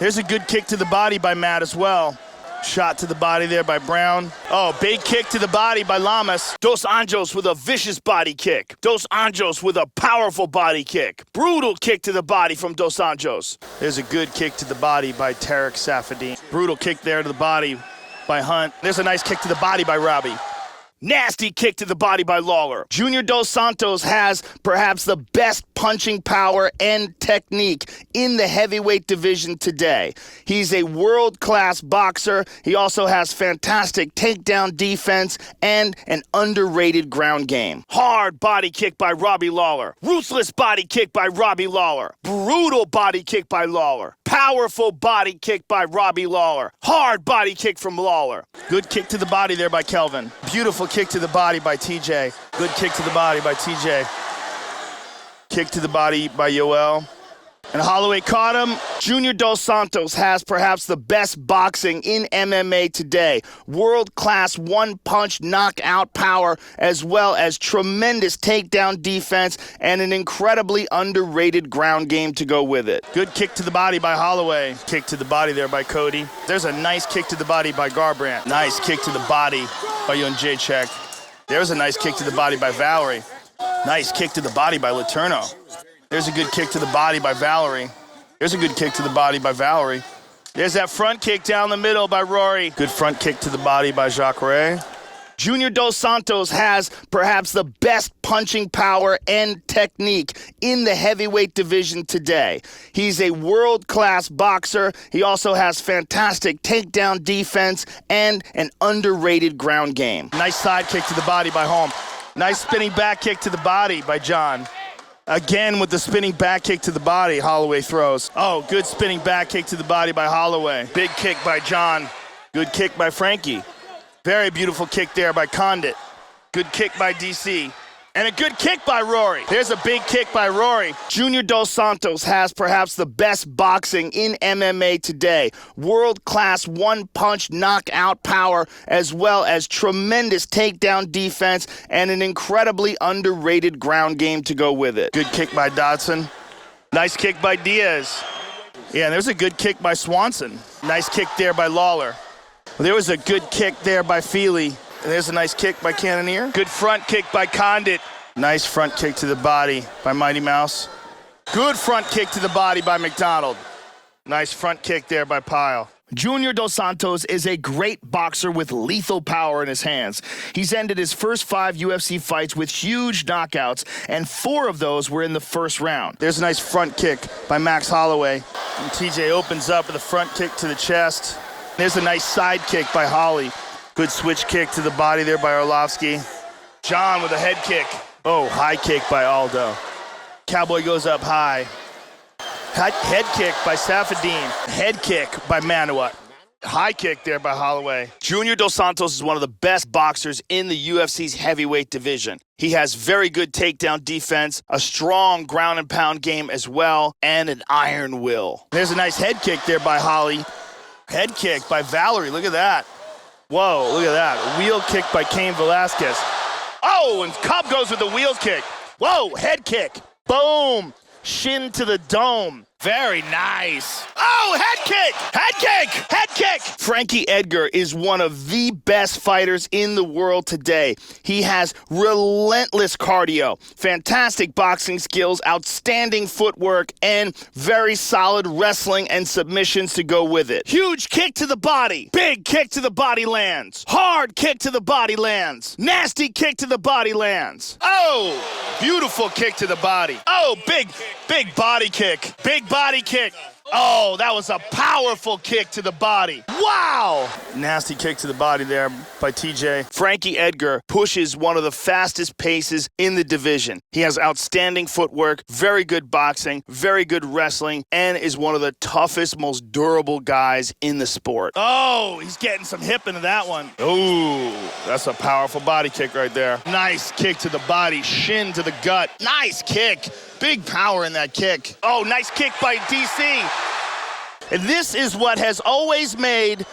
There's a good kick to the body by Matt as well. Shot to the body there by Brown. Oh, big kick to the body by Lamas. Dos Anjos with a vicious body kick. Dos Anjos with a powerful body kick. Brutal kick to the body from Dos Anjos. There's a good kick to the body by Tarek Safadine. Brutal kick there to the body by Hunt. There's a nice kick to the body by Robbie. Nasty kick to the body by Lawler. Junior Dos Santos has perhaps the best punching power and technique in the heavyweight division today. He's a world-class boxer. He also has fantastic takedown defense and an underrated ground game. Hard body kick by Robbie Lawler. Ruthless body kick by Robbie Lawler. Brutal body kick by Lawler. Powerful body kick by Robbie Lawler. Hard body kick from Lawler. Good kick to the body there by Kelvin. Beautiful kick to the body by TJ. Good kick to the body by TJ. Kick to the body by Yoel. And Holloway caught him. Junior Dos Santos has perhaps the best boxing in MMA today. World-class one-punch knockout power, as well as tremendous takedown defense and an incredibly underrated ground game to go with it. Good kick to the body by Holloway. Kick to the body there by Cody. There's a nice kick to the body by Garbrandt. Nice kick to the body by Jędrzejczyk. There's a nice kick to the body by Valerie. Nice kick to the body by Letourneau. There's a good kick to the body by Valerie. There's a good kick to the body by Valerie. There's that front kick down the middle by Rory. Good front kick to the body by Jacare. Junior Dos Santos has perhaps the best punching power and technique in the heavyweight division today. He's a world-class boxer. He also has fantastic takedown defense and an underrated ground game. Nice side kick to the body by Holm. Nice spinning back kick to the body by John. Again with the spinning back kick to the body, Holloway throws. Oh, good spinning back kick to the body by Holloway. Big kick by John. Good kick by Frankie. Very beautiful kick there by Condit. Good kick by DC. And a good kick by Rory. There's a big kick by Rory. Junior Dos Santos has perhaps the best boxing in MMA today. World-class one-punch knockout power, as well as tremendous takedown defense and an incredibly underrated ground game to go with it. Good kick by Dodson. Nice kick by Diaz. Yeah, there's a good kick by Swanson. Nice kick there by Lawler. There was a good kick there by Feely. And there's a nice kick by Cannonier. Good front kick by Condit. Nice front kick to the body by Mighty Mouse. Good front kick to the body by McDonald. Nice front kick there by Pyle. Junior Dos Santos is a great boxer with lethal power in his hands. He's ended his first 5 UFC fights with huge knockouts, and 4 of those were in the first round. There's a nice front kick by Max Holloway. And TJ opens up with a front kick to the chest. There's a nice side kick by Holly. Good switch kick to the body there by Arlovsky. John with a head kick. Oh, high kick by Aldo. Cowboy goes up high. Head kick by Safadine. Head kick by Manua. High kick there by Holloway. Junior Dos Santos is one of the best boxers in the UFC's heavyweight division. He has very good takedown defense, a strong ground and pound game as well, and an iron will. There's a nice head kick there by Holly. Head kick by Valerie. Look at that. Whoa, look at that. Wheel kick by Cain Velasquez. Oh, and Cobb goes with the wheel kick. Whoa, head kick. Boom. Shin to the dome. Very nice. Oh, head kick! Head kick! Head kick! Frankie Edgar is one of the best fighters in the world today. He has relentless cardio, fantastic boxing skills, outstanding footwork, and very solid wrestling and submissions to go with it. Huge kick to the body. Big kick to the body lands. Hard kick to the body lands. Nasty kick to the body lands. Oh, beautiful kick to the body. Oh, big body kick. Big body kick. Oh, that was a powerful kick to the body. Wow! Nasty kick to the body there by TJ. Frankie Edgar pushes one of the fastest paces in the division. He has outstanding footwork, very good boxing, very good wrestling, and is one of the toughest, most durable guys in the sport. Oh, he's getting some hip into that one. Ooh, that's a powerful body kick right there. Nice kick to the body, shin to the gut. Nice kick. Big power in that kick. Oh, nice kick by DC. And this is what has always made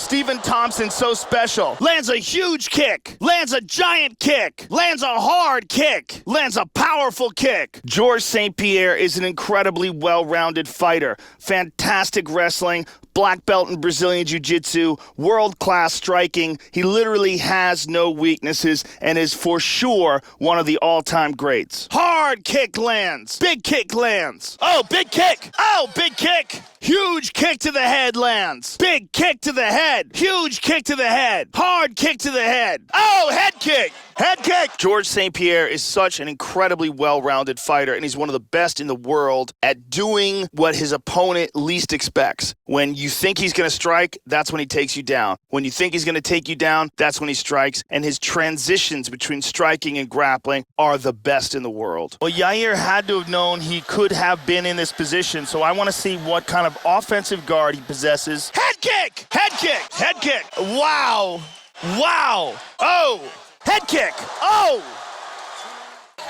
Stephen Thompson, so special. Lands a huge kick. Lands a giant kick. Lands a hard kick. Lands a powerful kick. Georges St-Pierre is an incredibly well-rounded fighter. Fantastic wrestling. Black belt in Brazilian Jiu-Jitsu, world-class striking. He literally has no weaknesses and is for sure one of the all-time greats. Hard kick lands. Big kick lands. Oh, big kick. Oh, big kick. Huge kick to the head lands. Big kick to the head. Huge kick to the head. Hard kick to the head. Oh, head kick. Head kick. Georges St-Pierre is such an incredibly well-rounded fighter, and he's one of the best in the world at doing what his opponent least expects. When you think he's going to strike, that's when he takes you down. When you think he's going to take you down, that's when he strikes. And his transitions between striking and grappling are the best in the world. Well, Yair had to have known he could have been in this position, so I want to see what kind of offensive guard he possesses. Head kick! Head kick! Head kick! Wow! Wow! Oh! Head kick! Oh!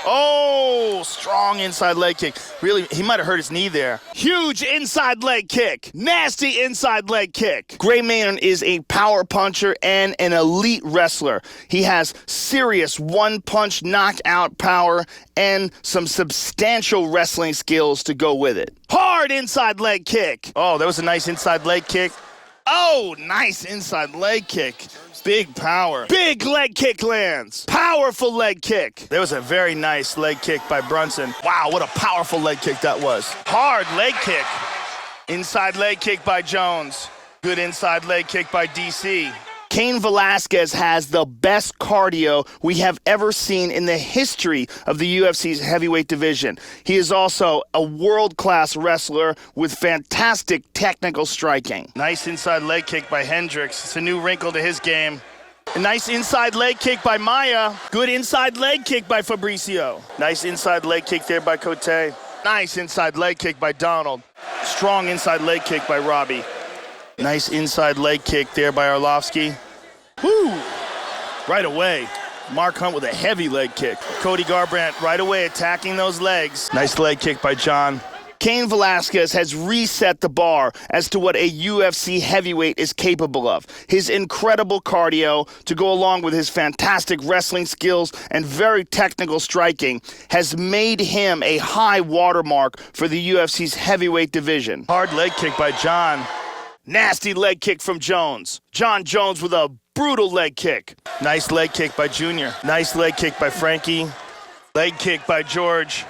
Oh, strong inside leg kick. Really, he might have hurt his knee there. Huge inside leg kick. Nasty inside leg kick. Gray Man is a power puncher and an elite wrestler. He has serious one-punch knockout power and some substantial wrestling skills to go with it. Hard inside leg kick. Oh, that was a nice inside leg kick. Oh, nice inside leg kick. Big power. Big leg kick lands. Powerful leg kick. There was a very nice leg kick by Brunson. Wow, what a powerful leg kick that was. Hard leg kick. Inside leg kick by Jones. Good inside leg kick by DC. Cain Velasquez has the best cardio we have ever seen in the history of the UFC's heavyweight division. He is also a world-class wrestler with fantastic technical striking. Nice inside leg kick by Hendricks. It's a new wrinkle to his game. A nice inside leg kick by Maia. Good inside leg kick by Fabricio. Nice inside leg kick there by Cote. Nice inside leg kick by Donald. Strong inside leg kick by Robbie. Nice inside leg kick there by Arlovsky. Woo! Right away. Mark Hunt with a heavy leg kick. Cody Garbrandt right away attacking those legs. Nice leg kick by John. Cain Velasquez has reset the bar as to what a UFC heavyweight is capable of. His incredible cardio, to go along with his fantastic wrestling skills and very technical striking, has made him a high watermark for the UFC's heavyweight division. Hard leg kick by John. Nasty leg kick from Jones. John Jones with a brutal leg kick. Nice leg kick by Junior. Nice leg kick by Frankie. Leg kick by George.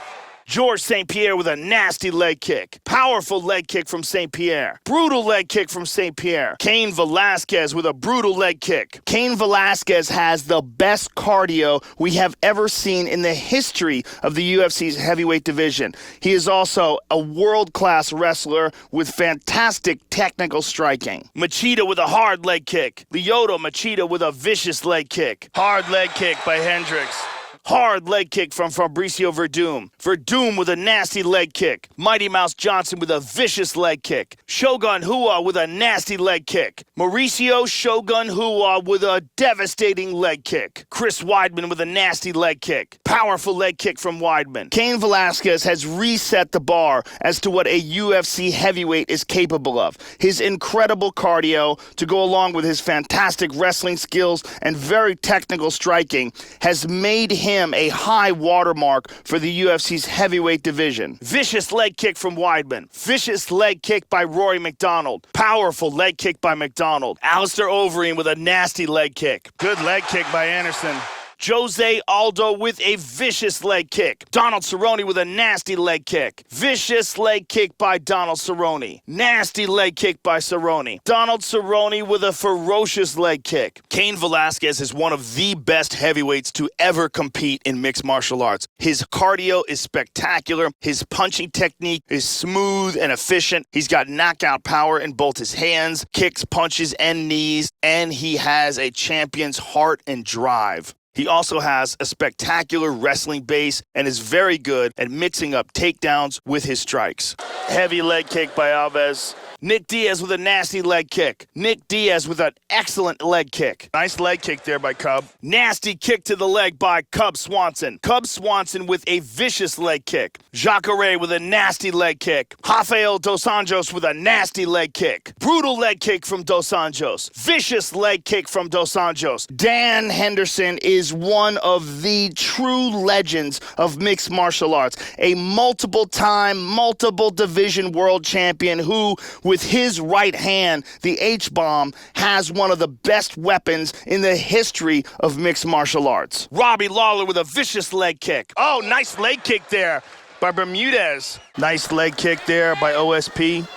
Georges St-Pierre with a nasty leg kick. Powerful leg kick from St-Pierre. Brutal leg kick from St-Pierre. Cain Velasquez with a brutal leg kick. Cain Velasquez has the best cardio we have ever seen in the history of the UFC's heavyweight division. He is also a world-class wrestler with fantastic technical striking. Machida with a hard leg kick. Lyoto Machida with a vicious leg kick. Hard leg kick by Hendricks. Hard leg kick from Fabricio Verdum. Verdum with a nasty leg kick. Mighty Mouse Johnson with a vicious leg kick. Shogun Rua with a nasty leg kick. Mauricio Shogun Rua with a devastating leg kick. Chris Weidman with a nasty leg kick. Powerful leg kick from Weidman. Cain Velasquez has reset the bar as to what a UFC heavyweight is capable of. His incredible cardio, to go along with his fantastic wrestling skills and very technical striking, has made him a high watermark for the UFC's heavyweight division. Vicious leg kick from Weidman. Vicious leg kick by Rory McDonald. Powerful leg kick by McDonald. Alistair Overeem with a nasty leg kick. Good leg kick by Anderson. Jose Aldo with a vicious leg kick. Donald Cerrone with a nasty leg kick. Vicious leg kick by Donald Cerrone. Nasty leg kick by Cerrone. Donald Cerrone with a ferocious leg kick. Cain Velasquez is one of the best heavyweights to ever compete in mixed martial arts. His cardio is spectacular. His punching technique is smooth and efficient. He's got knockout power in both his hands, kicks, punches, and knees, and he has a champion's heart and drive. He also has a spectacular wrestling base and is very good at mixing up takedowns with his strikes. Heavy leg kick by Alves. Nick Diaz with a nasty leg kick. Nick Diaz with an excellent leg kick. Nice leg kick there by Cub. Nasty kick to the leg by Cub Swanson. Cub Swanson with a vicious leg kick. Jacare with a nasty leg kick. Rafael Dos Anjos with a nasty leg kick. Brutal leg kick from Dos Anjos. Vicious leg kick from Dos Anjos. Dan Henderson is one of the true legends of mixed martial arts. A multiple-time, multiple-division world champion who, with his right hand, the H-bomb, has one of the best weapons in the history of mixed martial arts. Robbie Lawler with a vicious leg kick. Oh, nice leg kick there by Bermudez. Nice leg kick there by OSP.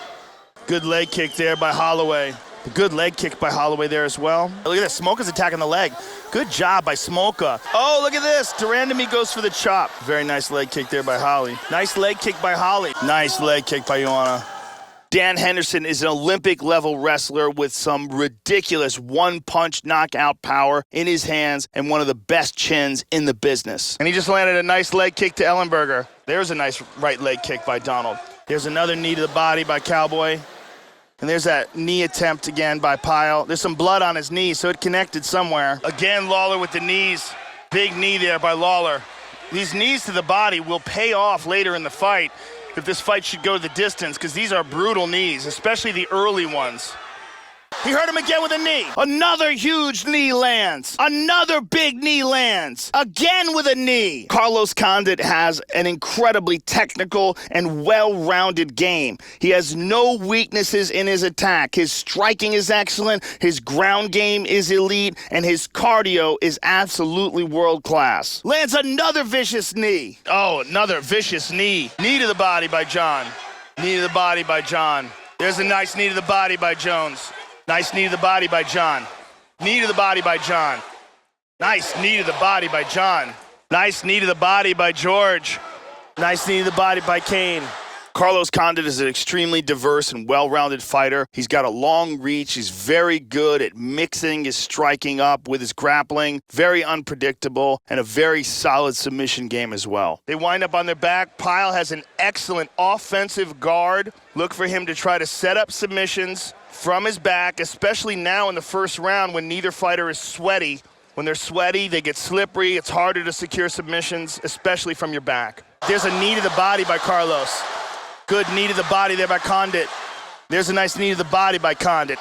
Good leg kick there by Holloway. A good leg kick by Holloway there as well. Look at this, Smoka's attacking the leg. Good job by Smoka. Oh, look at this, Durandamy goes for the chop. Very nice leg kick there by Holly. Nice leg kick by Holly. Nice leg kick by Ioana. Dan Henderson is an Olympic-level wrestler with some ridiculous one-punch knockout power in his hands and one of the best chins in the business. And he just landed a nice leg kick to Ellenberger. There's a nice right leg kick by Donald. There's another knee to the body by Cowboy. And there's that knee attempt again by Pyle. There's some blood on his knee, so it connected somewhere. Again, Lawler with the knees. Big knee there by Lawler. These knees to the body will pay off later in the fight if this fight should go the distance, because these are brutal knees, especially the early ones. He hurt him again with a knee. Another huge knee lands. Another big knee lands. Again with a knee. Carlos Condit has an incredibly technical and well-rounded game. He has no weaknesses in his attack. His striking is excellent, his ground game is elite, and his cardio is absolutely world-class. Lands another vicious knee. Oh, another vicious knee. Knee to the body by John. Knee to the body by John. There's a nice knee to the body by Jones. Nice knee to the body by John. Knee to the body by John. Nice knee to the body by John. Nice knee to the body by George. Nice knee to the body by Kane. Carlos Condit is an extremely diverse and well-rounded fighter. He's got a long reach. He's very good at mixing his striking up with his grappling. Very unpredictable and a very solid submission game as well. They wind up on their back. Pyle has an excellent offensive guard. Look for him to try to set up submissions from his back, especially now in the first round when neither fighter is sweaty. When they're sweaty, they get slippery. It's harder to secure submissions, especially from your back. There's a knee to the body by Carlos. Good knee to the body there by Condit. There's a nice knee to the body by Condit.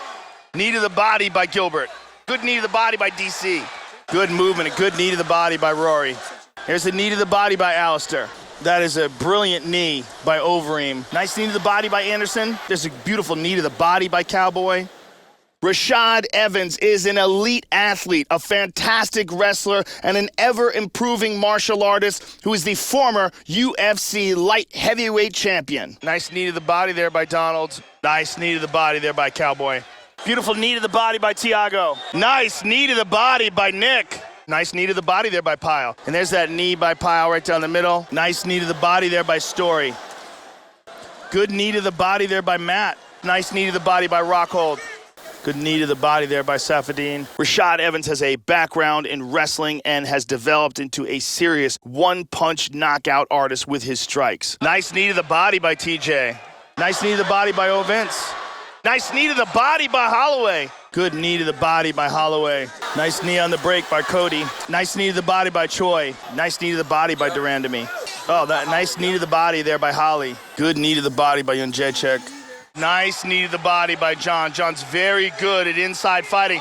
Knee to the body by Gilbert. Good knee to the body by DC. Good movement, a good knee to the body by Rory. There's a knee to the body by Alistair. That is a brilliant knee by Overeem. Nice knee to the body by Anderson. There's a beautiful knee to the body by Cowboy. Rashad Evans is an elite athlete, a fantastic wrestler, and an ever-improving martial artist who is the former UFC light heavyweight champion. Nice knee to the body there by Donald. Nice knee to the body there by Cowboy. Beautiful knee to the body by Tiago. Nice knee to the body by Nick. Nice knee to the body there by Pyle. And there's that knee by Pyle right down the middle. Nice knee to the body there by Story. Good knee to the body there by Matt. Nice knee to the body by Rockhold. Good knee to the body there by Safadine. Rashad Evans has a background in wrestling and has developed into a serious one-punch knockout artist with his strikes. Nice knee to the body by TJ. Nice knee to the body by O'Vince. Nice knee to the body by Holloway. Good knee to the body by Holloway. Nice knee on the break by Cody. Nice knee to the body by Choi. Nice knee to the body by Durandamy. Oh, that nice knee to the body there by Holly. Good knee to the body by Jędrzejczyk. Nice knee to the body by John. John's very good at inside fighting.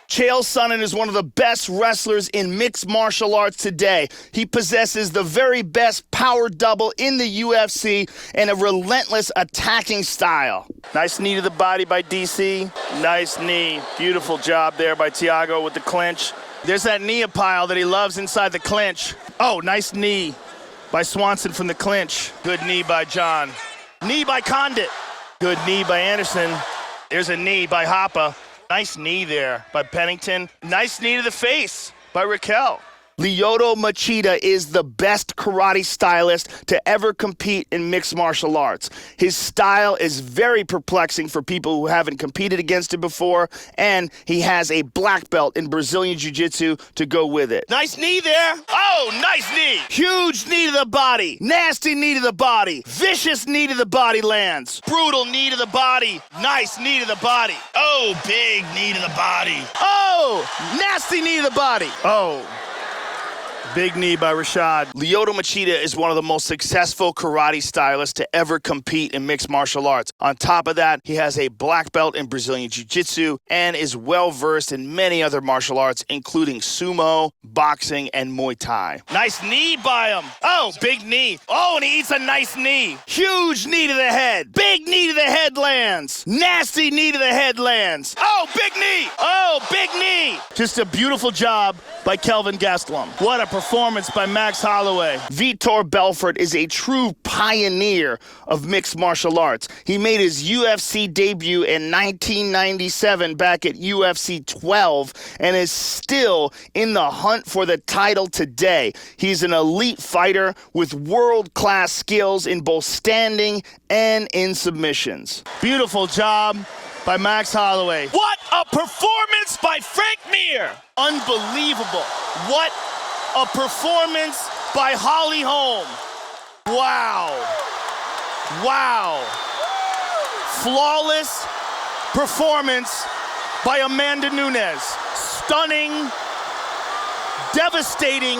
Chael Sonnen is one of the best wrestlers in mixed martial arts today. He possesses the very best power double in the UFC and a relentless attacking style. Nice knee to the body by DC. Nice knee. Beautiful job there by Tiago with the clinch. There's that knee pile that he loves inside the clinch. Oh, nice knee by Swanson from the clinch. Good knee by John. Knee by Condit. Good knee by Anderson. There's a knee by Hoppa. Nice knee there by Pennington. Nice knee to the face by Raquel. Lyoto Machida is the best karate stylist to ever compete in mixed martial arts. His style is very perplexing for people who haven't competed against him before, and he has a black belt in Brazilian Jiu-Jitsu to go with it. Nice knee there. Oh, nice knee. Huge knee to the body. Nasty knee to the body. Vicious knee to the body lands. Brutal knee to the body. Nice knee to the body. Oh, big knee to the body. Oh, nasty knee to the body. Oh. Big knee by Rashad. Lyoto Machida is one of the most successful karate stylists to ever compete in mixed martial arts. On top of that, he has a black belt in Brazilian Jiu-Jitsu and is well-versed in many other martial arts, including sumo, boxing, and Muay Thai. Nice knee by him. Oh, big knee. Oh, and he eats a nice knee. Huge knee to the head. Big knee to the head lands. Nasty knee to the head lands. Oh, big knee. Oh, big knee. Just a beautiful job by Kelvin Gastelum. What a performance by Max Holloway. Vitor Belfort is a true pioneer of mixed martial arts. He made his UFC debut in 1997 back at UFC 12 and is still in the hunt for the title today. He's an elite fighter with world-class skills in both standing and in submissions. Beautiful job by Max Holloway. What a performance by Frank Mir! Unbelievable. What a performance by Holly Holm. Wow. Wow. Flawless performance by Amanda Nunes. Stunning, devastating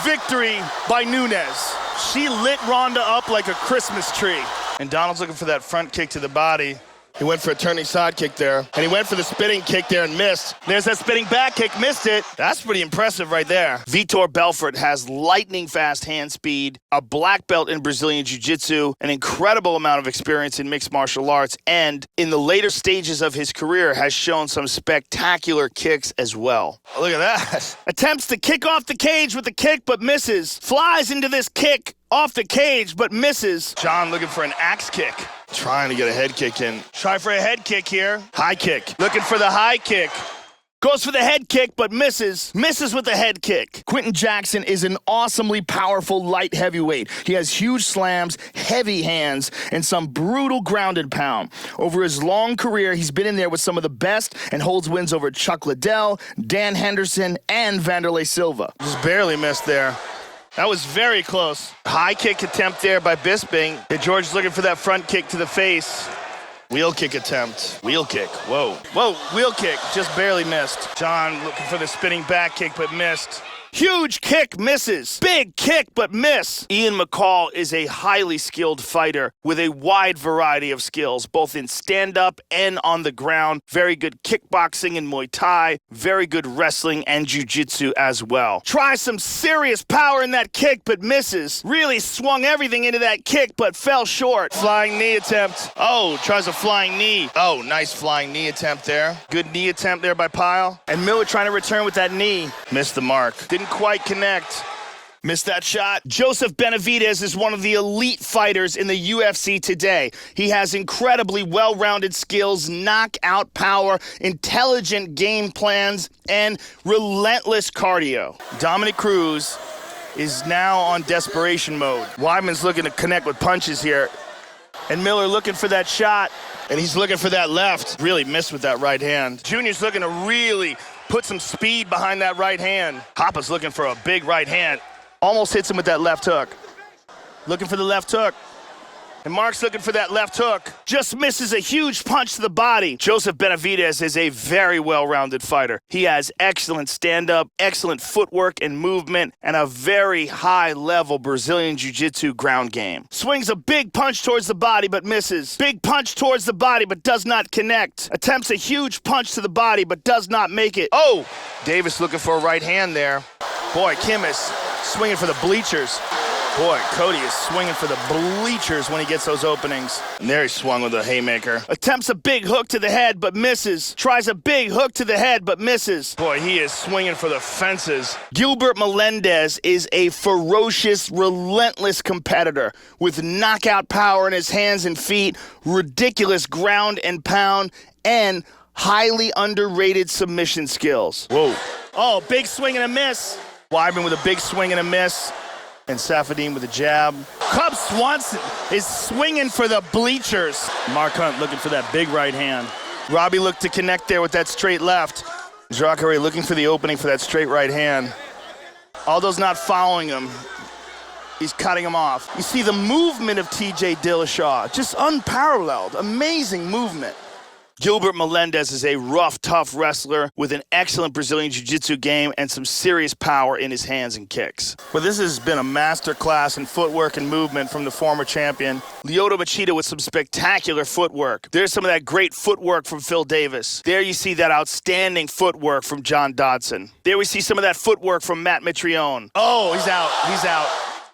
victory by Nunes. She lit Ronda up like a Christmas tree. And Donald's looking for that front kick to the body. He went for a turning side kick there, and he went for the spinning kick there and missed. There's that spinning back kick, missed it. That's pretty impressive right there. Vitor Belfort has lightning fast hand speed, a black belt in Brazilian Jiu-Jitsu, an incredible amount of experience in mixed martial arts, and in the later stages of his career has shown some spectacular kicks as well. Look at that. Attempts to kick off the cage with the kick, but misses. Flies into this kick off the cage, but misses. John looking for an axe kick. Trying to get a head kick in. Try for a head kick here. High kick. Looking for the high kick. Goes for the head kick, but misses. Misses with the head kick. Quentin Jackson is an awesomely powerful light heavyweight. He has huge slams, heavy hands, and some brutal grounded pound. Over his long career, he's been in there with some of the best and holds wins over Chuck Liddell, Dan Henderson, and Vanderlei Silva. Just barely missed there. That was very close. High kick attempt there by Bisping. And George's looking for that front kick to the face. Wheel kick attempt. Wheel kick. Whoa. Whoa, wheel kick. Just barely missed. John looking for the spinning back kick, but missed. Huge kick, misses. Big kick, but miss. Ian McCall is a highly skilled fighter with a wide variety of skills, both in stand-up and on the ground. Very good kickboxing and Muay Thai. Very good wrestling and jiu-jitsu as well. Tries some serious power in that kick, but misses. Really swung everything into that kick, but fell short. Flying knee attempt. Oh, tries a flying knee. Oh, nice flying knee attempt there. Good knee attempt there by Pyle. And Miller trying to return with that knee. Missed the mark. Didn't quite connect. Missed that shot. Joseph Benavidez is one of the elite fighters in the UFC today. He has incredibly well-rounded skills, knockout power, intelligent game plans, and relentless cardio. Dominic Cruz is now on desperation mode. Weidman's looking to connect with punches here. And Miller looking for that shot. And he's looking for that left. Really missed with that right hand. Junior's looking to really put some speed behind that right hand. Hopa's looking for a big right hand. Almost hits him with that left hook. Looking for the left hook. And Mark's looking for that left hook. Just misses a huge punch to the body. Joseph Benavidez is a very well-rounded fighter. He has excellent stand-up, excellent footwork and movement, and a very high-level Brazilian Jiu-Jitsu ground game. Swings a big punch towards the body, but misses. Big punch towards the body, but does not connect. Attempts a huge punch to the body, but does not make it. Oh! Davis looking for a right hand there. Boy, Kim is swinging for the bleachers. Boy, Cody is swinging for the bleachers when he gets those openings. And there he swung with a haymaker. Attempts a big hook to the head, but misses. Tries a big hook to the head, but misses. Boy, he is swinging for the fences. Gilbert Melendez is a ferocious, relentless competitor with knockout power in his hands and feet, ridiculous ground and pound, and highly underrated submission skills. Whoa. Oh, big swing and a miss. Weidman with a big swing and a miss. And Safadine with a jab. Cub Swanson is swinging for the bleachers. Mark Hunt looking for that big right hand. Robbie looked to connect there with that straight left. Jacare looking for the opening for that straight right hand. Aldo's not following him. He's cutting him off. You see the movement of TJ Dillashaw, just unparalleled, amazing movement. Gilbert Melendez is a rough, tough wrestler with an excellent Brazilian Jiu-Jitsu game and some serious power in his hands and kicks. Well, this has been a masterclass in footwork and movement from the former champion. Lyoto Machida with some spectacular footwork. There's some of that great footwork from Phil Davis. There you see that outstanding footwork from John Dodson. There we see some of that footwork from Matt Mitrione. Oh, he's out. He's out.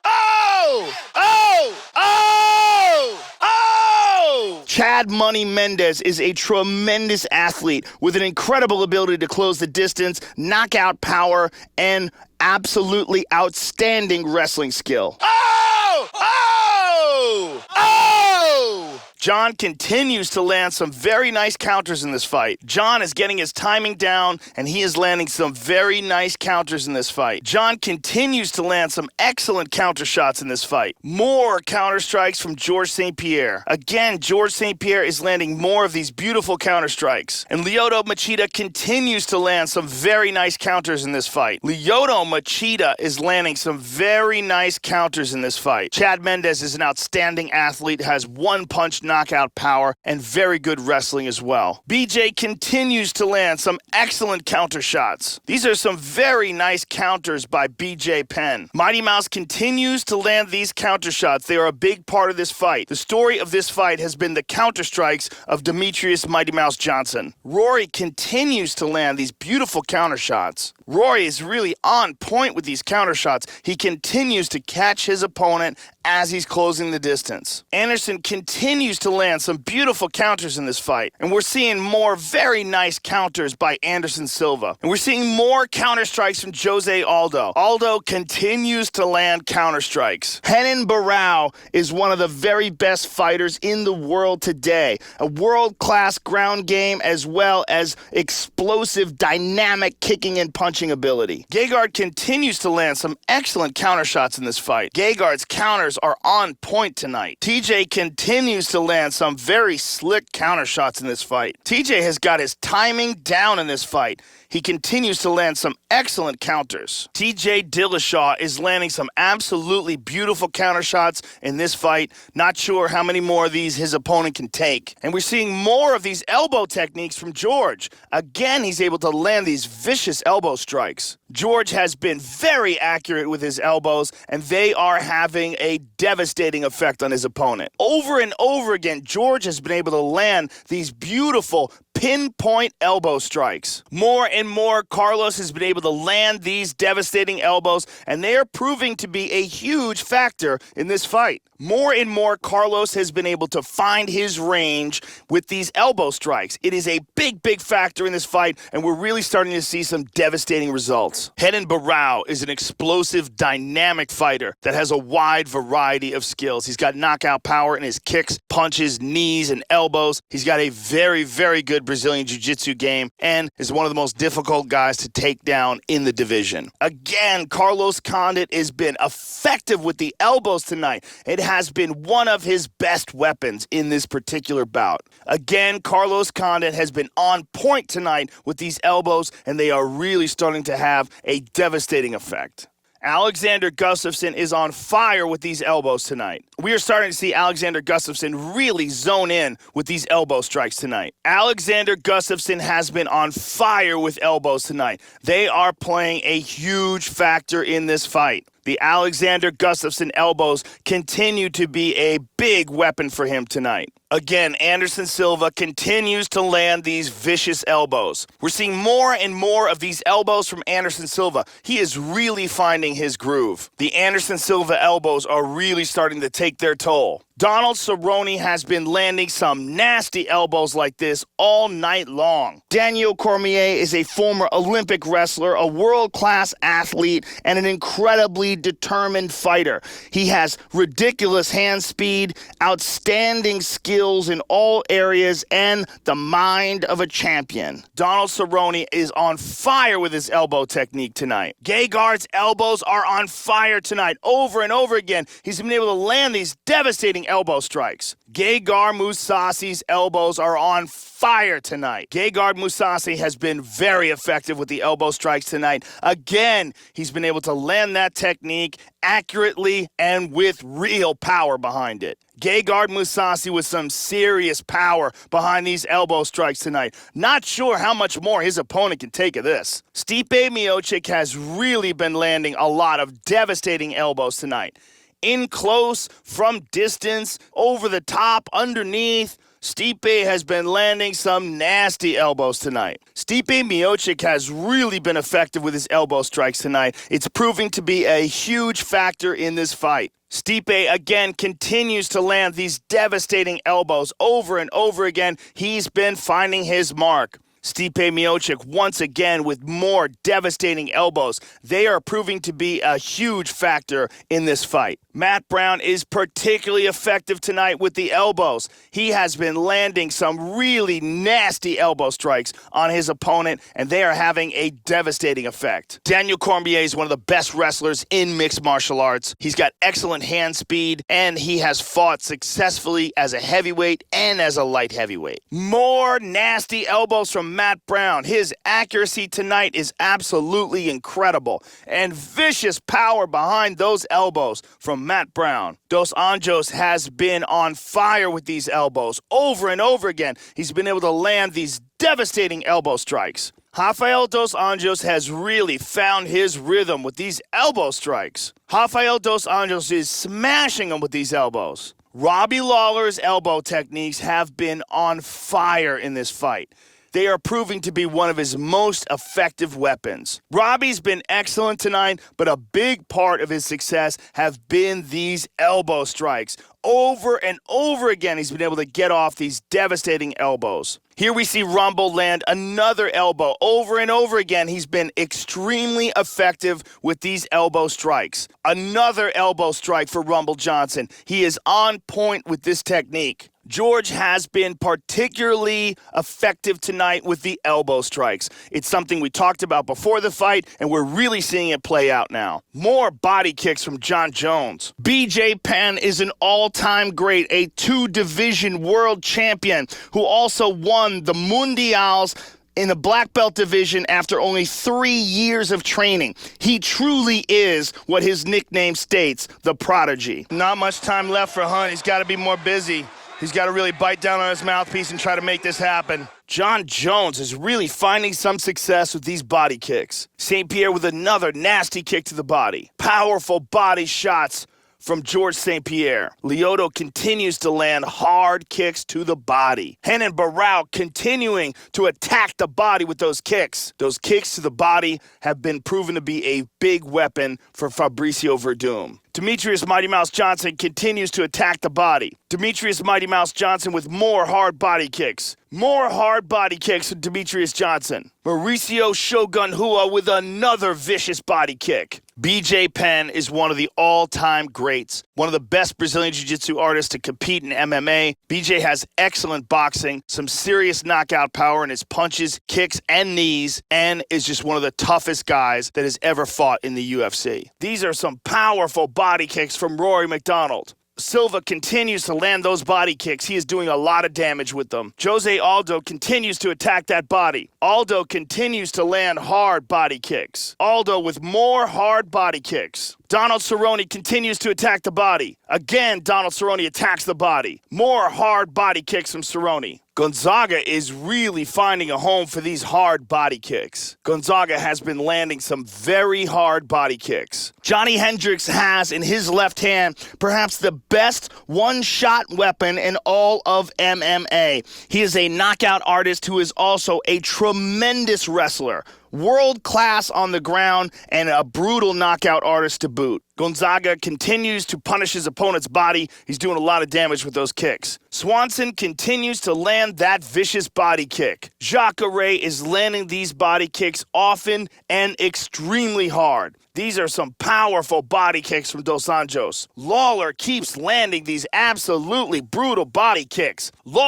Oh! Oh! Oh! Oh! Chad Money Mendez is a tremendous athlete with an incredible ability to close the distance, knockout power, and absolutely outstanding wrestling skill. Oh! Oh! Oh! John continues to land some very nice counters in this fight. John is getting his timing down, and he is landing some very nice counters in this fight. John continues to land some excellent counter shots in this fight. More counter strikes from George St. Pierre. Again, George St. Pierre is landing more of these beautiful counter strikes. And Lyoto Machida continues to land some very nice counters in this fight. Lyoto Machida is landing some very nice counters in this fight. Chad Mendez is an outstanding athlete, has one-punch knockout power, and very good wrestling as well. BJ continues to land some excellent counter shots. These are some very nice counters by BJ Penn. Mighty Mouse continues to land these counter shots. They are a big part of this fight. The story of this fight has been the counter strikes of Demetrius Mighty Mouse Johnson. Rory continues to land these beautiful counter shots. Rory is really on point with these counter shots. He continues to catch his opponent as he's closing the distance. Anderson continues to land some beautiful counters in this fight. And we're seeing more very nice counters by Anderson Silva. And we're seeing more counter strikes from Jose Aldo. Aldo continues to land counter strikes. Renan Barão is one of the very best fighters in the world today. A world-class ground game as well as explosive, dynamic kicking and punching ability. Gegard continues to land some excellent counter shots in this fight. Gegard's counters are on point tonight. TJ continues to land some very slick counter shots in this fight. TJ has got his timing down in this fight. He continues to land some excellent counters. TJ Dillashaw is landing some absolutely beautiful counter shots in this fight. Not sure how many more of these his opponent can take. And we're seeing more of these elbow techniques from George. Again, he's able to land these vicious elbow strikes. George has been very accurate with his elbows, and they are having a devastating effect on his opponent. Over and over again, George has been able to land these beautiful pinpoint elbow strikes. More and more, Carlos has been able to land these devastating elbows, and they are proving to be a huge factor in this fight. More and more, Carlos has been able to find his range with these elbow strikes. It is a big, big factor in this fight, and we're really starting to see some devastating results. Renan Barão is an explosive, dynamic fighter that has a wide variety of skills. He's got knockout power in his kicks, punches, knees, and elbows. He's got a very, very good Brazilian Jiu-Jitsu game and is one of the most difficult guys to take down in the division. Again, Carlos Condit has been effective with the elbows tonight. It has been one of his best weapons in this particular bout. Again, Carlos Condit has been on point tonight with these elbows, and they are really starting to have a devastating effect. Alexander Gustafsson is on fire with these elbows tonight. We are starting to see Alexander Gustafsson really zone in with these elbow strikes tonight. Alexander Gustafsson has been on fire with elbows tonight. They are playing a huge factor in this fight. The Alexander Gustafsson elbows continue to be a big weapon for him tonight. Again, Anderson Silva continues to land these vicious elbows. We're seeing more and more of these elbows from Anderson Silva. He is really finding his groove. The Anderson Silva elbows are really starting to take their toll. Donald Cerrone has been landing some nasty elbows like this all night long. Daniel Cormier is a former Olympic wrestler, a world-class athlete, and an incredibly determined fighter. He has ridiculous hand speed, outstanding skill skills in all areas and the mind of a champion. Donald Cerrone is on fire with his elbow technique tonight. Gegard's elbows are on fire tonight. Over and over again, he's been able to land these devastating elbow strikes. Gegard Mousasi's elbows are on fire tonight. Gegard Mousasi has been very effective with the elbow strikes tonight. Again, he's been able to land that technique accurately and with real power behind it. Gegard Mousasi with some serious power behind these elbow strikes tonight. Not sure how much more his opponent can take of this. Stipe Miocic has really been landing a lot of devastating elbows tonight. In close, from distance, over the top, underneath, Stipe has been landing some nasty elbows tonight. Stipe Miocic has really been effective with his elbow strikes tonight. It's proving to be a huge factor in this fight. Stipe, again, continues to land these devastating elbows over and over again. He's been finding his mark. Stipe Miocic once again with more devastating elbows. They are proving to be a huge factor in this fight. Matt Brown is particularly effective tonight with the elbows. He has been landing some really nasty elbow strikes on his opponent, and they are having a devastating effect. Daniel Cormier is one of the best wrestlers in mixed martial arts. He's got excellent hand speed, and he has fought successfully as a heavyweight and as a light heavyweight. More nasty elbows from Matt Brown. His accuracy tonight is absolutely incredible, and vicious power behind those elbows from Matt Brown. Dos Anjos has been on fire with these elbows over and over again. He's been able to land these devastating elbow strikes. Rafael Dos Anjos has really found his rhythm with these elbow strikes. Rafael Dos Anjos is smashing them with these elbows. Robbie Lawler's elbow techniques have been on fire in this fight. They are proving to be one of his most effective weapons. Robbie's been excellent tonight, but a big part of his success have been these elbow strikes. Over and over again, he's been able to get off these devastating elbows. Here we see Rumble land another elbow. Over and over again, he's been extremely effective with these elbow strikes. Another elbow strike for Rumble Johnson. He is on point with this technique. George has been particularly effective tonight with the elbow strikes. It's something we talked about before the fight, and we're really seeing it play out now. More body kicks from John Jones. BJ Penn is an all-time great, a two-division world champion who also won the Mundials in the black belt division after only 3 years of training. He truly is what his nickname states, the Prodigy. Not much time left for Hunt. He's got to be more busy. He's got to really bite down on his mouthpiece and try to make this happen. John Jones is really finding some success with these body kicks. St. Pierre with another nasty kick to the body. Powerful body shots from George St. Pierre. Lyoto continues to land hard kicks to the body. Renan Barão continuing to attack the body with those kicks. Those kicks to the body have been proven to be a big weapon for Fabricio Verdum. Demetrius Mighty Mouse Johnson continues to attack the body. Demetrius Mighty Mouse Johnson with more hard body kicks. More hard body kicks from Demetrius Johnson. Mauricio Shogun Rua with another vicious body kick. BJ Penn is one of the all-time greats, one of the best Brazilian Jiu-Jitsu artists to compete in MMA. BJ has excellent boxing, some serious knockout power in his punches, kicks, and knees, and is just one of the toughest guys that has ever fought in the UFC. These are some powerful body kicks from Rory McDonald. Silva continues to land those body kicks. He is doing a lot of damage with them. Jose Aldo continues to attack that body. Aldo continues to land hard body kicks. Aldo with more hard body kicks. Donald Cerrone continues to attack the body. Again, Donald Cerrone attacks the body. More hard body kicks from Cerrone. Gonzaga is really finding a home for these hard body kicks. Gonzaga has been landing some very hard body kicks. Johnny Hendricks has in his left hand perhaps the best one-shot weapon in all of MMA. He is a knockout artist who is also a tremendous wrestler. World class on the ground and a brutal knockout artist to boot. Gonzaga continues to punish his opponent's body. He's doing a lot of damage with those kicks. Swanson continues to land that vicious body kick. Jacare is landing these body kicks often and extremely hard. These are some powerful body kicks from Dos Anjos. Lawler keeps landing these absolutely brutal body kicks. Just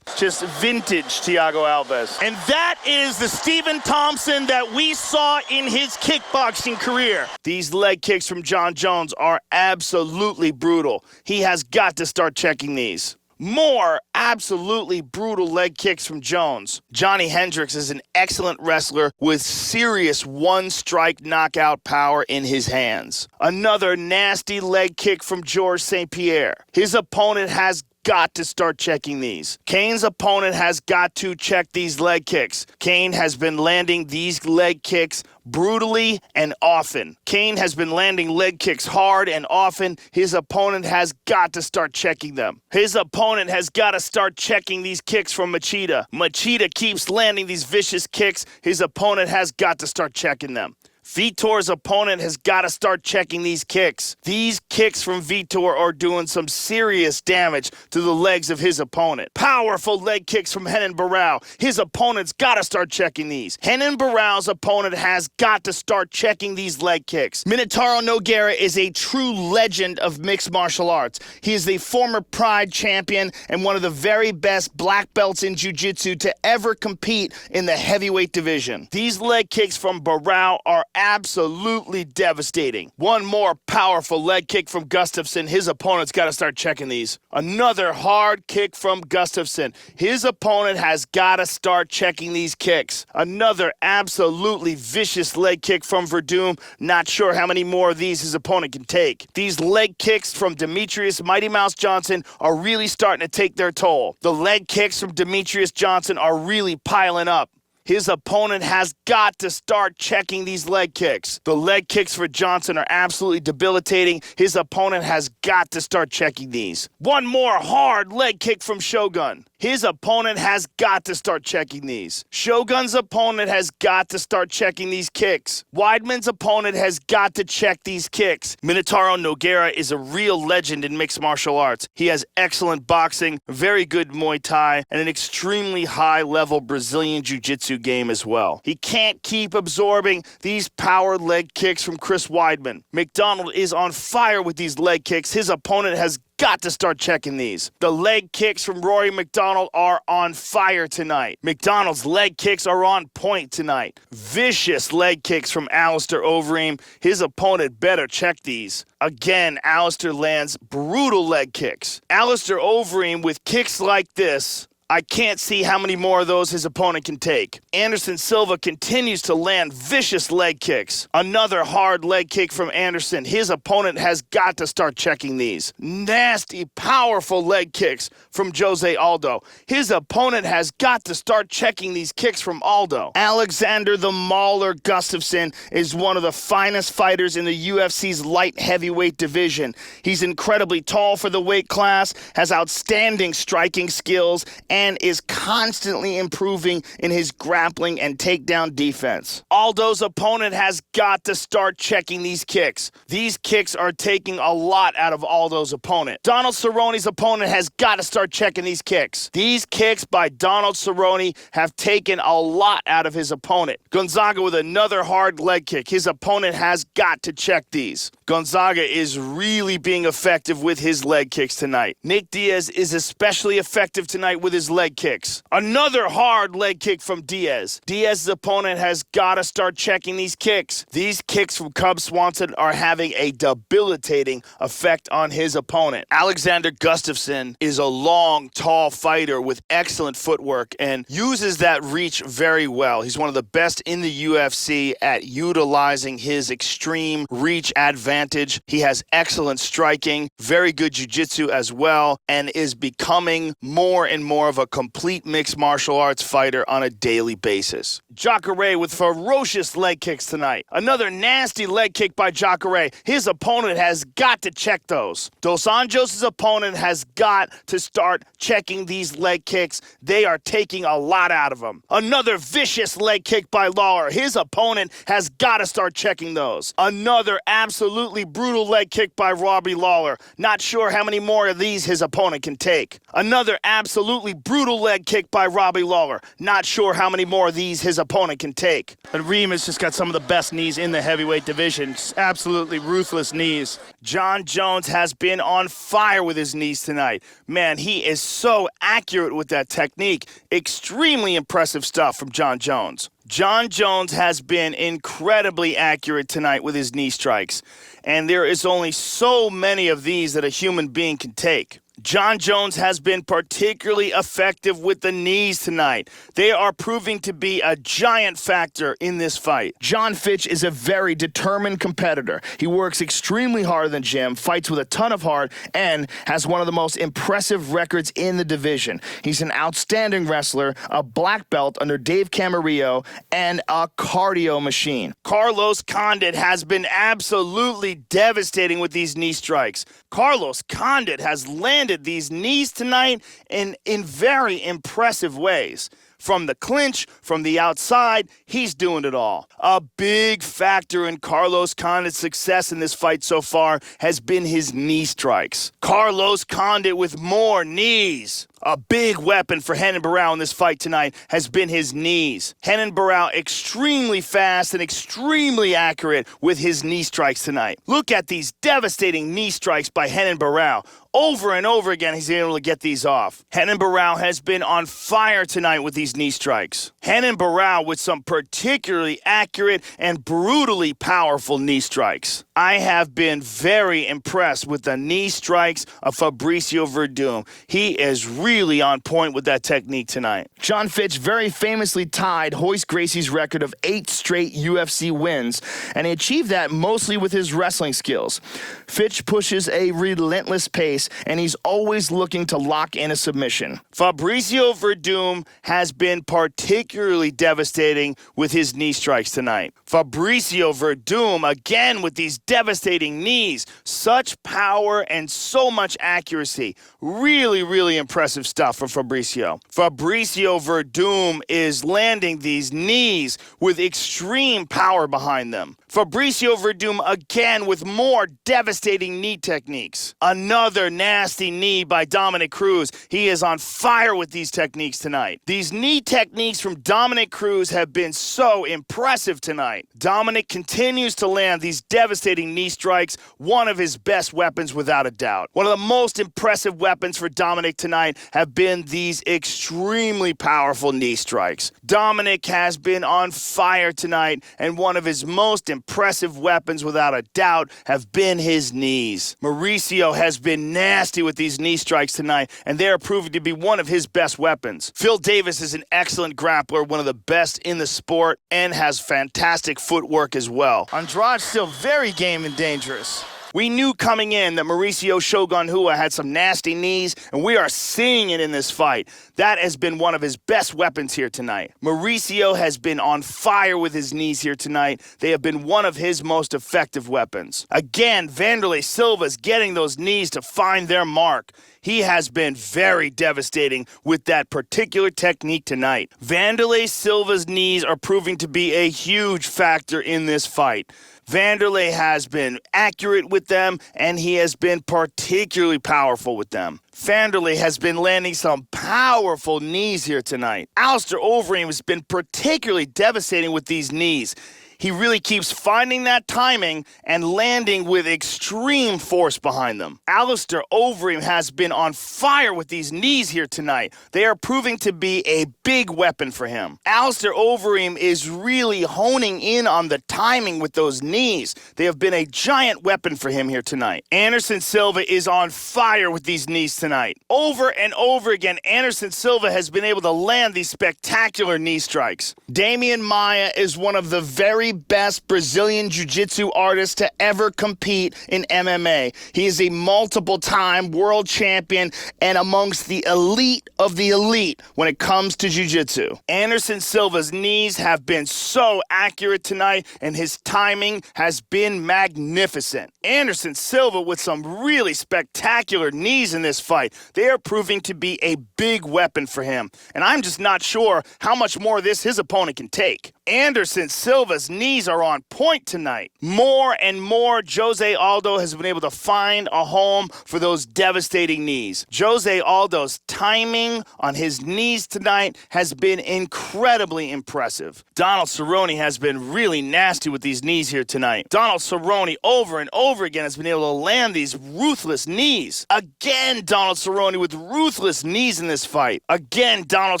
vintage Thiago Alves. And that is the Stephen Thompson that we saw in his kickboxing career. These leg kicks from John Jones are absolutely brutal. He has got to start checking these. More absolutely brutal leg kicks from Jones. Johnny Hendricks is an excellent wrestler with serious one-strike knockout power in his hands. Another nasty leg kick from Georges St-Pierre. His opponent has got to start checking these. Kane's opponent has got to check these leg kicks. Kane has been landing these leg kicks brutally and often. Kane has been landing leg kicks hard and often. His opponent has got to start checking them. His opponent has got to start checking these kicks from Machida. Machida keeps landing these vicious kicks. His opponent has got to start checking them. Vitor's opponent has got to start checking these kicks. These kicks from Vitor are doing some serious damage to the legs of his opponent. Powerful leg kicks from Renan Barão. His opponent's got to start checking these. Renan Barão's opponent has got to start checking these leg kicks. Minotauro Nogueira is a true legend of mixed martial arts. He is the former Pride champion and one of the very best black belts in jiu-jitsu to ever compete in the heavyweight division. These leg kicks from Barão are absolutely devastating. One more powerful leg kick from Gustafsson. His opponent's got to start checking these. Another hard kick from Gustafsson. His opponent has got to start checking these kicks. Another absolutely vicious leg kick from Verdum. Not sure how many more of these his opponent can take. These leg kicks from Demetrius Mighty Mouse Johnson are really starting to take their toll. The leg kicks from Demetrius Johnson are really piling up. His opponent has got to start checking these leg kicks. The leg kicks for Johnson are absolutely debilitating. His opponent has got to start checking these. One more hard leg kick from Shogun. His opponent has got to start checking these. Shogun's opponent has got to start checking these kicks. Weidman's opponent has got to check these kicks. Minotauro Nogueira is a real legend in mixed martial arts. He has excellent boxing, very good Muay Thai, and an extremely high-level Brazilian Jiu-Jitsu game as well. He can't keep absorbing these power leg kicks from Chris Weidman. McDonald is on fire with these leg kicks. His opponent has got to start checking these. The leg kicks from Rory McDonald are on fire tonight. McDonald's leg kicks are on point tonight. Vicious leg kicks from Alistair Overeem. His opponent better check these. Again, Alistair lands brutal leg kicks. Alistair Overeem with kicks like this, I can't see how many more of those his opponent can take. Anderson Silva continues to land vicious leg kicks. Another hard leg kick from Anderson. His opponent has got to start checking these. Nasty, powerful leg kicks from Jose Aldo. His opponent has got to start checking these kicks from Aldo. Alexander the Mauler Gustafsson is one of the finest fighters in the UFC's light heavyweight division. He's incredibly tall for the weight class, has outstanding striking skills, and is constantly improving in his grappling and takedown defense. Aldo's opponent has got to start checking these kicks. These kicks are taking a lot out of Aldo's opponent. Donald Cerrone's opponent has got to start checking these kicks. These kicks by Donald Cerrone have taken a lot out of his opponent. Gonzaga with another hard leg kick. His opponent has got to check these. Gonzaga is really being effective with his leg kicks tonight. Nick Diaz is especially effective tonight with his leg kicks. Another hard leg kick from Diaz. Diaz's opponent has got to start checking these kicks. These kicks from Cub Swanson are having a debilitating effect on his opponent. Alexander Gustafsson is a long, tall fighter with excellent footwork and uses that reach very well. He's one of the best in the UFC at utilizing his extreme reach advantage. He has excellent striking, very good jiu-jitsu as well, and is becoming more and more of a complete mixed martial arts fighter on a daily basis. Jacare with ferocious leg kicks tonight. Another nasty leg kick by Jacare. His opponent has got to check those. Dos Anjos' opponent has got to start checking these leg kicks. They are taking a lot out of him. Another vicious leg kick by Lawler. His opponent has got to start checking those. Another absolute absolutely brutal leg kick by Robbie Lawler. Not sure how many more of these his opponent can take. Another absolutely brutal leg kick by Robbie Lawler. Not sure how many more of these his opponent can take. But Reem has just got some of the best knees in the heavyweight division. Just absolutely ruthless knees. Jon Jones has been on fire with his knees tonight. Man, he is so accurate with that technique. Extremely impressive stuff from Jon Jones. Jon Jones has been incredibly accurate tonight with his knee strikes. And there is only so many of these that a human being can take. Jon Jones has been particularly effective with the knees tonight. They are proving to be a giant factor in this fight. Jon Fitch is a very determined competitor. He works extremely hard in the gym, fights with a ton of heart, and has one of the most impressive records in the division. He's an outstanding wrestler, a black belt under Dave Camarillo, and a cardio machine. Carlos Condit has been absolutely devastating with these knee strikes. Carlos Condit has landed these knees tonight in very impressive ways. From the clinch, from the outside, he's doing it all. A big factor in Carlos Condit's success in this fight so far has been his knee strikes. Carlos Condit with more knees. A big weapon for Renan Barão in this fight tonight has been his knees. Renan Barão extremely fast and extremely accurate with his knee strikes tonight. Look at these devastating knee strikes by Renan Barão. Over and over again, he's able to get these off. Renan Barão has been on fire tonight with these knee strikes. Renan Barão with some particularly accurate and brutally powerful knee strikes. I have been very impressed with the knee strikes of Fabricio Werdum. He is really on point with that technique tonight. Jon Fitch very famously tied Royce Gracie's record of 8 straight UFC wins, and he achieved that mostly with his wrestling skills. Fitch pushes a relentless pace, and he's always looking to lock in a submission. Fabricio Werdum has been particularly devastating with his knee strikes tonight. Fabricio Werdum, again with these devastating knees. Such power and so much accuracy. Really, really impressive stuff from Fabricio. Fabricio Werdum is landing these knees with extreme power behind them. Fabricio Werdum again with more devastating knee techniques. Another nasty knee by Dominic Cruz. He is on fire with these techniques tonight. These knee techniques from Dominic Cruz have been so impressive tonight. Dominic continues to land these devastating knee strikes, one of his best weapons without a doubt. One of the most impressive weapons for Dominic tonight have been these extremely powerful knee strikes. Dominic has been on fire tonight, and one of his most impressive weapons without a doubt have been his knees. Mauricio has been nasty with these knee strikes tonight, and they are proving to be one of his best weapons. Phil Davis is an excellent grappler, one of the best in the sport, and has fantastic footwork as well. Andrade still very game and dangerous. We knew coming in that Mauricio Shogun Rua had some nasty knees, and we are seeing it in this fight. That has been one of his best weapons here tonight. Mauricio has been on fire with his knees here tonight. They have been one of his most effective weapons. Again, Vanderlei Silva's getting those knees to find their mark. He has been very devastating with that particular technique tonight. Vanderlei Silva's knees are proving to be a huge factor in this fight. Vanderlei has been accurate with them, and he has been particularly powerful with them. Vanderlei has been landing some powerful knees here tonight. Alistair Overeem has been particularly devastating with these knees. He really keeps finding that timing and landing with extreme force behind them. Alistair Overeem has been on fire with these knees here tonight. They are proving to be a big weapon for him. Alistair Overeem is really honing in on the timing with those knees. They have been a giant weapon for him here tonight. Anderson Silva is on fire with these knees tonight. Over and over again, Anderson Silva has been able to land these spectacular knee strikes. Damian Maia is one of the very best Brazilian Jiu-Jitsu artists to ever compete in MMA. He is a multiple-time world champion and amongst the elite of the elite when it comes to Jiu-Jitsu. Anderson Silva's knees have been so accurate tonight, and his timing has been magnificent. Anderson Silva with some really spectacular knees in this fight. They are proving to be a big weapon for him, and I'm just not sure how much more of this his opponent can take. Anderson Silva's knees are on point tonight. More and more, Jose Aldo has been able to find a home for those devastating knees. Jose Aldo's timing on his knees tonight has been incredibly impressive. Donald Cerrone has been really nasty with these knees here tonight. Donald Cerrone over and over again has been able to land these ruthless knees. Again, Donald Cerrone with ruthless knees in this fight. Again, Donald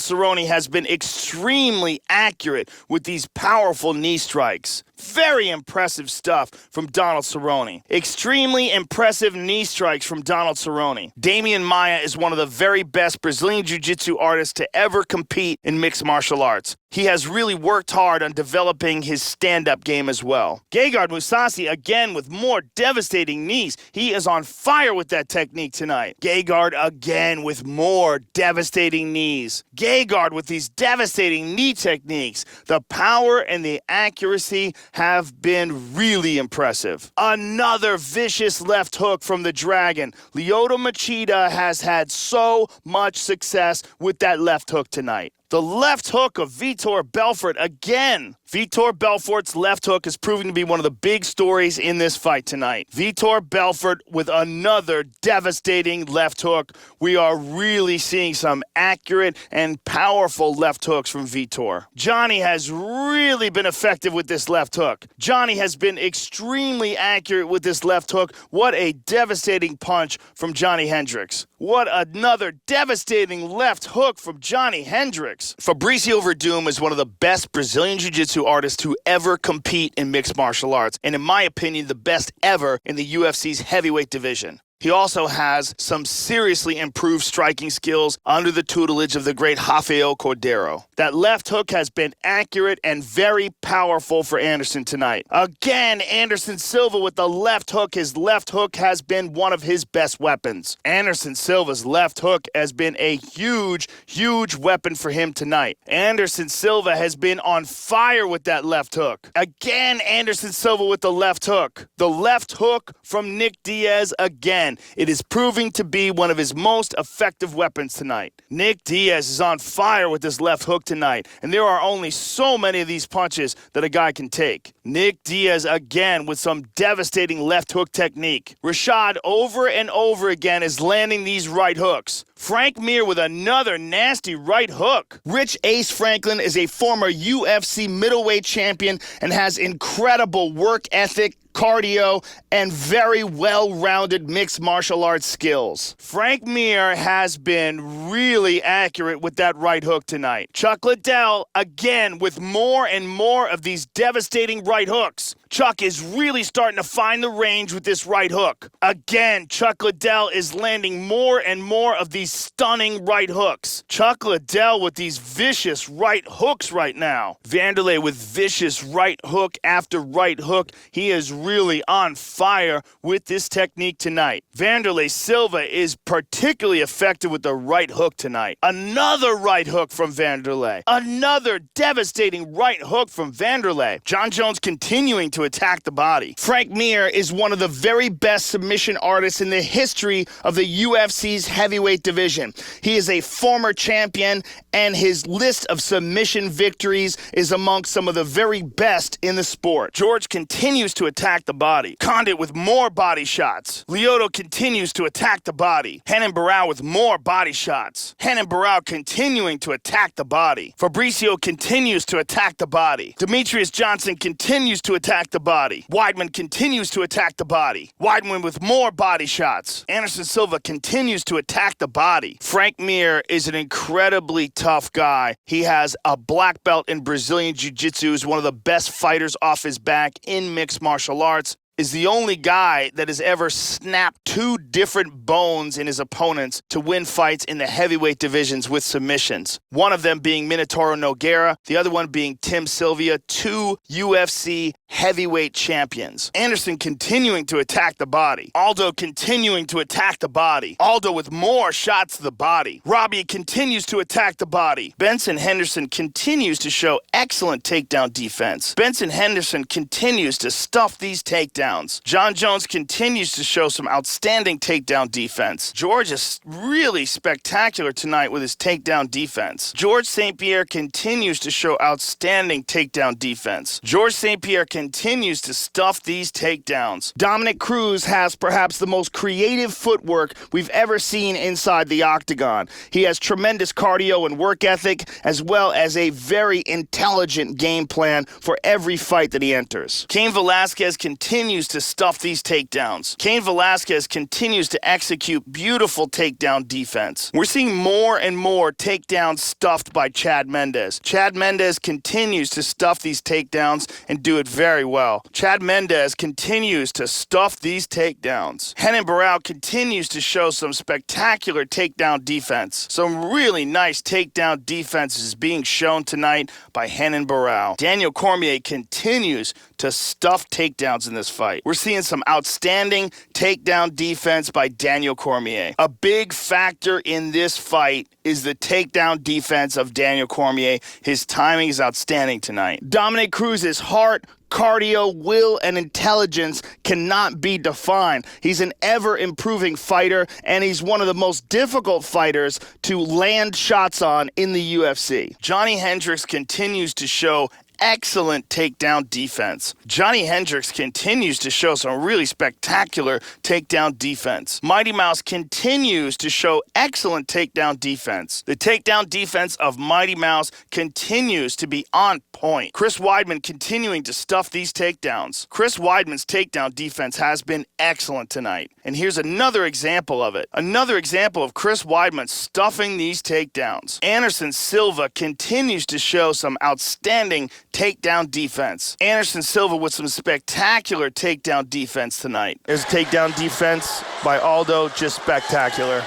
Cerrone has been extremely accurate with these powerful knee strikes. Very impressive stuff from Donald Cerrone. Extremely impressive knee strikes from Donald Cerrone. Damian Maia is one of the very best Brazilian Jiu-Jitsu artists to ever compete in mixed martial arts. He has really worked hard on developing his stand-up game as well. Gegard Mousasi, again, with more devastating knees. He is on fire with that technique tonight. Gegard, again, with more devastating knees. Gegard with these devastating knee techniques. The power and the accuracy have been really impressive. Another vicious left hook from the Dragon. Lyoto Machida has had so much success with that left hook tonight. The left hook of Vitor Belfort again. Vitor Belfort's left hook is proving to be one of the big stories in this fight tonight. Vitor Belfort with another devastating left hook. We are really seeing some accurate and powerful left hooks from Vitor. Johnny has really been effective with this left hook. Johnny has been extremely accurate with this left hook. What a devastating punch from Johnny Hendricks. What another devastating left hook from Johnny Hendricks. Fabricio Verdum is one of the best Brazilian Jiu-Jitsu artists to ever compete in mixed martial arts, and in my opinion, the best ever in the UFC's heavyweight division. He also has some seriously improved striking skills under the tutelage of the great Rafael Cordeiro. That left hook has been accurate and very powerful for Anderson tonight. Again, Anderson Silva with the left hook. His left hook has been one of his best weapons. Anderson Silva's left hook has been a huge, huge weapon for him tonight. Anderson Silva has been on fire with that left hook. Again, Anderson Silva with the left hook. The left hook from Nick Diaz again. It is proving to be one of his most effective weapons tonight. Nick Diaz is on fire with this left hook tonight, and there are only so many of these punches that a guy can take. Nick Diaz again with some devastating left hook technique. Rashad over and over again is landing these right hooks. Frank Mir with another nasty right hook. Rich Ace Franklin is a former UFC middleweight champion and has incredible work ethic, cardio, and very well-rounded mixed martial arts skills. Frank Mir has been really accurate with that right hook tonight. Chuck Liddell, again, with more and more of these devastating right hooks. Chuck is really starting to find the range with this right hook. Again, Chuck Liddell is landing more and more of these stunning right hooks. Chuck Liddell with these vicious right hooks right now. Vanderlei with vicious right hook after right hook. He is really on fire with this technique tonight. Vanderlei Silva is particularly effective with the right hook tonight. Another right hook from Vanderlei. Another devastating right hook from Vanderlei. John Jones continuing to attack the body. Frank Mir is one of the very best submission artists in the history of the UFC's heavyweight division. He is a former champion, and his list of submission victories is amongst some of the very best in the sport. George continues to attack the body. Condit with more body shots. Lyoto continues to attack the body. Renan Barão with more body shots. Renan Barão continuing to attack the body. Fabricio continues to attack the body. Demetrius Johnson continues to attack the body. Weidman continues to attack the body. Weidman with more body shots. Anderson Silva continues to attack the body. Frank Mir is an incredibly tough guy. He has a black belt in Brazilian Jiu-Jitsu, is one of the best fighters off his back in mixed martial arts, is the only guy that has ever snapped two different bones in his opponents to win fights in the heavyweight divisions with submissions. One of them being Minotauro Nogueira, the other one being Tim Sylvia, two UFC heavyweight champions. Anderson continuing to attack the body. Aldo continuing to attack the body. Aldo with more shots to the body. Robbie continues to attack the body. Benson Henderson continues to show excellent takedown defense. Benson Henderson continues to stuff these takedowns. John Jones continues to show some outstanding takedown defense. George is really spectacular tonight with his takedown defense. George St. Pierre continues to show outstanding takedown defense. George St. Pierre continues to stuff these takedowns. Dominic Cruz has perhaps the most creative footwork we've ever seen inside the octagon. He has tremendous cardio and work ethic, as well as a very intelligent game plan for every fight that he enters. Cain Velasquez continues to stuff these takedowns. Cain Velasquez continues to execute beautiful takedown defense. We're seeing more and more takedowns stuffed by Chad Mendes. Chad Mendes continues to stuff these takedowns and do it very well. Chad Mendes continues to stuff these takedowns. Renan Barão continues to show some spectacular takedown defense. Some really nice takedown defense is being shown tonight by Renan Barão. Daniel Cormier continues to stuff takedowns in this fight. We're seeing some outstanding takedown defense by Daniel Cormier. A big factor in this fight is the takedown defense of Daniel Cormier. His timing is outstanding tonight. Dominic Cruz's heart, cardio, will, and intelligence cannot be defined. He's an ever-improving fighter, and he's one of the most difficult fighters to land shots on in the UFC. Johnny Hendricks continues to show excellent takedown defense. Johnny Hendricks continues to show some really spectacular takedown defense. Mighty Mouse continues to show excellent takedown defense. The takedown defense of Mighty Mouse continues to be on point. Chris Weidman continuing to stuff these takedowns. Chris Weidman's takedown defense has been excellent tonight. And here's another example of it. Another example of Chris Weidman stuffing these takedowns. Anderson Silva continues to show some outstanding takedown defense. Anderson Silva with some spectacular takedown defense tonight. There's takedown defense by Aldo, just spectacular.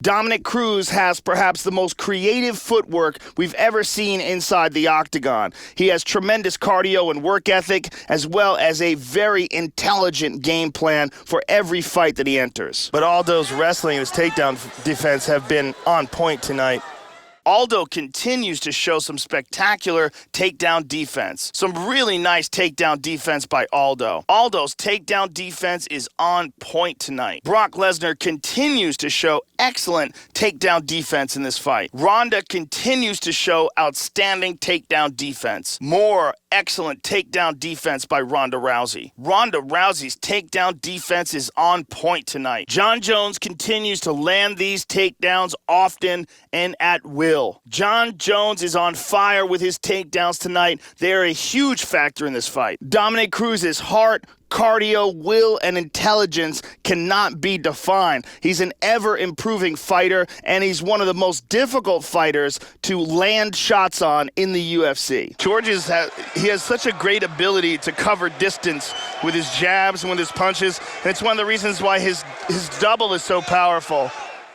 Dominic Cruz has perhaps the most creative footwork we've ever seen inside the octagon. He has tremendous cardio and work ethic, as well as a very intelligent game plan for every fight that he enters. But Aldo's wrestling and his takedown defense have been on point tonight. Aldo continues to show some spectacular takedown defense. Some really nice takedown defense by Aldo. Aldo's takedown defense is on point tonight. Brock Lesnar continues to show excellent takedown defense in this fight. Ronda continues to show outstanding takedown defense. More excellent takedown defense by Ronda Rousey. Ronda Rousey's takedown defense is on point tonight. John Jones continues to land these takedowns often and at will. John Jones is on fire with his takedowns tonight. They are a huge factor in this fight. Dominic Cruz's heart, cardio, will, and intelligence cannot be defined. He's an ever-improving fighter, and he's one of the most difficult fighters to land shots on in the UFC. George has such a great ability to cover distance with his jabs and with his punches, and it's one of the reasons why his double is so powerful.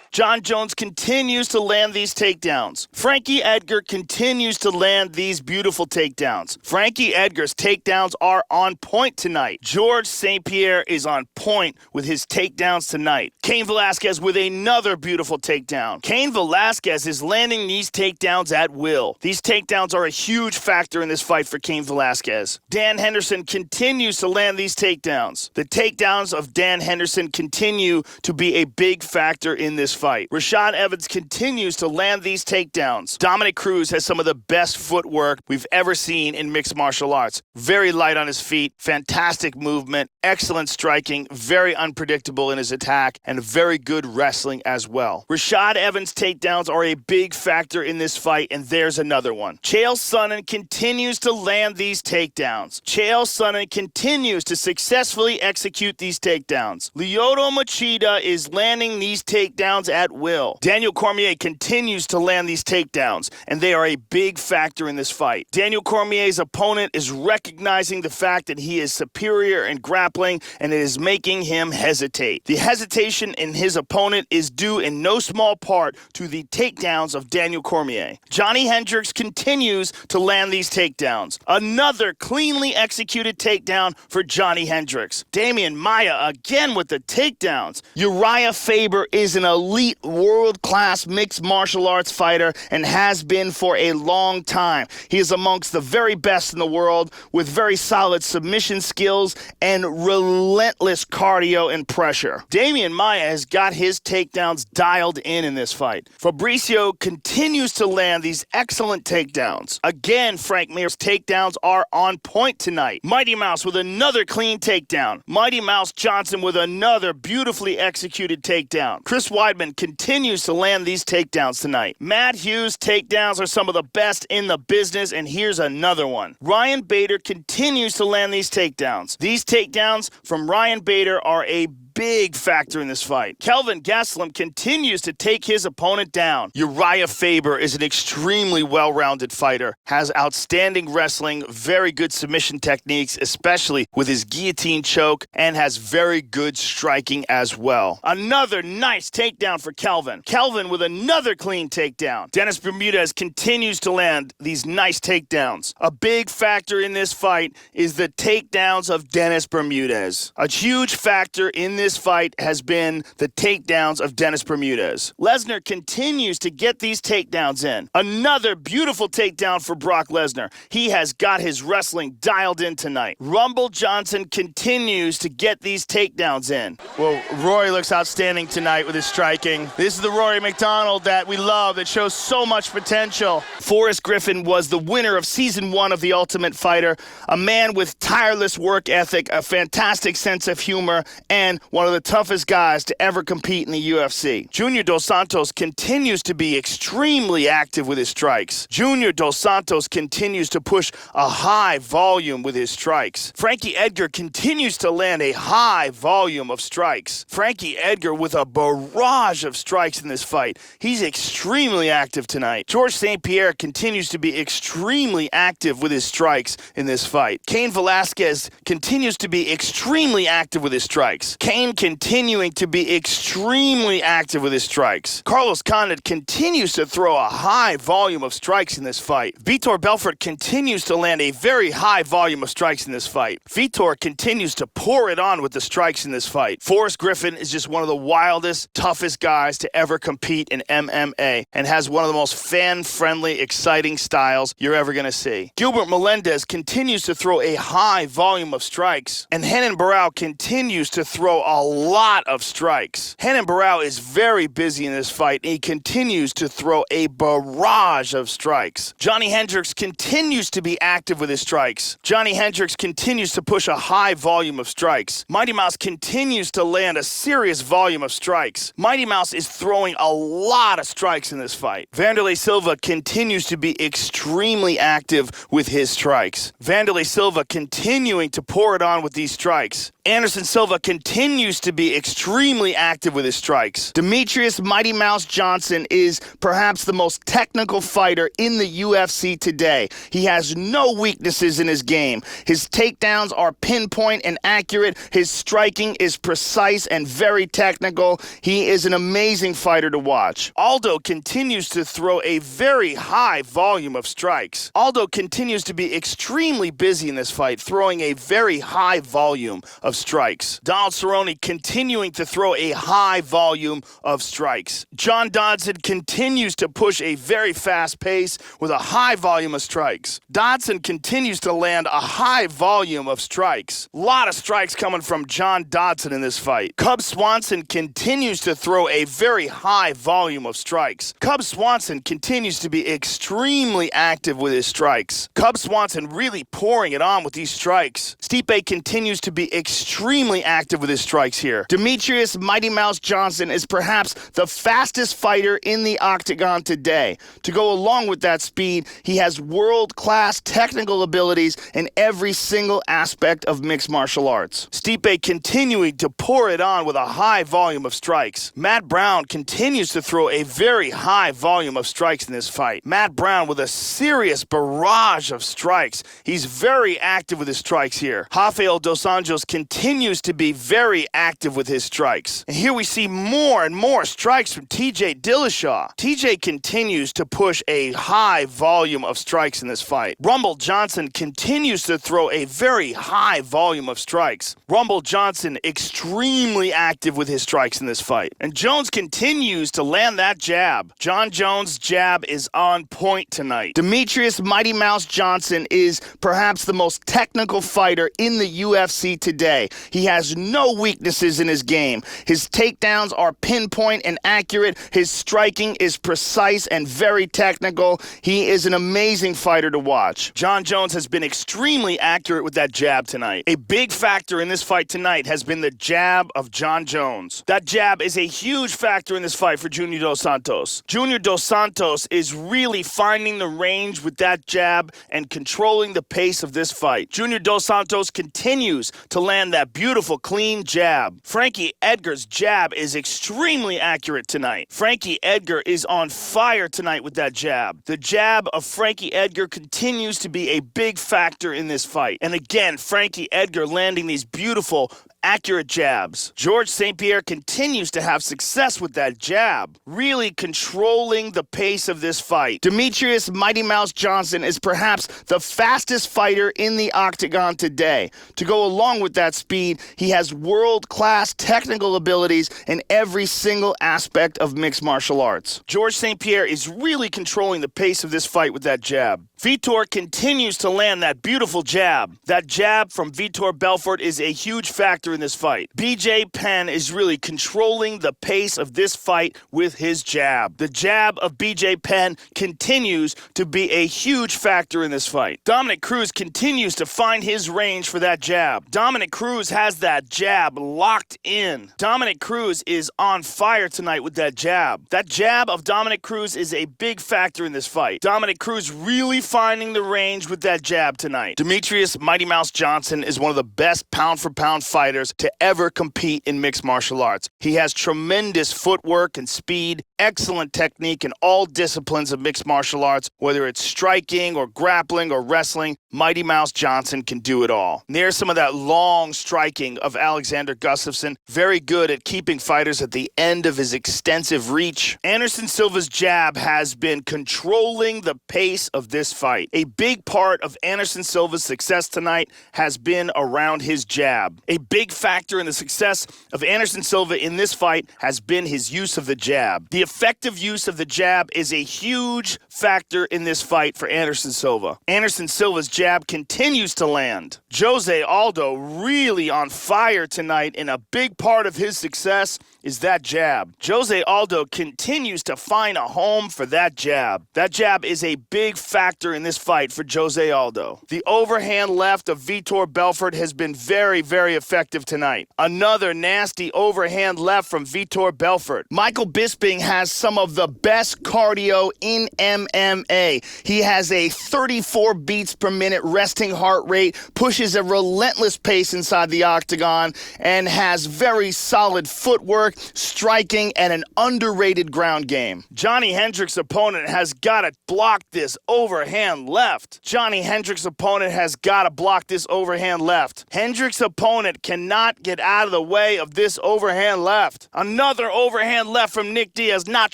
John Jones continues to land these takedowns. Frankie Edgar continues to land these beautiful takedowns. Frankie Edgar's takedowns are on point tonight. George St. Pierre is on point with his takedowns tonight. Cain Velasquez with another beautiful takedown. Cain Velasquez is landing these takedowns at will. These takedowns are a huge factor in this fight for Cain Velasquez. Dan Henderson continues to land these takedowns. The takedowns of Dan Henderson continue to be a big factor in this fight. Rashad Evans continues to land these takedowns. Dominic Cruz has some of the best footwork we've ever seen in mixed martial arts. Very light on his feet, fantastic movement, excellent striking, very unpredictable in his attack, and very good wrestling as well. Rashad Evans' takedowns are a big factor in this fight, and there's another one. Chael Sonnen continues to land these takedowns. Chael Sonnen continues to successfully execute these takedowns. Lyoto Machida is landing these takedowns takedowns at will. Daniel Cormier continues to land these takedowns, and they are a big factor in this fight. Daniel Cormier's opponent is recognizing the fact that he is superior in grappling, and it is making him hesitate. The hesitation in his opponent is due in no small part to the takedowns of Daniel Cormier. Johnny Hendricks continues to land these takedowns. Another cleanly executed takedown for Johnny Hendricks. Damian Maia again with the takedowns. Uriah Faber is an elite world-class mixed martial arts fighter and has been for a long time. He is amongst the very best in the world with very solid submission skills and relentless cardio and pressure. Damian Maia has got his takedowns dialed in this fight. Fabricio continues to land these excellent takedowns. Again, Frank Mir's takedowns are on point tonight. Mighty Mouse with another clean takedown. Mighty Mouse Johnson with another beautifully executed takedown. Chris Weidman continues to land these takedowns tonight. Matt Hughes' takedowns are some of the best in the business, and here's another one. Ryan Bader continues to land these takedowns. These takedowns from Ryan Bader are a big factor in this fight. Kelvin Gastelum continues to take his opponent down. Uriah Faber is an extremely well-rounded fighter, has outstanding wrestling, very good submission techniques, especially with his guillotine choke, and has very good striking as well. Another nice takedown for Kelvin. Kelvin with another clean takedown. Dennis Bermudez continues to land these nice takedowns. A big factor in this fight is the takedowns of Dennis Bermudez. A huge factor in this fight has been the takedowns of Dennis Bermudez. Lesnar continues to get these takedowns in. Another beautiful takedown for Brock Lesnar. He has got his wrestling dialed in tonight. Rumble Johnson continues to get these takedowns in. Well, Rory looks outstanding tonight with his striking. This is the Rory McDonald that we love, that shows so much potential. Forrest Griffin was the winner of Season 1 of The Ultimate Fighter, a man with tireless work ethic, a fantastic sense of humor, and one of the toughest guys to ever compete in the UFC. Junior Dos Santos continues to be extremely active with his strikes. Junior Dos Santos continues to push a high volume with his strikes. Frankie Edgar continues to land a high volume of strikes. Frankie Edgar with a barrage of strikes in this fight. He's extremely active tonight. George St. Pierre continues to be extremely active with his strikes in this fight. Cain Velasquez continues to be extremely active with his strikes. Cain continuing to be extremely active with his strikes. Carlos Condit continues to throw a high volume of strikes in this fight. Vitor Belfort continues to land a very high volume of strikes in this fight. Vitor continues to pour it on with the strikes in this fight. Forrest Griffin is just one of the wildest, toughest guys to ever compete in MMA and has one of the most fan-friendly, exciting styles you're ever going to see. Gilbert Melendez continues to throw a high volume of strikes, and Renan Barão continues to throw a lot of strikes. Renan Barão is very busy in this fight, and he continues to throw a barrage of strikes. Johnny Hendricks continues to be active with his strikes. Johnny Hendricks continues to push a high volume of strikes. Mighty Mouse continues to land a serious volume of strikes. Mighty Mouse is throwing a lot of strikes in this fight. Vanderlei Silva continues to be extremely active with his strikes. Vanderlei Silva continuing to pour it on with these strikes. Anderson Silva continues to be extremely active with his strikes. Demetrius Mighty Mouse Johnson is perhaps the most technical fighter in the UFC today. He has no weaknesses in his game. His takedowns are pinpoint and accurate. His striking is precise and very technical. He is an amazing fighter to watch. Aldo continues to throw a very high volume of strikes. Aldo continues to be extremely busy in this fight, throwing a very high volume of strikes. Donald Cerrone continuing to throw a high volume of strikes. John Dodson continues to push a very fast pace with a high volume of strikes. Dodson continues to land a high volume of strikes. A lot of strikes coming from John Dodson in this fight. Cub Swanson continues to throw a very high volume of strikes. Cub Swanson continues to be extremely active with his strikes. Cub Swanson really pouring it on with these strikes. Stipe continues to be extremely active with his strikes. strikes here. Demetrius Mighty Mouse Johnson is perhaps the fastest fighter in the octagon today. To go along with that speed, he has world-class technical abilities in every single aspect of mixed martial arts. Stipe continuing to pour it on with a high volume of strikes. Matt Brown continues to throw a very high volume of strikes in this fight. Matt Brown with a serious barrage of strikes. He's very active with his strikes here. Rafael Dos Anjos continues to be very active with his strikes. And here we see more and more strikes from TJ Dillashaw. TJ continues to push a high volume of strikes in this fight. Rumble Johnson continues to throw a very high volume of strikes. Rumble Johnson extremely active with his strikes in this fight. And Jones continues to land that jab. John Jones' jab is on point tonight. Demetrius Mighty Mouse Johnson is perhaps the most technical fighter in the UFC today. He has no weaknesses in his game. His takedowns are pinpoint and accurate. His striking is precise and very technical. He is an amazing fighter to watch. John Jones has been extremely accurate with that jab tonight. A big factor in this fight tonight has been the jab of John Jones. That jab is a huge factor in this fight for Junior Dos Santos. Junior Dos Santos is really finding the range with that jab and controlling the pace of this fight. Junior Dos Santos continues to land that beautiful, clean jab. Frankie Edgar's jab is extremely accurate tonight. Frankie Edgar is on fire tonight with that jab. The jab of Frankie Edgar continues to be a big factor in this fight. And again, Frankie Edgar landing these beautiful, accurate jabs. George St. Pierre continues to have success with that jab, really controlling the pace of this fight. Demetrius Mighty Mouse Johnson is perhaps the fastest fighter in the octagon today. To go along with that speed, he has world-class technical abilities in every single aspect of mixed martial arts. George St. Pierre is really controlling the pace of this fight with that jab. Vitor continues to land that beautiful jab. That jab from Vitor Belfort is a huge factor in this fight. BJ Penn is really controlling the pace of this fight with his jab. The jab of BJ Penn continues to be a huge factor in this fight. Dominic Cruz continues to find his range for that jab. Dominic Cruz has that jab locked in. Dominic Cruz is on fire tonight with that jab. That jab of Dominic Cruz is a big factor in this fight. Dominic Cruz really finding the range with that jab tonight. Demetrius Mighty Mouse Johnson is one of the best pound-for-pound fighters to ever compete in mixed martial arts. He has tremendous footwork and speed, excellent technique in all disciplines of mixed martial arts. Whether it's striking or grappling or wrestling, Mighty Mouse Johnson can do it all. And there's some of that long striking of Alexander Gustafsson, very good at keeping fighters at the end of his extensive reach. Anderson Silva's jab has been controlling the pace of this fight. A big part of Anderson Silva's success tonight has been around his jab. A big factor in the success of Anderson Silva in this fight has been his use of the jab. The effective use of the jab is a huge factor in this fight for Anderson Silva. Anderson Silva's jab continues to land. Jose Aldo really on fire tonight, and a big part of his success is that jab. Jose Aldo continues to find a home for that jab. That jab is a big factor in this fight for Jose Aldo. The overhand left of Vitor Belfort has been very, very effective tonight. Another nasty overhand left from Vitor Belfort. Michael Bisping has some of the best cardio in MMA. He has a 34 beats per minute resting heart rate, pushes a relentless pace inside the octagon, and has very solid footwork, striking, and an underrated ground game. Johnny Hendricks' opponent has got to block this overhand left. Johnny Hendricks' opponent has got to block this overhand left. Hendricks' opponent cannot get out of the way of this overhand left. Another overhand left from Nick Diaz. Not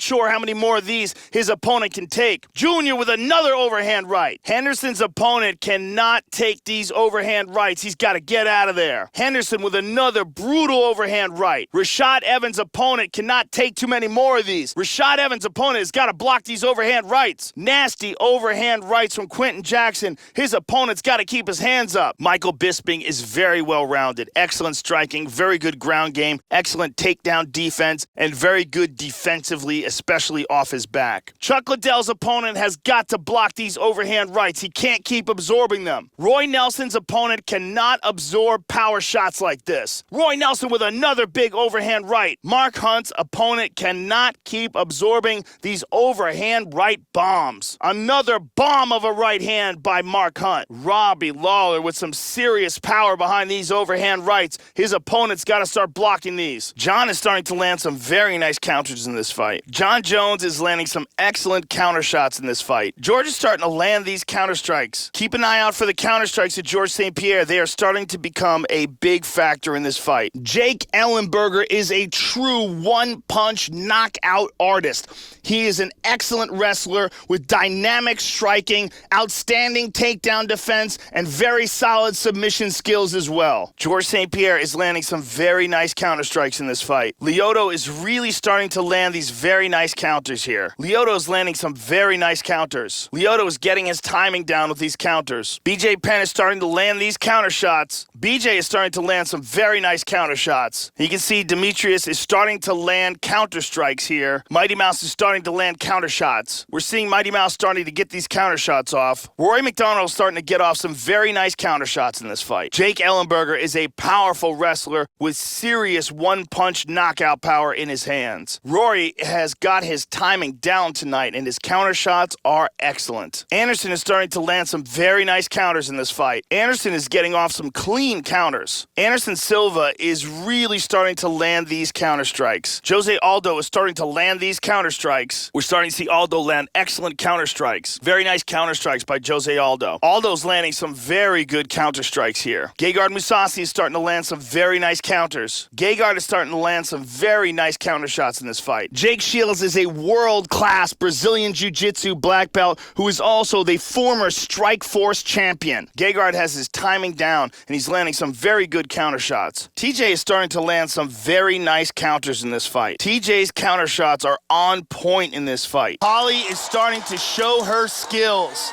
sure how many more of these his opponent can take. Junior with another overhand right. Henderson's opponent cannot take these overhand rights. He's got to get out of there. Henderson with another brutal overhand right. Rashad Evans Evans' opponent cannot take too many more of these. Rashad Evans' opponent has got to block these overhand rights. Nasty overhand rights from Quentin Jackson. His opponent's got to keep his hands up. Michael Bisping is very well-rounded. Excellent striking, very good ground game, excellent takedown defense, and very good defensively, especially off his back. Chuck Liddell's opponent has got to block these overhand rights. He can't keep absorbing them. Roy Nelson's opponent cannot absorb power shots like this. Roy Nelson with another big overhand right. Mark Hunt's opponent cannot keep absorbing these overhand right bombs. Another bomb of a right hand by Mark Hunt. Robbie Lawler with some serious power behind these overhand rights. His opponent's got to start blocking these. John is starting to land some very nice counters in this fight. John Jones is landing some excellent counter shots in this fight. George is starting to land these counter strikes. Keep an eye out for the counter strikes of George St. Pierre. They are starting to become a big factor in this fight. Jake Ellenberger is a true one-punch knockout artist. He is an excellent wrestler with dynamic striking, outstanding takedown defense, and very solid submission skills as well. George St. Pierre is landing some very nice counter strikes in this fight. Lyoto is really starting to land these very nice counters here. Lyoto is landing some very nice counters. Lyoto is getting his timing down with these counters. BJ Penn is starting to land these counter shots. BJ is starting to land some very nice counter shots. You can see Demetrius is starting to land counter strikes here. Mighty Mouse is starting to land counter shots. We're seeing Mighty Mouse starting to get these counter shots off. Rory McDonald is starting to get off some very nice counter shots in this fight. Jake Ellenberger is a powerful wrestler with serious one-punch knockout power in his hands. Rory has got his timing down tonight, and his counter shots are excellent. Anderson is starting to land some very nice counters in this fight. Anderson is getting off some clean counters. Anderson Silva is really starting to land these counter strikes. Jose Aldo is starting to land these counter strikes. We're starting to see Aldo land excellent counter strikes. Very nice counter strikes by Jose Aldo. Aldo's landing some very good counter strikes here. Gegard Mousasi is starting to land some very nice counters. Gegard is starting to land some very nice counter shots in this fight. Jake Shields is a world-class Brazilian Jiu-Jitsu black belt who is also the former Strikeforce champion. Gegard has his timing down, and he's landing some very good counter shots. TJ is starting to land some very nice counters in this fight. TJ's counter shots are on point in this fight. Holly is starting to show her skills.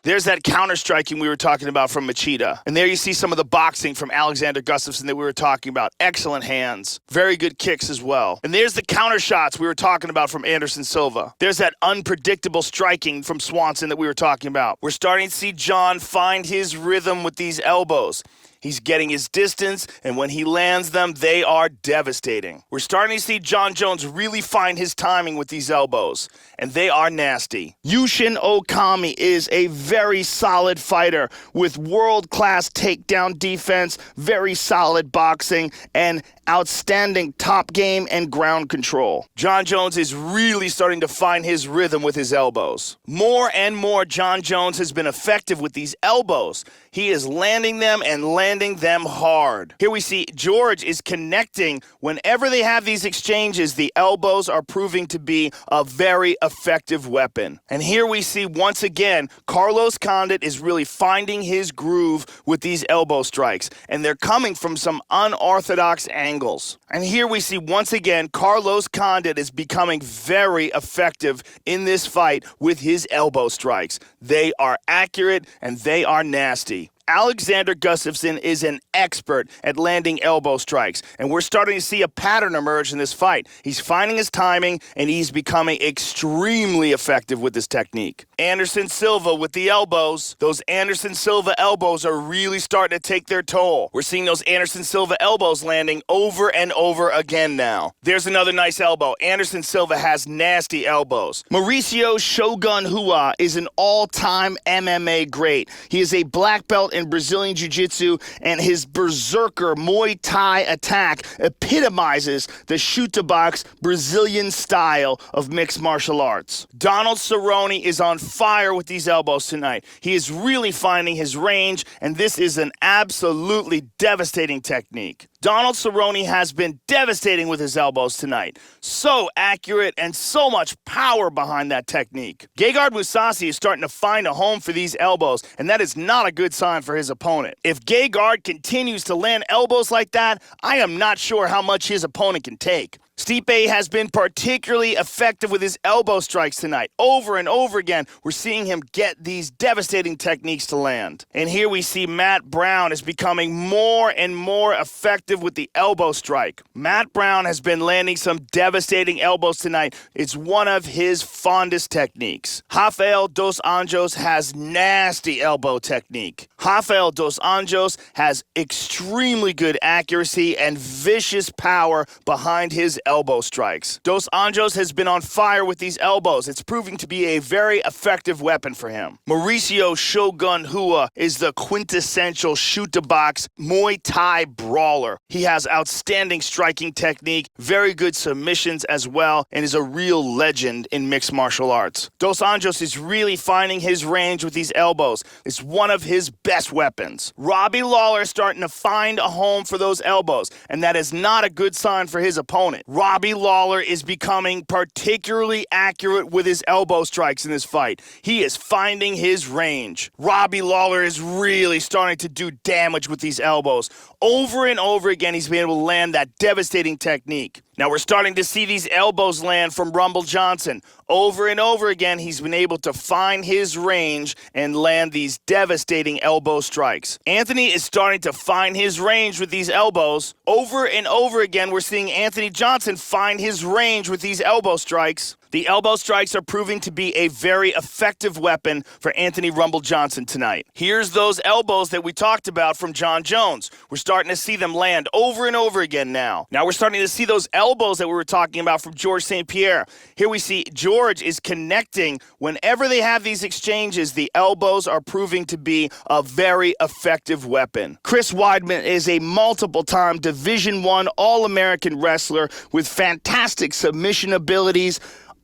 There's that counter-striking we were talking about from Machida. And there you see some of the boxing from Alexander Gustafsson that we were talking about. Excellent hands. Very good kicks as well. And there's the counter shots we were talking about from Anderson Silva. There's that unpredictable striking from Swanson that we were talking about. We're starting to see John find his rhythm with these elbows. He's getting his distance, and when he lands them, they are devastating. We're starting to see John Jones really find his timing with these elbows, and they are nasty. Yushin Okami is a very solid fighter with world-class takedown defense, very solid boxing, and outstanding top game and ground control. John Jones is really starting to find his rhythm with his elbows. More and more, John Jones has been effective with these elbows. He is landing them and landing them hard. Here we see George is connecting. Whenever they have these exchanges, the elbows are proving to be a very effective weapon. And here we see once again, Carlos Condit is really finding his groove with these elbow strikes. And they're coming from some unorthodox angles. And here we see once again, Carlos Condit is becoming very effective in this fight with his elbow strikes. They are accurate and they are nasty. Alexander Gustafsson is an expert at landing elbow strikes, and we're starting to see a pattern emerge in this fight. He's finding his timing, and he's becoming extremely effective with this technique. Anderson Silva with the elbows. Those Anderson Silva elbows are really starting to take their toll. We're seeing those Anderson Silva elbows landing over and over again now. There's another nice elbow. Anderson Silva has nasty elbows. Mauricio Shogun Rua is an all-time MMA great. He is a black belt in Brazilian Jiu-Jitsu, and his berserker Muay Thai attack epitomizes the shoot-to-box Brazilian style of mixed martial arts. Donald Cerrone is on fire with these elbows tonight. He is really finding his range, and this is an absolutely devastating technique. Donald Cerrone has been devastating with his elbows tonight. So accurate and so much power behind that technique. Gegard Mousasi is starting to find a home for these elbows, and that is not a good sign for his opponent. If Gegard continues to land elbows like that, I am not sure how much his opponent can take. Stipe has been particularly effective with his elbow strikes tonight. Over and over again, we're seeing him get these devastating techniques to land. And here we see Matt Brown is becoming more and more effective with the elbow strike. Matt Brown has been landing some devastating elbows tonight. It's one of his fondest techniques. Rafael dos Anjos has nasty elbow technique. Rafael dos Anjos has extremely good accuracy and vicious power behind his elbow strikes. Dos Anjos has been on fire with these elbows. It's proving to be a very effective weapon for him. Mauricio Shogun Rua is the quintessential shoot-to-box Muay Thai brawler. He has outstanding striking technique, very good submissions as well, and is a real legend in mixed martial arts. Dos Anjos is really finding his range with these elbows. It's one of his best weapons. Robbie Lawler is starting to find a home for those elbows, and that is not a good sign for his opponent. Robbie Lawler is becoming particularly accurate with his elbow strikes in this fight. He is finding his range. Robbie Lawler is really starting to do damage with these elbows. Over and over again, he's been able to land that devastating technique. Now we're starting to see these elbows land from Rumble Johnson. Over and over again, he's been able to find his range and land these devastating elbow strikes. Anthony is starting to find his range with these elbows. Over and over again, we're seeing Anthony Johnson find his range with these elbow strikes. The elbow strikes are proving to be a very effective weapon for Anthony Rumble Johnson tonight. Here's those elbows that we talked about from John Jones. We're starting to see them land over and over again now. Now we're starting to see those elbows that we were talking about from George St. Pierre. Here we see George is connecting. Whenever they have these exchanges, the elbows are proving to be a very effective weapon. Chris Weidman is a multiple-time Division I All-American wrestler with fantastic submission abilities,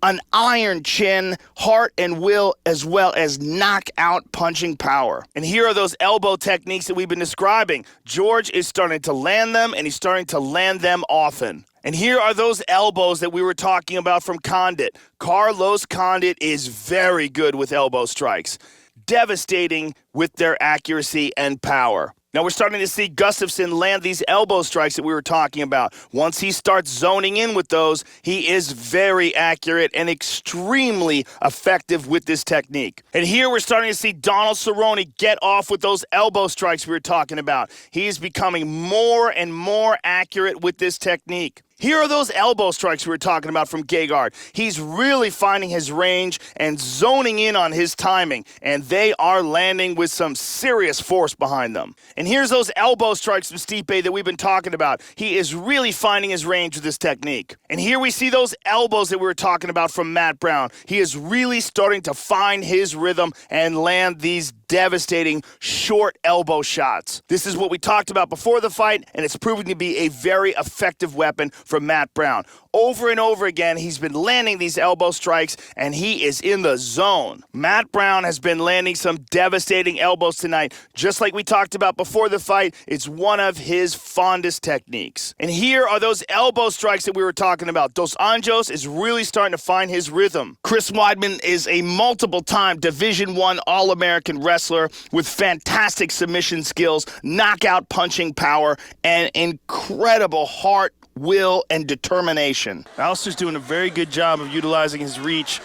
an iron chin, heart and will, as well as knockout punching power. And here are those elbow techniques that we've been describing. George is starting to land them, and he's starting to land them often. And here are those elbows that we were talking about from Condit. Carlos Condit is very good with elbow strikes, devastating with their accuracy and power. Now we're starting to see Gustafsson land these elbow strikes that we were talking about. Once he starts zoning in with those, he is very accurate and extremely effective with this technique. And here we're starting to see Donald Cerrone get off with those elbow strikes we were talking about. He is becoming more and more accurate with this technique. Here are those elbow strikes we were talking about from Gegard. He's really finding his range and zoning in on his timing, and they are landing with some serious force behind them. And here's those elbow strikes from Stipe that we've been talking about. He is really finding his range with this technique. And here we see those elbows that we were talking about from Matt Brown. He is really starting to find his rhythm and land these devastating short elbow shots. This is what we talked about before the fight, and it's proving to be a very effective weapon from Matt Brown. Over and over again, he's been landing these elbow strikes, and he is in the zone. Matt Brown has been landing some devastating elbows tonight. Just like we talked about before the fight, it's one of his fondest techniques. And here are those elbow strikes that we were talking about. Dos Anjos is really starting to find his rhythm. Chris Weidman is a multiple-time Division I All-American wrestler with fantastic submission skills, knockout punching power, and incredible heart, will, and determination. Alistair's doing a very good job of utilizing his reach,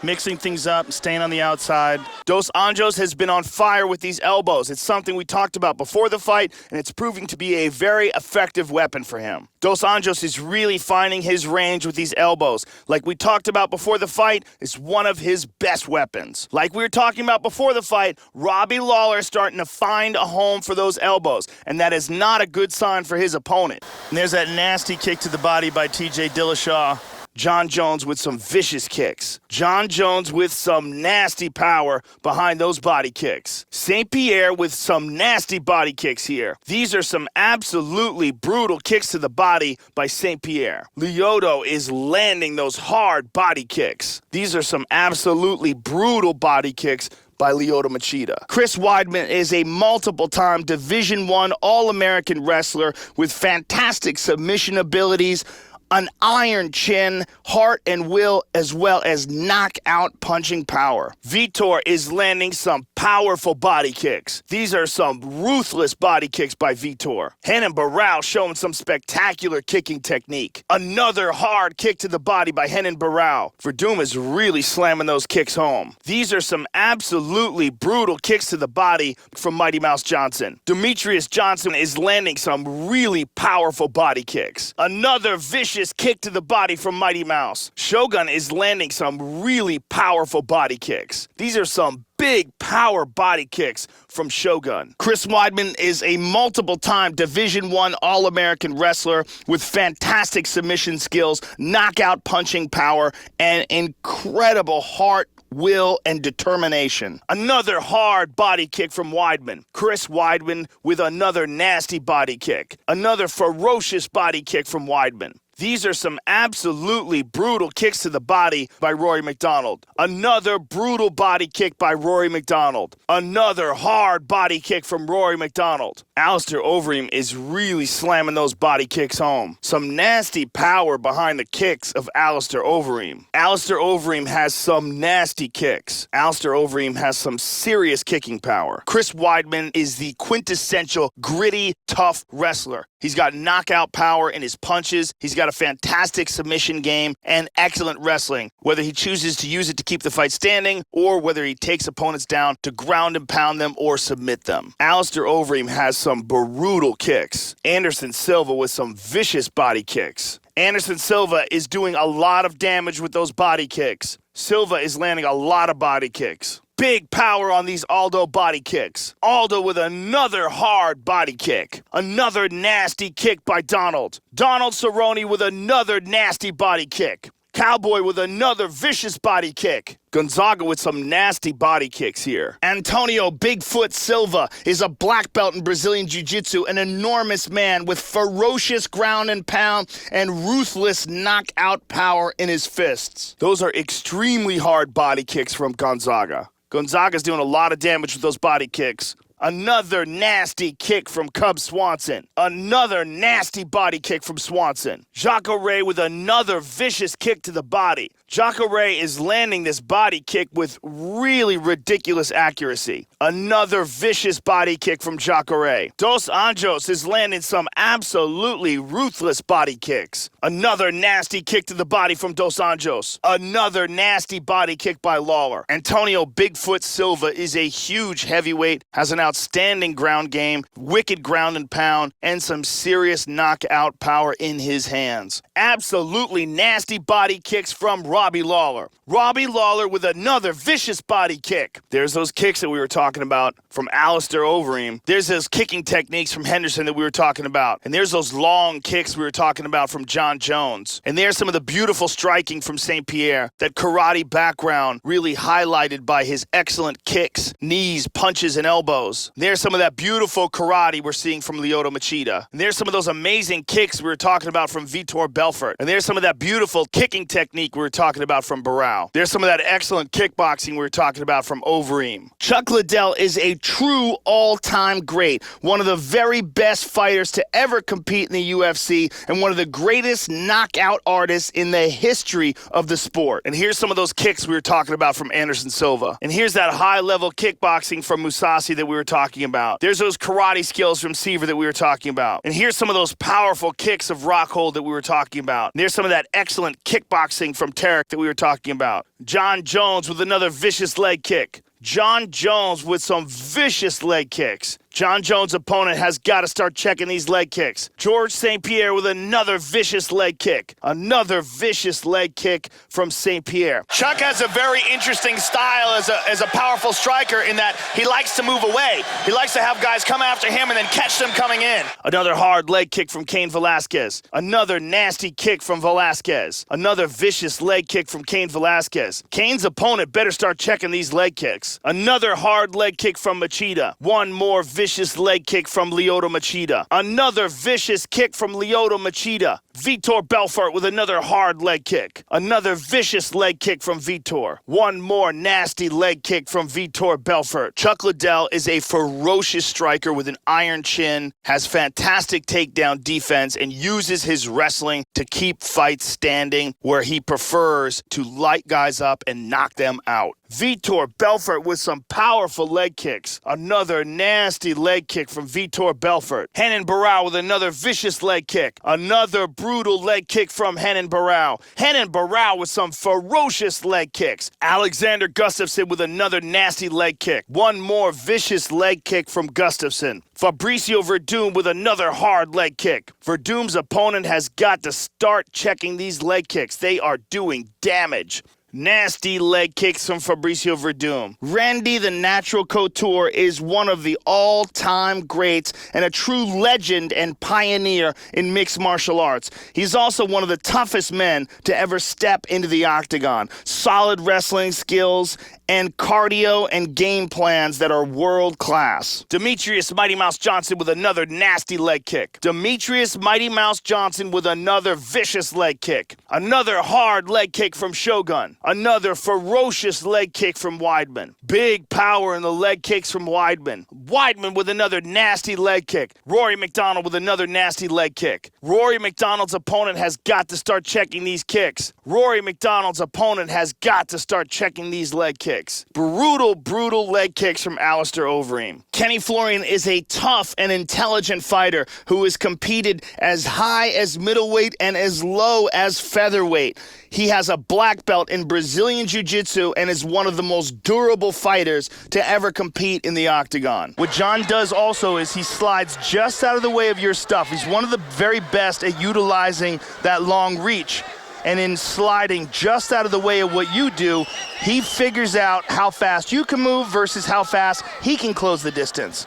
mixing things up, staying on the outside. Dos Anjos has been on fire with these elbows. It's something we talked about before the fight, and it's proving to be a very effective weapon for him. Dos Anjos is really finding his range with these elbows. Like we talked about before the fight, it's one of his best weapons. Like we were talking about before the fight, Robbie Lawler is starting to find a home for those elbows, and that is not a good sign for his opponent. And there's that nasty kick to the body by TJ Dillashaw. John Jones with some vicious kicks. John Jones with some nasty power behind those body kicks. St. Pierre with some nasty body kicks here. These are some absolutely brutal kicks to the body by St. Pierre. Lyoto is landing those hard body kicks. These are some absolutely brutal body kicks by Lyoto Machida. Chris Weidman is a multiple-time Division I All-American wrestler with fantastic submission abilities, an iron chin, heart and will, as well as knockout punching power. Vitor is landing some powerful body kicks. These are some ruthless body kicks by Vitor. Renan Barão showing some spectacular kicking technique. Another hard kick to the body by Renan Barão. Verdum is really slamming those kicks home. These are some absolutely brutal kicks to the body from Mighty Mouse Johnson. Demetrius Johnson is landing some really powerful body kicks. Another vicious kick to the body from Mighty Mouse. Shogun is landing some really powerful body kicks. These are some big power body kicks from Shogun. Chris Weidman is a multiple-time Division I All-American wrestler with fantastic submission skills, knockout punching power, and incredible heart, will, and determination. Another hard body kick from Weidman. Chris Weidman with another nasty body kick. Another ferocious body kick from Weidman. These are some absolutely brutal kicks to the body by Rory McDonald. Another brutal body kick by Rory McDonald. Another hard body kick from Rory McDonald. Alistair Overeem is really slamming those body kicks home. Some nasty power behind the kicks of Alistair Overeem. Alistair Overeem has some nasty kicks. Alistair Overeem has some serious kicking power. Chris Weidman is the quintessential gritty, tough wrestler. He's got knockout power in his punches. He's got a fantastic submission game and excellent wrestling, whether he chooses to use it to keep the fight standing or whether he takes opponents down to ground and pound them or submit them. Alistair Overeem has some brutal kicks. Anderson Silva with some vicious body kicks. Anderson Silva is doing a lot of damage with those body kicks. Silva is landing a lot of body kicks. Big power on these Aldo body kicks. Aldo with another hard body kick. Another nasty kick by Donald. Donald Cerrone with another nasty body kick. Cowboy with another vicious body kick. Gonzaga with some nasty body kicks here. Antonio Bigfoot Silva is a black belt in Brazilian Jiu-Jitsu, an enormous man with ferocious ground and pound and ruthless knockout power in his fists. Those are extremely hard body kicks from Gonzaga. Gonzaga's doing a lot of damage with those body kicks. Another nasty kick from Cub Swanson. Another nasty body kick from Swanson. Jacare with another vicious kick to the body. Jacare is landing this body kick with really ridiculous accuracy. Another vicious body kick from Jacare. Dos Anjos is landing some absolutely ruthless body kicks. Another nasty kick to the body from Dos Anjos. Another nasty body kick by Lawler. Antonio Bigfoot Silva is a huge heavyweight, has an outstanding ground game, wicked ground and pound, and some serious knockout power in his hands. Absolutely nasty body kicks from Robbie Lawler. Robbie Lawler with another vicious body kick. There's those kicks that we were talking about from Alistair Overeem. There's those kicking techniques from Henderson that we were talking about. And there's those long kicks we were talking about from John Jones. And there's some of the beautiful striking from St. Pierre. That karate background really highlighted by his excellent kicks, knees, punches, and elbows. There's some of that beautiful karate we're seeing from Lyoto Machida. And there's some of those amazing kicks we were talking about from Vitor Belfort. And there's some of that beautiful kicking technique we were talking about from Barão. There's some of that excellent kickboxing we were talking about from Overeem. Chuck Liddell is a true all-time great, one of the very best fighters to ever compete in the UFC, and one of the greatest knockout artists in the history of the sport. And here's some of those kicks we were talking about from Anderson Silva. And here's that high-level kickboxing from Musashi that we were talking about. There's those karate skills from Seaver that we were talking about. And here's some of those powerful kicks of Rockhold that we were talking about. And there's some of that excellent kickboxing from Tarek that we were talking about. John Jones with another vicious leg kick. John Jones with some vicious leg kicks. John Jones' opponent has got to start checking these leg kicks. George St. Pierre with another vicious leg kick. Another vicious leg kick from St. Pierre. Chuck has a very interesting style as a powerful striker in that he likes to move away. He likes to have guys come after him and then catch them coming in. Another hard leg kick from Cain Velasquez. Another nasty kick from Velasquez. Another vicious leg kick from Cain Velasquez. Cain's opponent better start checking these leg kicks. Another hard leg kick from Machida. One more vicious leg kick from Lyoto Machida. Another vicious kick from Lyoto Machida. Vitor Belfort with another hard leg kick. Another vicious leg kick from Vitor. One more nasty leg kick from Vitor Belfort. Chuck Liddell is a ferocious striker with an iron chin, has fantastic takedown defense, and uses his wrestling to keep fights standing where he prefers to light guys up and knock them out. Vitor Belfort with some powerful leg kicks. Another nasty leg kick from Vitor Belfort. Renan Barão with another vicious leg kick. Another brutal leg kick from Renan Barão. Renan Barão with some ferocious leg kicks. Alexander Gustafsson with another nasty leg kick. One more vicious leg kick from Gustafsson. Fabricio Verdum with another hard leg kick. Verdum's opponent has got to start checking these leg kicks. They are doing damage. Nasty leg kicks from Fabricio Verdum. Randy the Natural Couture is one of the all-time greats and a true legend and pioneer in mixed martial arts. He's also one of the toughest men to ever step into the octagon. Solid wrestling skills and cardio and game plans that are world-class. Demetrius Mighty Mouse Johnson with another nasty leg kick. Demetrius Mighty Mouse Johnson with another vicious leg kick. Another hard leg kick from Shogun. Another ferocious leg kick from Weidman. Big power in the leg kicks from Weidman. Weidman with another nasty leg kick. Rory McDonald with another nasty leg kick. Rory McDonald's opponent has got to start checking these kicks. Rory McDonald's opponent has got to start checking these leg kicks. Brutal leg kicks from Alistair Overeem. Kenny Florian is a tough and intelligent fighter who has competed as high as middleweight and as low as featherweight. He has a black belt in Brazilian Jiu-Jitsu and is one of the most durable fighters to ever compete in the octagon. What John does also is he slides just out of the way of your stuff. He's one of the very best at utilizing that long reach. And in sliding just out of the way of what you do, he figures out how fast you can move versus how fast he can close the distance.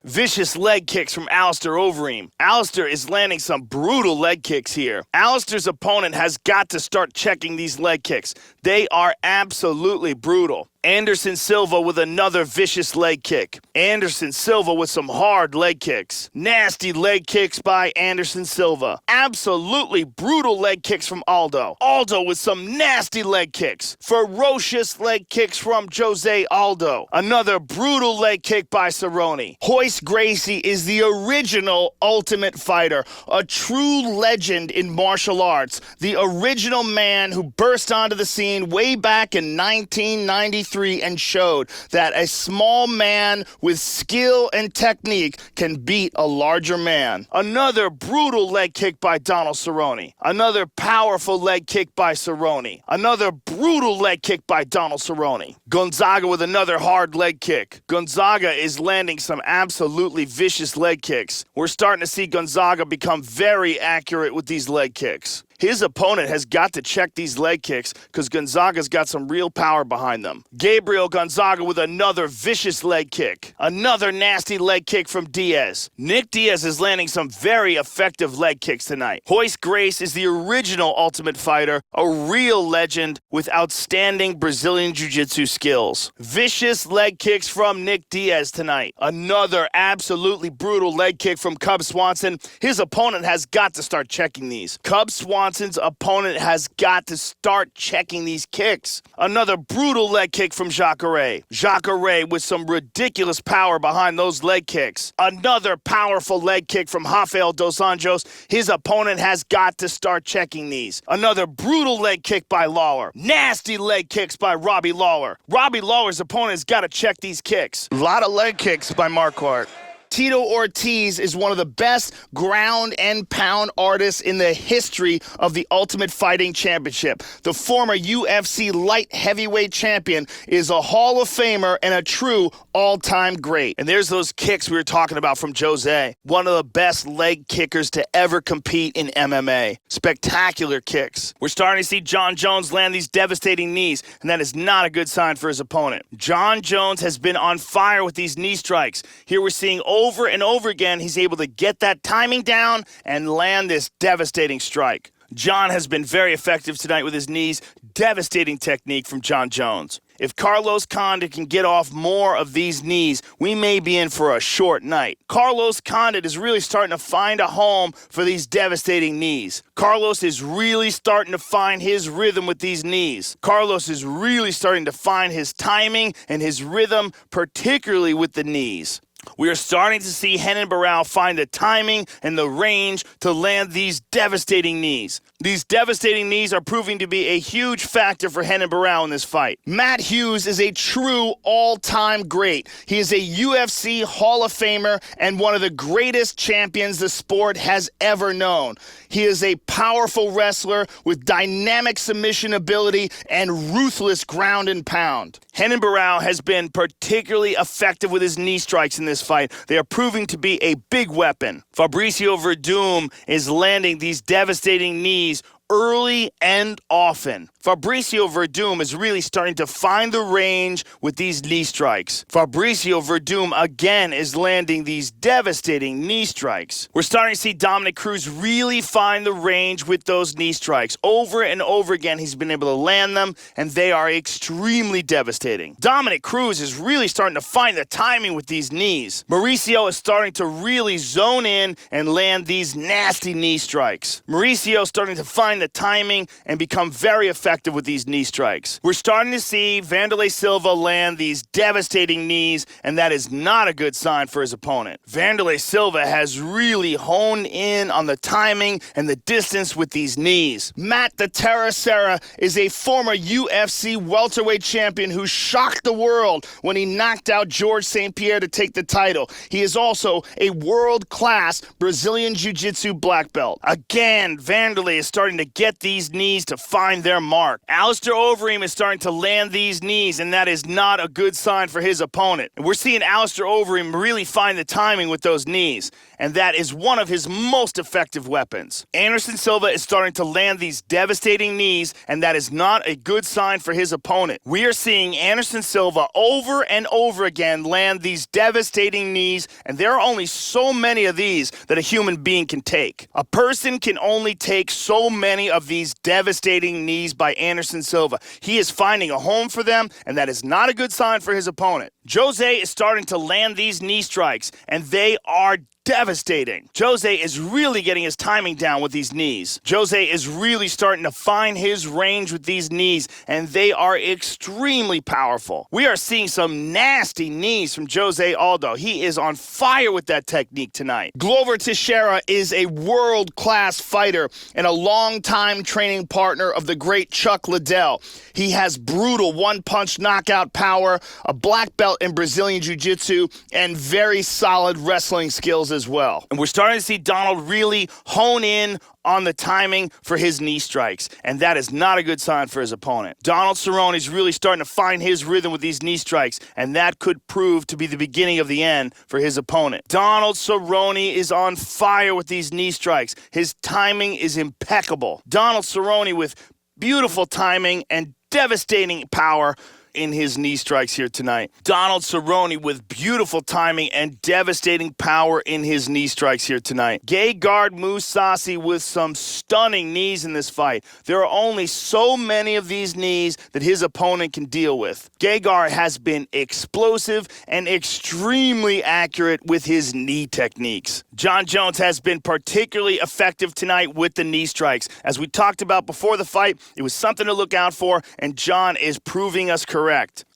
Vicious leg kicks from Alistair Overeem. Alistair is landing some brutal leg kicks here. Alistair's opponent has got to start checking these leg kicks. They are absolutely brutal. Anderson Silva with another vicious leg kick. Anderson Silva with some hard leg kicks. Nasty leg kicks by Anderson Silva. Absolutely brutal leg kicks from Aldo. Aldo with some nasty leg kicks. Ferocious leg kicks from Jose Aldo. Another brutal leg kick by Cerrone. Royce Gracie is the original Ultimate Fighter, a true legend in martial arts. The original man who burst onto the scene way back in 1993 and showed that a small man with skill and technique can beat a larger man. Another brutal leg kick by Donald Cerrone. Another powerful leg kick by Cerrone. Another brutal leg kick by Donald Cerrone. Gonzaga with another hard leg kick. Gonzaga is landing some absolutely vicious leg kicks. We're starting to see Gonzaga become very accurate with these leg kicks. His opponent has got to check these leg kicks because Gonzaga's got some real power behind them. Gabriel Gonzaga with another vicious leg kick. Another nasty leg kick from Diaz. Nick Diaz is landing some very effective leg kicks tonight. Royce Gracie is the original Ultimate Fighter, a real legend with outstanding Brazilian Jiu-Jitsu skills. Vicious leg kicks from Nick Diaz tonight. Another absolutely brutal leg kick from Cub Swanson. His opponent has got to start checking these. Cub Swanson's opponent has got to start checking these kicks. Another brutal leg kick from Jacare. Jacare with some ridiculous power behind those leg kicks. Another powerful leg kick from Rafael dos Anjos. His opponent has got to start checking these. Another brutal leg kick by Lawler. Nasty leg kicks by Robbie Lawler. Robbie Lawler's opponent has got to check these kicks. A lot of leg kicks by Marquardt. Tito Ortiz is one of the best ground and pound artists in the history of the Ultimate Fighting Championship. The former UFC light heavyweight champion is a Hall of Famer and a true all-time great. And there's those kicks we were talking about from Jose, one of the best leg kickers to ever compete in MMA. Spectacular kicks. We're starting to see John Jones land these devastating knees, and that is not a good sign for his opponent. John Jones has been on fire with these knee strikes. Here we're seeing over and over again, he's able to get that timing down and land this devastating strike. John has been very effective tonight with his knees. Devastating technique from John Jones. If Carlos Condit can get off more of these knees, we may be in for a short night. Carlos Condit is really starting to find a home for these devastating knees. Carlos is really starting to find his rhythm with these knees. Carlos is really starting to find his timing and his rhythm, particularly with the knees. We are starting to see Renan Barão find the timing and the range to land these devastating knees. These devastating knees are proving to be a huge factor for Renan Barão in this fight. Matt Hughes is a true all-time great. He is a UFC Hall of Famer and one of the greatest champions the sport has ever known. He is a powerful wrestler with dynamic submission ability and ruthless ground and pound. Renan Barão has been particularly effective with his knee strikes in this fight. They are proving to be a big weapon. Fabricio Werdum is landing these devastating knees early and often. Fabricio Werdum is really starting to find the range with these knee strikes. Fabricio Werdum again is landing these devastating knee strikes. We're starting to see Dominick Cruz really find the range with those knee strikes. Over and over again, he's been able to land them, and they are extremely devastating. Dominick Cruz is really starting to find the timing with these knees. Mauricio is starting to really zone in and land these nasty knee strikes. Mauricio is starting to find the timing and become very effective with these knee strikes. We're starting to see Wanderlei Silva land these devastating knees, and that is not a good sign for his opponent. Wanderlei Silva has really honed in on the timing and the distance with these knees. Matt the Terra Serra is a former UFC welterweight champion who shocked the world when he knocked out George St. Pierre to take the title. He is also a world-class Brazilian Jiu-Jitsu black belt. Again, Wanderlei is starting to get these knees to find their mark. Alistair Overeem is starting to land these knees, and that is not a good sign for his opponent. And we're seeing Alistair Overeem really find the timing with those knees, and that is one of his most effective weapons. Anderson Silva is starting to land these devastating knees, and that is not a good sign for his opponent. We are seeing Anderson Silva over and over again land these devastating knees, and there are only so many of these that a human being can take. A person can only take so many of these devastating knees by Anderson Silva. He is finding a home for them, and that is not a good sign for his opponent. Jose is starting to land these knee strikes, and they are devastating. Jose is really getting his timing down with these knees. Jose is really starting to find his range with these knees, and they are extremely powerful. We are seeing some nasty knees from Jose Aldo. He is on fire with that technique tonight. Glover Teixeira is a world-class fighter and a long-time training partner of the great Chuck Liddell. He has brutal one-punch knockout power, a black belt in Brazilian Jiu-Jitsu, and very solid wrestling skills as well. And we're starting to see Donald really hone in on the timing for his knee strikes, and that is not a good sign for his opponent. Donald Cerrone is really starting to find his rhythm with these knee strikes, and that could prove to be the beginning of the end for his opponent. Donald Cerrone is on fire with these knee strikes. His timing is impeccable. Donald Cerrone with beautiful timing and devastating power in his knee strikes here tonight. Donald Cerrone with beautiful timing and devastating power in his knee strikes here tonight. Gegard Mousasi with some stunning knees in this fight. There are only so many of these knees that his opponent can deal with. Gegard has been explosive and extremely accurate with his knee techniques. John Jones has been particularly effective tonight with the knee strikes. As we talked about before the fight, it was something to look out for, and John is proving us correct.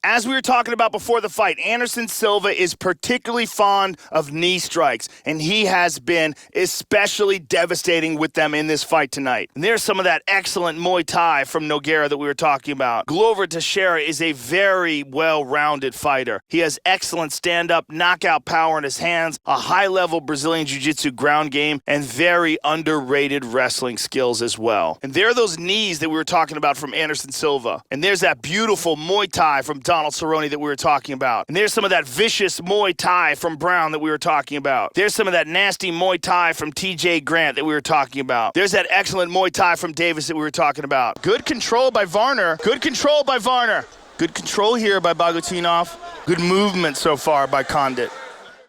As we were talking about before the fight, Anderson Silva is particularly fond of knee strikes, and he has been especially devastating with them in this fight tonight. And there's some of that excellent Muay Thai from Nogueira that we were talking about. Glover Teixeira is a very well-rounded fighter. He has excellent stand-up, knockout power in his hands, a high-level Brazilian Jiu-Jitsu ground game, and very underrated wrestling skills as well. And there are those knees that we were talking about from Anderson Silva. And there's that beautiful Muay Thai from Donald Cerrone that we were talking about. And there's some of that vicious Muay Thai from Brown that we were talking about. There's some of that nasty Muay Thai from TJ Grant that we were talking about. There's that excellent Muay Thai from Davis that we were talking about. Good control by Varner. Good control by Varner. Good control here by Bogutinov. Good movement so far by Condit.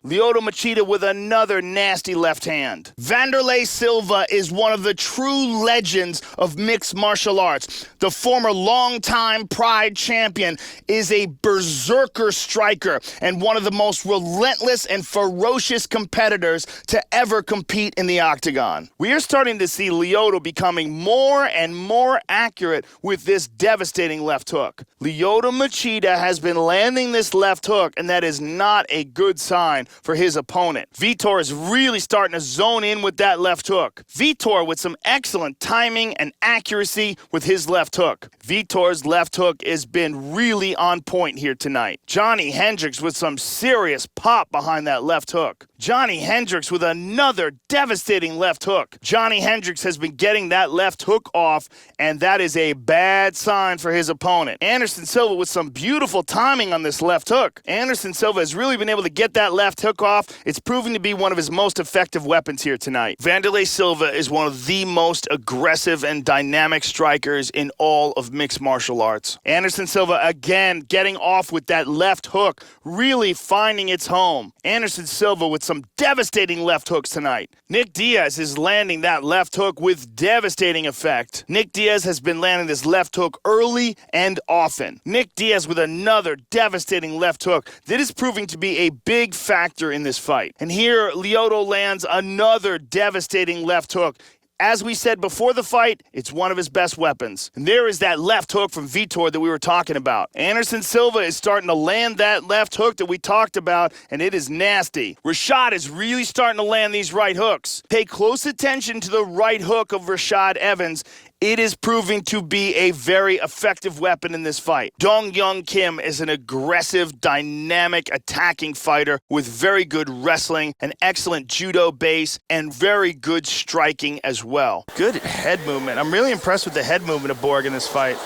Lyoto Machida with another nasty left hand. Vanderlei Silva is one of the true legends of mixed martial arts. The former longtime Pride champion is a berserker striker and one of the most relentless and ferocious competitors to ever compete in the octagon. We are starting to see Lyoto becoming more and more accurate with this devastating left hook. Lyoto Machida has been landing this left hook, and that is not a good sign for his opponent. Vitor is really starting to zone in with that left hook. Vitor with some excellent timing and accuracy with his left hook. Vitor's left hook has been really on point here tonight. Johnny Hendricks with some serious pop behind that left hook. Johnny Hendricks with another devastating left hook. Johnny Hendricks has been getting that left hook off, and that is a bad sign for his opponent. Anderson Silva with some beautiful timing on this left hook. Anderson Silva has really been able to get that left hook off. It's proving to be one of his most effective weapons here tonight. Vanderlei Silva is one of the most aggressive and dynamic strikers in all of mixed martial arts. Anderson Silva again getting off with that left hook, really finding its home. Anderson Silva with some devastating left hooks tonight. Nick Diaz is landing that left hook with devastating effect. Nick Diaz has been landing this left hook early and often. Nick Diaz with another devastating left hook. That is proving to be a big factor in this fight. And here, Lyoto lands another devastating left hook. As we said before the fight, it's one of his best weapons. And there is that left hook from Vitor that we were talking about. Anderson Silva is starting to land that left hook that we talked about, and it is nasty. Rashad is really starting to land these right hooks. Pay close attention to the right hook of Rashad Evans. It is proving to be a very effective weapon in this fight. Dong Young Kim is an aggressive, dynamic, attacking fighter with very good wrestling, an excellent judo base, and very good striking as well. Good head movement. I'm really impressed with the head movement of Borg in this fight.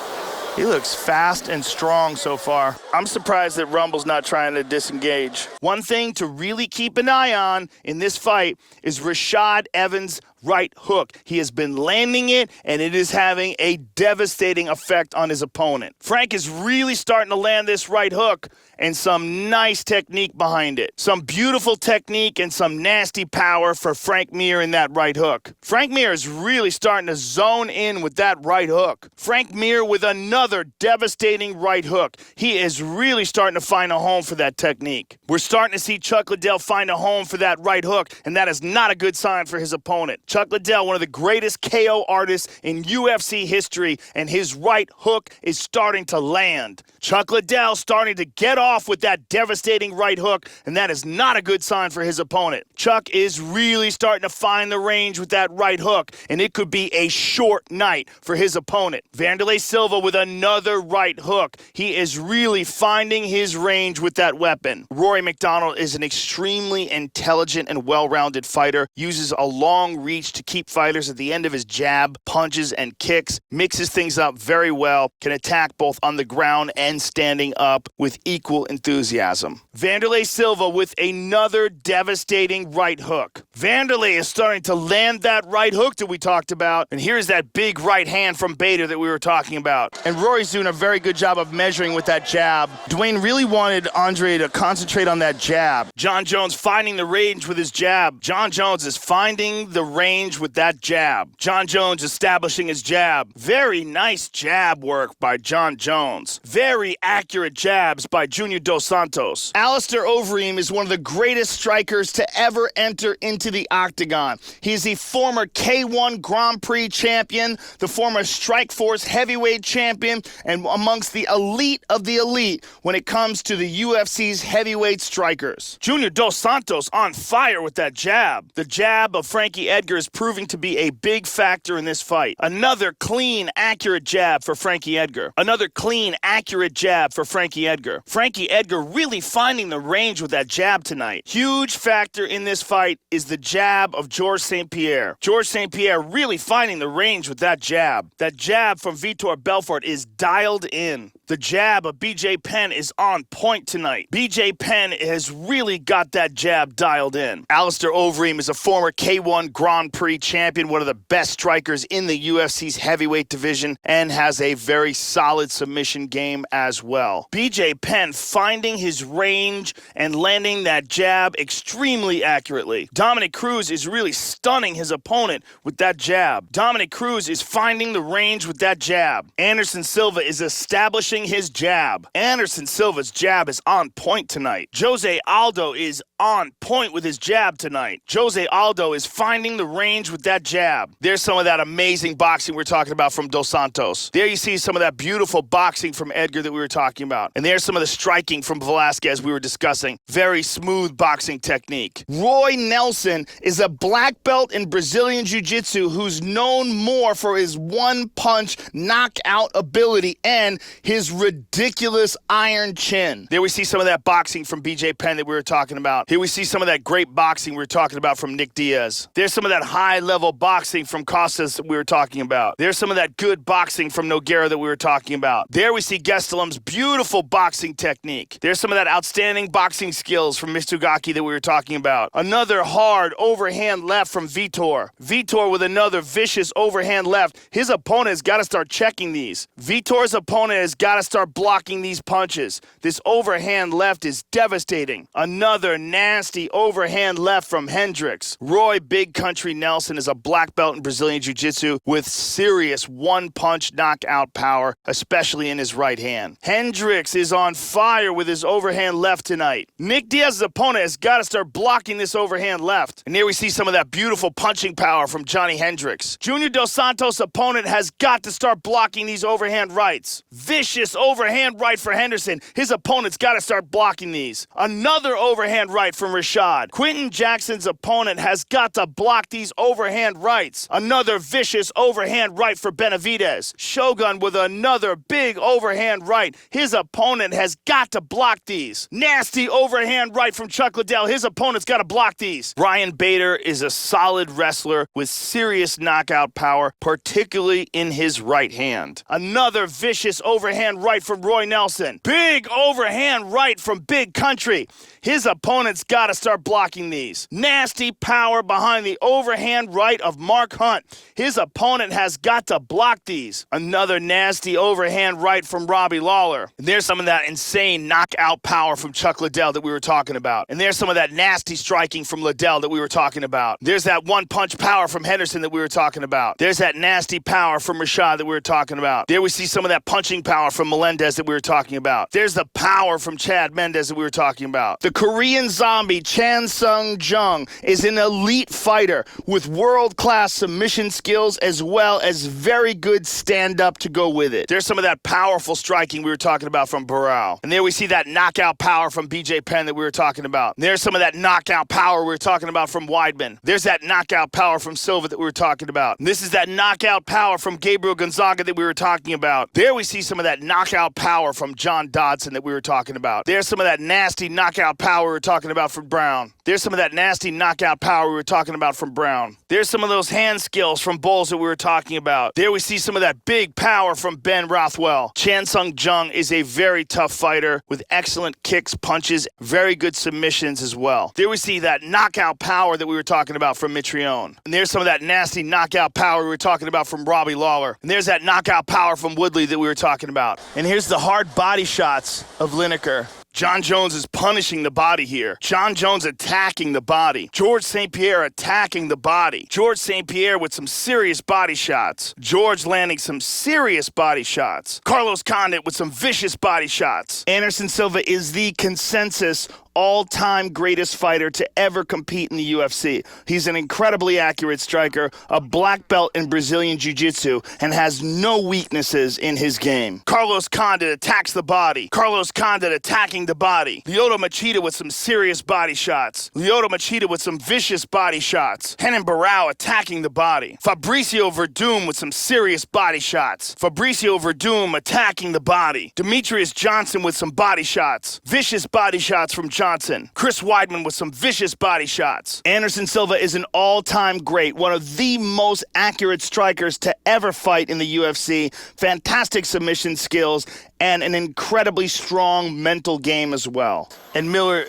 He looks fast and strong so far. I'm surprised that Rumble's not trying to disengage. One thing to really keep an eye on in this fight is Rashad Evans' right hook. He has been landing it, and it is having a devastating effect on his opponent. Frank is really starting to land this right hook, and some nice technique behind it. Some beautiful technique and some nasty power for Frank Mir in that right hook. Frank Mir is really starting to zone in with that right hook. Frank Mir with another devastating right hook. He is really starting to find a home for that technique. We're starting to see Chuck Liddell find a home for that right hook, and that is not a good sign for his opponent. Chuck Liddell, one of the greatest KO artists in UFC history, and his right hook is starting to land. Chuck Liddell starting to get off with that devastating right hook, and that is not a good sign for his opponent. Chuck is really starting to find the range with that right hook, and it could be a short night for his opponent. Vanderlei Silva with another right hook. He is really finding his range with that weapon. Rory McDonald is an extremely intelligent and well-rounded fighter, uses a long reach to keep fighters at the end of his jab, punches, and kicks, mixes things up very well, can attack both on the ground and standing up with equal enthusiasm. Vanderlei Silva with another devastating right hook. Vanderlei is starting to land that right hook that we talked about, and here's that big right hand from Bader that we were talking about. And Rory's doing a very good job of measuring with that jab. Dwayne really wanted Andre to concentrate on that jab. John Jones finding the range with his jab. John Jones is finding the range with that jab. John Jones establishing his jab. Very nice jab work by John Jones. Very accurate jabs by Junior Dos Santos. Alistair Overeem is one of the greatest strikers to ever enter into the octagon. He is the former K1 Grand Prix champion, the former Strikeforce heavyweight champion, and amongst the elite of the elite when it comes to the UFC's heavyweight strikers. Junior Dos Santos on fire with that jab. The jab of Frankie Edgar is proving to be a big factor in this fight. Another clean, accurate jab for Frankie Edgar. Another clean, accurate jab for Frankie Edgar. Frankie Edgar really finding the range with that jab tonight. Huge factor in this fight is the jab of Georges St-Pierre. Georges St-Pierre really finding the range with that jab. That jab from Vitor Belfort is dialed in. The The jab of BJ Penn is on point tonight. BJ Penn has really got that jab dialed in. Alistair Overeem is a former K1 Grand Prix champion, one of the best strikers in the UFC's heavyweight division, and has a very solid submission game as well. BJ Penn finding his range and landing that jab extremely accurately. Dominic Cruz is really stunning his opponent with that jab. Dominic Cruz is finding the range with that jab. Anderson Silva is establishing his jab. Anderson Silva's jab is on point tonight. Jose Aldo is on point with his jab tonight. Jose Aldo is finding the range with that jab. There's some of that amazing boxing we're talking about from Dos Santos. There you see some of that beautiful boxing from Edgar that we were talking about. And there's some of the striking from Velasquez we were discussing. Very smooth boxing technique. Roy Nelson is a black belt in Brazilian Jiu-Jitsu who's known more for his one-punch knockout ability and his ridiculous iron chin. There we see some of that boxing from BJ Penn that we were talking about. Here we see some of that great boxing we were talking about from Nick Diaz. There's some of that high-level boxing from Costas that we were talking about. There's some of that good boxing from Nogueira that we were talking about. There we see Gastelum's beautiful boxing technique. There's some of that outstanding boxing skills from Mitsugaki that we were talking about. Another hard overhand left from Vitor. Vitor with another vicious overhand left. His opponent has got to start checking these. Vitor's opponent has got to start blocking these punches. This overhand left is devastating. Another nasty overhand left from Hendricks. Roy Big Country Nelson is a black belt in Brazilian Jiu-Jitsu with serious one-punch knockout power, especially in his right hand. Hendricks is on fire with his overhand left tonight. Nick Diaz's opponent has got to start blocking this overhand left. And here we see some of that beautiful punching power from Johnny Hendricks. Junior Dos Santos' opponent has got to start blocking these overhand rights. Vicious overhand right for Henderson. His opponent's got to start blocking these. Another overhand right from Rashad. Quentin Jackson's opponent has got to block these overhand rights. Another vicious overhand right for Benavidez. Shogun with another big overhand right. His opponent has got to block these. Nasty overhand right from Chuck Liddell. His opponent's got to block these. Ryan Bader is a solid wrestler with serious knockout power, particularly in his right hand. Another vicious overhand right from Roy Nelson. Big overhand right from Big Country. His opponent's got to start blocking these. Nasty power behind the overhand right of Mark Hunt. His opponent has got to block these. Another nasty overhand right from Robbie Lawler. And there's some of that insane knockout power from Chuck Liddell that we were talking about. And there's some of that nasty striking from Liddell that we were talking about. There's that one-punch power from Henderson that we were talking about. There's that nasty power from Rashad that we were talking about. There we see some of that punching power from Melendez that we were talking about. There's the power from Chad Mendes that we were talking about. The Korean zombie Chan Sung Jung is an elite fighter with world-class submission skills as well as very good stand-up to go with it. There's some of that powerful striking we were talking about from Barao. And there we see that knockout power from BJ Penn that we were talking about. And there's some of that knockout power we were talking about from Weidman. There's that knockout power from Silva that we were talking about. And this is that knockout power from Gabriel Gonzaga that we were talking about. There we see some of that knockout power from John Dodson that we were talking about. There's some of that nasty knockout power we were talking about from Brown. There's some of that nasty knockout power we were talking about from Brown. There's some of those hand skills from Bowles that we were talking about. There we see some of that big power from Ben Rothwell. Chan Sung Jung is a very tough fighter with excellent kicks, punches, very good submissions as well. There we see that knockout power that we were talking about from Mitrione. And there's some of that nasty knockout power we were talking about from Robbie Lawler. And there's that knockout power from Woodley that we were talking about. And here's the hard body shots of Lineker. John Jones is punishing the body here. John Jones attacking the body. George St. Pierre attacking the body. George St. Pierre with some serious body shots. George landing some serious body shots. Carlos Condit with some vicious body shots. Anderson Silva is the consensus all-time greatest fighter to ever compete in the UFC. He's an incredibly accurate striker, a black belt in Brazilian Jiu-Jitsu, and has no weaknesses in his game. Carlos Condit attacks the body. Carlos Condit attacking the body. Lyoto Machida with some serious body shots. Lyoto Machida with some vicious body shots. Renan Barao attacking the body. Fabricio Verdum with some serious body shots. Fabricio Verdum attacking the body. Demetrius Johnson with some body shots. Vicious body shots from Johnson. Chris Weidman with some vicious body shots. Anderson Silva is an all-time great, one of the most accurate strikers to ever fight in the UFC. Fantastic submission skills and an incredibly strong mental game as well. And Miller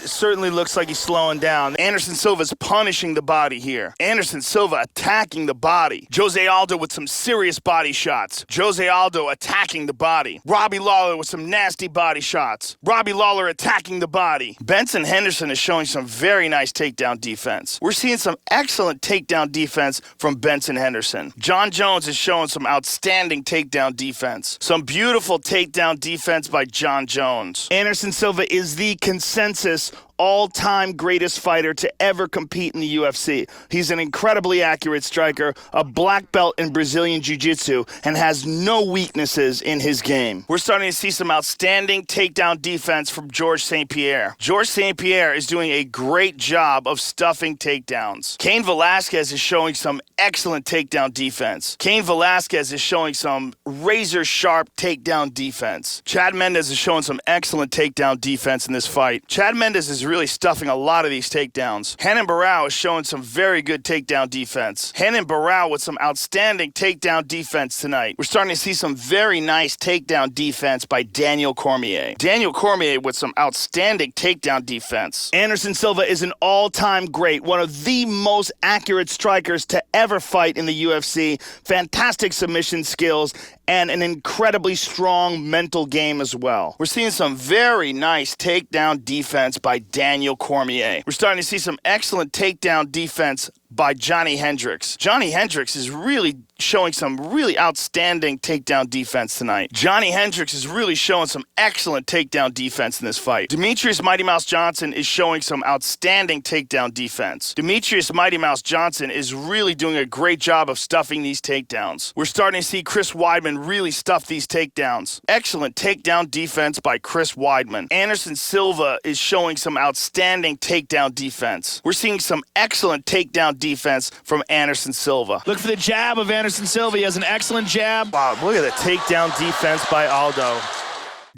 certainly looks like he's slowing down. Anderson Silva's punishing the body here. Anderson Silva attacking the body. Jose Aldo with some serious body shots. Jose Aldo attacking the body. Robbie Lawler with some nasty body shots. Robbie Lawler attacking the body. Benson Henderson is showing some very nice takedown defense. We're seeing some excellent takedown defense from Benson Henderson. John Jones is showing some outstanding takedown defense. Some beautiful takedown defense by John Jones. Anderson Silva is the consensus all-time greatest fighter to ever compete in the UFC. He's an incredibly accurate striker, a black belt in Brazilian Jiu-Jitsu, and has no weaknesses in his game. We're starting to see some outstanding takedown defense from Georges St-Pierre. Georges St-Pierre is doing a great job of stuffing takedowns. Cain Velasquez is showing some excellent takedown defense. Cain Velasquez is showing some razor-sharp takedown defense. Chad Mendes is showing some excellent takedown defense in this fight. Chad Mendes is really stuffing a lot of these takedowns. Renan Barão is showing some very good takedown defense. Renan Barão with some outstanding takedown defense tonight. We're starting to see some very nice takedown defense by Daniel Cormier. Daniel Cormier with some outstanding takedown defense. Anderson Silva is an all-time great, one of the most accurate strikers to ever fight in the UFC. Fantastic submission skills and an incredibly strong mental game as well. We're seeing some very nice takedown defense by Daniel Cormier. We're starting to see some excellent takedown defense by Johnny Hendricks. Johnny Hendricks is really showing some really outstanding takedown defense tonight. Johnny Hendricks is really showing some excellent takedown defense in this fight. Demetrius Mighty Mouse Johnson is showing some outstanding takedown defense. Demetrius Mighty Mouse Johnson is really doing a great job of stuffing these takedowns. We're starting to see Chris Weidman really stuff these takedowns. Excellent takedown defense by Chris Weidman. Anderson Silva is showing some outstanding takedown defense. We're seeing some excellent takedown defense from Anderson Silva. Look for the jab of Anderson Silva. He has an excellent jab. Wow, look at the takedown defense by Aldo.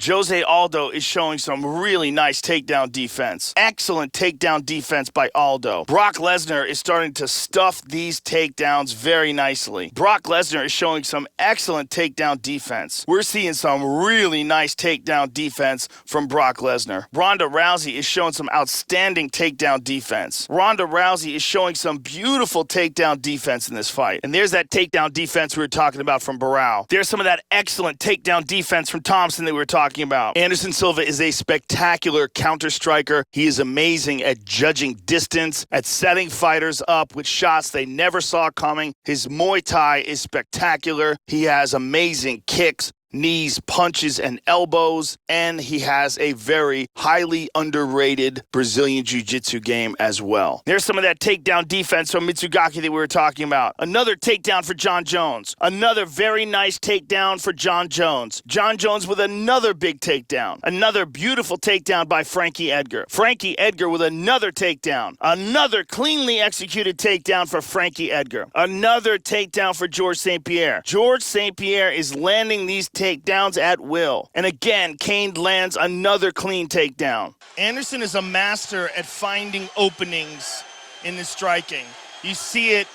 Jose Aldo is showing some really nice takedown defense. Excellent takedown defense by Aldo. Brock Lesnar is starting to stuff these takedowns very nicely. Brock Lesnar is showing some excellent takedown defense. We're seeing some really nice takedown defense from Brock Lesnar. Ronda Rousey is showing some outstanding takedown defense. Ronda Rousey is showing some beautiful takedown defense in this fight. And there's that takedown defense we were talking about from Barão. There's some of that excellent takedown defense from Thompson that we were talking about. Anderson Silva is a spectacular counter striker. He is amazing at judging distance, at setting fighters up with shots they never saw coming. His Muay Thai is spectacular. He has amazing kicks, knees, punches, and elbows, and he has a very highly underrated Brazilian Jiu-Jitsu game as well. There's some of that takedown defense from Mitsugaki that we were talking about. Another takedown for John Jones. Another very nice takedown for John Jones. John Jones with another big takedown. Another beautiful takedown by Frankie Edgar. Frankie Edgar with another takedown. Another cleanly executed takedown for Frankie Edgar. Another takedown for Georges St-Pierre. Georges St-Pierre is landing these takedowns at will. And again, Cain lands another clean takedown. Anderson is a master at finding openings in the striking. You see it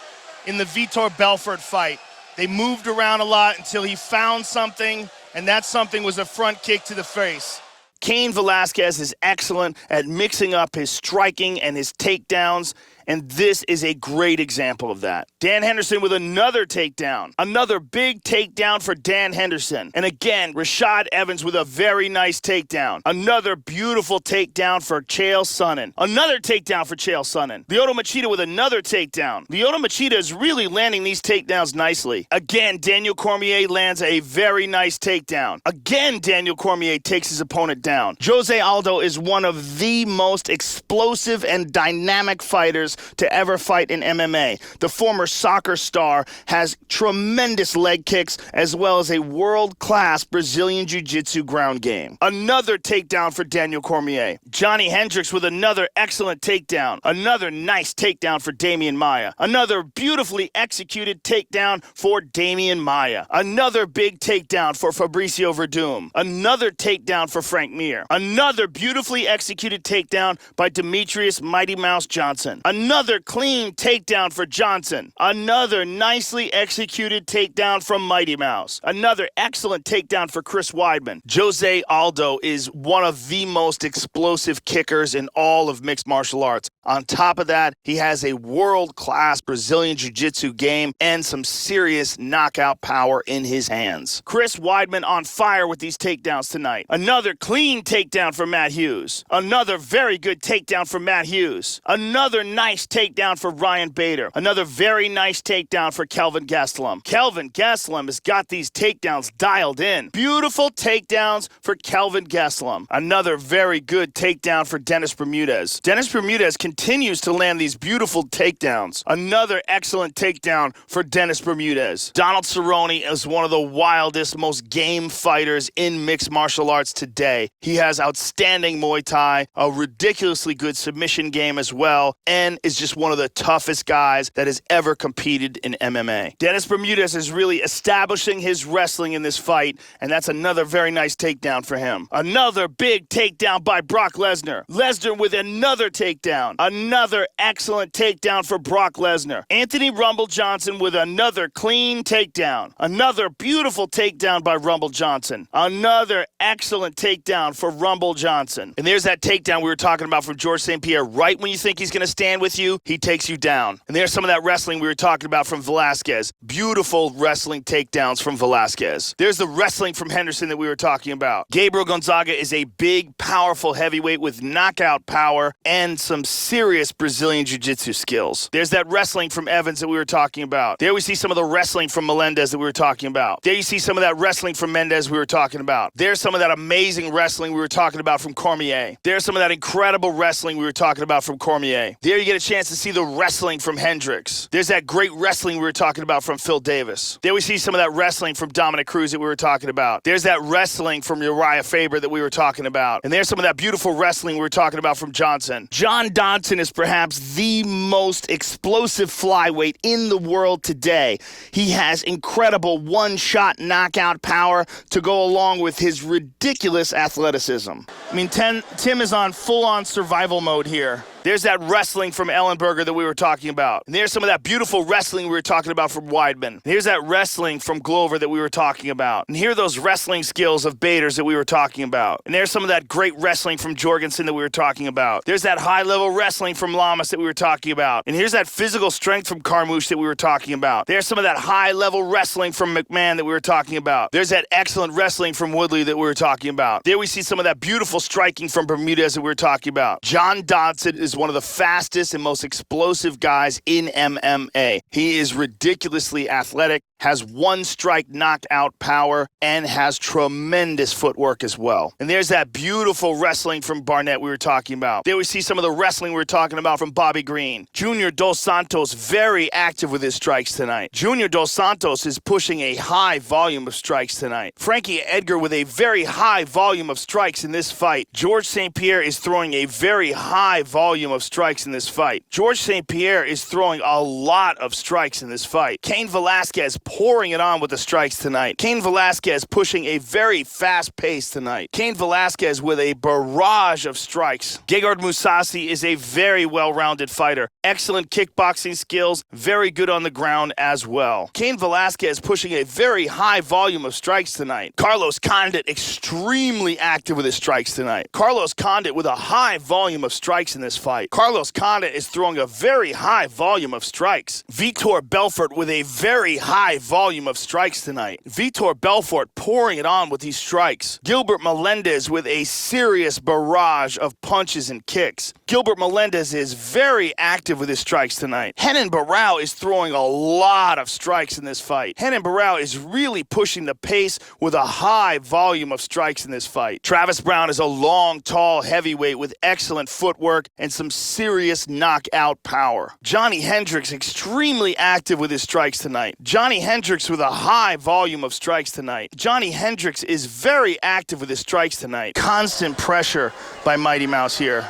in the Vitor Belfort fight. They moved around a lot until he found something, and that something was a front kick to the face. Cain Velasquez is excellent at mixing up his striking and his takedowns, and this is a great example of that. Dan Henderson with another takedown. Another big takedown for Dan Henderson. And again, Rashad Evans with a very nice takedown. Another beautiful takedown for Chael Sonnen. Another takedown for Chael Sonnen. Lyoto Machida with another takedown. Lyoto Machida is really landing these takedowns nicely. Again, Daniel Cormier lands a very nice takedown. Again, Daniel Cormier takes his opponent down. Jose Aldo is one of the most explosive and dynamic fighters to ever fight in MMA. The former soccer star has tremendous leg kicks as well as a world-class Brazilian Jiu-Jitsu ground game. Another takedown for Daniel Cormier. Johnny Hendricks with another excellent takedown. Another nice takedown for Damian Maia. Another beautifully executed takedown for Damian Maia. Another big takedown for Fabricio Verdum. Another takedown for Frank Mir. Another beautifully executed takedown by Demetrius Mighty Mouse Johnson. Another clean takedown for Johnson. Another nicely executed takedown from Mighty Mouse. Another excellent takedown for Chris Weidman. Jose Aldo is one of the most explosive kickers in all of mixed martial arts. On top of that, he has a world-class Brazilian Jiu-Jitsu game and some serious knockout power in his hands. Chris Weidman on fire with these takedowns tonight. Another clean takedown for Matt Hughes. Another very good takedown for Matt Hughes. Another nice takedown for Ryan Bader. Another very nice takedown for Kelvin Gastelum. Kelvin Gastelum has got these takedowns dialed in. Beautiful takedowns for Kelvin Gastelum. Another very good takedown for Dennis Bermudez. Dennis Bermudez continues to land these beautiful takedowns. Another excellent takedown for Dennis Bermudez. Donald Cerrone is one of the wildest, most game fighters in mixed martial arts today. He has outstanding Muay Thai, a ridiculously good submission game as well, and is just one of the toughest guys that has ever competed in MMA. Dennis Bermudez is really establishing his wrestling in this fight, and that's another very nice takedown for him. Another big takedown by Brock Lesnar. Lesnar with another takedown. Another excellent takedown for Brock Lesnar. Anthony Rumble Johnson with another clean takedown. Another beautiful takedown by Rumble Johnson. Another excellent takedown for Rumble Johnson. And there's that takedown we were talking about from George St. Pierre. Right when you think he's going to stand with you, he takes you down. And there's some of that wrestling we were talking about from Velasquez. Beautiful wrestling takedowns from Velasquez. There's the wrestling from Henderson that we were talking about. Gabriel Gonzaga is a big, powerful heavyweight with knockout power and some serious Brazilian Jiu-Jitsu skills. There's that wrestling from Evans that we were talking about. There we see some of the wrestling from Melendez that we were talking about. There you see some of that wrestling from Mendez we were talking about. There's some of that amazing wrestling we were talking about from Cormier. There's some of that incredible wrestling we were talking about from Cormier. There you get a chance to see the wrestling from Hendricks. There's that great wrestling we were talking about from Phil Davis. There we see some of that wrestling from Dominic Cruz that we were talking about. There's that wrestling from Uriah Faber that we were talking about. And there's some of that beautiful wrestling we were talking about from Johnson. John Dodson is perhaps the most explosive flyweight in the world today. He has incredible one-shot knockout power to go along with his ridiculous athleticism. I mean, Tim is on full-on survival mode here. There's that wrestling from Ellenberger that we were talking about. And there's some of that beautiful wrestling we were talking about from Weidman. And here's that wrestling from Glover that we were talking about. And here are those wrestling skills of Baders that we were talking about. And there's some of that great wrestling from Jorgensen that we were talking about. There's that high-level wrestling from Lamas that we were talking about. And here's that physical strength from Carmouche that we were talking about. There's some of that high-level wrestling from McMahon that we were talking about. There's that excellent wrestling from Woodley that we were talking about. There we see some of that beautiful striking from Bermudez that we were talking about. John Dodson is one of the fastest and most explosive guys in MMA. He is ridiculously athletic, has one-strike knockout power, and has tremendous footwork as well. And there's that beautiful wrestling from Barnett we were talking about. There we see some of the wrestling we were talking about from Bobby Green. Junior Dos Santos very active with his strikes tonight. Junior Dos Santos is pushing a high volume of strikes tonight. Frankie Edgar with a very high volume of strikes in this fight. George St. Pierre is throwing a very high volume of strikes in this fight. George St. Pierre is throwing a lot of strikes in this fight. Cain Velasquez pouring it on with the strikes tonight. Cain Velasquez pushing a very fast pace tonight. Cain Velasquez with a barrage of strikes. Gegard Mousasi is a very well-rounded fighter. Excellent kickboxing skills, very good on the ground as well. Cain Velasquez pushing a very high volume of strikes tonight. Carlos Condit extremely active with his strikes tonight. Carlos Condit with a high volume of strikes in this fight. Carlos Condit is throwing a very high volume of strikes. Vitor Belfort with a very high high volume of strikes tonight. Vitor Belfort pouring it on with these strikes. Gilbert Melendez with a serious barrage of punches and kicks. Gilbert Melendez is very active with his strikes tonight. Renan Barão is throwing a lot of strikes in this fight. Renan Barão is really pushing the pace with a high volume of strikes in this fight. Travis Browne is a long, tall heavyweight with excellent footwork and some serious knockout power. Johnny Hendricks extremely active with his strikes tonight. Johnny Hendricks with a high volume of strikes tonight. Johnny Hendricks is very active with his strikes tonight. Constant pressure by Mighty Mouse here.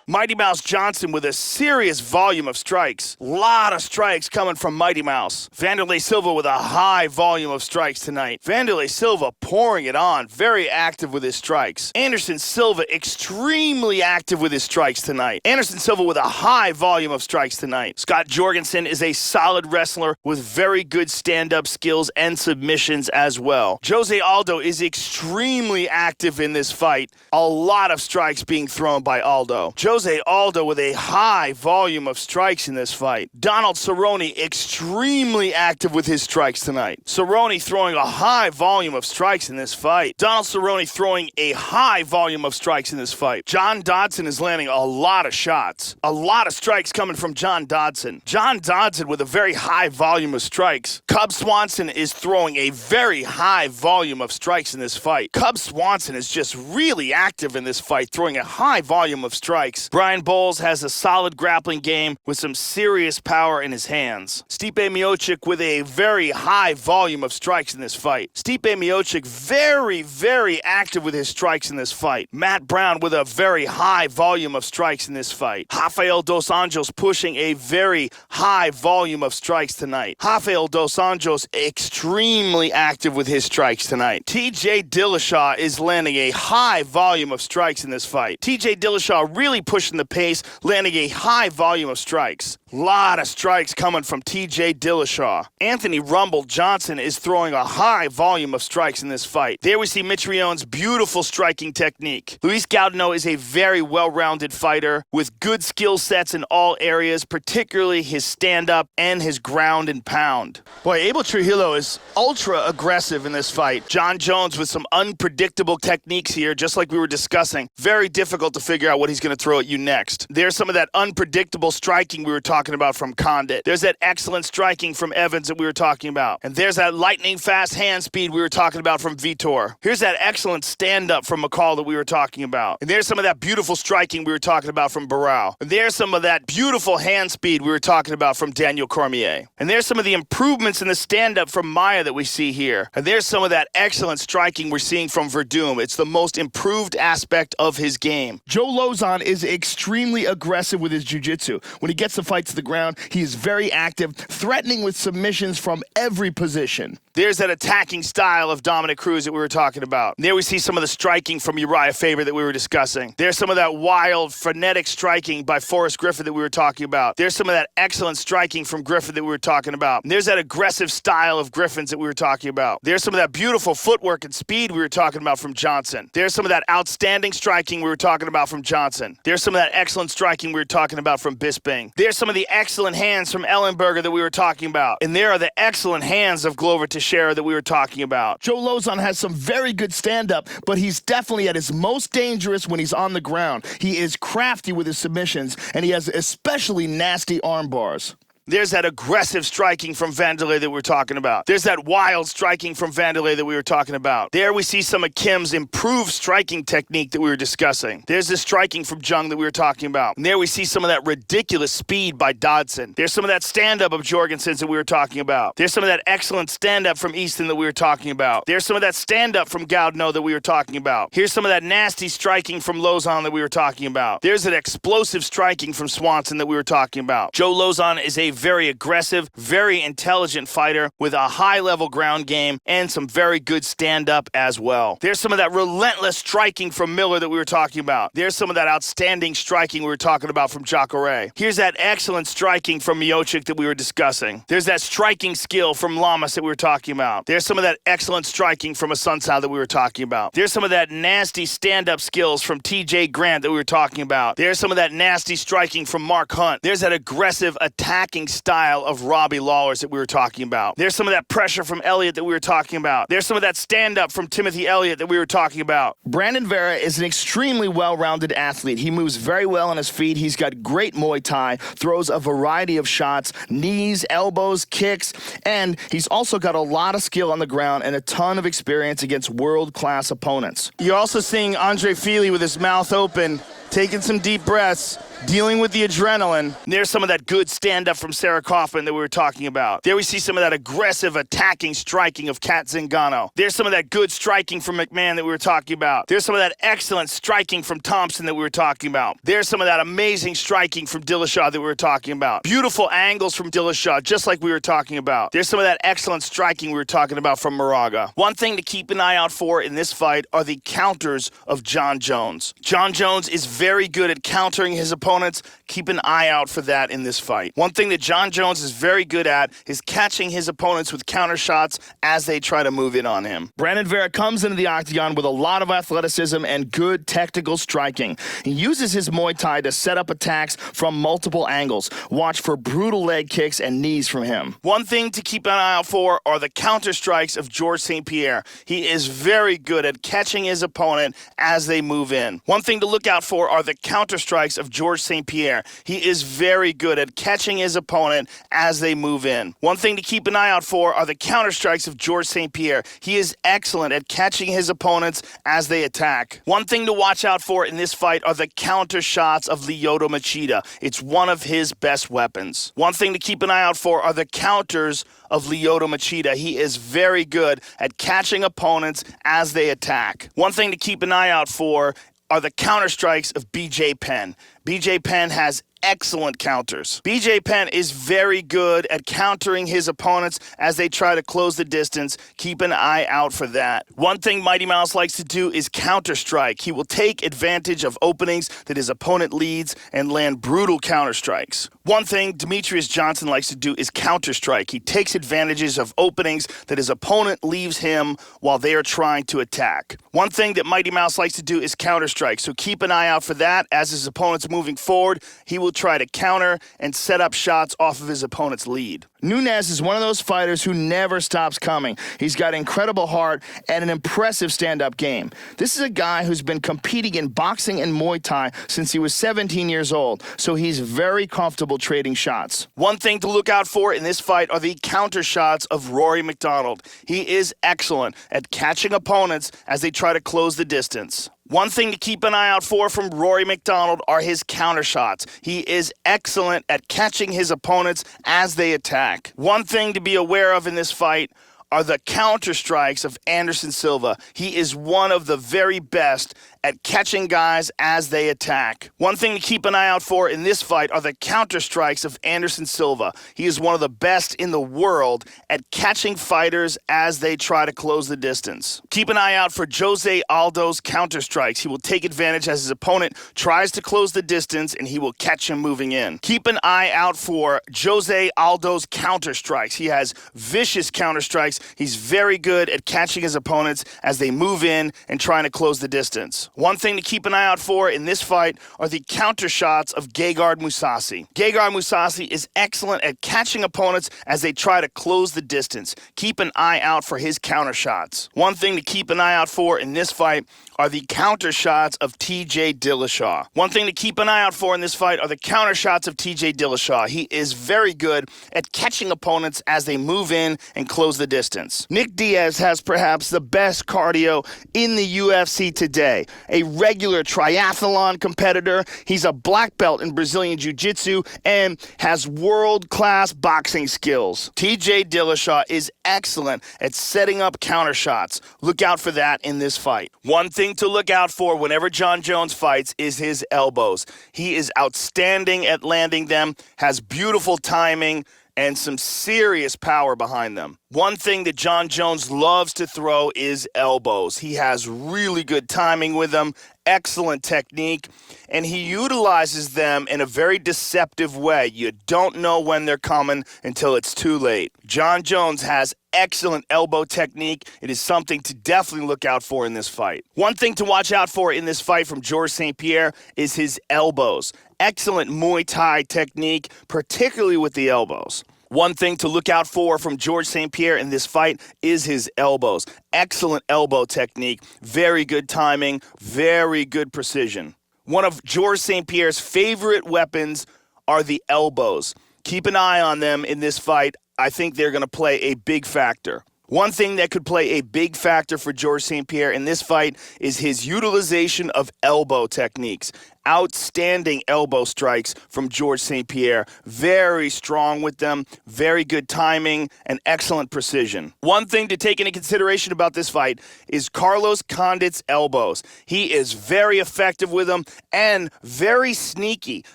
Mighty Mouse Johnson with a serious volume of strikes. Lot of strikes coming from Mighty Mouse. Vanderlei Silva with a high volume of strikes tonight. Vanderlei Silva pouring it on, very active with his strikes. Anderson Silva extremely active with his strikes tonight. Anderson Silva with a high volume of strikes tonight. Scott Jorgensen is a solid wrestler with very good stand-up skills and submissions as well. Jose Aldo is extremely active in this fight. A lot of strikes being thrown by Aldo. Jose Aldo with a high volume of strikes in this fight. Donald Cerrone extremely active with his strikes tonight. Cerrone throwing a high volume of strikes in this fight. Donald Cerrone throwing a high volume of strikes in this fight. John Dodson is landing a lot of shots. A lot of strikes coming from John Dodson. John Dodson with a very high volume of strikes. Cub Swanson is throwing a very high volume of strikes in this fight. Cub Swanson is just really active in this fight, throwing a high volume of strikes. Brian Bowles has a solid grappling game with some serious power in his hands. Stipe Miocic with a very high volume of strikes in this fight. Stipe Miocic very active with his strikes in this fight. Matt Brown with a very high volume of strikes in this fight. Rafael Dos Anjos pushing a very high volume of strikes tonight. Rafael Dos Anjos extremely active with his strikes tonight. TJ Dillashaw is landing a high volume of strikes in this fight. TJ Dillashaw really pushing the pace, landing a high volume of strikes. Lot of strikes coming from TJ Dillashaw. Anthony Rumble Johnson is throwing a high volume of strikes in this fight. There we see Mitrione's beautiful striking technique. Luis Gaudino is a very well-rounded fighter with good skill sets in all areas, particularly his stand-up and his ground and pound. Boy, Abel Trujillo is ultra aggressive in this fight. John Jones with some unpredictable techniques here, just like we were discussing. Very difficult to figure out what he's going to throw at you next. There's some of that unpredictable striking we were talking about from Condit. There's that excellent striking from Evans that we were talking about. And there's that lightning fast hand speed we were talking about from Vitor. Here's that excellent stand-up from McCall that we were talking about. And there's some of that beautiful striking we were talking about from Barão. And there's some of that beautiful hand speed we were talking about from Daniel Cormier. And there's some of the improvements in the stand-up from Maia that we see here. And there's some of that excellent striking we're seeing from Verdum. It's the most improved aspect of his game. Joe Lozon is extremely aggressive with his jiu-jitsu. When he gets the fight to the ground, he is very active, threatening with submissions from every position. There's that attacking style of Dominic Cruz that we were talking about. And there we see some of the striking from Uriah Faber that we were discussing. There's some of that wild, frenetic striking by Forrest Griffin that we were talking about. There's some of that excellent striking from Griffin that we were talking about. And there's that aggressive style of Griffin's that we were talking about. There's some of that beautiful footwork and speed we were talking about from Johnson. There's some of that outstanding striking we were talking about from Johnson. There's some of that excellent striking we were talking about from Bisping. There's some of the excellent hands from Ellenberger that we were talking about. And there are the excellent hands of Glover Teixeira that we were talking about. Joe Lozon has some very good stand-up, but he's definitely at his most dangerous when he's on the ground. He is crafty with his submissions, and he has especially nasty arm bars. There's that aggressive striking from Vanderlei that we were talking about. There's that wild striking from Vanderlei that we were talking about. There we see some of Kim's improved striking technique that we were discussing. There's the striking from Jung that we were talking about. And there we see some of that ridiculous speed by Dodson. There's some of that stand-up of Jorgensen's that we were talking about. There's some of that excellent stand-up from Easton that we were talking about. There's some of that stand-up from Gaudino that we were talking about. Here's some of that nasty striking from Lozon that we were talking about. There's that explosive striking from Swanson that we were talking about. Joe Lozon is a very aggressive, very intelligent fighter with a high-level ground game and some very good stand-up as well. There's some of that relentless striking from Miller that we were talking about. There's some of that outstanding striking we were talking about from Jacare. Here's that excellent striking from Miocic that we were discussing. There's that striking skill from Lamas that we were talking about. There's some of that excellent striking from Asuncao that we were talking about. There's some of that nasty stand-up skills from TJ Grant that we were talking about. There's some of that nasty striking from Mark Hunt. There's that aggressive attacking striking style of Robbie Lawler's that we were talking about. There's some of that pressure from Elliott that we were talking about. There's some of that stand-up from Timothy Elliott that we were talking about. Brandon Vera is an extremely well-rounded athlete. He moves very well on his feet. He's got great Muay Thai, throws a variety of shots, knees, elbows, kicks, and he's also got a lot of skill on the ground and a ton of experience against world-class opponents. You're also seeing Andre Fili with his mouth open, taking some deep breaths, dealing with the adrenaline. And there's some of that good stand-up from Sarah Kaufman that we were talking about. There we see some of that aggressive attacking striking of Kat Zingano. There's some of that good striking from McMahon that we were talking about. There's some of that excellent striking from Thompson that we were talking about. There's some of that amazing striking from Dillashaw that we were talking about. Beautiful angles from Dillashaw, just like we were talking about. There's some of that excellent striking we were talking about from Moraga. One thing to keep an eye out for in this fight are the counters of Jon Jones. Jon Jones is very good at countering his opponents. Keep an eye out for that in this fight. One thing that Jon Jones is very good at is catching his opponents with counter shots as they try to move in on him. Brandon Vera comes into the octagon with a lot of athleticism and good technical striking. He uses his Muay Thai to set up attacks from multiple angles. Watch for brutal leg kicks and knees from him. One thing to keep an eye out for are the counter strikes of Georges St-Pierre. He is very good at catching his opponent as they move in. One thing to look out for are the counter strikes of Georges St-Pierre. He is very good at catching his opponent as they move in. One thing to keep an eye out for are the counter strikes of Georges St-Pierre. He is excellent at catching his opponents as they attack. One thing to watch out for in this fight are the counter shots of Lyoto Machida. It's one of his best weapons. One thing to keep an eye out for are the counters of Lyoto Machida. He is very good at catching opponents as they attack. One thing to keep an eye out for are the counter strikes of BJ Penn. BJ Penn has excellent counters. BJ Penn is very good at countering his opponents as they try to close the distance. Keep an eye out for that. One thing Mighty Mouse likes to do is counter strike. He will take advantage of openings that his opponent leads and land brutal counter strikes. One thing Demetrius Johnson likes to do is counter strike. He takes advantages of openings that his opponent leaves him while they are trying to attack. One thing that Mighty Mouse likes to do is counter strike. So keep an eye out for that. As his opponent's moving forward, he will try to counter and set up shots off of his opponent's lead. Nunes is one of those fighters who never stops coming. He's got incredible heart and an impressive stand-up game. This is a guy who's been competing in boxing and Muay Thai since he was 17 years old, so he's very comfortable trading shots. One thing to look out for in this fight are the counter shots of Rory MacDonald. He is excellent at catching opponents as they try to close the distance. One thing to keep an eye out for from Rory MacDonald are his counter shots. He is excellent at catching his opponents as they attack. One thing to be aware of in this fight are the counter strikes of Anderson Silva. He is one of the very best at catching guys as they attack. One thing to keep an eye out for in this fight are the counter strikes of Anderson Silva. He is one of the best in the world at catching fighters as they try to close the distance. Keep an eye out for Jose Aldo's counter strikes. He will take advantage as his opponent tries to close the distance and he will catch him moving in. Keep an eye out for Jose Aldo's counter strikes. He has vicious counter strikes. He's very good at catching his opponents as they move in and trying to close the distance. One thing to keep an eye out for in this fight are the counter shots of Gegard Mousasi. Gegard Mousasi is excellent at catching opponents as they try to close the distance. Keep an eye out for his counter shots. One thing to keep an eye out for in this fight are the counter shots of TJ Dillashaw. One thing to keep an eye out for in this fight are the counter shots of TJ Dillashaw. He is very good at catching opponents as they move in and close the distance. Nick Diaz has perhaps the best cardio in the UFC today. A regular triathlon competitor, he's a black belt in Brazilian Jiu-Jitsu and has world-class boxing skills. TJ Dillashaw is excellent at setting up counter shots. Look out for that in this fight. One thing to look out for whenever Jon Jones fights is his elbows. He is outstanding at landing them, has beautiful timing, and some serious power behind them. One thing that Jon Jones loves to throw is elbows. He has really good timing with them, excellent technique, and he utilizes them in a very deceptive way. You don't know when they're coming until it's too late. Jon Jones has excellent elbow technique. It is something to definitely look out for in this fight. One thing to watch out for in this fight from Georges St-Pierre is his elbows. Excellent Muay Thai technique, particularly with the elbows. One thing to look out for from Georges St-Pierre in this fight is his elbows. Excellent elbow technique, very good timing, very good precision. One of Georges St-Pierre's favorite weapons are the elbows. Keep an eye on them in this fight. I think they're going to play a big factor. One thing that could play a big factor for Georges St-Pierre in this fight is his utilization of elbow techniques. Outstanding elbow strikes from Georges St-Pierre. Very strong with them, very good timing, and excellent precision. One thing to take into consideration about this fight is Carlos Condit's elbows. He is very effective with them and very sneaky.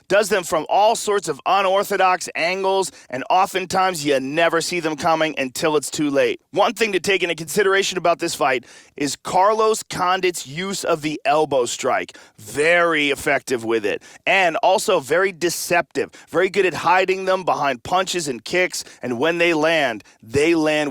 Does them from all sorts of unorthodox angles, and oftentimes you never see them coming until it's too late. One thing to take into consideration about this fight is Carlos Condit's use of the elbow strike. Very effective with it, and also very deceptive, very good at hiding them behind punches and kicks, and when they land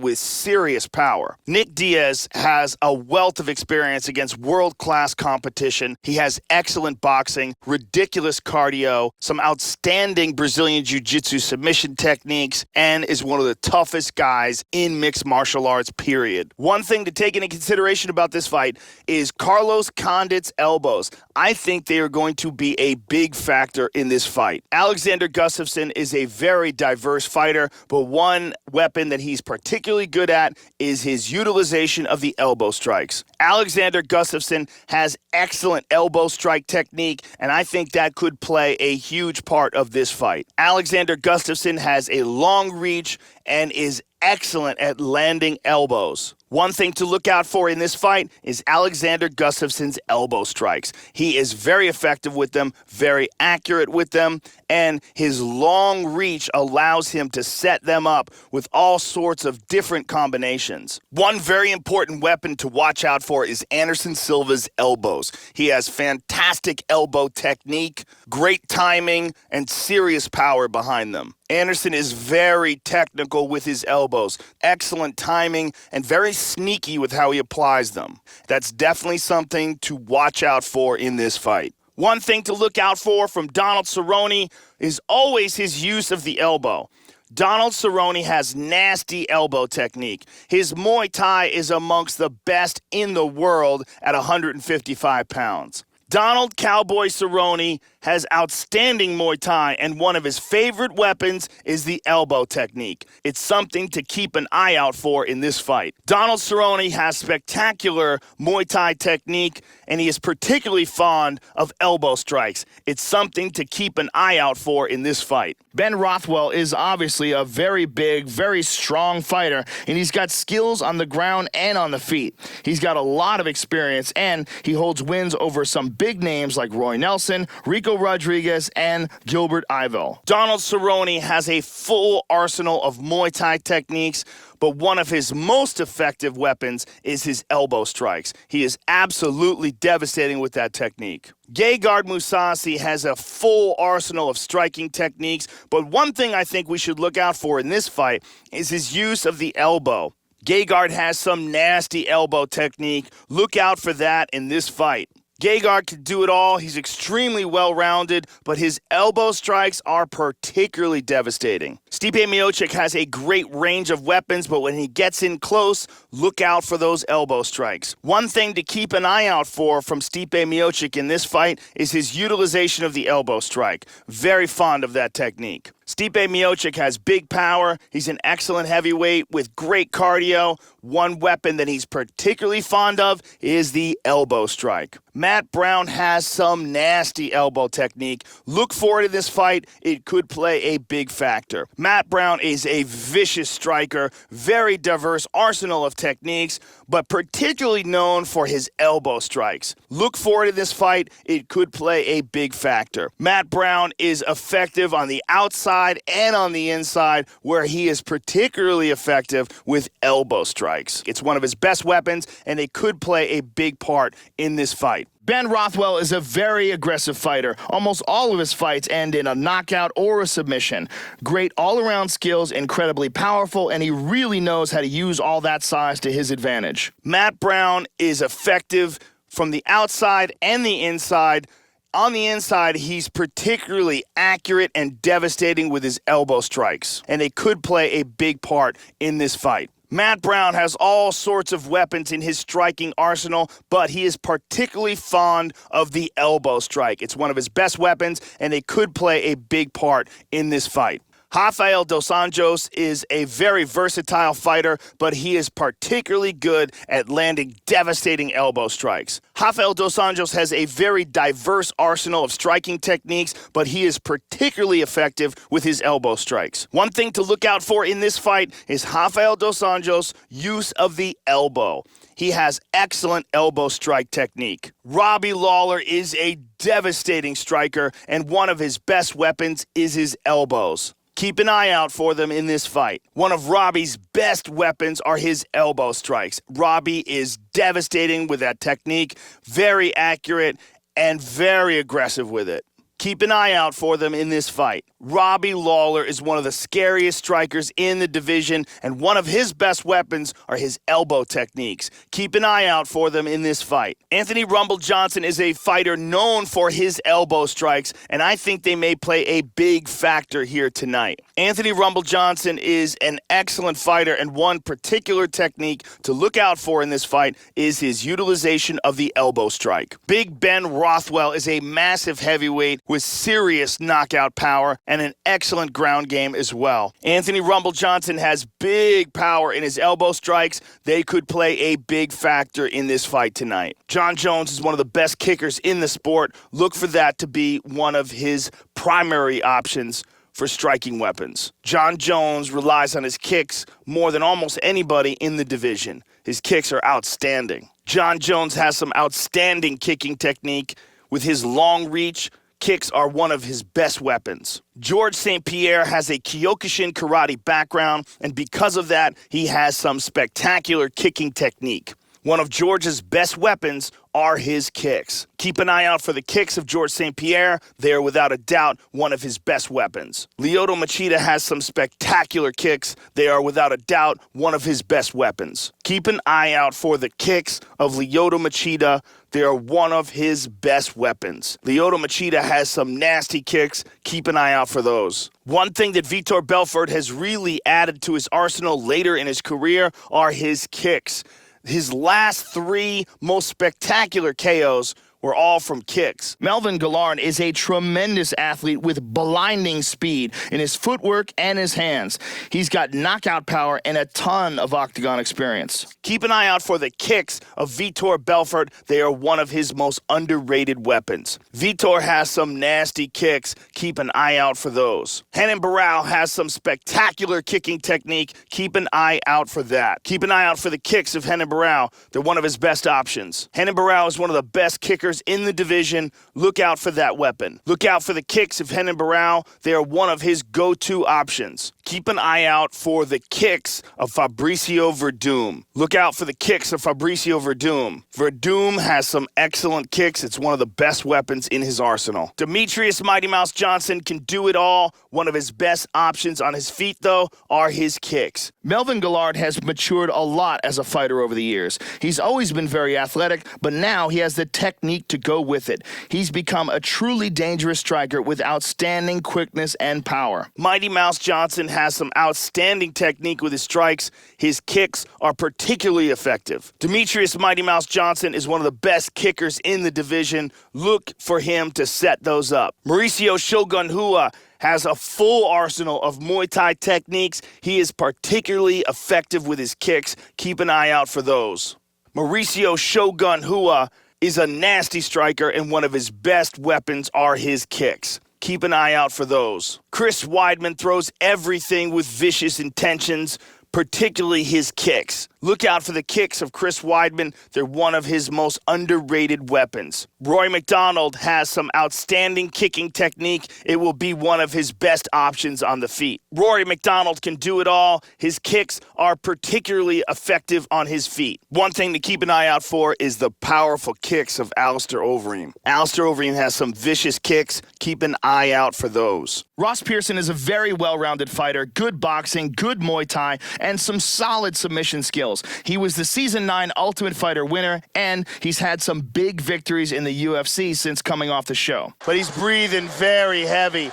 with serious power. Nick Diaz has a wealth of experience against world-class competition. He has excellent boxing, ridiculous cardio, some outstanding Brazilian jiu-jitsu submission techniques, and is one of the toughest guys in mixed martial arts, period. One thing to take into consideration about this fight is Carlos Condit's elbows. I think they are going to be a big factor in this fight. Alexander Gustafsson is a very diverse fighter, but one weapon that he's particularly good at is his utilization of the elbow strikes. Alexander Gustafsson has excellent elbow strike technique, and I think that could play a huge part of this fight. Alexander Gustafsson has a long reach and is excellent at landing elbows. One thing to look out for in this fight is Alexander Gustafsson's elbow strikes. He is very effective with them, very accurate with them, and his long reach allows him to set them up with all sorts of different combinations. One very important weapon to watch out for is Anderson Silva's elbows. He has fantastic elbow technique, great timing, and serious power behind them. Anderson is very technical with his elbows, excellent timing, and very sneaky with how he applies them. That's definitely something to watch out for in this fight. One thing to look out for from Donald Cerrone is always his use of the elbow. Donald Cerrone has nasty elbow technique. His Muay Thai is amongst the best in the world at 155 pounds. Donald Cowboy Cerrone has outstanding Muay Thai, and one of his favorite weapons is the elbow technique. It's something to keep an eye out for in this fight. Donald Cerrone has spectacular Muay Thai technique, and he is particularly fond of elbow strikes. It's something to keep an eye out for in this fight. Ben Rothwell is obviously a very big, very strong fighter, and he's got skills on the ground and on the feet. He's got a lot of experience, and he holds wins over some big names like Roy Nelson, Rico Rodriguez, and Gilbert Yvel. Donald Cerrone has a full arsenal of Muay Thai techniques, but one of his most effective weapons is his elbow strikes. He is absolutely devastating with that technique. Gegard Mousasi has a full arsenal of striking techniques, but one thing I think we should look out for in this fight is his use of the elbow. Gegard has some nasty elbow technique. Look out for that in this fight. Gegard can do it all. He's extremely well-rounded, but his elbow strikes are particularly devastating. Stipe Miocic has a great range of weapons, but when he gets in close, look out for those elbow strikes. One thing to keep an eye out for from Stipe Miocic in this fight is his utilization of the elbow strike. Very fond of that technique. Stipe Miocic has big power. He's an excellent heavyweight with great cardio. One weapon that he's particularly fond of is the elbow strike. Matt Brown has some nasty elbow technique. Look for it in this fight. It could play a big factor. Matt Brown is a vicious striker, very diverse arsenal of techniques, but particularly known for his elbow strikes. Look for it in this fight. It could play a big factor. Matt Brown is effective on the outside and on the inside, where he is particularly effective with elbow strikes. It's one of his best weapons, and it could play a big part in this fight. Ben Rothwell is a very aggressive fighter. Almost all of his fights end in a knockout or a submission. Great all-around skills, incredibly powerful, and he really knows how to use all that size to his advantage. Matt Brown is effective from the outside and the inside. On the inside, he's particularly accurate and devastating with his elbow strikes, and they could play a big part in this fight. Matt Brown has all sorts of weapons in his striking arsenal, but he is particularly fond of the elbow strike. It's one of his best weapons, and they could play a big part in this fight. Rafael dos Anjos is a very versatile fighter, but he is particularly good at landing devastating elbow strikes. Rafael dos Anjos has a very diverse arsenal of striking techniques, but he is particularly effective with his elbow strikes. One thing to look out for in this fight is Rafael dos Anjos' use of the elbow. He has excellent elbow strike technique. Robbie Lawler is a devastating striker, and one of his best weapons is his elbows. Keep an eye out for them in this fight. One of Robbie's best weapons are his elbow strikes. Robbie is devastating with that technique, very accurate, and very aggressive with it. Keep an eye out for them in this fight. Robbie Lawler is one of the scariest strikers in the division, and one of his best weapons are his elbow techniques. Keep an eye out for them in this fight. Anthony Rumble Johnson is a fighter known for his elbow strikes, and I think they may play a big factor here tonight. Anthony Rumble Johnson is an excellent fighter, and one particular technique to look out for in this fight is his utilization of the elbow strike. Big Ben Rothwell is a massive heavyweight with serious knockout power and an excellent ground game as well. Anthony Rumble Johnson has big power in his elbow strikes. They could play a big factor in this fight tonight. Jon Jones is one of the best kickers in the sport. Look for that to be one of his primary options for striking weapons. Jon Jones relies on his kicks more than almost anybody in the division. His kicks are outstanding. Jon Jones has some outstanding kicking technique. With his long reach, kicks are one of his best weapons. George St. Pierre has a Kyokushin karate background, and because of that, he has some spectacular kicking technique. One of George's best weapons are his kicks. Keep an eye out for the kicks of George St. Pierre. They are without a doubt one of his best weapons. Lyoto Machida has some spectacular kicks. They are without a doubt one of his best weapons. Keep an eye out for the kicks of Lyoto Machida. They are one of his best weapons. Lyoto Machida has some nasty kicks. Keep an eye out for those. One thing that Vitor Belfort has really added to his arsenal later in his career are his kicks. His last three most spectacular KOs were all from kicks. Melvin Gillard is a tremendous athlete with blinding speed in his footwork and his hands. He's got knockout power and a ton of octagon experience. Keep an eye out for the kicks of Vitor Belfort. They are one of his most underrated weapons. Vitor has some nasty kicks. Keep an eye out for those. Renan Barão has some spectacular kicking technique. Keep an eye out for that. Keep an eye out for the kicks of Renan Barão. They're one of his best options. Renan Barão is one of the best kickers in the division. Look out for that weapon. Look out for the kicks of Renan Barão. They are one of his go-to options. Keep an eye out for the kicks of Fabricio Werdum. Look out for the kicks of Fabricio Werdum. Werdum has some excellent kicks. It's one of the best weapons in his arsenal. Demetrius Mighty Mouse Johnson can do it all. One of his best options on his feet, though, are his kicks. Melvin Gillard has matured a lot as a fighter over the years. He's always been very athletic, but now he has the technique to go with it. He's become a truly dangerous striker with outstanding quickness and power. Mighty Mouse Johnson has some outstanding technique with his strikes. His kicks are particularly effective. Demetrius Mighty Mouse Johnson is one of the best kickers in the division. Look for him to set those up. Mauricio Shogun Rua has a full arsenal of Muay Thai techniques. He is particularly effective with his kicks. Keep an eye out for those. Mauricio Shogun Rua is a nasty striker, and one of his best weapons are his kicks. Keep an eye out for those. Chris Weidman throws everything with vicious intentions, particularly his kicks. Look out for the kicks of Chris Weidman. They're one of his most underrated weapons. Rory McDonald has some outstanding kicking technique. It will be one of his best options on the feet. Rory McDonald can do it all. His kicks are particularly effective on his feet. One thing to keep an eye out for is the powerful kicks of Alistair Overeem. Alistair Overeem has some vicious kicks. Keep an eye out for those. Ross Pearson is a very well-rounded fighter, good boxing, good Muay Thai, and some solid submission skills. He was the Season 9 Ultimate Fighter winner, and he's had some big victories in the UFC since coming off the show. But he's breathing very heavy.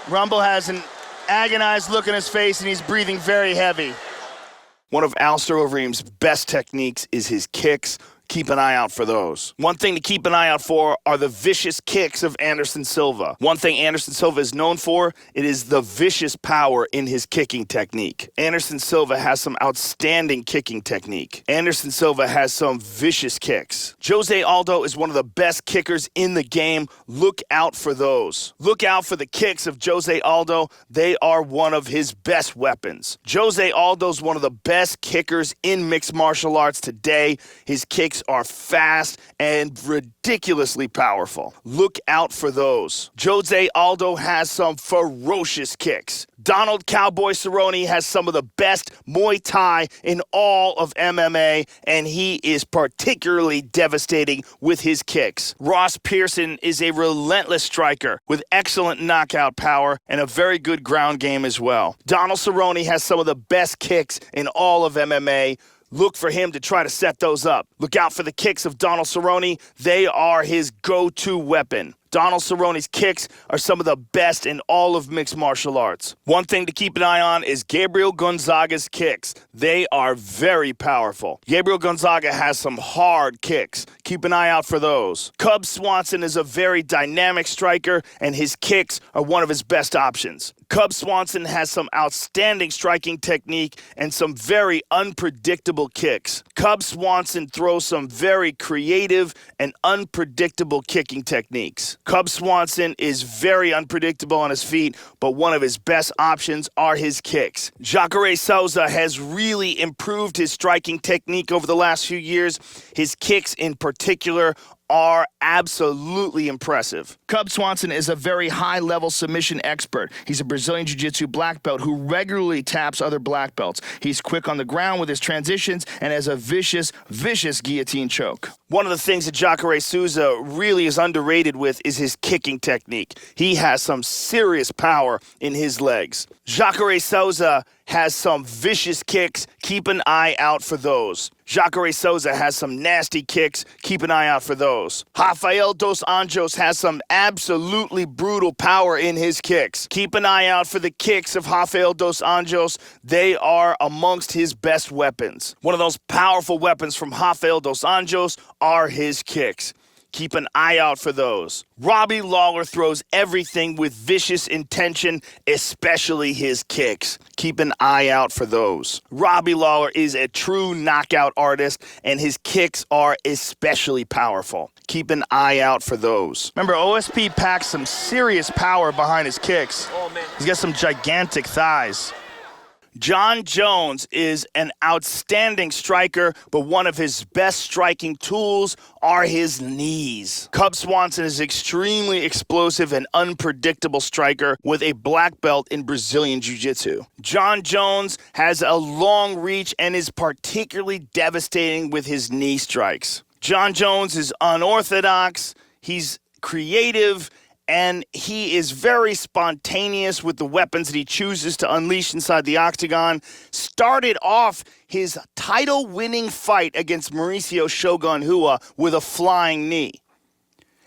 Rumble has an agonized look on his face, and he's breathing very heavy. One of Alistair Overeem's best techniques is his kicks. Keep an eye out for those. One thing to keep an eye out for are the vicious kicks of Anderson Silva. One thing Anderson Silva is known for, it is the vicious power in his kicking technique. Anderson Silva has some outstanding kicking technique. Anderson Silva has some vicious kicks. Jose Aldo is one of the best kickers in the game. Look out for those. Look out for the kicks of Jose Aldo. They are one of his best weapons. Jose Aldo's one of the best kickers in mixed martial arts today. His kicks are fast and ridiculously powerful. Look out for those. Jose Aldo has some ferocious kicks. Donald Cowboy Cerrone has some of the best Muay Thai in all of MMA, and he is particularly devastating with his kicks. Ross Pearson is a relentless striker with excellent knockout power and a very good ground game as well. Donald Cerrone has some of the best kicks in all of MMA. Look for him to try to set those up. Look out for the kicks of Donald Cerrone. They are his go-to weapon. Donald Cerrone's kicks are some of the best in all of mixed martial arts. One thing to keep an eye on is Gabriel Gonzaga's kicks. They are very powerful. Gabriel Gonzaga has some hard kicks. Keep an eye out for those. Cub Swanson is a very dynamic striker, and his kicks are one of his best options. Cub Swanson has some outstanding striking technique and some very unpredictable kicks. Cub Swanson throws some very creative and unpredictable kicking techniques. Cub Swanson is very unpredictable on his feet, but one of his best options are his kicks. Jacare Souza has really improved his striking technique over the last few years. His kicks in particular are absolutely impressive. Cub Swanson is a very high-level submission expert. He's a Brazilian Jiu-Jitsu black belt who regularly taps other black belts. He's quick on the ground with his transitions and has a vicious, vicious guillotine choke. One of the things that Jacare Souza really is underrated with is his kicking technique. He has some serious power in his legs. Jacare Souza has some vicious kicks. Keep an eye out for those. Jacare Souza has some nasty kicks. Keep an eye out for those. Rafael dos Anjos has some absolutely brutal power in his kicks. Keep an eye out for the kicks of Rafael dos Anjos. They are amongst his best weapons. One of those powerful weapons from Rafael dos Anjos are his kicks. Keep an eye out for those. Robbie Lawler throws everything with vicious intention, especially his kicks. Keep an eye out for those. Robbie Lawler is a true knockout artist, and his kicks are especially powerful. Keep an eye out for those. Remember, OSP packs some serious power behind his kicks. Oh, man. He's got some gigantic thighs. John Jones is an outstanding striker, but one of his best striking tools are his knees. Cub Swanson is extremely explosive and unpredictable striker with a black belt in Brazilian Jiu-Jitsu. John Jones has a long reach and is particularly devastating with his knee strikes. John Jones is unorthodox, he's creative, and he is very spontaneous with the weapons that he chooses to unleash inside the octagon. Started off his title-winning fight against Mauricio Shogun Rua with a flying knee.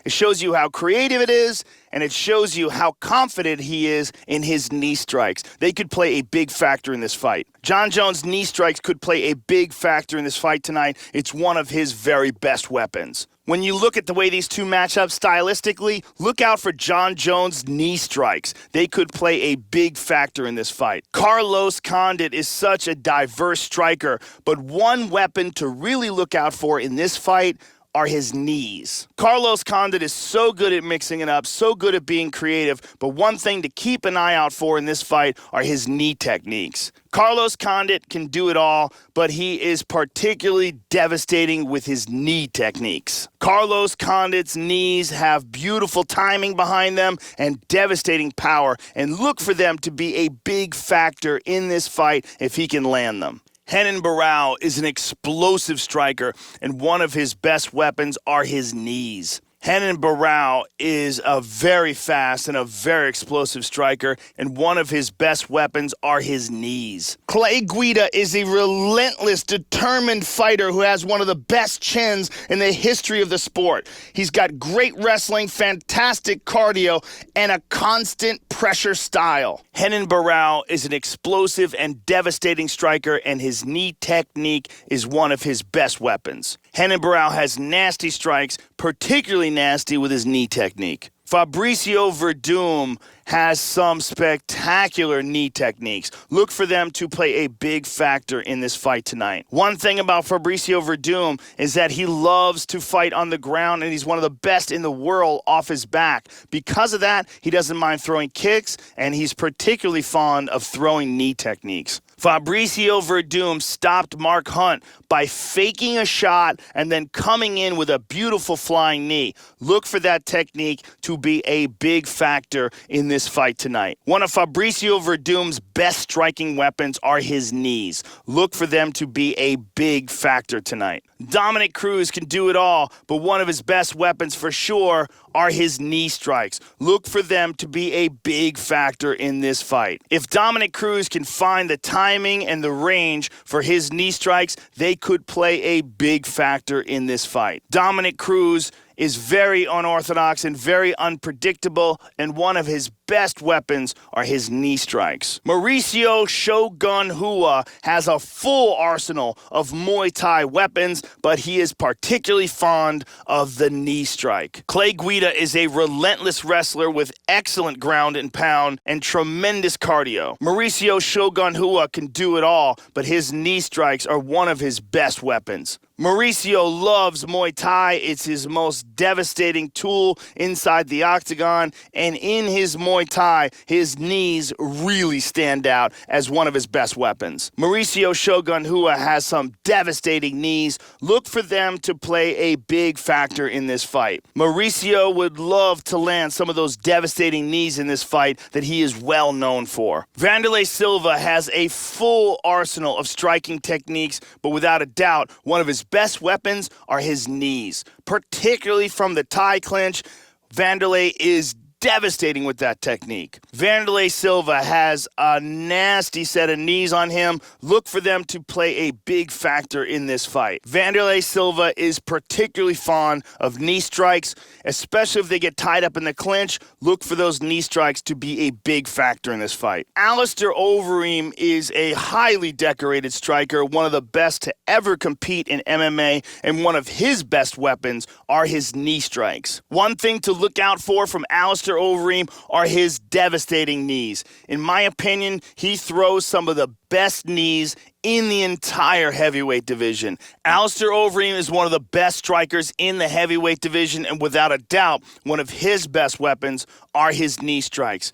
It shows you how creative it is, and it shows you how confident he is in his knee strikes. They could play a big factor in this fight. John Jones' knee strikes could play a big factor in this fight tonight. It's one of his very best weapons. When you look at the way these two match up stylistically, look out for John Jones' knee strikes. They could play a big factor in this fight. Carlos Condit is such a diverse striker, but one weapon to really look out for in this fight are his knees. Carlos Condit is so good at mixing it up, so good at being creative, but one thing to keep an eye out for in this fight are his knee techniques. Carlos Condit can do it all, but he is particularly devastating with his knee techniques. Carlos Condit's knees have beautiful timing behind them and devastating power, and look for them to be a big factor in this fight if he can land them. Renan Barão is an explosive striker, and one of his best weapons are his knees. Renan Barão is a very fast and a very explosive striker, and one of his best weapons are his knees. Clay Guida is a relentless, determined fighter who has one of the best chins in the history of the sport. He's got great wrestling, fantastic cardio, and a constant pressure style. Renan Barão is an explosive and devastating striker, and his knee technique is one of his best weapons. Renan Barão has nasty strikes, particularly nasty with his knee technique. Fabricio Verdum has some spectacular knee techniques. Look for them to play a big factor in this fight tonight. One thing about Fabricio Verdum is that he loves to fight on the ground, and he's one of the best in the world off his back. Because of that, he doesn't mind throwing kicks, and he's particularly fond of throwing knee techniques. Fabricio Verdum stopped Mark Hunt by faking a shot and then coming in with a beautiful flying knee. Look for that technique to be a big factor in this fight tonight. One of Fabricio Verdum's best striking weapons are his knees. Look for them to be a big factor tonight. Dominick Cruz can do it all, but one of his best weapons for sure are his knee strikes. Look for them to be a big factor in this fight. If Dominick Cruz can find the timing and the range for his knee strikes, they could play a big factor in this fight. Dominick Cruz is very unorthodox and very unpredictable, and one of his best weapons are his knee strikes. Mauricio Shogun Rua has a full arsenal of Muay Thai weapons, but he is particularly fond of the knee strike. Clay Guida is a relentless wrestler with excellent ground and pound and tremendous cardio. Mauricio Shogun Rua can do it all, but his knee strikes are one of his best weapons. Mauricio loves Muay Thai. It's his most devastating tool inside the octagon, and in his Muay Thai, his knees really stand out as one of his best weapons. Mauricio Shogun Rua has some devastating knees. Look for them to play a big factor in this fight. Mauricio would love to land some of those devastating knees in this fight that he is well known for. Vanderlei Silva has a full arsenal of striking techniques, but without a doubt, one of his best weapons are his knees, particularly from the Thai clinch. Vanderlei is devastating with that technique. Vanderlei Silva has a nasty set of knees on him. Look for them to play a big factor in this fight. Vanderlei Silva is particularly fond of knee strikes, especially if they get tied up in the clinch. Look for those knee strikes to be a big factor in this fight. Alistair Overeem is a highly decorated striker, one of the best to ever compete in MMA, and one of his best weapons are his knee strikes. One thing to look out for from Alistair Overeem are his devastating knees. In my opinion, he throws some of the best knees in the entire heavyweight division. Alistair Overeem is one of the best strikers in the heavyweight division, and without a doubt, one of his best weapons are his knee strikes.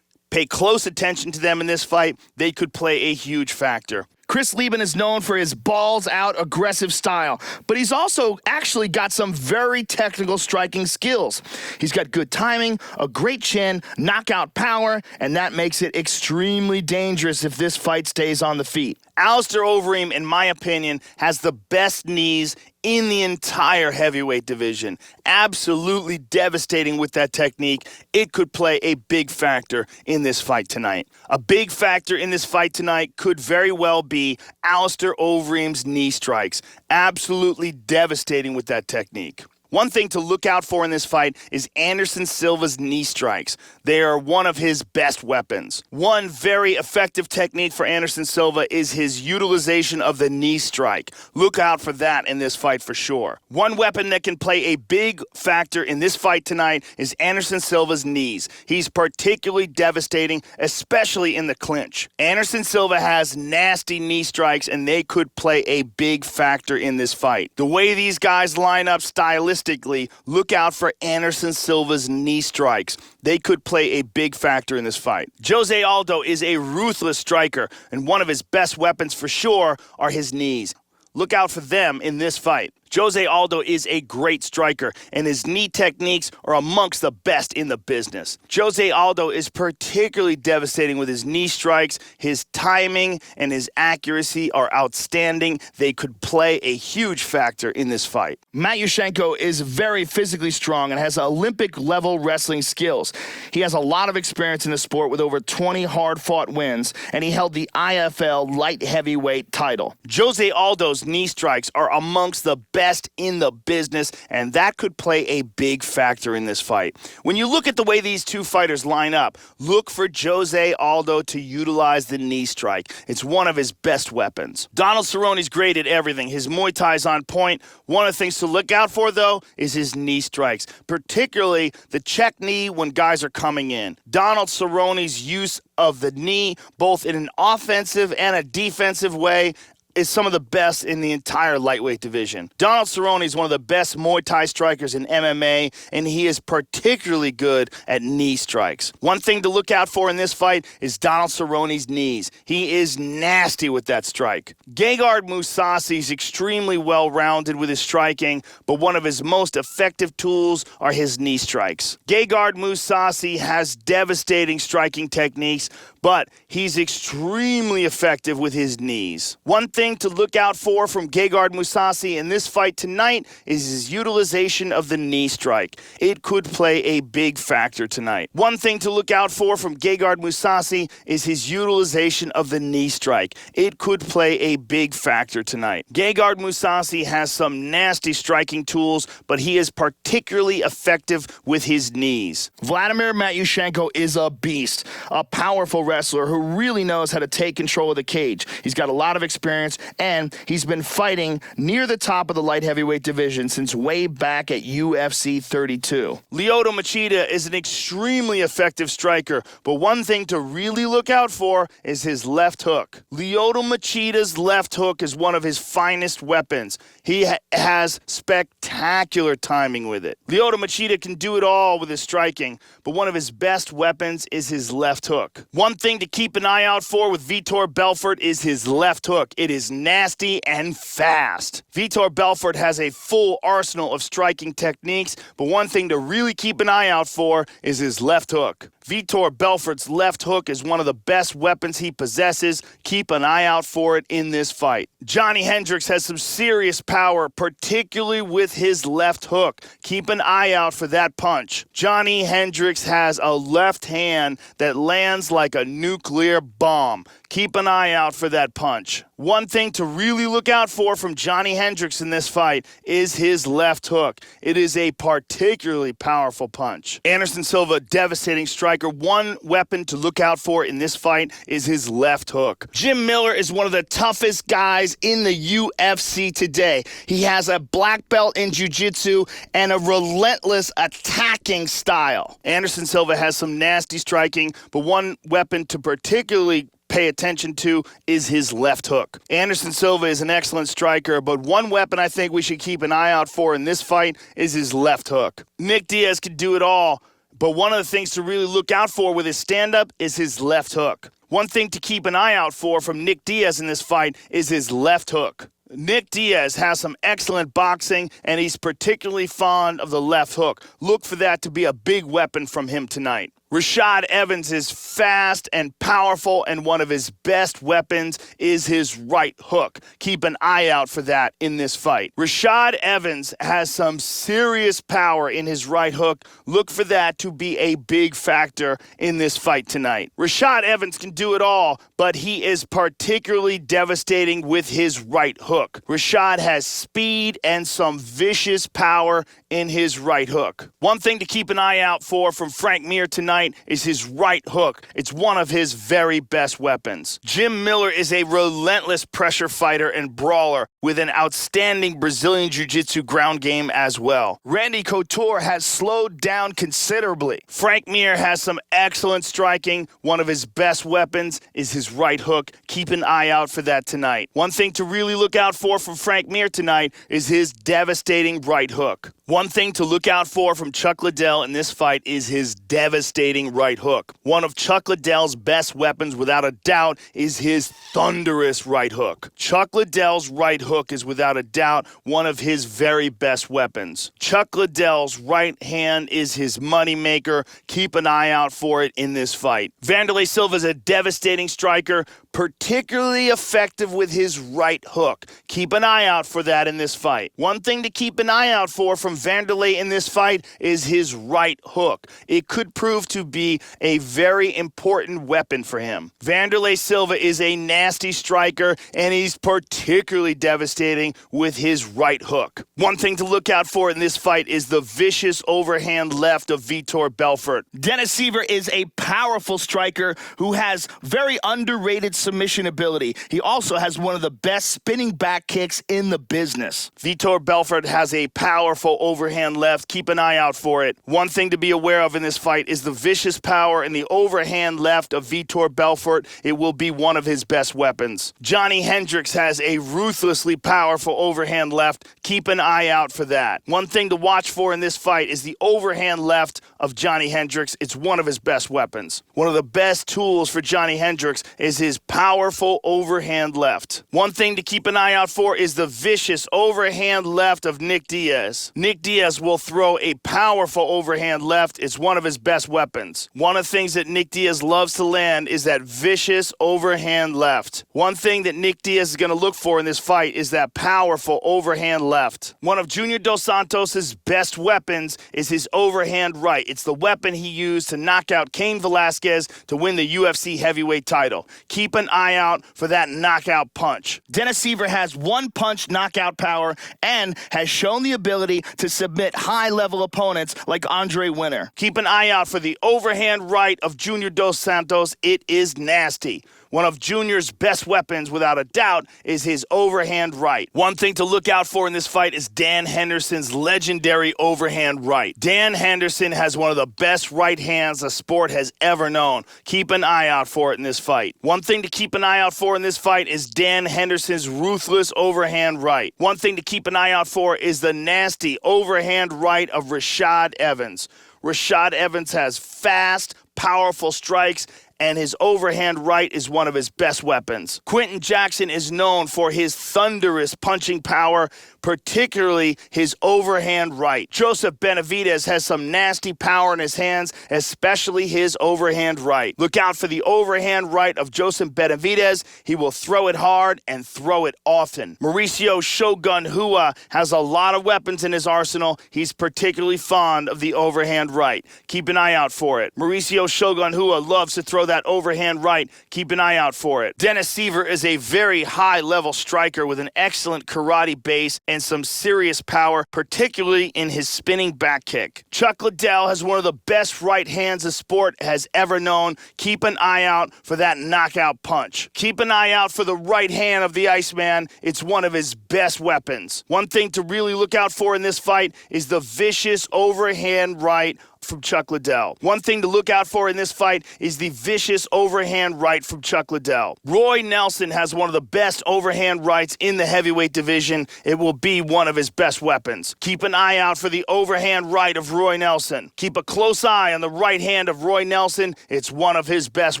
Pay close attention to them in this fight. They could play a huge factor. Chris Lieben is known for his balls-out aggressive style, but he's also actually got some very technical striking skills. He's got good timing, a great chin, knockout power, and that makes it extremely dangerous if this fight stays on the feet. Alistair Overeem, in my opinion, has the best knees in the entire heavyweight division. Absolutely devastating with that technique. It could play a big factor in this fight tonight. A big factor in this fight tonight could very well be Alistair Overeem's knee strikes. Absolutely devastating with that technique. One thing to look out for in this fight is Anderson Silva's knee strikes. They are one of his best weapons. One very effective technique for Anderson Silva is his utilization of the knee strike. Look out for that in this fight for sure. One weapon that can play a big factor in this fight tonight is Anderson Silva's knees. He's particularly devastating, especially in the clinch. Anderson Silva has nasty knee strikes, and they could play a big factor in this fight. The way these guys line up stylistically, look out for Anderson Silva's knee strikes. They could play a big factor in this fight. Jose Aldo is a ruthless striker, and one of his best weapons for sure are his knees. Look out for them in this fight. Jose Aldo is a great striker, and his knee techniques are amongst the best in the business. Jose Aldo is particularly devastating with his knee strikes. His timing and his accuracy are outstanding. They could play a huge factor in this fight. Matt Yushchenko is very physically strong and has Olympic-level wrestling skills. He has a lot of experience in the sport with over 20 hard-fought wins, and he held the IFL light heavyweight title. Jose Aldo's knee strikes are amongst the best in the business, and that could play a big factor in this fight. When you look at the way these two fighters line up, look for Jose Aldo to utilize the knee strike. It's one of his best weapons. Donald Cerrone's great at everything. His Muay Thai's on point. One of the things to look out for, though, is his knee strikes, particularly the check knee when guys are coming in. Donald Cerrone's use of the knee, both in an offensive and a defensive way, is some of the best in the entire lightweight division. Donald Cerrone is one of the best Muay Thai strikers in MMA, and he is particularly good at knee strikes. One thing to look out for in this fight is Donald Cerrone's knees. He is nasty with that strike. Gegard Mousasi is extremely well-rounded with his striking, but one of his most effective tools are his knee strikes. Gegard Mousasi has devastating striking techniques, but he's extremely effective with his knees. One thing to look out for from Gegard Mousasi in this fight tonight is his utilization of the knee strike. It could play a big factor tonight. One thing to look out for from Gegard Mousasi is his utilization of the knee strike. It could play a big factor tonight. Gegard Mousasi has some nasty striking tools, but he is particularly effective with his knees. Vladimir Matyushenko is a beast, a powerful wrestler who really knows how to take control of the cage. He's got a lot of experience, and he's been fighting near the top of the light heavyweight division since way back at UFC 32. Lyoto Machida is an extremely effective striker, but one thing to really look out for is his left hook. Lyoto Machida's left hook is one of his finest weapons. He has spectacular timing with it. Lyoto Machida can do it all with his striking, but one of his best weapons is his left hook. One thing to keep an eye out for with Vitor Belfort is his left hook. It is nasty and fast. Vitor Belfort has a full arsenal of striking techniques, but one thing to really keep an eye out for is his left hook. Vitor Belfort's left hook is one of the best weapons he possesses. Keep an eye out for it in this fight. Johnny Hendricks has some serious power, particularly with his left hook. Keep an eye out for that punch. Johnny Hendricks has a left hand that lands like a nuclear bomb. Keep an eye out for that punch. One thing to really look out for from Johnny Hendricks in this fight is his left hook. It is a particularly powerful punch. Anderson Silva, devastating striker. One weapon to look out for in this fight is his left hook. Jim Miller is one of the toughest guys in the UFC today. He has a black belt in jiu-jitsu and a relentless attacking style. Anderson Silva has some nasty striking, but one weapon to particularly pay attention to is his left hook. Anderson Silva is an excellent striker, but one weapon I think we should keep an eye out for in this fight is his left hook. Nick Diaz can do it all, but one of the things to really look out for with his stand-up is his left hook. One thing to keep an eye out for from Nick Diaz in this fight is his left hook. Nick Diaz has some excellent boxing, and he's particularly fond of the left hook. Look for that to be a big weapon from him tonight. Rashad Evans is fast and powerful, and one of his best weapons is his right hook. Keep an eye out for that in this fight. Rashad Evans has some serious power in his right hook. Look for that to be a big factor in this fight tonight. Rashad Evans can do it all, but he is particularly devastating with his right hook. Rashad has speed and some vicious power in his right hook. One thing to keep an eye out for from Frank Mir tonight is his right hook. It's one of his very best weapons. Jim Miller is a relentless pressure fighter and brawler with an outstanding Brazilian Jiu-Jitsu ground game as well. Randy Couture has slowed down considerably. Frank Mir has some excellent striking. One of his best weapons is his right hook. Keep an eye out for that tonight. One thing to really look out for from Frank Mir tonight is his devastating right hook. One thing to look out for from Chuck Liddell in this fight is his devastating right hook. One of Chuck Liddell's best weapons, without a doubt, is his thunderous right hook. Chuck Liddell's right hook is without a doubt one of his very best weapons. Chuck Liddell's right hand is his moneymaker. Keep an eye out for it in this fight. Vanderlei Silva is a devastating striker, particularly effective with his right hook. Keep an eye out for that in this fight. One thing to keep an eye out for from Vanderlei in this fight is his right hook. It could prove to be a very important weapon for him. Vanderlei Silva is a nasty striker, and he's particularly devastating with his right hook. One thing to look out for in this fight is the vicious overhand left of Vitor Belfort. Dennis Siver is a powerful striker who has very underrated submission ability. He also has one of the best spinning back kicks in the business. Vitor Belfort has a powerful overhand left. Keep an eye out for it. One thing to be aware of in this fight is the vicious power in the overhand left of Vitor Belfort. It will be one of his best weapons. Johnny Hendricks has a ruthlessly powerful overhand left. Keep an eye out for that. One thing to watch for in this fight is the overhand left of Johnny Hendricks. It's one of his best weapons. One of the best tools for Johnny Hendricks is his powerful overhand left. One thing to keep an eye out for is the vicious overhand left of Nick Diaz. Nick Diaz will throw a powerful overhand left. It's one of his best weapons. One of the things that Nick Diaz loves to land is that vicious overhand left. One thing that Nick Diaz is going to look for in this fight is that powerful overhand left. One of Junior Dos Santos' best weapons is his overhand right. It's the weapon he used to knock out Cain Velasquez to win the UFC heavyweight title. Keep an eye out for that knockout punch. Dennis Siver has one-punch knockout power and has shown the ability to submit high-level opponents like Andre Winner. Keep an eye out for the overhand right of Junior Dos Santos. It is nasty. One of Junior's best weapons, without a doubt, is his overhand right. One thing to look out for in this fight is Dan Henderson's legendary overhand right. Dan Henderson has one of the best right hands the sport has ever known. Keep an eye out for it in this fight. One thing to keep an eye out for in this fight is Dan Henderson's ruthless overhand right. One thing to keep an eye out for is the nasty overhand right of Rashad Evans. Rashad Evans has fast, powerful strikes, and his overhand right is one of his best weapons. Quentin Jackson is known for his thunderous punching power, particularly his overhand right. Joseph Benavidez has some nasty power in his hands, especially his overhand right. Look out for the overhand right of Joseph Benavidez. He will throw it hard and throw it often. Mauricio Shogun Rua has a lot of weapons in his arsenal. He's particularly fond of the overhand right. Keep an eye out for it. Mauricio Shogun Rua loves to throw that overhand right. Keep an eye out for it. Dennis Siver is a very high-level striker with an excellent karate base and some serious power, particularly in his spinning back kick. Chuck Liddell has one of the best right hands the sport has ever known. Keep an eye out for that knockout punch. Keep an eye out for the right hand of the Iceman. It's one of his best weapons. One thing to really look out for in this fight is the vicious overhand right from Chuck Liddell. One thing to look out for in this fight is the vicious overhand right from Chuck Liddell. Roy Nelson has one of the best overhand rights in the heavyweight division. It will be one of his best weapons. Keep an eye out for the overhand right of Roy Nelson. Keep a close eye on the right hand of Roy Nelson. It's one of his best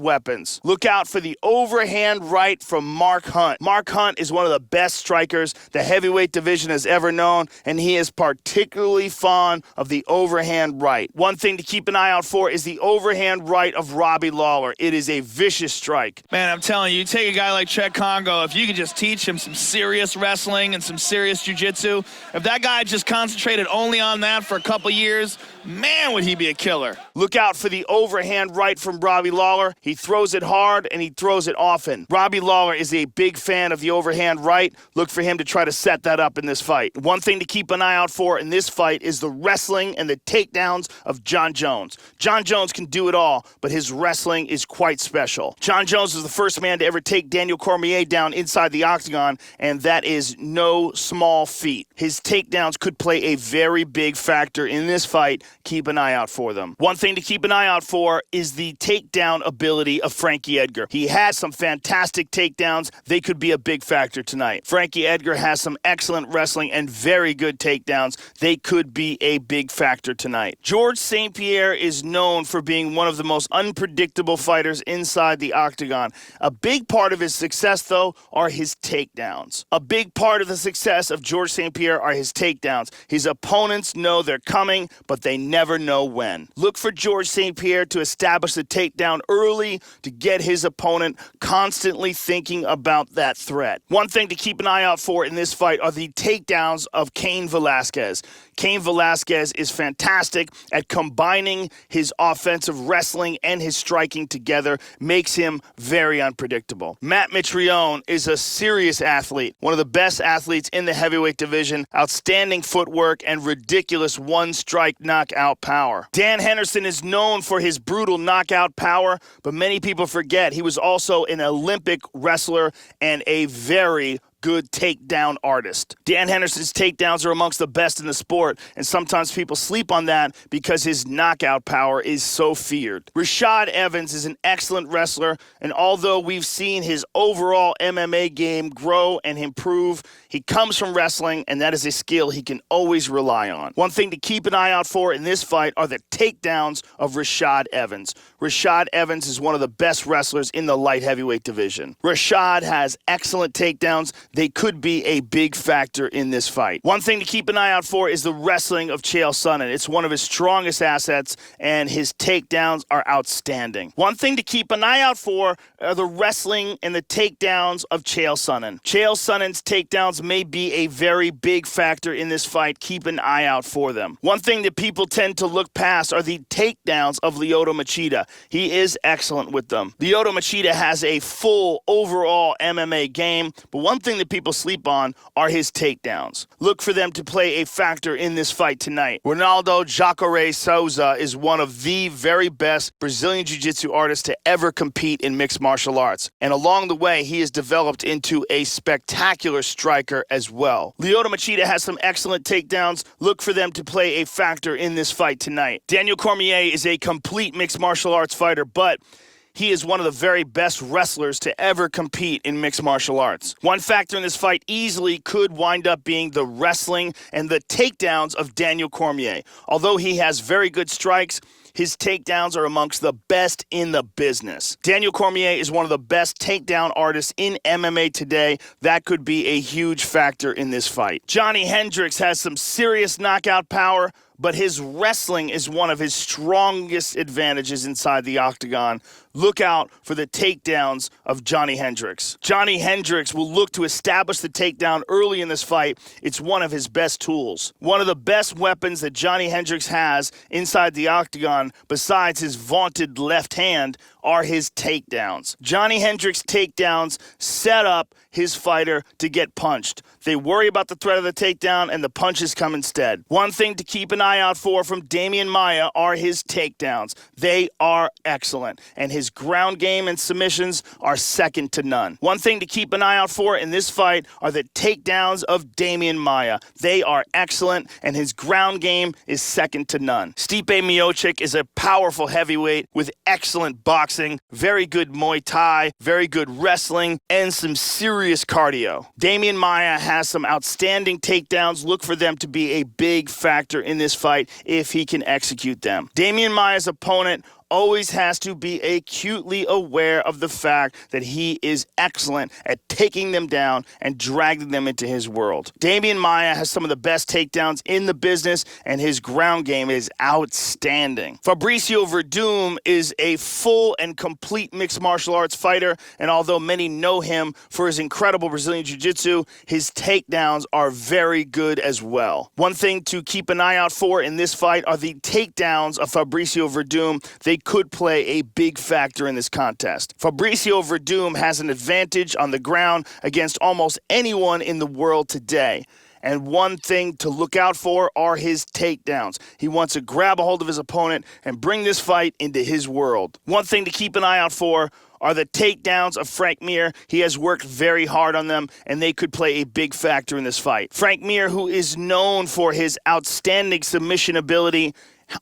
weapons. Look out for the overhand right from Mark Hunt. Mark Hunt is one of the best strikers the heavyweight division has ever known, and he is particularly fond of the overhand right. One thing to keep an eye out for is the overhand right of Robbie Lawler. It is a vicious strike. Man, I'm telling you, you take a guy like Chet Congo, if you could just teach him some serious wrestling and some serious jiu-jitsu, if that guy just concentrated only on that for a couple years, man, would he be a killer. Look out for the overhand right from Robbie Lawler. He throws it hard and he throws it often. Robbie Lawler is a big fan of the overhand right. Look for him to try to set that up in this fight. One thing to keep an eye out for in this fight is the wrestling and the takedowns of John Jones. John Jones can do it all, but his wrestling is quite special. John Jones was the first man to ever take Daniel Cormier down inside the octagon, and that is no small feat. His takedowns could play a very big factor in this fight. Keep an eye out for them. One thing to keep an eye out for is the takedown ability of Frankie Edgar. He has some fantastic takedowns. They could be a big factor tonight. Frankie Edgar has some excellent wrestling and very good takedowns. They could be a big factor tonight. George St. Pierre is known for being one of the most unpredictable fighters inside the octagon. A big part of his success, though, are his takedowns. A big part of the success of George St. Pierre are his takedowns. His opponents know they're coming, but they never know when. Look for George St. Pierre to establish the takedown early to get his opponent constantly thinking about that threat. One thing to keep an eye out for in this fight are the takedowns of Cain Velasquez. Cain Velasquez is fantastic at combining his offensive wrestling and his striking together, makes him very unpredictable. Matt Mitrione is a serious athlete, one of the best athletes in the heavyweight division, outstanding footwork and ridiculous one-strike knockout power. Dan Henderson is known for his brutal knockout power, but many people forget he was also an Olympic wrestler and a very good takedown artist. Dan Henderson's takedowns are amongst the best in the sport, and sometimes people sleep on that because his knockout power is so feared. Rashad Evans is an excellent wrestler, and although we've seen his overall MMA game grow and improve, he comes from wrestling, and that is a skill he can always rely on. One thing to keep an eye out for in this fight are the takedowns of Rashad Evans. Rashad Evans is one of the best wrestlers in the light heavyweight division. Rashad has excellent takedowns. They could be a big factor in this fight. One thing to keep an eye out for is the wrestling of Chael Sonnen. It's one of his strongest assets, and his takedowns are outstanding. One thing to keep an eye out for are the wrestling and the takedowns of Chael Sonnen. Chael Sonnen's takedowns may be a very big factor in this fight. Keep an eye out for them. One thing that people tend to look past are the takedowns of Lyoto Machida. He is excellent with them. Lyoto Machida has a full overall MMA game, but one thing that people sleep on are his takedowns. Look for them to play a factor in this fight tonight. Ronaldo Jacare Souza is one of the very best Brazilian Jiu-Jitsu artists to ever compete in mixed martial arts. And along the way, he has developed into a spectacular striker as well. Lyoto Machida has some excellent takedowns. Look for them to play a factor in this fight tonight. Daniel Cormier is a complete mixed martial arts fighter, but he is one of the very best wrestlers to ever compete in mixed martial arts. One factor in this fight easily could wind up being the wrestling and the takedowns of Daniel Cormier. Although he has very good strikes, his takedowns are amongst the best in the business. Daniel Cormier is one of the best takedown artists in MMA today. That could be a huge factor in this fight. Johnny Hendricks has some serious knockout power, but his wrestling is one of his strongest advantages inside the octagon. Look out for the takedowns of Johnny Hendricks. Johnny Hendricks will look to establish the takedown early in this fight. It's one of his best tools. One of the best weapons that Johnny Hendricks has inside the octagon, besides his vaunted left hand, are his takedowns. Johnny Hendricks' takedowns set up his fighter to get punched. They worry about the threat of the takedown, and the punches come instead. One thing to keep an eye out for from Damian Maia are his takedowns. They are excellent, and his ground game and submissions are second to none. One thing to keep an eye out for in this fight are the takedowns of Damian Maia. They are excellent, and his ground game is second to none. Stipe Miocic is a powerful heavyweight with excellent boxing, very good Muay Thai, very good wrestling, and some serious cardio. Damian Maia has some outstanding takedowns. Look for them to be a big factor in this fight if he can execute them. Damian Maia's opponent always has to be acutely aware of the fact that he is excellent at taking them down and dragging them into his world. Damian Maia has some of the best takedowns in the business, and his ground game is outstanding. Fabricio Verdum is a full and complete mixed martial arts fighter, and although many know him for his incredible Brazilian Jiu-Jitsu, his takedowns are very good as well. One thing to keep an eye out for in this fight are the takedowns of Fabricio Verdum. They could play a big factor in this contest. Fabricio Verdum has an advantage on the ground against almost anyone in the world today. And one thing to look out for are his takedowns. He wants to grab a hold of his opponent and bring this fight into his world. One thing to keep an eye out for are the takedowns of Frank Mir. He has worked very hard on them, and they could play a big factor in this fight. Frank Mir, who is known for his outstanding submission ability,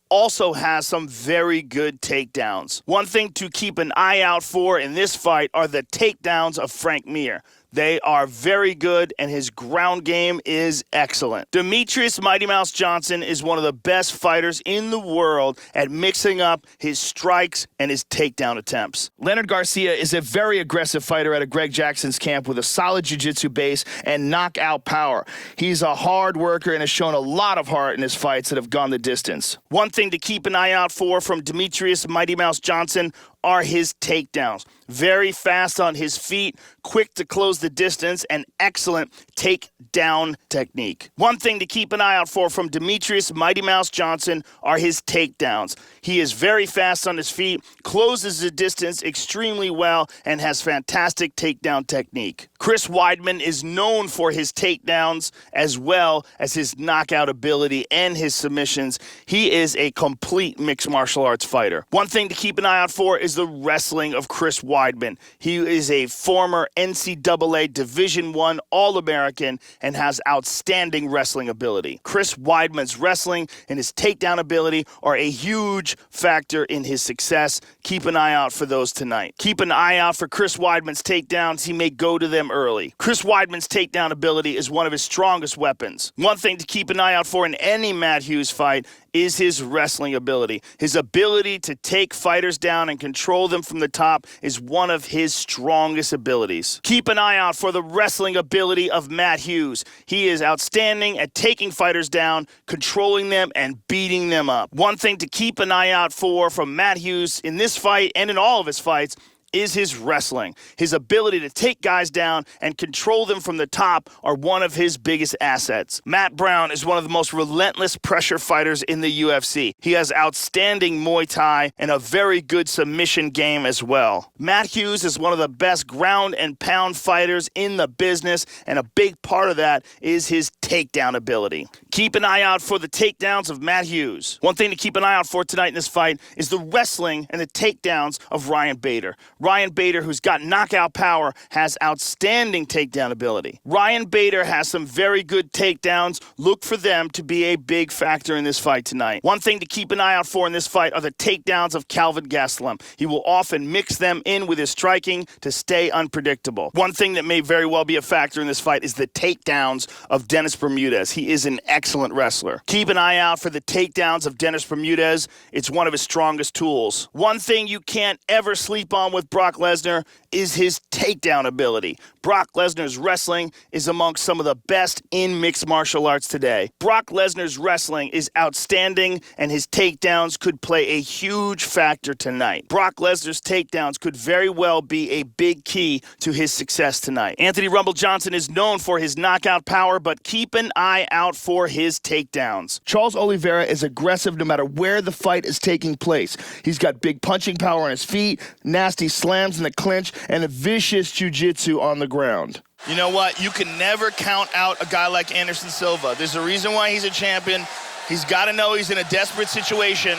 also has some very good takedowns. One thing to keep an eye out for in this fight are the takedowns of Frank Mir. They are very good, and his ground game is excellent. Demetrius Mighty Mouse Johnson is one of the best fighters in the world at mixing up his strikes and his takedown attempts. Leonard Garcia is a very aggressive fighter out of Greg Jackson's camp with a solid jiu-jitsu base and knockout power. He's a hard worker and has shown a lot of heart in his fights that have gone the distance. One thing to keep an eye out for from Demetrius Mighty Mouse Johnson are his takedowns. Very fast on his feet, quick to close the distance, and excellent takedown technique. One thing to keep an eye out for from Demetrius Mighty Mouse Johnson are his takedowns. He is very fast on his feet, closes the distance extremely well, and has fantastic takedown technique. Chris Weidman is known for his takedowns as well as his knockout ability and his submissions. He is a complete mixed martial arts fighter. One thing to keep an eye out for is the wrestling of Chris Weidman. He is a former NCAA Division I All-American and has outstanding wrestling ability. Chris Weidman's wrestling and his takedown ability are a huge factor in his success. Keep an eye out for those tonight. Keep an eye out for Chris Weidman's takedowns. He may go to them early. Chris Weidman's takedown ability is one of his strongest weapons. One thing to keep an eye out for in any Matt Hughes fight is his wrestling ability. His ability to take fighters down and control them from the top is one of his strongest abilities. Keep an eye out for the wrestling ability of Matt Hughes. He is outstanding at taking fighters down, controlling them, and beating them up. One thing to keep an eye out for from Matt Hughes in this fight and in all of his fights is his wrestling. His ability to take guys down and control them from the top are one of his biggest assets. Matt Brown is one of the most relentless pressure fighters in the UFC. He has outstanding Muay Thai and a very good submission game as well. Matt Hughes is one of the best ground and pound fighters in the business, and a big part of that is his takedown ability. Keep an eye out for the takedowns of Matt Hughes. One thing to keep an eye out for tonight in this fight is the wrestling and the takedowns of Ryan Bader. Ryan Bader, who's got knockout power, has outstanding takedown ability. Ryan Bader has some very good takedowns. Look for them to be a big factor in this fight tonight. One thing to keep an eye out for in this fight are the takedowns of Calvin Gastelum. He will often mix them in with his striking to stay unpredictable. One thing that may very well be a factor in this fight is the takedowns of Dennis Bermudez. He is an excellent wrestler. Keep an eye out for the takedowns of Dennis Bermudez. It's one of his strongest tools. One thing you can't ever sleep on with Brock Lesnar is his takedown ability. Brock Lesnar's wrestling is amongst some of the best in mixed martial arts today. Brock Lesnar's wrestling is outstanding, and his takedowns could play a huge factor tonight. Brock Lesnar's takedowns could very well be a big key to his success tonight. Anthony Rumble Johnson is known for his knockout power, but keep an eye out for his takedowns. Charles Oliveira is aggressive no matter where the fight is taking place. He's got big punching power on his feet, nasty slams in the clinch, and a vicious jiu-jitsu on the ground. You know what? You can never count out a guy like Anderson Silva. There's a reason why he's a champion. He's got to know he's in a desperate situation.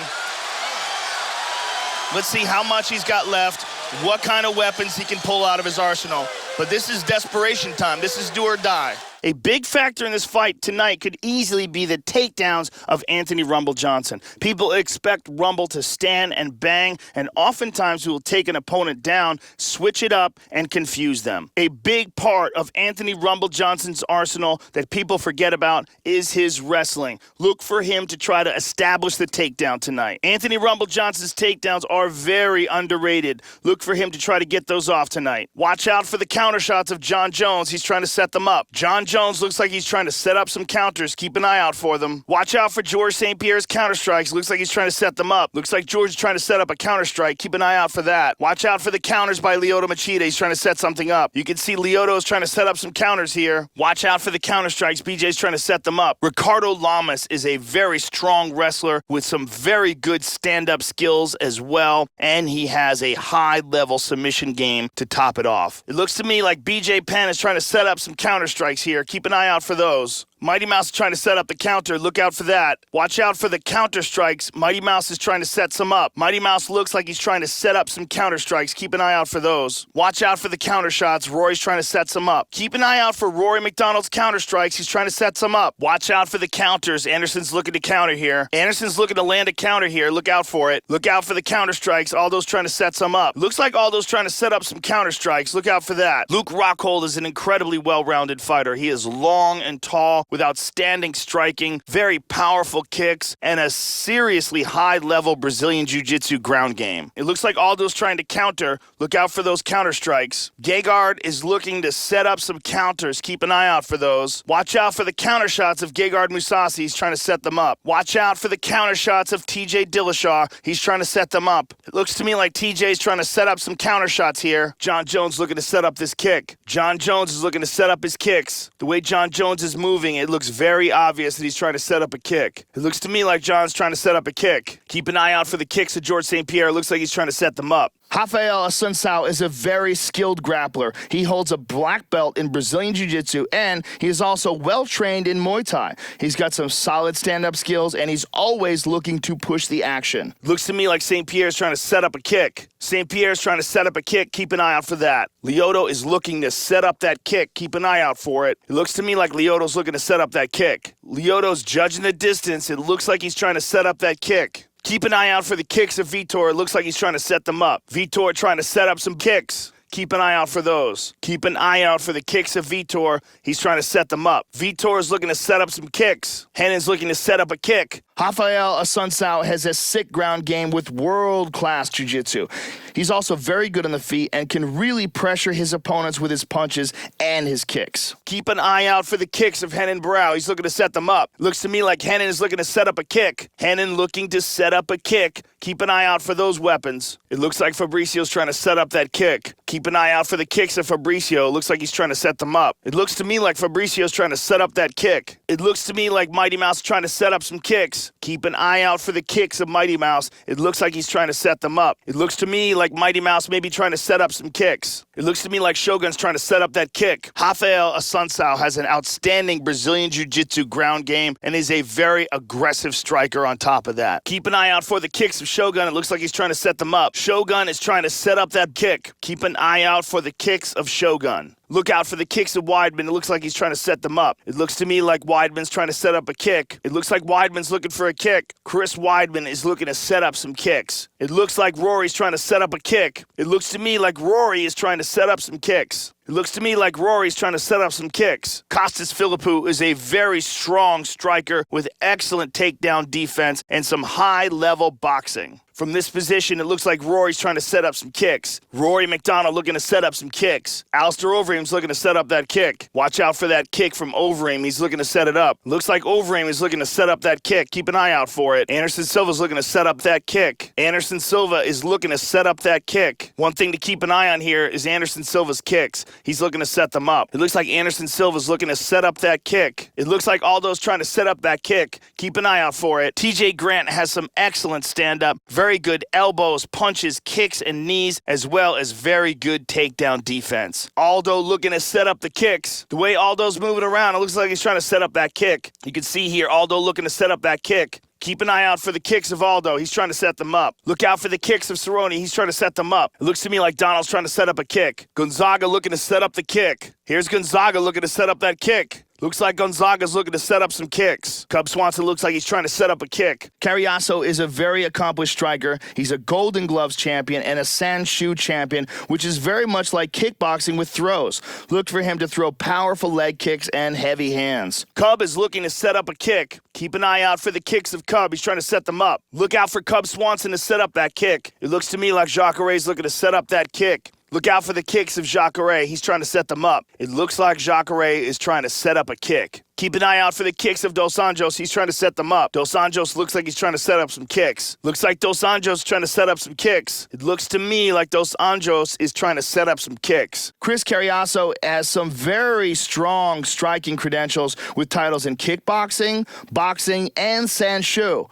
Let's see how much he's got left, what kind of weapons he can pull out of his arsenal. But this is desperation time. This is do or die. A big factor in this fight tonight could easily be the takedowns of Anthony Rumble Johnson. People expect Rumble to stand and bang, and oftentimes he will take an opponent down, switch it up, and confuse them. A big part of Anthony Rumble Johnson's arsenal that people forget about is his wrestling. Look for him to try to establish the takedown tonight. Anthony Rumble Johnson's takedowns are very underrated. Look for him to try to get those off tonight. Watch out for the counter shots of John Jones. He's trying to set them up. John Jones looks like he's trying to set up some counters. Keep an eye out for them. Watch out for George St. Pierre's counter strikes. Looks like he's trying to set them up. Looks like George is trying to set up a counter strike. Keep an eye out for that. Watch out for the counters by Lyoto Machida. He's trying to set something up. You can see Lyoto is trying to set up some counters here. Watch out for the counter strikes. BJ's trying to set them up. Ricardo Lamas is a very strong wrestler with some very good stand-up skills as well, and he has a high-level submission game to top it off. It looks to me like BJ Penn is trying to set up some counter strikes here. Keep an eye out for those. Mighty Mouse is trying to set up the counter. Look out for that. Watch out for the counter strikes. Mighty Mouse is trying to set some up. Mighty Mouse looks like he's trying to set up some counter strikes. Keep an eye out for those. Watch out for the counter shots. Rory's trying to set some up. Keep an eye out for Rory McDonald's counter strikes. He's trying to set some up. Watch out for the counters. Anderson's looking to counter here. Anderson's looking to land a counter here. Look out for it. Look out for the counter strikes. Aldo's trying to set some up. Looks like Aldo's trying to set up some counter strikes. Look out for that. Luke Rockhold is an incredibly well-rounded fighter. He is long and tall with outstanding striking, very powerful kicks, and a seriously high-level Brazilian Jiu-Jitsu ground game. It looks like Aldo's trying to counter. Look out for those counter strikes. Gegard is looking to set up some counters. Keep an eye out for those. Watch out for the counter shots of Gegard Mousasi. He's trying to set them up. Watch out for the counter shots of TJ Dillashaw. He's trying to set them up. It looks to me like TJ's trying to set up some counter shots here. John Jones looking to set up this kick. John Jones is looking to set up his kicks. The way John Jones is moving, it looks very obvious that he's trying to set up a kick. It looks to me like John's trying to set up a kick. Keep an eye out for the kicks of George St. Pierre. It looks like he's trying to set them up. Rafael Assunção is a very skilled grappler. He holds a black belt in Brazilian Jiu-Jitsu, and he is also well-trained in Muay Thai. He's got some solid stand-up skills, and he's always looking to push the action. Looks to me like St. Pierre is trying to set up a kick. St. Pierre is trying to set up a kick. Keep an eye out for that. Lyoto is looking to set up that kick. Keep an eye out for it. It looks to me like Lyoto's looking to set up that kick. Lyoto's judging the distance. It looks like he's trying to set up that kick. Keep an eye out for the kicks of Vitor. It looks like he's trying to set them up. Vitor trying to set up some kicks. Keep an eye out for those. Keep an eye out for the kicks of Vitor. He's trying to set them up. Vitor is looking to set up some kicks. Hennon's looking to set up a kick. Rafael Assunção has a sick ground game with world-class jiu-jitsu. He's also very good on the feet and can really pressure his opponents with his punches and his kicks. Keep an eye out for the kicks of Henan Barao. He's looking to set them up. Looks to me like Henan is looking to set up a kick. Henan looking to set up a kick. Keep an eye out for those weapons. It looks like Fabricio's trying to set up that kick. Keep an eye out for the kicks of Fabricio. It looks like he's trying to set them up. It looks to me like Fabricio's trying to set up that kick. It looks to me like Mighty Mouse is trying to set up some kicks. Keep an eye out for the kicks of Mighty Mouse. It looks like he's trying to set them up. It looks to me like Mighty Mouse may be trying to set up some kicks. It looks to me like Shogun's trying to set up that kick. Rafael Assunção has an outstanding Brazilian Jiu-Jitsu ground game and is a very aggressive striker on top of that. Keep an eye out for the kicks of Shogun. It looks like he's trying to set them up. Shogun is trying to set up that kick. Keep an eye out for the kicks of Shogun. Look out for the kicks of Weidman. It looks like he's trying to set them up. It looks to me like Weidman's trying to set up a kick. It looks like Weidman's looking for a kick. Chris Weidman is looking to set up some kicks. It looks like Rory's trying to set up a kick. It looks to me like Rory is trying to set up some kicks. It looks to me like Rory's trying to set up some kicks. Costas Philippou is a very strong striker with excellent takedown defense and some high-level boxing. From this position, it looks like Rory's trying to set up some kicks. Rory McDonald looking to set up some kicks. Alistair Overeem's looking to set up that kick. Watch out for that kick from Overeem. He's looking to set it up. Looks like Overeem is looking to set up that kick. Keep an eye out for it. Anderson Silva's looking to set up that kick. Anderson Silva is looking to set up that kick. One thing to keep an eye on here is Anderson Silva's kicks. He's looking to set them up. It looks like Anderson Silva's looking to set up that kick. It looks like Aldo's trying to set up that kick. Keep an eye out for it. TJ Grant has some excellent stand-up, very good elbows, punches, kicks, and knees, as well as very good takedown defense. Aldo looking to set up the kicks. The way Aldo's moving around, it looks like he's trying to set up that kick. You can see here Aldo looking to set up that kick. Keep an eye out for the kicks of Aldo. He's trying to set them up. Look out for the kicks of Cerrone. He's trying to set them up. It looks to me like Donald's trying to set up a kick. Gonzaga looking to set up the kick. Here's Gonzaga looking to set up that kick. Looks like Gonzaga's looking to set up some kicks. Cub Swanson looks like he's trying to set up a kick. Carriazo is a very accomplished striker. He's a Golden Gloves champion and a Sanshu champion, which is very much like kickboxing with throws. Look for him to throw powerful leg kicks and heavy hands. Cub is looking to set up a kick. Keep an eye out for the kicks of Cub. He's trying to set them up. Look out for Cub Swanson to set up that kick. It looks to me like Jacare's looking to set up that kick. Look out for the kicks of Jacare. He's trying to set them up. It looks like Jacare is trying to set up a kick. Keep an eye out for the kicks of Dos Anjos. He's trying to set them up. Dos Anjos looks like he's trying to set up some kicks. Looks like Dos Anjos is trying to set up some kicks. It looks to me like Dos Anjos is trying to set up some kicks. Chris Carriazo has some very strong striking credentials with titles in kickboxing, boxing, and Sanshu.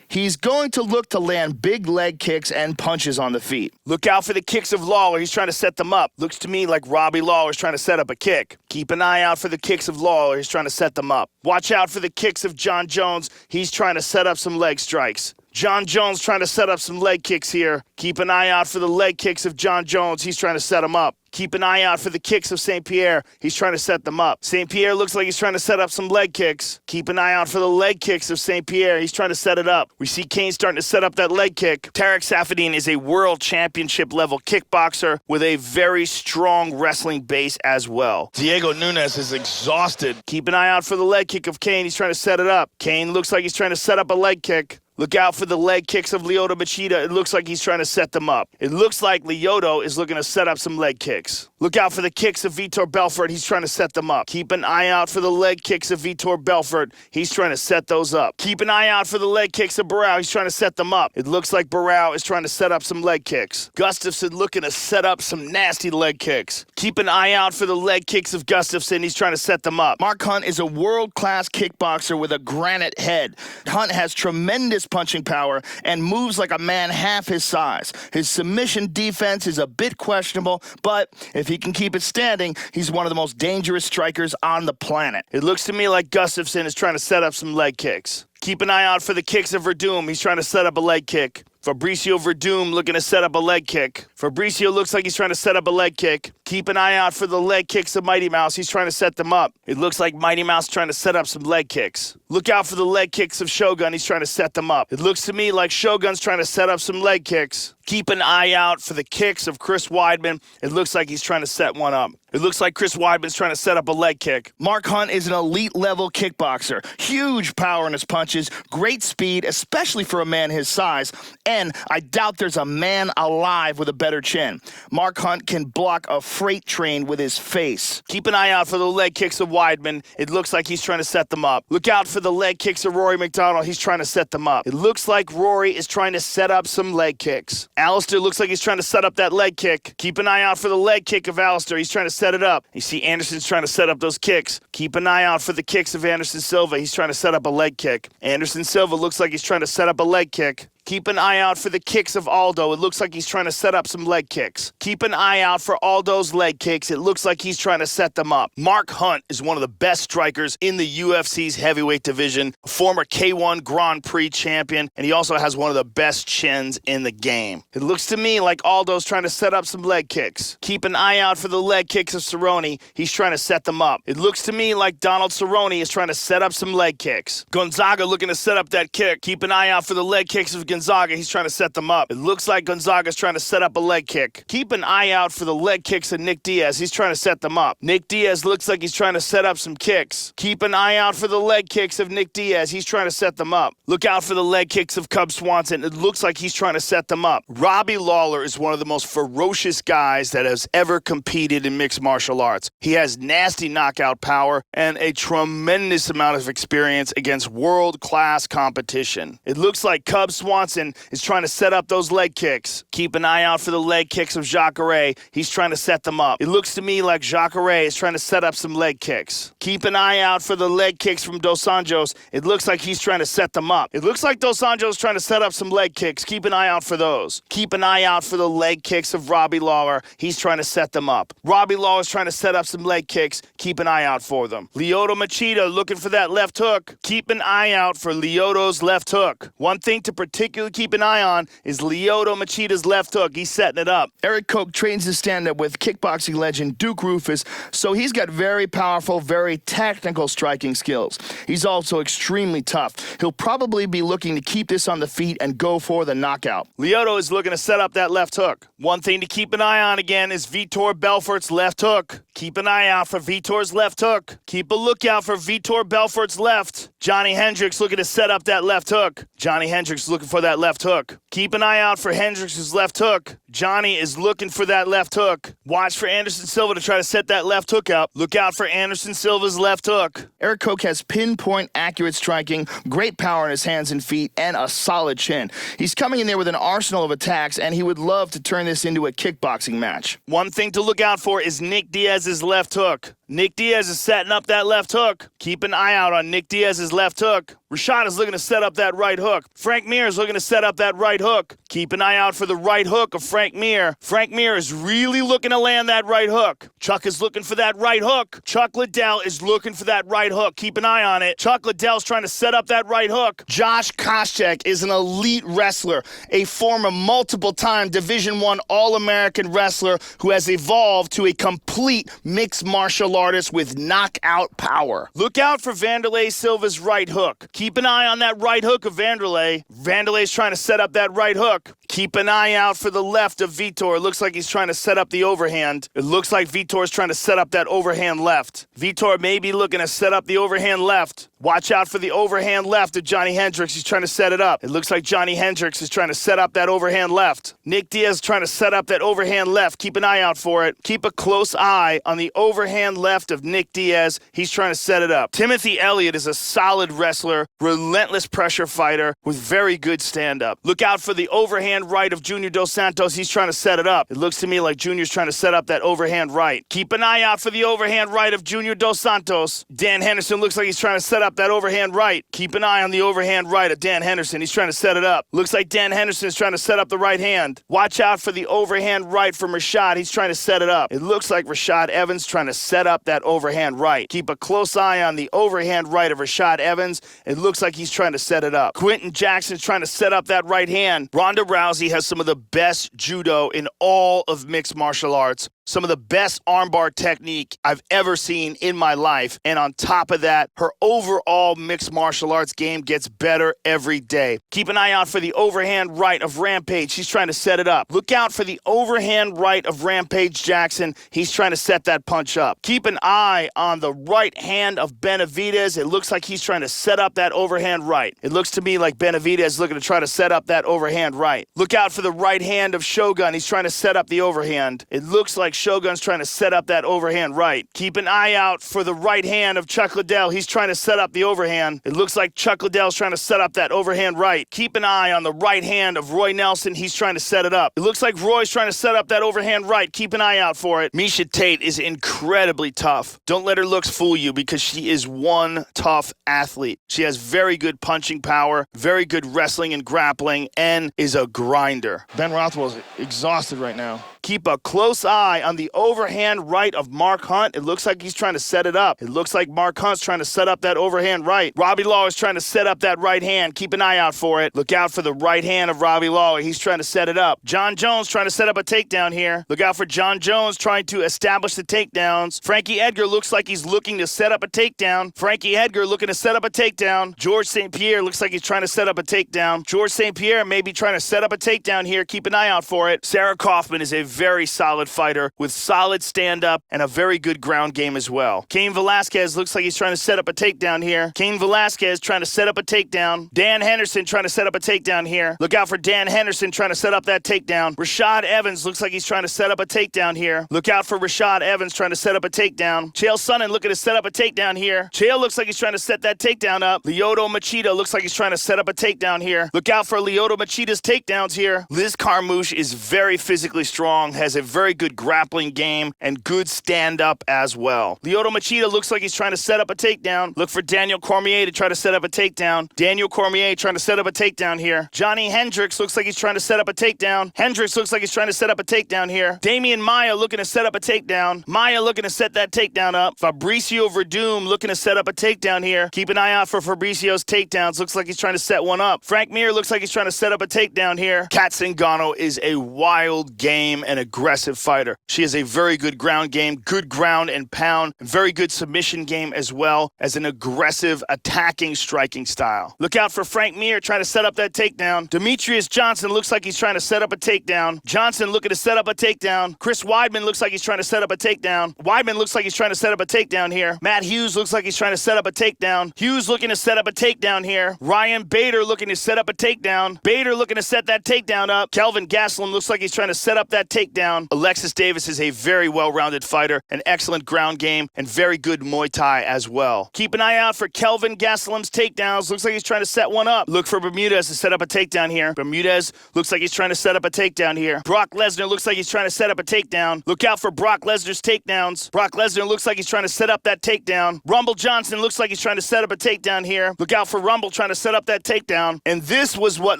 He's going to look to land big leg kicks and punches on the feet. Look out for the kicks of Lawler. He's trying to set them up. Looks to me like Robbie Lawler's trying to set up a kick. Keep an eye out for the kicks of Lawler. He's trying to set them up. Watch out for the kicks of John Jones. He's trying to set up some leg strikes. John Jones trying to set up some leg kicks here. Keep an eye out for the leg kicks of John Jones. He's trying to set them up. Keep an eye out for the kicks of St. Pierre. He's trying to set them up. St. Pierre looks like he's trying to set up some leg kicks. Keep an eye out for the leg kicks of St. Pierre. He's trying to set it up. We see Kane starting to set up that leg kick. Tarek Safadine is a world championship level kickboxer with a very strong wrestling base as well. Diego Nunes is exhausted. Keep an eye out for the leg kick of Kane. He's trying to set it up. Kane looks like he's trying to set up a leg kick. Look out for the leg kicks of Lyoto Machida. It looks like he's trying to set them up. It looks like Lyoto is looking to set up some leg kicks. Look out for the kicks of Vitor Belfort. He's trying to set them up. Keep an eye out for the leg kicks of Vitor Belfort. He's trying to set those up. Keep an eye out for the leg kicks of Barao. He's trying to set them up. It looks like Barao is trying to set up some leg kicks. Gustafsson looking to set up some nasty leg kicks. Keep an eye out for the leg kicks of Gustafsson. He's trying to set them up. Mark Hunt is a world-class kickboxer with a granite head. Hunt has tremendous punching power and moves like a man half his size. His submission defense is a bit questionable, but if he can keep it standing, he's one of the most dangerous strikers on the planet. It looks to me like Gustafsson is trying to set up some leg kicks. Keep an eye out for the kicks of Verdum. He's trying to set up a leg kick. Fabricio Verdum looking to set up a leg kick. Fabricio looks like he's trying to set up a leg kick. Keep an eye out for the leg kicks of Mighty Mouse. He's trying to set them up. It looks like Mighty Mouse trying to set up some leg kicks. Look out for the leg kicks of Shogun. He's trying to set them up. It looks to me like Shogun's trying to set up some leg kicks. Keep an eye out for the kicks of Chris Weidman. It looks like he's trying to set one up. It looks like Chris Weidman's trying to set up a leg kick. Mark Hunt is an elite-level kickboxer. Huge power in his punches, great speed, especially for a man his size, and I doubt there's a man alive with a better chin. Mark Hunt can block a freight train with his face. Keep an eye out for the leg kicks of Weidman. It looks like he's trying to set them up. Look out for the leg kicks of Rory McDonald. He's trying to set them up. It looks like Rory is trying to set up some leg kicks. Alistair looks like he's trying to set up that leg kick. Keep an eye out for the leg kick of Alistair. He's trying to set it up. You see Anderson's trying to set up those kicks. Keep an eye out for the kicks of Anderson Silva. He's trying to set up a leg kick. Anderson Silva looks like he's trying to set up a leg kick. Keep an eye out for the kicks of Aldo. It looks like he's trying to set up some leg kicks. Keep an eye out for Aldo's leg kicks. It looks like he's trying to set them up. Mark Hunt is one of the best strikers in the UFC's heavyweight division, a former K1 Grand Prix champion, and he also has one of the best chins in the game. It looks to me like Aldo's trying to set up some leg kicks. Keep an eye out for the leg kicks of Cerrone. He's trying to set them up. It looks to me like Donald Cerrone is trying to set up some leg kicks. Gonzaga looking to set up that kick. Keep an eye out for the leg kicks of Gonzaga. He's trying to set them up. It looks like Gonzaga's trying to set up a leg kick. Keep an eye out for the leg kicks of Nick Diaz. He's trying to set them up. Nick Diaz looks like he's trying to set up some kicks. Keep an eye out for the leg kicks of Nick Diaz. He's trying to set them up. Look out for the leg kicks of Cub Swanson. It looks like he's trying to set them up. Robbie Lawler is one of the most ferocious guys that has ever competed in mixed martial arts. He has nasty knockout power and a tremendous amount of experience against world-class competition. It looks like Cub Swanson is trying to set up those leg kicks. Keep an eye out for the leg kicks of Jacare. He's trying to set them up. It looks to me like Jacare is trying to set up some leg kicks. Keep an eye out for the leg kicks from Dos Anjos. It looks like he's trying to set them up. It looks like Dos Anjos is trying to set up some leg kicks. Keep an eye out for those. Keep an eye out for the leg kicks of Robbie Lawler. He's trying to set them up. Robbie Lawler is trying to set up some leg kicks. Keep an eye out for them. Lyoto Machida looking for that left hook. Keep an eye out for Lyoto's left hook. One thing to particularly particularly keep an eye on is Lyoto Machida's left hook. He's setting it up. Eric Koch trains his stand-up with kickboxing legend Duke Roufus, so he's got very powerful, very technical striking skills. He's also extremely tough. He'll probably be looking to keep this on the feet and go for the knockout. Lyoto is looking to set up that left hook. One thing to keep an eye on again is Vitor Belfort's left hook. Keep an eye out for Vitor's left hook. Keep a lookout for Vitor Belfort's left. Johnny Hendricks looking to set up that left hook. Johnny Hendricks looking for that left hook. Keep an eye out for Hendricks' left hook. Johnny is looking for that left hook. Watch for Anderson Silva to try to set that left hook up. Look out for Anderson Silva's left hook. Eric Koch has pinpoint accurate striking, great power in his hands and feet, and a solid chin. He's coming in there with an arsenal of attacks, and he would love to turn this into a kickboxing match. One thing to look out for is Nick Diaz's left hook. Nick Diaz is setting up that left hook. Keep an eye out on Nick Diaz's left hook. Rashad is looking to set up that right hook. Frank Mir is looking to set up that right hook. Keep an eye out for the right hook of Frank Mir. Frank Mir is really looking to land that right hook. Chuck is looking for that right hook. Chuck Liddell is looking for that right hook. Keep an eye on it. Chuck Liddell's trying to set up that right hook. Josh Koscheck is an elite wrestler, a former multiple-time Division I All-American wrestler who has evolved to a complete mixed martial artist with knockout power. Look out for Vanderlei Silva's right hook. Keep an eye on that right hook of Vanderlei. Vanderlei's trying to set up that right hook. Keep an eye out for the left of Vitor. It looks like he's trying to set up the overhand. It looks like Vitor's trying to set up that overhand left. Vitor may be looking to set up the overhand left. Watch out for the overhand left of Johnny Hendricks. He's trying to set it up. It looks like Johnny Hendricks is trying to set up that overhand left. Nick Diaz is trying to set up that overhand left. Keep an eye out for it. Keep a close eye on the overhand left of Nick Diaz. He's trying to set it up. Timothy Elliott is a solid wrestler, relentless pressure fighter with very good stand-up. Look out for the overhand right of Junior Dos Santos. He's trying to set it up. It looks to me like Junior's trying to set up that overhand right. Keep an eye out for the overhand right of Junior Dos Santos. Dan Henderson looks like he's trying to set up that overhand right. Keep an eye on the overhand right of Dan Henderson. He's trying to set it up. Looks like Dan Henderson is trying to set up the right hand. Watch out for the overhand right from Rashad. He's trying to set it up. It looks like Rashad Evans trying to set up that overhand right. Keep a close eye on the overhand right of Rashad Evans. It looks like he's trying to set it up. Quentin Jackson's trying to set up that right hand. Ronda Rousey has some of the best judo in all of mixed martial arts. Some of the best armbar technique I've ever seen in my life. And on top of that, her overall mixed martial arts game gets better every day. Keep an eye out for the overhand right of Rampage. He's trying to set it up. Look out for the overhand right of Rampage Jackson. He's trying to set that punch up. Keep an eye on the right hand of Benavidez. It looks like he's trying to set up that overhand right. It looks to me like Benavidez is looking to try to set up that overhand right. Look out for the right hand of Shogun. He's trying to set up the overhand. It looks like Shogun's trying to set up that overhand right. Keep an eye out for the right hand of Chuck Liddell. He's trying to set up the overhand. It looks like Chuck Liddell's trying to set up that overhand right. Keep an eye on the right hand of Roy Nelson. He's trying to set it up. It looks like Roy's trying to set up that overhand right. Keep an eye out for it. Miesha Tate is incredibly tough. Don't let her looks fool you because she is one tough athlete. She has very good punching power, very good wrestling and grappling, and is a grinder. Ben Rothwell's exhausted right now. Keep a close eye on the overhand right of Mark Hunt. It looks like he's trying to set it up. It looks like Mark Hunt's trying to set up that overhand right. Robbie Lawler is trying to set up that right hand. Keep an eye out for it. Look out for the right hand of Robbie Lawler. He's trying to set it up. John Jones trying to set up a takedown here. Look out for John Jones trying to establish the takedowns. Frankie Edgar looks like he's looking to set up a takedown. Frankie Edgar looking to set up a takedown. George St. Pierre looks like he's trying to set up a takedown. George St. Pierre may be trying to set up a takedown here. Keep an eye out for it. Sarah Kaufman is a very solid fighter with solid stand-up and a very good ground game as well. Cain Velasquez looks like he's trying to set up a takedown here. Cain Velasquez trying to set up a takedown. Dan Henderson trying to set up a takedown here. Look out for Dan Henderson trying to set up that takedown. Rashad Evans looks like he's trying to set up a takedown here. Look out for Rashad Evans trying to set up a takedown. Chael Sonnen looking to set up a takedown here. Chael looks like he's trying to set that takedown up. Lyoto Machida looks like he's trying to set up a takedown here. Look out for Lyoto Machida's takedowns here. Liz Carmouche is very physically strong. strong, has a very good grappling game, and good stand-up as well. Lyoto Machida looks like he's trying to set up a takedown. Look for Daniel Cormier to try to set up a takedown. Daniel Cormier trying to set up a takedown here. Johnny Hendricks looks like he's trying to set up a takedown. Hendricks looks like he's trying to set up a takedown here. Damian Maia looking to set up a takedown. Maia looking to set that takedown up. Fabricio Verdum looking to set up a takedown here. Keep an eye out for Fabricio's takedowns. Looks like he's trying to set one up. Frank Mir looks like he's trying to set up a takedown here. Kat Zingano is a wild game and aggressive fighter. She has a very good ground game, good ground and pound, very good submission game as well as an aggressive attacking striking style. Look out for Frank Mir trying to set up that takedown. Demetrius Johnson looks like he's trying to set up a takedown. Johnson looking to set up a takedown. Chris Weidman looks like he's trying to set up a takedown. Weidman looks like he's trying to set up a takedown here. Matt Hughes looks like he's trying to set up a takedown. Hughes looking to set up a takedown here. Ryan Bader looking to set up a takedown. Bader looking to set that takedown up. Kelvin Gastelum looks like he's trying to set up that takedown. Alexis Davis is a very well-rounded fighter, an excellent ground game, and very good Muay Thai as well. Keep an eye out for Kelvin Gastelum's takedowns. Looks like he's trying to set one up. Look for Bermudez to set up a takedown here. Bermudez looks like he's trying to set up a takedown here. Brock Lesnar looks like he's trying to set up a takedown. Look out for Brock Lesnar's takedowns. Brock Lesnar looks like he's trying to set up that takedown. Rumble Johnson looks like he's trying to set up a takedown here. Look out for Rumble trying to set up that takedown. And this was what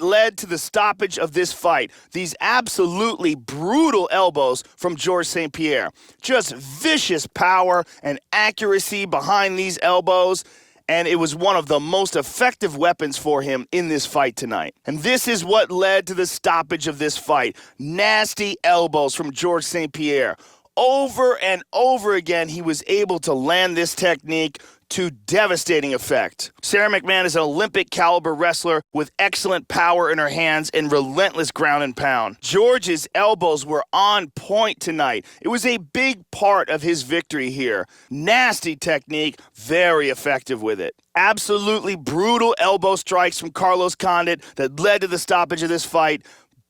led to the stoppage of this fight. These absolutely brutal elbows from George St. Pierre. Just vicious power and accuracy behind these elbows. And it was one of the most effective weapons for him in this fight tonight. And this is what led to the stoppage of this fight. Nasty elbows from George St. Pierre. Over and over again, he was able to land this technique to devastating effect. Sarah McMahon is an Olympic caliber wrestler with excellent power in her hands and relentless ground and pound. George's elbows were on point tonight. It was a big part of his victory here. Nasty technique, very effective with it. Absolutely brutal elbow strikes from Carlos Condit that led to the stoppage of this fight.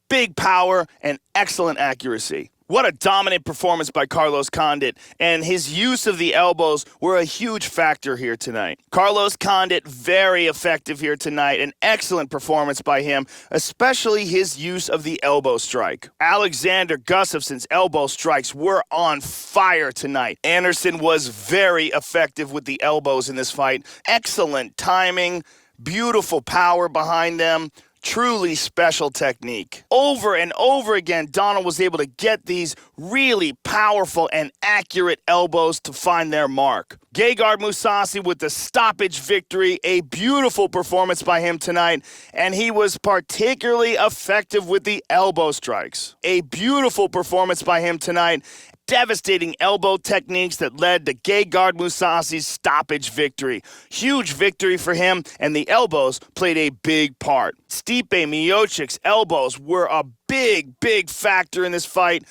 Big power and excellent accuracy. What a dominant performance by Carlos Condit, and his use of the elbows were a huge factor here tonight. Carlos Condit, very effective here tonight, an excellent performance by him, especially his use of the elbow strike. Alexander Gustafsson's elbow strikes were on fire tonight. Anderson was very effective with the elbows in this fight. Excellent timing, beautiful power behind them. Truly special technique. Over and over again, Donald was able to get these really powerful and accurate elbows to find their mark. Gegard Mousasi with the stoppage victory, a beautiful performance by him tonight, and he was particularly effective with the elbow strikes. A beautiful performance by him tonight. Devastating elbow techniques that led to Gegard Mousasi's stoppage victory. Huge victory for him, and the elbows played a big part. Stipe Miocic's elbows were a big factor in this fight.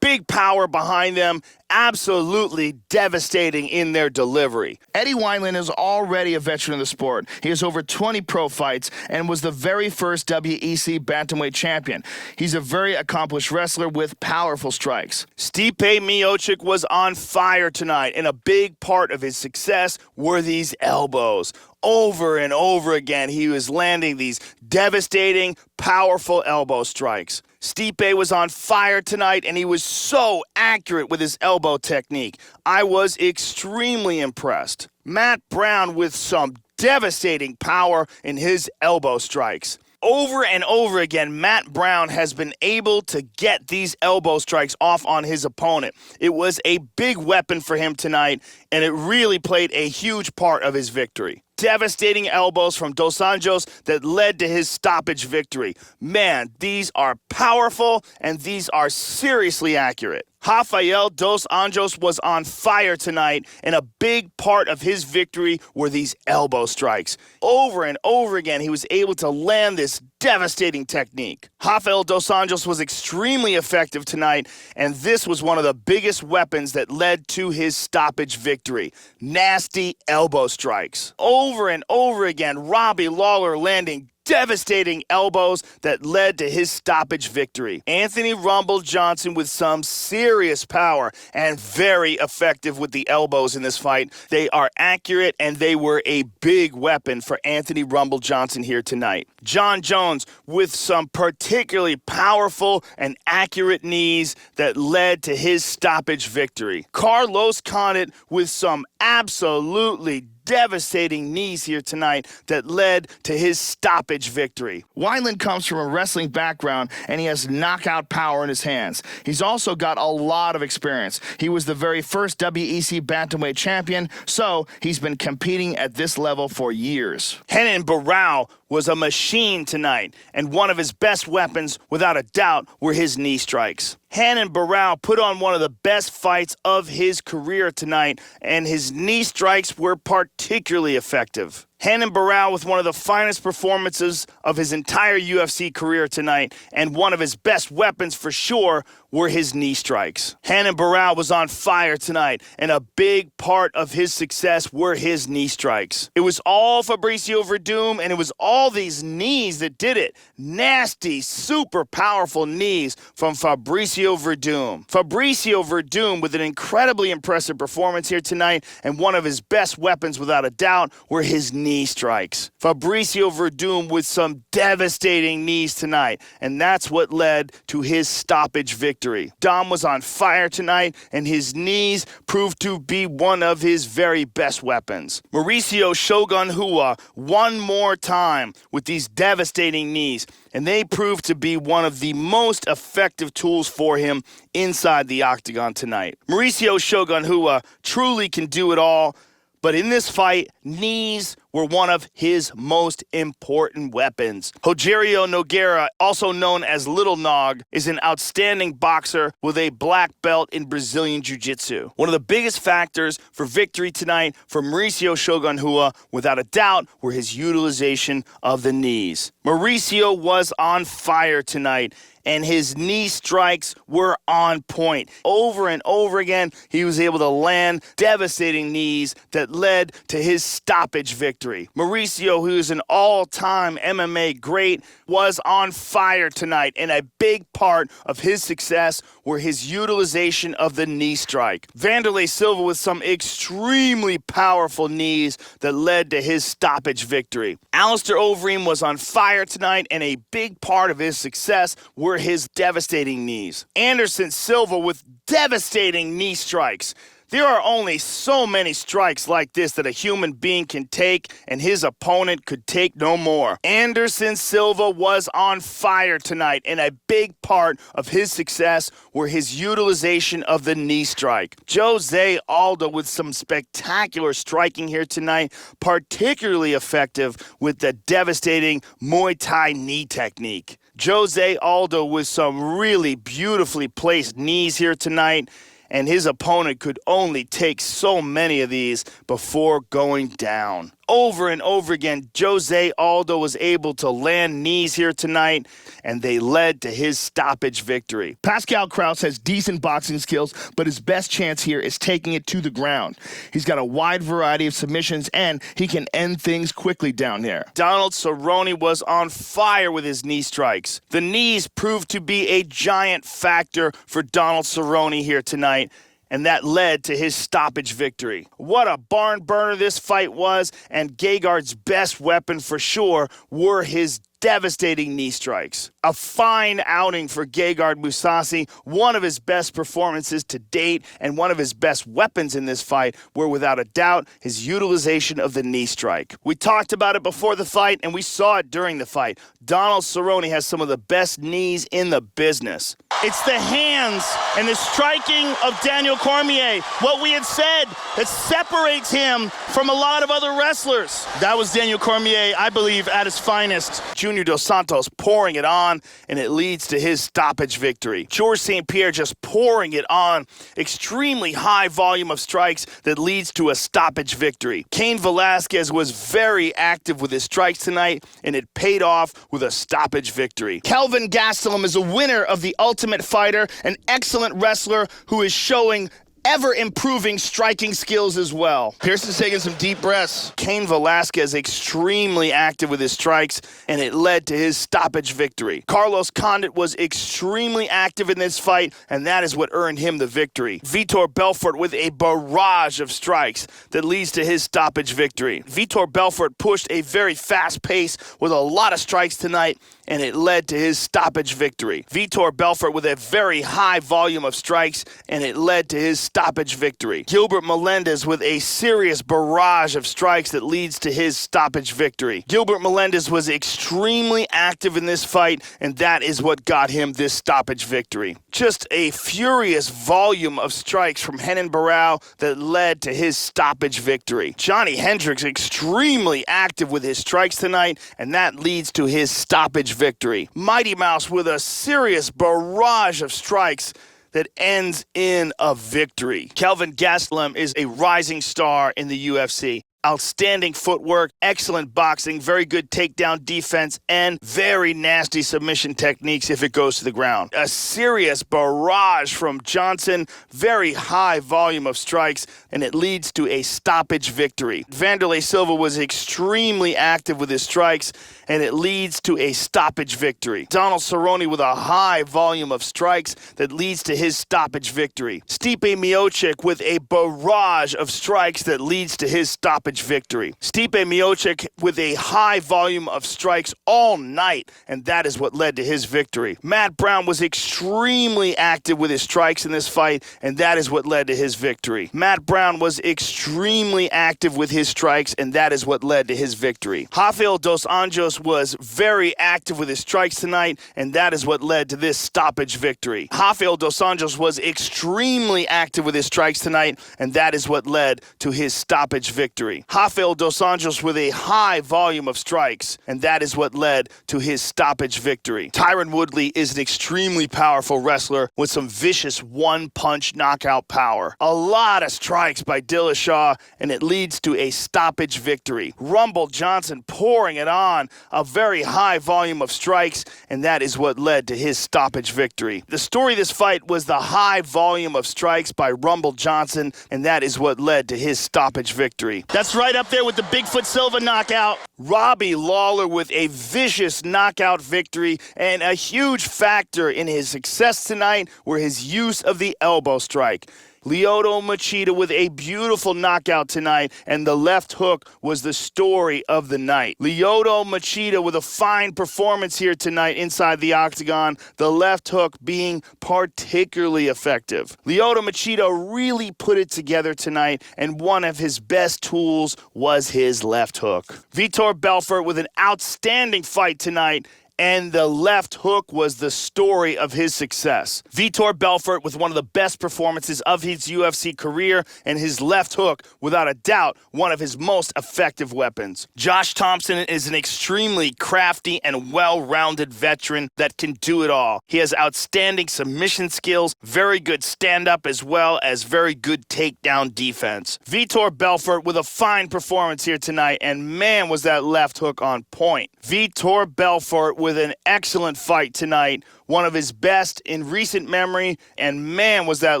Big power behind them, absolutely devastating in their delivery. Eddie Wineland is already a veteran of the sport. He has over 20 pro fights and was the very first WEC bantamweight champion. He's a very accomplished wrestler with powerful strikes. Stipe Miocic was on fire tonight, and a big part of his success were these elbows. Over and over again, he was landing these devastating, powerful elbow strikes. Stipe was on fire tonight, and he was so accurate with his elbow technique. I was extremely impressed. Matt Brown with some devastating power in his elbow strikes. Over and over again, Matt Brown has been able to get these elbow strikes off on his opponent. It was a big weapon for him tonight, and it really played a huge part of his victory. Devastating elbows from Dos Anjos that led to his stoppage victory. Man, these are powerful, and these are seriously accurate. Rafael Dos Anjos was on fire tonight, and a big part of his victory were these elbow strikes. Over and over again, he was able to land this devastating technique. Rafael Dos Anjos was extremely effective tonight, and this was one of the biggest weapons that led to his stoppage victory. Nasty elbow strikes. Over and over again, Robbie Lawler landing devastating elbows that led to his stoppage victory. Anthony Rumble Johnson with some serious power and very effective with the elbows in this fight. They are accurate and they were a big weapon for Anthony Rumble Johnson here tonight. John Jones with some particularly powerful and accurate knees that led to his stoppage victory. Carlos Condit with some absolutely devastating knees here tonight that led to his stoppage victory. Wineland comes from a wrestling background and he has knockout power in his hands. He's also got a lot of experience. He was the very first WEC Bantamweight champion, so he's been competing at this level for years. Renan Barão was a machine tonight, and one of his best weapons, without a doubt, were his knee strikes. Renan Barão put on one of the best fights of his career tonight, and his knee strikes were particularly effective. Renan Barão with one of the finest performances of his entire UFC career tonight, and one of his best weapons for sure were his knee strikes. Renan Barão was on fire tonight, and a big part of his success were his knee strikes. It was all Fabricio Werdum, and it was all these knees that did it. Nasty, super powerful knees from Fabricio Werdum. Fabricio Werdum with an incredibly impressive performance here tonight, and one of his best weapons without a doubt were his knee strikes. Fabricio Werdum with some devastating knees tonight, and that's what led to his stoppage victory. Dom was on fire tonight, and his knees proved to be one of his very best weapons. Mauricio Shogun Rua one more time with these devastating knees, and they proved to be one of the most effective tools for him inside the octagon tonight. Mauricio Shogun Rua truly can do it all, but in this fight, knees were one of his most important weapons. Rogerio Nogueira, also known as Little Nog, is an outstanding boxer with a black belt in Brazilian Jiu-Jitsu. One of the biggest factors for victory tonight for Mauricio Shogun Rua, without a doubt, were his utilization of the knees. Mauricio was on fire tonight, and his knee strikes were on point. Over and over again, he was able to land devastating knees that led to his stoppage victory. Mauricio, who is an all-time MMA great, was on fire tonight, and a big part of his success were his utilization of the knee strike. Vanderlei Silva with some extremely powerful knees that led to his stoppage victory. Alistair Overeem was on fire tonight, and a big part of his success were his devastating knees. Anderson Silva with devastating knee strikes. There are only so many strikes like this that a human being can take, and his opponent could take no more. Anderson Silva was on fire tonight, and a big part of his success were his utilization of the knee strike. Jose Aldo with some spectacular striking here tonight, particularly effective with the devastating Muay Thai knee technique. Jose Aldo with some really beautifully placed knees here tonight, and his opponent could only take so many of these before going down. Over and over again, Jose Aldo was able to land knees here tonight, and they led to his stoppage victory. Pascal Kraus has decent boxing skills, but his best chance here is taking it to the ground. He's got a wide variety of submissions, and he can end things quickly down there. Donald Cerrone was on fire with his knee strikes. The knees proved to be a giant factor for Donald Cerrone here tonight, and that led to his stoppage victory. What a barn burner this fight was, and Gegard's best weapon for sure were his devastating knee strikes. A fine outing for Gegard Mousasi, one of his best performances to date, and one of his best weapons in this fight were without a doubt his utilization of the knee strike. We talked about it before the fight, and we saw it during the fight. Donald Cerrone has some of the best knees in the business. It's the hands and the striking of Daniel Cormier, what we had said, that separates him from a lot of other wrestlers. That was Daniel Cormier, I believe, at his finest. Junior Dos Santos pouring it on, and it leads to his stoppage victory. Georges St-Pierre just pouring it on. Extremely high volume of strikes that leads to a stoppage victory. Cain Velasquez was very active with his strikes tonight, and it paid off with a stoppage victory. Kelvin Gastelum is a winner of the Ultimate Fighter, an excellent wrestler who is showing ever-improving striking skills as well. Pearson's taking some deep breaths. Cain Velasquez extremely active with his strikes, and it led to his stoppage victory. Carlos Condit was extremely active in this fight, and that is what earned him the victory. Vitor Belfort with a barrage of strikes that leads to his stoppage victory. Vitor Belfort pushed a very fast pace with a lot of strikes tonight, and it led to his stoppage victory. Vitor Belfort with a very high volume of strikes, and it led to his stoppage victory. Gilbert Melendez with a serious barrage of strikes that leads to his stoppage victory. Gilbert Melendez was extremely active in this fight, and that is what got him this stoppage victory. Just a furious volume of strikes from Renan Barão that led to his stoppage victory. Johnny Hendricks extremely active with his strikes tonight, and that leads to his stoppage victory. Mighty Mouse with a serious barrage of strikes that ends in a victory. Kelvin Gastelum is a rising star in the UFC. Outstanding footwork, excellent boxing, very good takedown defense, and very nasty submission techniques if it goes to the ground. A serious barrage from Johnson, very high volume of strikes, and it leads to a stoppage victory. Vanderlei Silva was extremely active with his strikes, and it leads to a stoppage victory. Donald Cerrone with a high volume of strikes that leads to his stoppage victory. Stipe Miocic with a barrage of strikes that leads to his stoppage victory. Stipe Miocic with a high volume of strikes all night, and that is what led to his victory. Matt Brown was extremely active with his strikes in this fight, and that is what led to his victory. Matt Brown was extremely active with his strikes, and that is what led to his victory. Rafael dos Anjos was very active with his strikes tonight, and that is what led to this stoppage victory. Rafael dos Anjos was extremely active with his strikes tonight, and that is what led to his stoppage victory. Rafael dos Anjos with a high volume of strikes, and that is what led to his stoppage victory. Tyron Woodley is an extremely powerful wrestler with some vicious one-punch knockout power. A lot of strikes by Dillashaw, and it leads to a stoppage victory. Rumble Johnson pouring it on, a very high volume of strikes, and that is what led to his stoppage victory. The story of this fight was the high volume of strikes by Rumble Johnson, and that is what led to his stoppage victory. That's right up there with the Bigfoot Silva knockout. Robbie Lawler with a vicious knockout victory, and a huge factor in his success tonight were his use of the elbow strike. Lyoto Machida with a beautiful knockout tonight, and the left hook was the story of the night. Lyoto Machida with a fine performance here tonight inside the octagon, the left hook being particularly effective. Lyoto Machida really put it together tonight, and one of his best tools was his left hook. Vitor Belfort with an outstanding fight tonight, and the left hook was the story of his success. Vitor Belfort with one of the best performances of his UFC career, and his left hook, without a doubt, one of his most effective weapons. Josh Thompson is an extremely crafty and well-rounded veteran that can do it all. He has outstanding submission skills, very good stand-up, as well as very good takedown defense. Vitor Belfort with a fine performance here tonight, and man, was that left hook on point. Vitor Belfort with an excellent fight tonight, one of his best in recent memory, and man, was that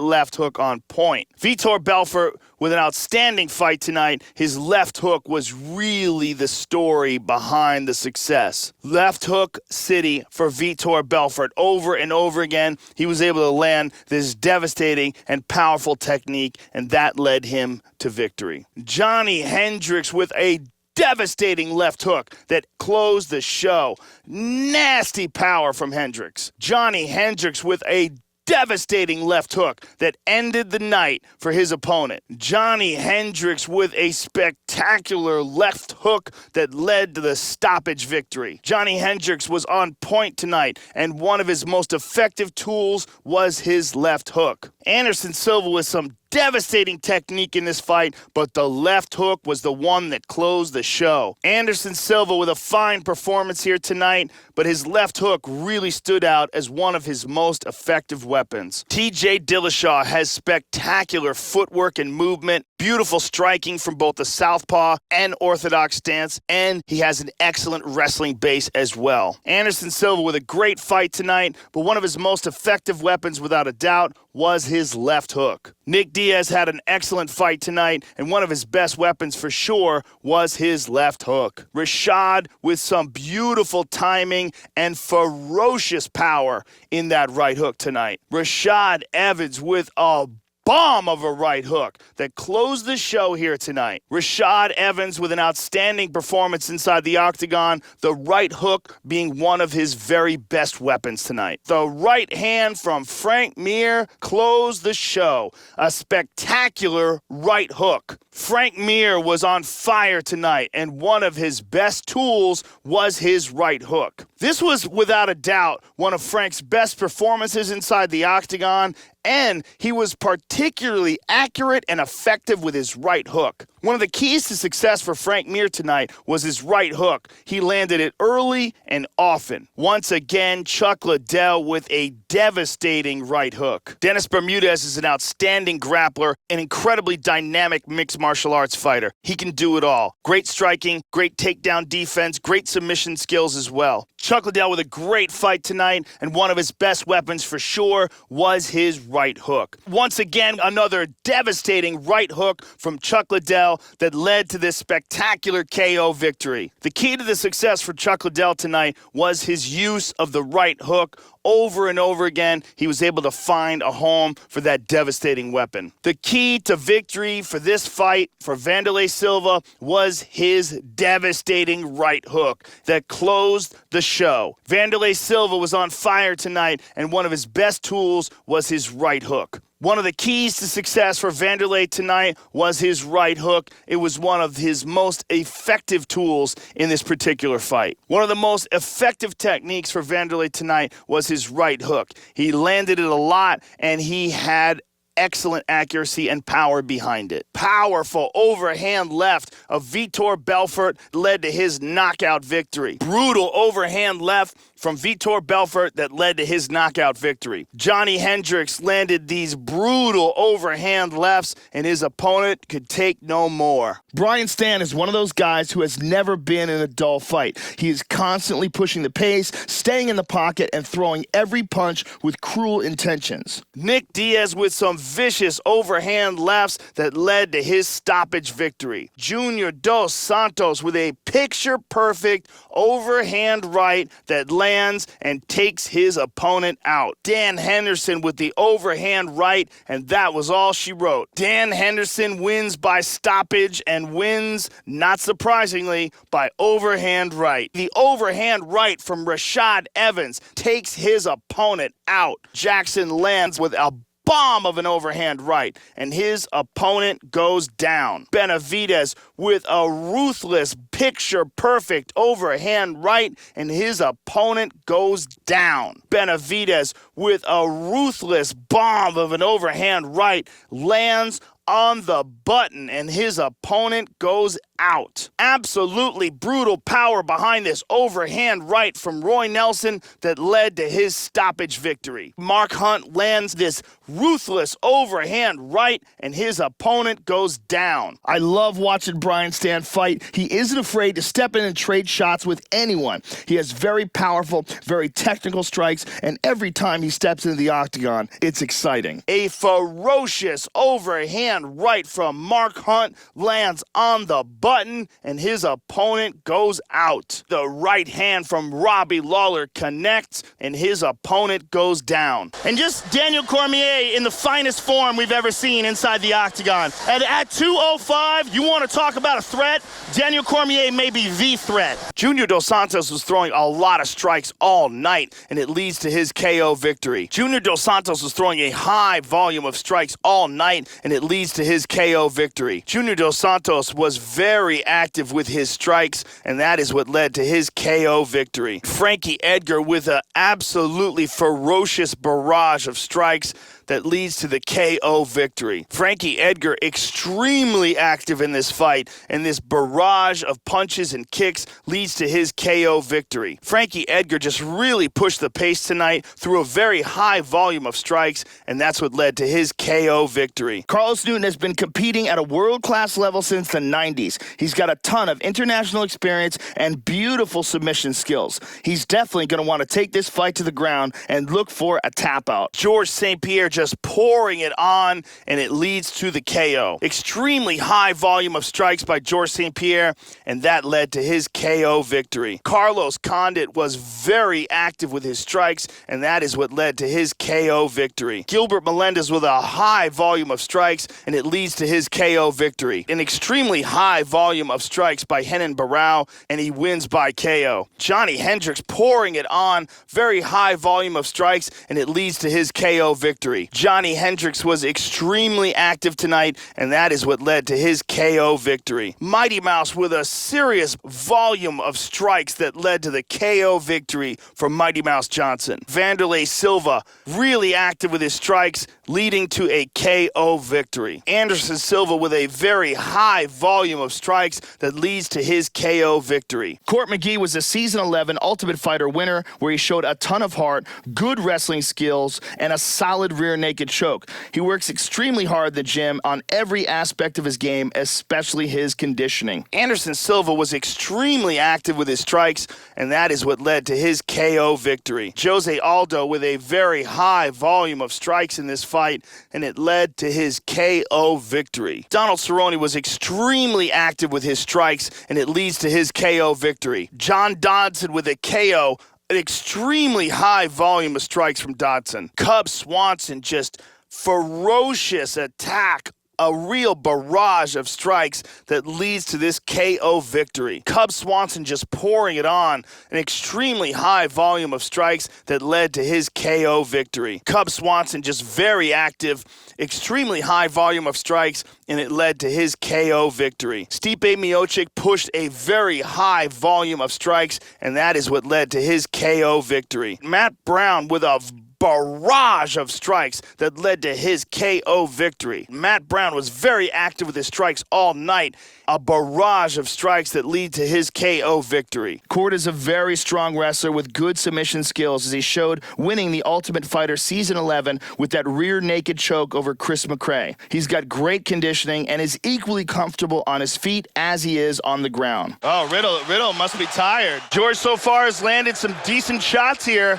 left hook on point. Vitor Belfort with an outstanding fight tonight. His left hook was really the story behind the success. Left hook city for Vitor Belfort. Over and over again, he was able to land this devastating and powerful technique, and that led him to victory. Johnny Hendricks with a devastating left hook that closed the show. Nasty power from Hendricks. Johnny Hendricks with a devastating left hook that ended the night for his opponent. Johnny Hendricks with a spectacular left hook that led to the stoppage victory. Johnny Hendricks was on point tonight, and one of his most effective tools was his left hook. Anderson Silva with some devastating technique in this fight, but the left hook was the one that closed the show. Anderson Silva with a fine performance here tonight, but his left hook really stood out as one of his most effective weapons. TJ Dillashaw has spectacular footwork and movement, beautiful striking from both the southpaw and orthodox stance, and he has an excellent wrestling base as well. Anderson Silva with a great fight tonight, but one of his most effective weapons, without a doubt, was his left hook. Nick Diaz had an excellent fight tonight, and one of his best weapons for sure was his left hook. Rashad with some beautiful timing and ferocious power in that right hook tonight. Rashad Evans with a bomb of a right hook that closed the show here tonight. Rashad Evans with an outstanding performance inside the octagon, the right hook being one of his very best weapons tonight. The right hand from Frank Mir closed the show. A spectacular right hook. Frank Mir was on fire tonight, and one of his best tools was his right hook. This was without a doubt one of Frank's best performances inside the octagon, and he was particularly accurate and effective with his right hook. One of the keys to success for Frank Mir tonight was his right hook. He landed it early and often. Once again, Chuck Liddell with a devastating right hook. Dennis Bermudez is an outstanding grappler, an incredibly dynamic mixed martial arts fighter. He can do it all. Great striking, great takedown defense, great submission skills as well. Chuck Liddell with a great fight tonight, and one of his best weapons for sure was his right hook. Once again, another devastating right hook from Chuck Liddell that led to this spectacular KO victory. The key to the success for Chuck Liddell tonight was his use of the right hook. Over and over again, he was able to find a home for that devastating weapon. The key to victory for this fight for Wanderlei Silva was his devastating right hook that closed the show. Wanderlei Silva was on fire tonight, and one of his best tools was his right hook. One of the keys to success for Wanderlei tonight was his right hook. It was one of his most effective tools in this particular fight. One of the most effective techniques for Wanderlei tonight was his right hook. He landed it a lot, and he had excellent accuracy and power behind it. Powerful overhand left of Vitor Belfort led to his knockout victory. Brutal overhand left from Vitor Belfort that led to his knockout victory. Johnny Hendricks landed these brutal overhand lefts, and his opponent could take no more. Brian Stann is one of those guys who has never been in a dull fight. He is constantly pushing the pace, staying in the pocket, and throwing every punch with cruel intentions. Nick Diaz with some vicious overhand lefts that led to his stoppage victory. Junior Dos Santos with a picture-perfect overhand right that lands and takes his opponent out. Dan Henderson with the overhand right, and that was all she wrote. Dan Henderson wins by stoppage and wins, not surprisingly, by overhand right. The overhand right from Rashad Evans takes his opponent out. Jackson lands with a bomb of an overhand right, and his opponent goes down. Benavidez with a ruthless, picture-perfect overhand right, and his opponent goes down. Benavidez with a ruthless bomb of an overhand right lands on the button, and his opponent goes out. Absolutely brutal power behind this overhand right from Roy Nelson that led to his stoppage victory. Mark Hunt lands this ruthless overhand right, and his opponent goes down. I love watching Brian Stann fight. He isn't afraid to step in and trade shots with anyone. He has very powerful, very technical strikes, and every time he steps into the octagon, it's exciting. A ferocious overhand right from Mark Hunt lands on the button, and his opponent goes out. The right hand from Robbie Lawler connects, and his opponent goes down. And just Daniel Cormier in the finest form we've ever seen inside the octagon. And at 205, you want to talk about a threat? Daniel Cormier may be the threat. Junior Dos Santos was throwing a lot of strikes all night, and it leads to his KO victory. Junior Dos Santos was throwing a high volume of strikes all night, and it leads to his KO victory. Junior Dos Santos was very active with his strikes, and that is what led to his KO victory. Frankie Edgar with an absolutely ferocious barrage of strikes that leads to the KO victory. Frankie Edgar extremely active in this fight, and this barrage of punches and kicks leads to his KO victory. Frankie Edgar just really pushed the pace tonight through a very high volume of strikes, and that's what led to his KO victory. Carlos Newton has been competing at a world-class level since the 90s. He's got a ton of international experience and beautiful submission skills. He's definitely going to want to take this fight to the ground and look for a tap out. George St. Pierre just pouring it on, and it leads to the KO. Extremely high volume of strikes by Georges St-Pierre, and that led to his KO victory. Carlos Condit was very active with his strikes, and that is what led to his KO victory. Gilbert Melendez with a high volume of strikes, and it leads to his KO victory. An extremely high volume of strikes by Renan Barão, and he wins by KO. Johnny Hendricks pouring it on, very high volume of strikes, and it leads to his KO victory. Johnny Hendricks was extremely active tonight, and that is what led to his KO victory. Mighty Mouse with a serious volume of strikes that led to the KO victory for Mighty Mouse Johnson. Vanderlei Silva really active with his strikes, leading to a KO victory. Anderson Silva with a very high volume of strikes that leads to his KO victory. Court McGee was a Season 11 Ultimate Fighter winner, where he showed a ton of heart, good wrestling skills, and a solid rear naked choke. He works extremely hard in the gym on every aspect of his game, especially his conditioning. Anderson Silva was extremely active with his strikes, and that is what led to his KO victory. Jose Aldo with a very high volume of strikes in this fight, and it led to his KO victory. Donald Cerrone was extremely active with his strikes, and it leads to his KO victory. John Dodson with a KO, an extremely high volume of strikes from Dodson. Cub Swanson just ferocious attack, a real barrage of strikes that leads to this KO victory. Cub Swanson just pouring it on, an extremely high volume of strikes that led to his KO victory. Cub Swanson just very active, extremely high volume of strikes, and it led to his KO victory. Stipe Miocic pushed a very high volume of strikes, and that is what led to his KO victory. Matt Brown with a barrage of strikes that led to his KO victory. Matt Brown was very active with his strikes all night. A barrage of strikes that lead to his KO victory. Court is a very strong wrestler with good submission skills, as he showed winning the Ultimate Fighter Season 11 with that rear naked choke over Chris McCray. He's got great conditioning and is equally comfortable on his feet as he is on the ground. Oh, Riddle must be tired. George so far has landed some decent shots here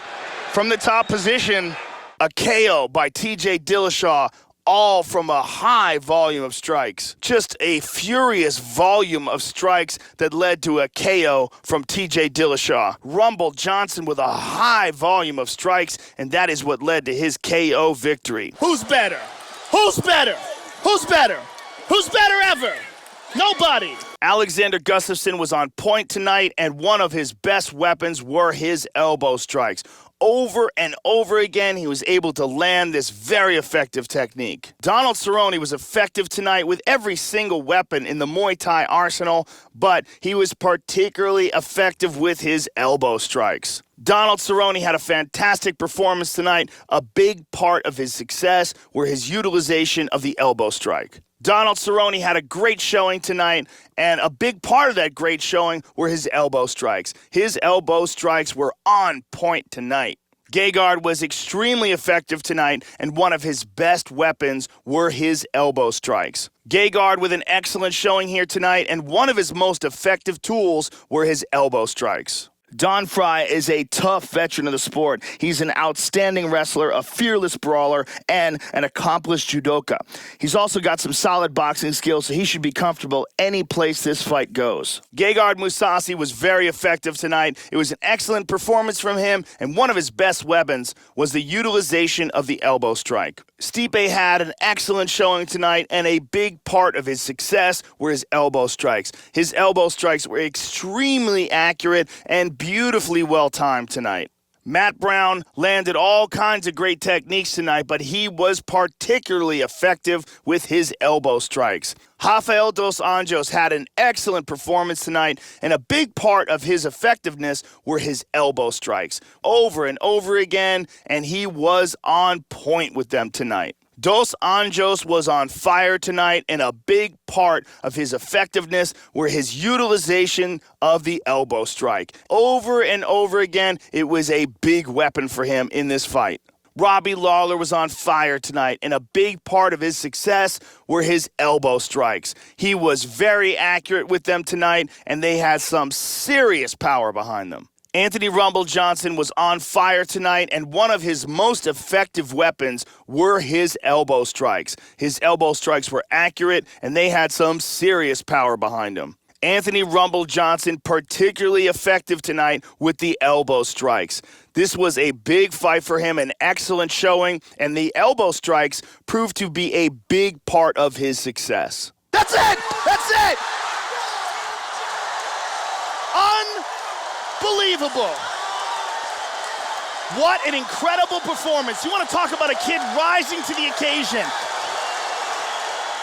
from the top position. A KO by TJ Dillashaw, all from a high volume of strikes. Just a furious volume of strikes that led to a KO from TJ Dillashaw. Rumble Johnson with a high volume of strikes, and that is what led to his KO victory. Who's better? Who's better? Who's better? Who's better ever? Nobody. Alexander Gustafsson was on point tonight, and one of his best weapons were his elbow strikes. Over and over again, he was able to land this very effective technique. Donald Cerrone was effective tonight with every single weapon in the Muay Thai arsenal, but he was particularly effective with his elbow strikes. Donald Cerrone had a fantastic performance tonight. A big part of his success were his utilization of the elbow strike. Donald Cerrone had a great showing tonight, and a big part of that great showing were his elbow strikes. His elbow strikes were on point tonight. Gegard was extremely effective tonight, and one of his best weapons were his elbow strikes. Gegard with an excellent showing here tonight, and one of his most effective tools were his elbow strikes. Don Fry is a tough veteran of the sport. He's an outstanding wrestler, a fearless brawler, and an accomplished judoka. He's also got some solid boxing skills, so he should be comfortable any place this fight goes. Gegard Mousasi was very effective tonight. It was an excellent performance from him, and one of his best weapons was the utilization of the elbow strike. Stipe had an excellent showing tonight, and a big part of his success were his elbow strikes. His elbow strikes were extremely accurate and beautifully well-timed tonight. Matt Brown landed all kinds of great techniques tonight, but he was particularly effective with his elbow strikes. Rafael dos Anjos had an excellent performance tonight, and a big part of his effectiveness were his elbow strikes. Over and over again, and he was on point with them tonight. Dos Anjos was on fire tonight, and a big part of his effectiveness were his utilization of the elbow strike. Over and over again, it was a big weapon for him in this fight. Robbie Lawler was on fire tonight, and a big part of his success were his elbow strikes. He was very accurate with them tonight, and they had some serious power behind them. Anthony Rumble Johnson was on fire tonight, and one of his most effective weapons were his elbow strikes. His elbow strikes were accurate, and they had some serious power behind them. Anthony Rumble Johnson particularly effective tonight with the elbow strikes. This was a big fight for him, an excellent showing, and the elbow strikes proved to be a big part of his success. That's it! That's it! Unbelievable. What an incredible performance. You want to talk about a kid rising to the occasion.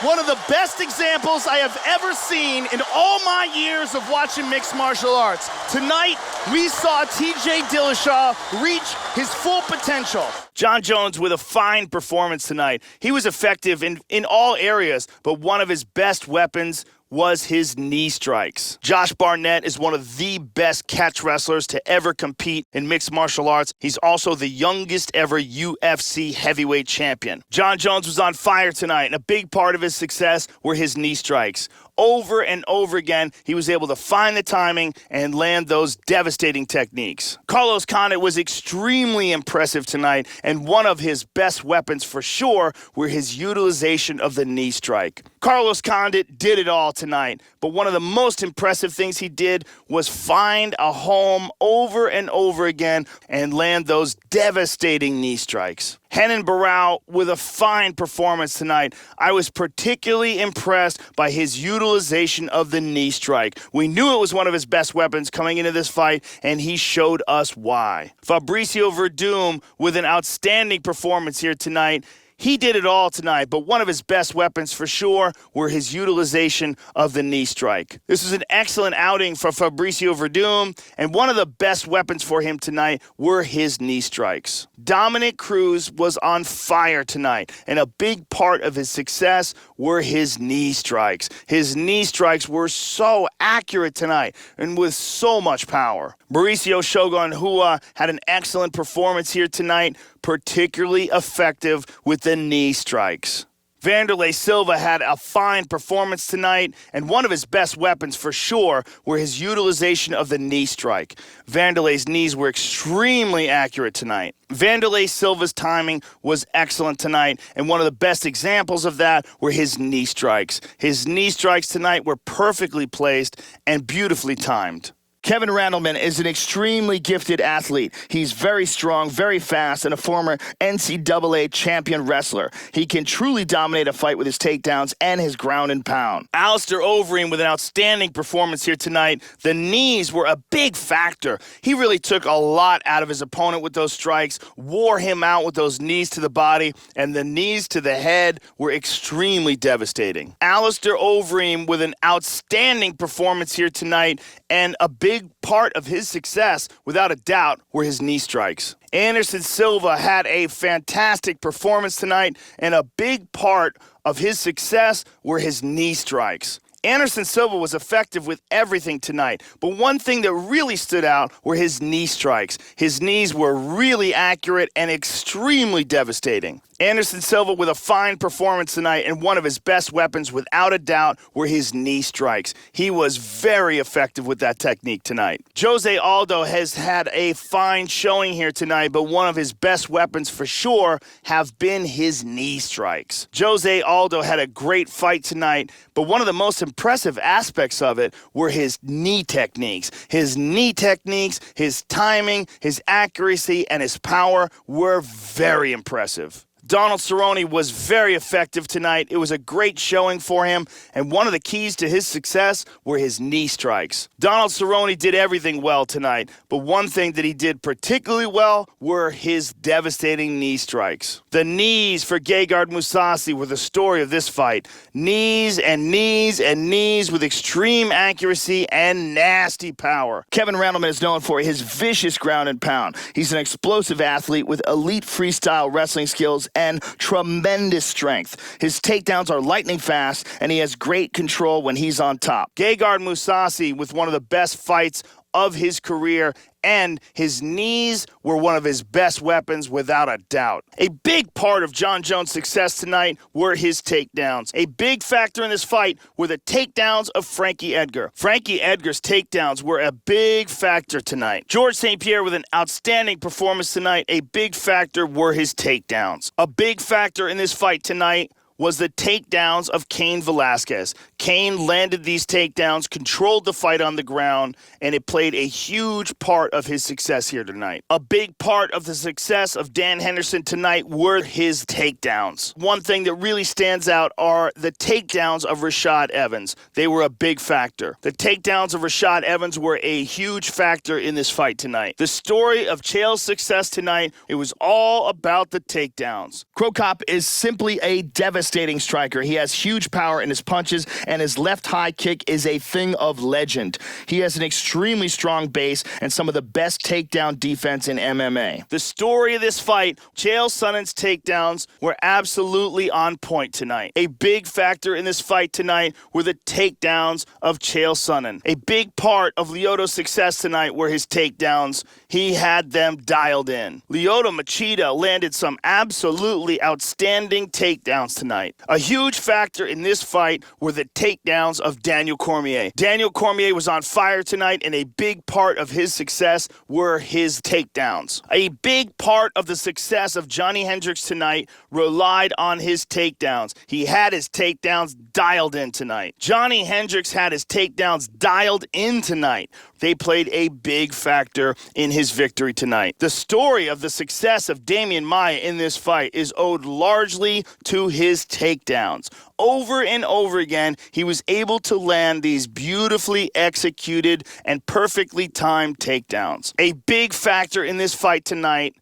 One of the best examples I have ever seen in all my years of watching mixed martial arts. Tonight, we saw TJ Dillashaw reach his full potential. Jon Jones with a fine performance tonight. He was effective in all areas, but one of his best weapons was his knee strikes. Josh Barnett is one of the best catch wrestlers to ever compete in mixed martial arts. He's also the youngest ever UFC heavyweight champion. Jon Jones was on fire tonight, and a big part of his success were his knee strikes. Over and over again, he was able to find the timing and land those devastating techniques. Carlos Condit was extremely impressive tonight, and one of his best weapons for sure were his utilization of the knee strike. Carlos Condit did it all tonight, but one of the most impressive things he did was find a home over and over again and land those devastating knee strikes. Renan Barão with a fine performance tonight. I was particularly impressed by his utilization of the knee strike. We knew it was one of his best weapons coming into this fight, and he showed us why. Fabricio Werdum with an outstanding performance here tonight. He did it all tonight, but one of his best weapons for sure were his utilization of the knee strike. This was an excellent outing for Fabricio Werdum, and one of the best weapons for him tonight were his knee strikes. Dominick Cruz was on fire tonight, and a big part of his success were his knee strikes. His knee strikes were so accurate tonight and with so much power. Mauricio Shogun Rua had an excellent performance here tonight, particularly effective with the knee strikes. Vanderlei Silva had a fine performance tonight, and one of his best weapons for sure were his utilization of the knee strike. Vanderlei's knees were extremely accurate tonight. Vanderlei Silva's timing was excellent tonight, and one of the best examples of that were his knee strikes. His knee strikes tonight were perfectly placed and beautifully timed. Kevin Randleman is an extremely gifted athlete. He's very strong, very fast, and a former NCAA champion wrestler. He can truly dominate a fight with his takedowns and his ground and pound. Alistair Overeem with an outstanding performance here tonight. The knees were a big factor. He really took a lot out of his opponent with those strikes, wore him out with those knees to the body, and the knees to the head were extremely devastating. Alistair Overeem with an outstanding performance here tonight, and a big part of his success, without a doubt, were his knee strikes. Anderson Silva had a fantastic performance tonight, and a big part of his success were his knee strikes. Anderson Silva was effective with everything tonight, but one thing that really stood out were his knee strikes. His knees were really accurate and extremely devastating. Anderson Silva with a fine performance tonight, and one of his best weapons, without a doubt, were his knee strikes. He was very effective with that technique tonight. Jose Aldo has had a fine showing here tonight, but one of his best weapons for sure have been his knee strikes. Jose Aldo had a great fight tonight, but one of the most impressive aspects of it were his knee techniques. His knee techniques, his timing, his accuracy, and his power were very impressive. Donald Cerrone was very effective tonight. It was a great showing for him, and one of the keys to his success were his knee strikes. Donald Cerrone did everything well tonight, but one thing that he did particularly well were his devastating knee strikes. The knees for Gegard Mousasi were the story of this fight. Knees and knees and knees with extreme accuracy and nasty power. Kevin Randleman is known for his vicious ground and pound. He's an explosive athlete with elite freestyle wrestling skills and tremendous strength. His takedowns are lightning fast, and he has great control when he's on top. Gegard Mousasi with one of the best fights of his career, and his knees were one of his best weapons without a doubt. A big part of Jon Jones' success tonight were his takedowns. A big factor in this fight were the takedowns of Frankie Edgar. Frankie Edgar's takedowns were a big factor tonight. George St. Pierre with an outstanding performance tonight. A big factor were his takedowns. A big factor in this fight tonight was the takedowns of Cain Velasquez. Cain landed these takedowns, controlled the fight on the ground, and it played a huge part of his success here tonight. A big part of the success of Dan Henderson tonight were his takedowns. One thing that really stands out are the takedowns of Rashad Evans. They were a big factor. The takedowns of Rashad Evans were a huge factor in this fight tonight. The story of Chael's success tonight, it was all about the takedowns. Cro Cop is simply a devastating striker. He has huge power in his punches, and his left high kick is a thing of legend. He has an extremely strong base and some of the best takedown defense in MMA. The story of this fight, Chael Sonnen's takedowns were absolutely on point tonight. A big factor in this fight tonight were the takedowns of Chael Sonnen. A big part of Lyoto's success tonight were his takedowns. He had them dialed in. Lyoto Machida landed some absolutely outstanding takedowns tonight. A huge factor in this fight were the takedowns of Daniel Cormier. Daniel Cormier was on fire tonight, and a big part of his success were his takedowns. A big part of the success of Johnny Hendricks tonight relied on his takedowns. He had his takedowns dialed in tonight. Johnny Hendricks had his takedowns dialed in tonight. They played a big factor in his victory tonight. The story of the success of Damian Maia in this fight is owed largely to his takedowns. Over and over again, he was able to land these beautifully executed and perfectly timed takedowns. A big factor in this fight tonight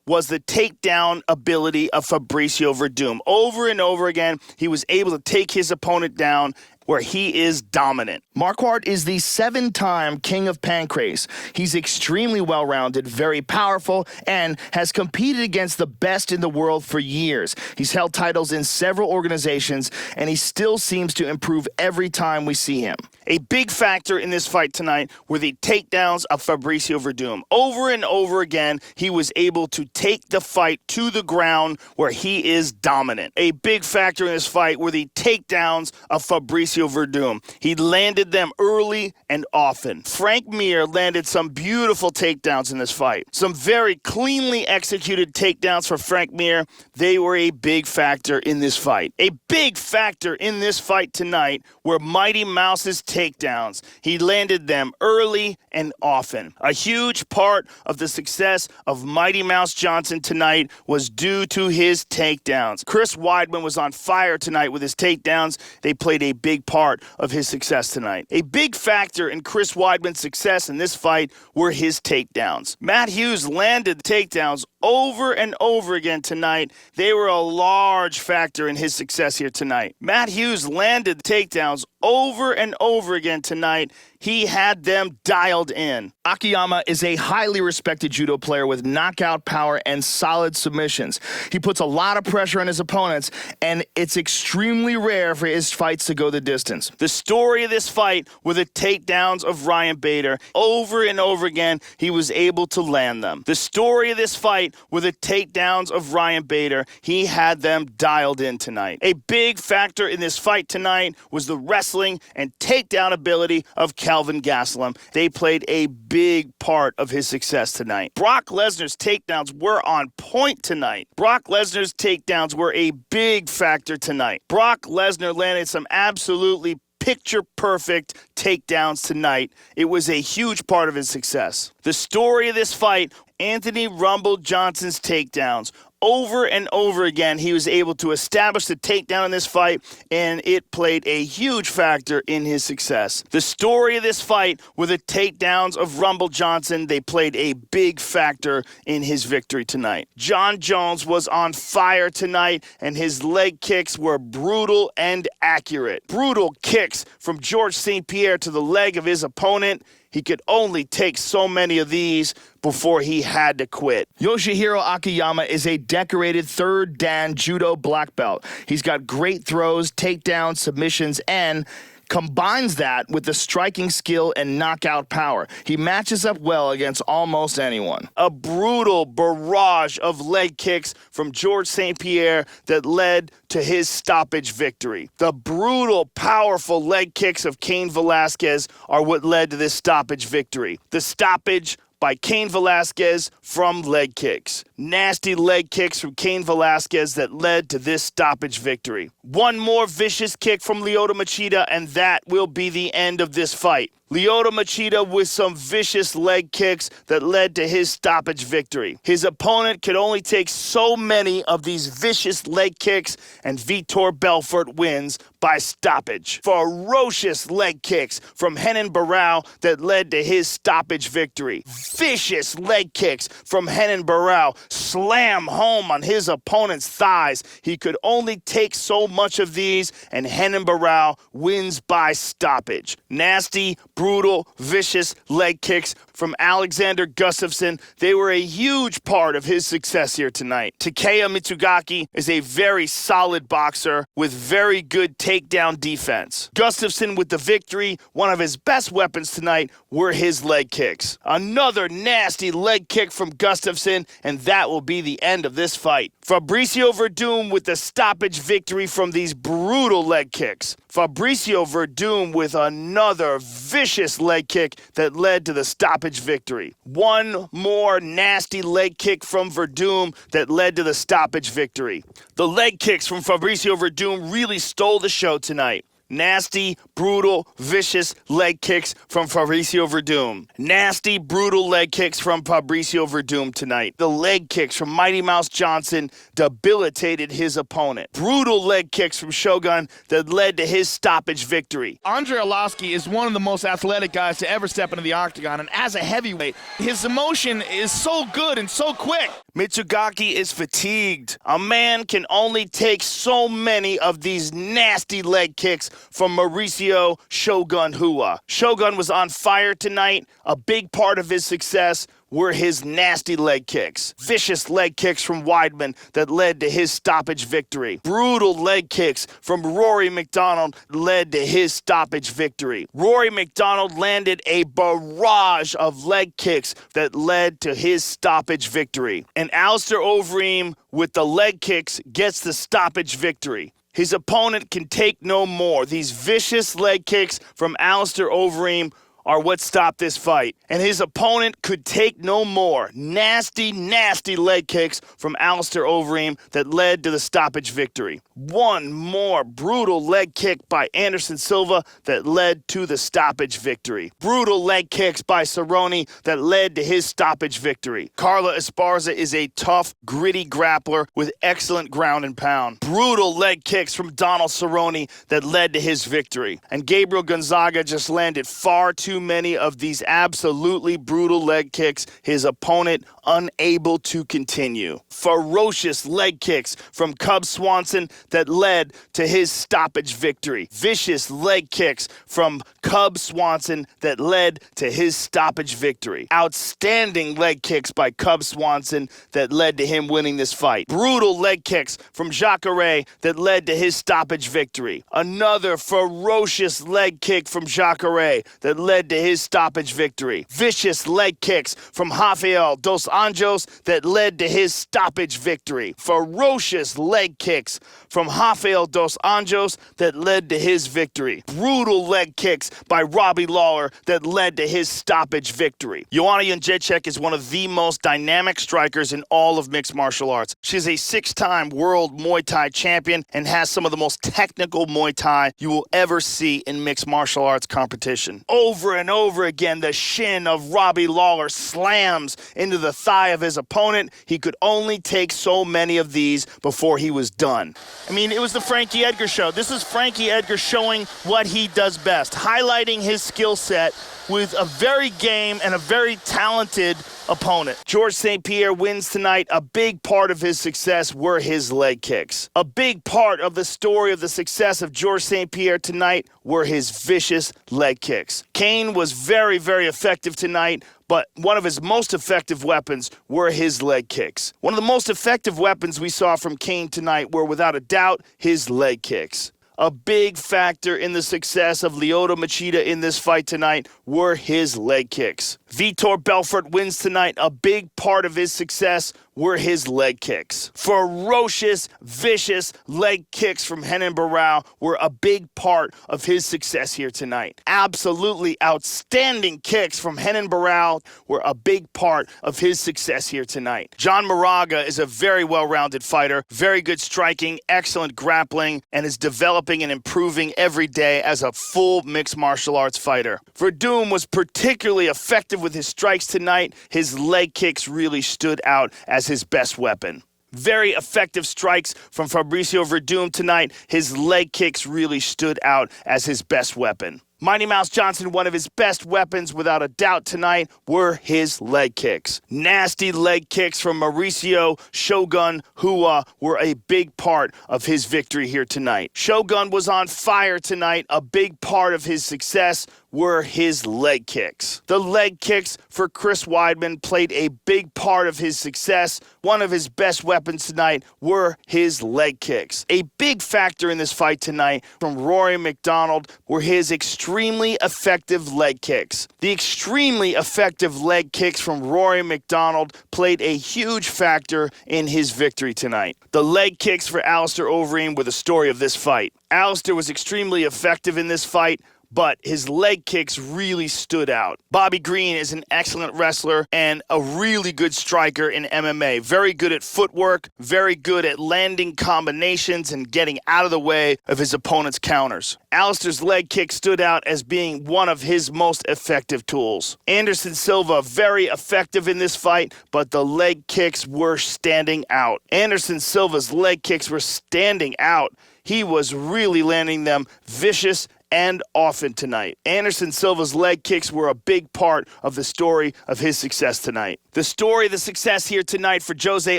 was the takedown ability of Fabricio Verdum. Over and over again, he was able to take his opponent down where he is dominant. Marquardt is the 7-time king of pancrase. He's extremely well-rounded, very powerful, and has competed against the best in the world for years. He's held titles in several organizations, and he still seems to improve every time we see him. A big factor in this fight tonight were the takedowns of Fabricio Verdum. Over and over again, he was able to take the fight to the ground where he is dominant. A big factor in this fight were the takedowns of Fabricio Verdum. He landed them early and often. Frank Mir landed some beautiful takedowns in this fight. Some very cleanly executed takedowns for Frank Mir. They were a big factor in this fight. A big factor in this fight tonight were Mighty Mouse's takedowns. He landed them early and often. A huge part of the success of Mighty Mouse Johnson tonight was due to his takedowns. Chris Weidman was on fire tonight with his takedowns. They played a big part of his success tonight. A big factor in Chris Weidman's success in this fight were his takedowns. Matt Hughes landed takedowns over and over again tonight. They were a large factor in his success here tonight. Matt Hughes landed takedowns over and over again tonight. He had them dialed in. Akiyama is a highly respected judo player with knockout power and solid submissions. He puts a lot of pressure on his opponents, and it's extremely rare for his fights to go the distance. The story of this fight were the takedowns of Ryan Bader. Over and over again, he was able to land them. The story of this fight were the takedowns of Ryan Bader. He had them dialed in tonight. A big factor in this fight tonight was the wrestling and takedown ability of Kelvin Gastelum. They played a big part of his success tonight. Brock Lesnar's takedowns were on point tonight. Brock Lesnar's takedowns were a big factor tonight. Brock Lesnar landed some absolutely picture-perfect takedowns tonight. It was a huge part of his success. The story of this fight, Anthony Rumble Johnson's takedowns. Over and over again, he was able to establish the takedown in this fight, and it played a huge factor in his success. The story of this fight were the takedowns of Rumble Johnson. They played a big factor in his victory tonight. Jon Jones was on fire tonight, and his leg kicks were brutal and accurate. Brutal kicks from George St. Pierre to the leg of his opponent. He could only take so many of these before he had to quit. Yoshihiro Akiyama is a decorated third dan judo black belt. He's got great throws, takedowns, submissions, and combines that with the striking skill and knockout power. He matches up well against almost anyone. A brutal barrage of leg kicks from George St. Pierre that led to his stoppage victory. The brutal, powerful leg kicks of Cain Velasquez are what led to this stoppage victory. The stoppage by Cain Velasquez from leg kicks. Nasty leg kicks from Cain Velasquez that led to this stoppage victory. One more vicious kick from Lyoto Machida, and that will be the end of this fight. Lyoto Machida with some vicious leg kicks that led to his stoppage victory. His opponent could only take so many of these vicious leg kicks, and Vitor Belfort wins by stoppage. Ferocious leg kicks from Renan Barão that led to his stoppage victory. Vicious leg kicks from Renan Barão slam home on his opponent's thighs. He could only take so much of these, and Renan Barão wins by stoppage. Nasty, brutal, vicious leg kicks from Alexander Gustafsson. They were a huge part of his success here tonight. Takeya Mitsugaki is a very solid boxer with very good takedown defense. Gustafsson with the victory. One of his best weapons tonight were his leg kicks. Another nasty leg kick from Gustafsson, and that will be the end of this fight. Fabricio Verdum with the stoppage victory from these brutal leg kicks. Fabricio Verdum with another vicious leg kick that led to the stoppage victory. One more nasty leg kick from Verdum that led to the stoppage victory. The leg kicks from Fabricio Verdum really stole the show tonight. Nasty, brutal, vicious leg kicks from Fabricio Verdum. Nasty, brutal leg kicks from Fabricio Verdum tonight. The leg kicks from Mighty Mouse Johnson debilitated his opponent. Brutal leg kicks from Shogun that led to his stoppage victory. Andre Arlovski is one of the most athletic guys to ever step into the octagon, and as a heavyweight, his emotion is so good and so quick. Mitsugaki is fatigued. A man can only take so many of these nasty leg kicks from Mauricio Shogun Rua. Shogun was on fire tonight. A big part of his success were his nasty leg kicks. Vicious leg kicks from Weidman that led to his stoppage victory. Brutal leg kicks from Rory McDonald led to his stoppage victory. Rory McDonald landed a barrage of leg kicks that led to his stoppage victory. And Alistair Overeem with the leg kicks gets the stoppage victory. His opponent can take no more. These vicious leg kicks from Alistair Overeem are what stopped this fight. And his opponent could take no more. Nasty, nasty leg kicks from Alistair Overeem that led to the stoppage victory. One more brutal leg kick by Anderson Silva that led to the stoppage victory. Brutal leg kicks by Cerrone that led to his stoppage victory. Carla Esparza is a tough, gritty grappler with excellent ground and pound. Brutal leg kicks from Donald Cerrone that led to his victory. And Gabriel Gonzaga just landed far too many of these absolutely brutal leg kicks, his opponent unable to continue. Ferocious leg kicks from Cub Swanson that led to his stoppage victory. Vicious leg kicks from Cub Swanson that led to his stoppage victory. Outstanding leg kicks by Cub Swanson that led to him winning this fight. Brutal leg kicks from Jacare that led to his stoppage victory. Another ferocious leg kick from Jacare that led to his stoppage victory. Vicious leg kicks from Rafael dos Anjos that led to his stoppage victory. Ferocious leg kicks from Rafael dos Anjos that led to his victory. Brutal leg kicks by Robbie Lawler that led to his stoppage victory. Joanna Jędrzejczyk is one of the most dynamic strikers in all of mixed martial arts. She's a 6-time world Muay Thai champion and has some of the most technical Muay Thai you will ever see in mixed martial arts competition. Over and over again, the shin of Robbie Lawler slams into the thigh of his opponent. He could only take so many of these before he was done. I mean, it was the Frankie Edgar show. This is Frankie Edgar showing what he does best, highlighting his skill set with a very game and a very talented opponent. George St. Pierre wins tonight. A big part of his success were his leg kicks. A big part of the story of the success of George St. Pierre tonight were his vicious leg kicks. Cain was very, very effective tonight, but one of his most effective weapons were his leg kicks. One of the most effective weapons we saw from Cain tonight were, without a doubt, his leg kicks. A big factor in the success of Lyoto Machida in this fight tonight were his leg kicks. Vitor Belfort wins tonight. A big part of his success were his leg kicks. Ferocious, vicious leg kicks from Renan Barão were a big part of his success here tonight. Absolutely outstanding kicks from Renan Barão were a big part of his success here tonight. John Moraga is a very well-rounded fighter, very good striking, excellent grappling, and is developing and improving every day as a full mixed martial arts fighter. Verdum was particularly effective with his strikes tonight. His leg kicks really stood out as his best weapon. Very effective strikes from Fabricio Verdum tonight. His leg kicks really stood out as his best weapon. Mighty Mouse Johnson, one of his best weapons without a doubt tonight, were his leg kicks. Nasty leg kicks from Mauricio Shogun Rua were a big part of his victory here tonight. Shogun was on fire tonight. A big part of his success were his leg kicks. The leg kicks for Chris Weidman played a big part of his success. One of his best weapons tonight were his leg kicks. A big factor in this fight tonight from Rory McDonald were his extremely effective leg kicks. The extremely effective leg kicks from Rory McDonald played a huge factor in his victory tonight. The leg kicks for Alistair Overeem were the story of this fight. Alistair was extremely effective in this fight, but his leg kicks really stood out. Bobby Green is an excellent wrestler and a really good striker in MMA. Very good at footwork, very good at landing combinations and getting out of the way of his opponent's counters. Alistair's leg kick stood out as being one of his most effective tools. Anderson Silva, very effective in this fight, but the leg kicks were standing out. Anderson Silva's leg kicks were standing out. He was really landing them vicious and often tonight. Anderson Silva's leg kicks were a big part of the story of his success tonight. The story of the success here tonight for Jose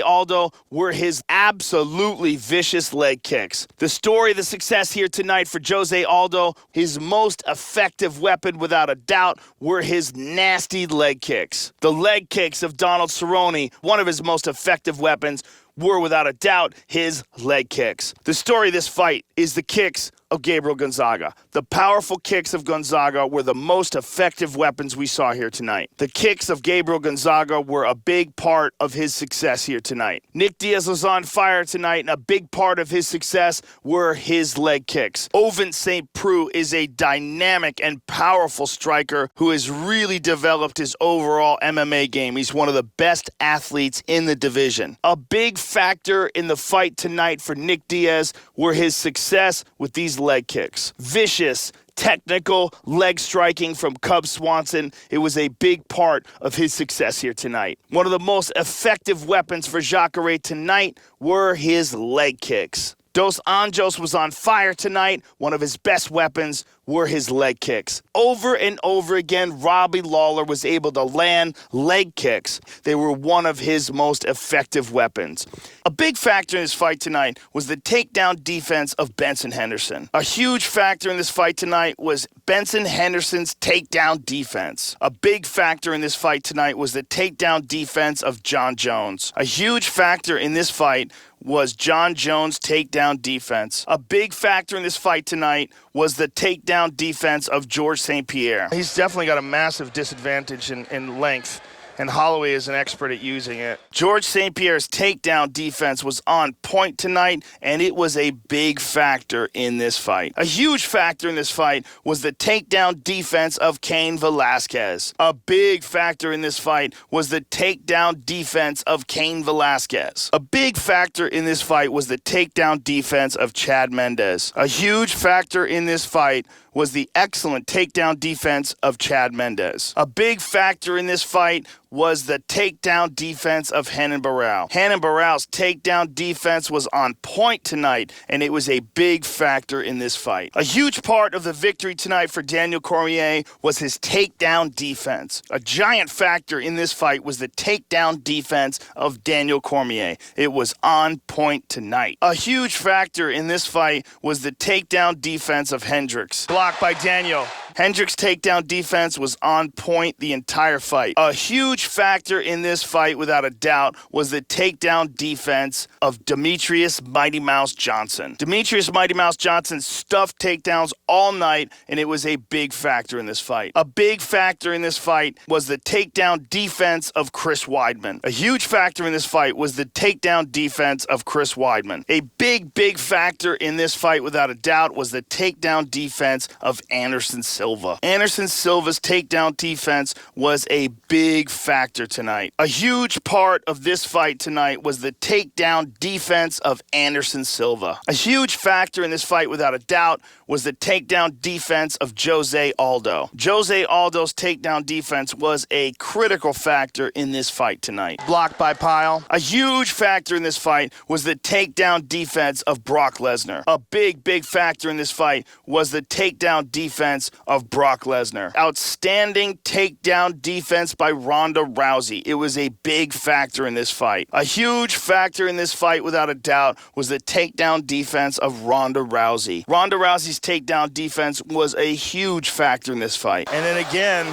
Aldo were his absolutely vicious leg kicks. The story of the success here tonight for Jose Aldo, his most effective weapon without a doubt, were his nasty leg kicks. The leg kicks of Donald Cerrone, one of his most effective weapons, were without a doubt his leg kicks. The story of this fight is the kicks of Gabriel Gonzaga. The powerful kicks of Gonzaga were the most effective weapons we saw here tonight. The kicks of Gabriel Gonzaga were a big part of his success here tonight. Nick Diaz was on fire tonight, and a big part of his success were his leg kicks. Ovince St. Preux is a dynamic and powerful striker who has really developed his overall MMA game. He's one of the best athletes in the division. A big factor in the fight tonight for Nick Diaz were his success with these leg kicks. Vicious, technical leg striking from Cub Swanson. It was a big part of his success here tonight. One of the most effective weapons for Jacare tonight were his leg kicks. Dos Anjos was on fire tonight. One of his best weapons were his leg kicks. Over and over again, Robbie Lawler was able to land leg kicks. They were one of his most effective weapons. A big factor in this fight tonight was the takedown defense of Benson Henderson. A huge factor in this fight tonight was Benson Henderson's takedown defense. A big factor in this fight tonight was the takedown defense of John Jones. A huge factor in this fight was John Jones' takedown defense. A big factor in this fight tonight was the takedown defense of George St. Pierre. He's definitely got a massive disadvantage in length, and Holloway is an expert at using it. George St. Pierre's takedown defense was on point tonight, and it was a big factor in this fight. A huge factor in this fight was the takedown defense of Cain Velasquez. A big factor in this fight was the takedown defense of Cain Velasquez. A big factor in this fight was the takedown defense of Chad Mendes. A huge factor in this fight was the excellent takedown defense of Chad Mendes. A big factor in this fight was the takedown defense of Renan Barão. Renan Barão's takedown defense was on point tonight, and it was a big factor in this fight. A huge part of the victory tonight for Daniel Cormier was his takedown defense. A giant factor in this fight was the takedown defense of Daniel Cormier. It was on point tonight. A huge factor in this fight was the takedown defense of Hendricks. Blocked by Daniel. Hendricks' takedown defense was on point the entire fight. A huge huge factor in this fight, without a doubt, was the takedown defense of Demetrius Mighty Mouse Johnson. Demetrius Mighty Mouse Johnson stuffed takedowns all night, and it was a big factor in this fight. A big factor in this fight was the takedown defense of Chris Weidman. A huge factor in this fight was the takedown defense of Chris Weidman. A big factor in this fight, without a doubt, was the takedown defense of Anderson Silva. Anderson Silva's takedown defense was a big factor tonight. A huge part of this fight tonight was the takedown defense of Anderson Silva. A huge factor in this fight, without a doubt, was the takedown defense of Jose Aldo. Jose Aldo's takedown defense was a critical factor in this fight tonight. Blocked by Pyle. A huge factor in this fight was the takedown defense of Brock Lesnar. A big factor in this fight was the takedown defense of Brock Lesnar. Outstanding takedown defense by Ronda Rousey. It was a big factor in this fight. A huge factor in this fight, without a doubt, was the takedown defense of Ronda Rousey. Ronda Rousey's takedown defense was a huge factor in this fight. And then again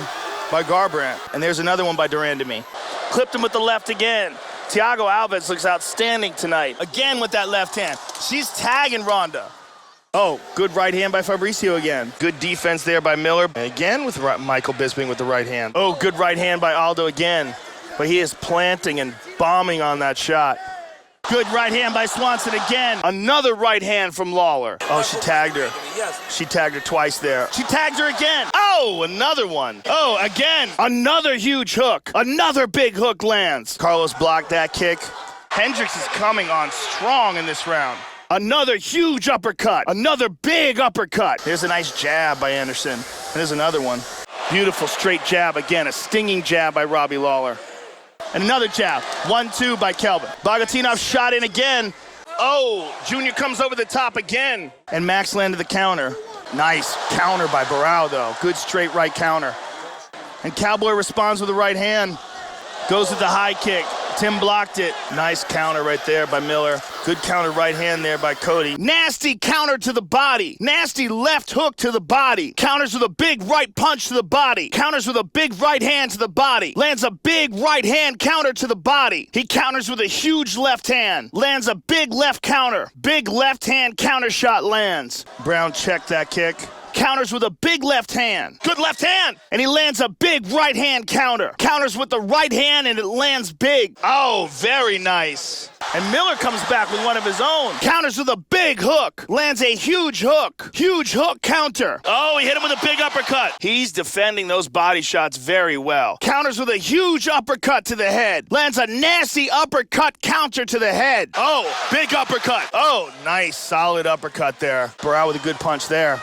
by Garbrandt. And there's another one by Durandamy. Clipped him with the left again. Thiago Alves looks outstanding tonight. Again with that left hand. She's tagging Ronda. Oh, good right hand by Fabricio again. Good defense there by Miller. And again with Michael Bisping with the right hand. Oh, good right hand by Aldo again. But he is planting and bombing on that shot. Good right hand by Swanson again. Another right hand from Lawler. Oh, she tagged her. She tagged her twice there. She tagged her again. Oh, another one. Oh, again. Another huge hook. Another big hook lands. Carlos blocked that kick. Hendricks is coming on strong in this round. Another huge uppercut. Another big uppercut. There's a nice jab by Anderson. And there's another one. Beautiful straight jab again. A stinging jab by Robbie Lawler. And another jab. 1-2 by Kelvin. Bogatinov shot in again. Oh, Junior comes over the top again. And Max landed the counter. Nice counter by Barao, though. Good straight right counter. And Cowboy responds with the right hand. Goes with the high kick. Tim blocked it. Nice counter right there by Miller. Good counter right hand there by Cody. Nasty counter to the body. Nasty left hook to the body. Counters with a big right punch to the body. Counters with a big right hand to the body. Lands a big right hand counter to the body. He counters with a huge left hand. Lands a big left counter. Big left hand counter shot lands. Brown checked that kick. Counters with a big left hand. Good left hand. And he lands a big right hand counter. Counters with the right hand and it lands big. Oh, very nice. And Miller comes back with one of his own. Counters with a big hook. Lands a huge hook. Huge hook counter. Oh, he hit him with a big uppercut. He's defending those body shots very well. Counters with a huge uppercut to the head. Lands a nasty uppercut counter to the head. Oh, big uppercut. Oh, nice, solid uppercut there. Barao with a good punch there.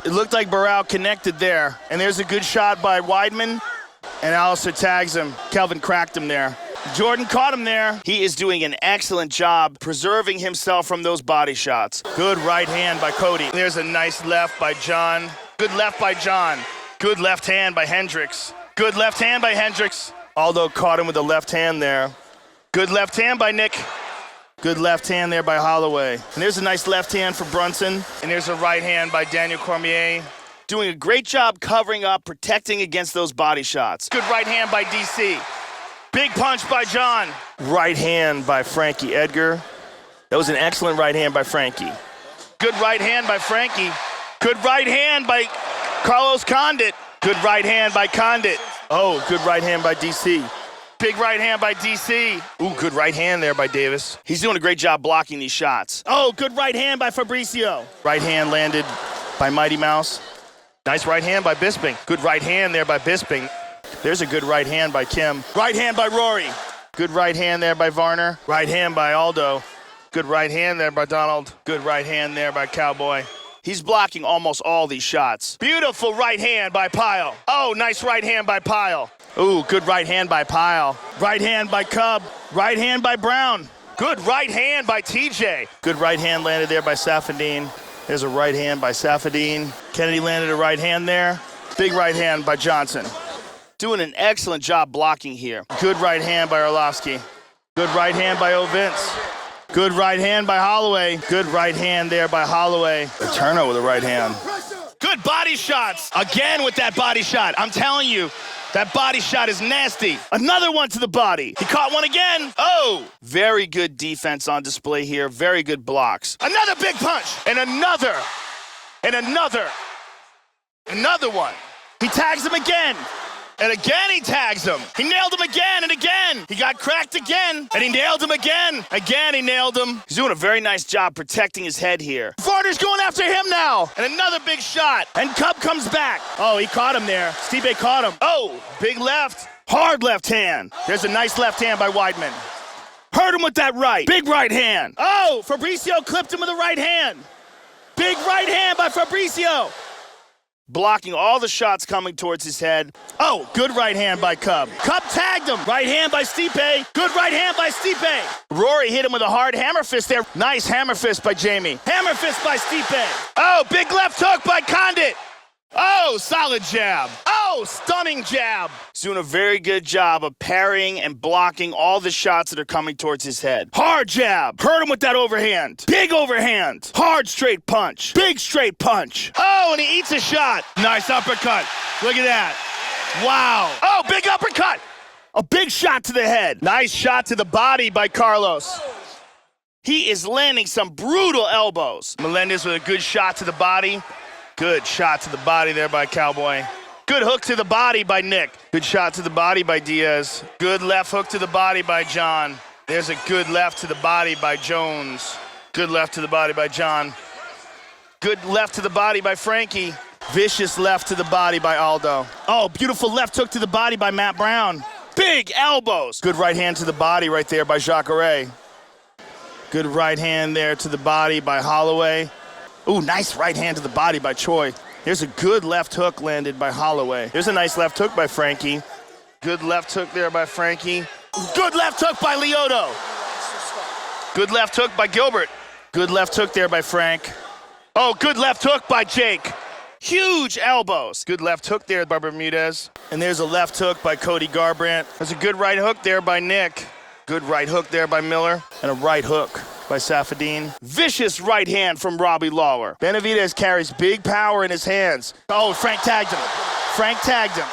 It looked like Barao connected there. And there's a good shot by Weidman. And Alistair tags him. Kelvin cracked him there. Jordan caught him there. He is doing an excellent job preserving himself from those body shots. Good right hand by Cody. There's a nice left by John. Good left by John. Good left hand by Hendricks. Good left hand by Hendricks. Aldo caught him with the left hand there. Good left hand by Nick. Good left hand there by Holloway. And there's a nice left hand for Brunson. And there's a right hand by Daniel Cormier. Doing a great job covering up, protecting against those body shots. Good right hand by DC. Big punch by John. Right hand by Frankie Edgar. That was an excellent right hand by Frankie. Good right hand by Frankie. Good right hand by Carlos Condit. Good right hand by Condit. Oh, good right hand by DC. Big right hand by DC. Ooh, good right hand there by Davis. He's doing a great job blocking these shots. Oh, good right hand by Fabricio. Right hand landed by Mighty Mouse. Nice right hand by Bisping. Good right hand there by Bisping. There's a good right hand by Kim. Right hand by Rory. Good right hand there by Varner. Right hand by Aldo. Good right hand there by Donald. Good right hand there by Cowboy. He's blocking almost all these shots. Beautiful right hand by Pyle. Oh, nice right hand by Pyle. Ooh, good right hand by Pyle. Right hand by Cub. Right hand by Brown. Good right hand by TJ. Good right hand landed there by Safadine. There's a right hand by Safadine. Kennedy landed a right hand there. Big right hand by Johnson. Doing an excellent job blocking here. Good right hand by Arlovsky. Good right hand by O'Vince. Good right hand by Holloway. Good right hand there by Holloway. Eterno with a right hand. Good body shots. Again with that body shot. I'm telling you, That body shot is nasty. Another one to the body. He caught one again. Oh! Very good defense on display here. Very good blocks. Another big punch. And another. And another. Another one. He tags him again. And again he tags him. He nailed him again and again. He got cracked again. And he nailed him again. Again he nailed him. He's doing a very nice job protecting his head here. Varner's going after him now. And another big shot. And Cub comes back. Oh, he caught him there. Stipe caught him. Oh, big left. Hard left hand. There's a nice left hand by Weidman. Hurt him with that right. Big right hand. Oh, Fabricio clipped him with a right hand. Big right hand by Fabricio. Blocking all the shots coming towards his head. Oh, good right hand by Cub. Cub tagged him. Right hand by Stipe. Good right hand by Stipe. Rory hit him with a hard hammer fist there. Nice hammer fist by Jamie. Hammer fist by Stipe. Oh, big left hook by Condit. Oh, solid jab. Oh, stunning jab. He's doing a very good job of parrying and blocking all the shots that are coming towards his head. Hard jab. Hurt him with that overhand. Big overhand. Hard straight punch. Big straight punch. Oh, and he eats a shot. Nice uppercut. Look at that. Wow. Oh, big uppercut. A big shot to the head. Nice shot to the body by Carlos. He is landing some brutal elbows. Melendez with a good shot to the body. Good shot to the body there by Cowboy. Good hook to the body by Nick. Good shot to the body by Diaz. Good left hook to the body by John. There's a good left to the body by Jones. Good left to the body by John. Good left to the body by Frankie. Vicious left to the body by Aldo. Oh, beautiful left hook to the body by Matt Brown. Big elbows. Good right hand to the body right there by Jacare. Good right hand there to the body by Holloway. Ooh, nice right hand to the body by Choi. There's a good left hook landed by Holloway. There's a nice left hook by Frankie. Good left hook there by Frankie. Good left hook by Lyoto. Good left hook by Gilbert. Good left hook there by Frank. Oh, good left hook by Jake. Huge elbows. Good left hook there by Bermudez. And there's a left hook by Cody Garbrandt. There's a good right hook there by Nick. Good right hook there by Miller. And a right hook by Safadine. Vicious right hand from Robbie Lawler. Benavidez carries big power in his hands. Oh, Frank tagged him. Frank tagged him.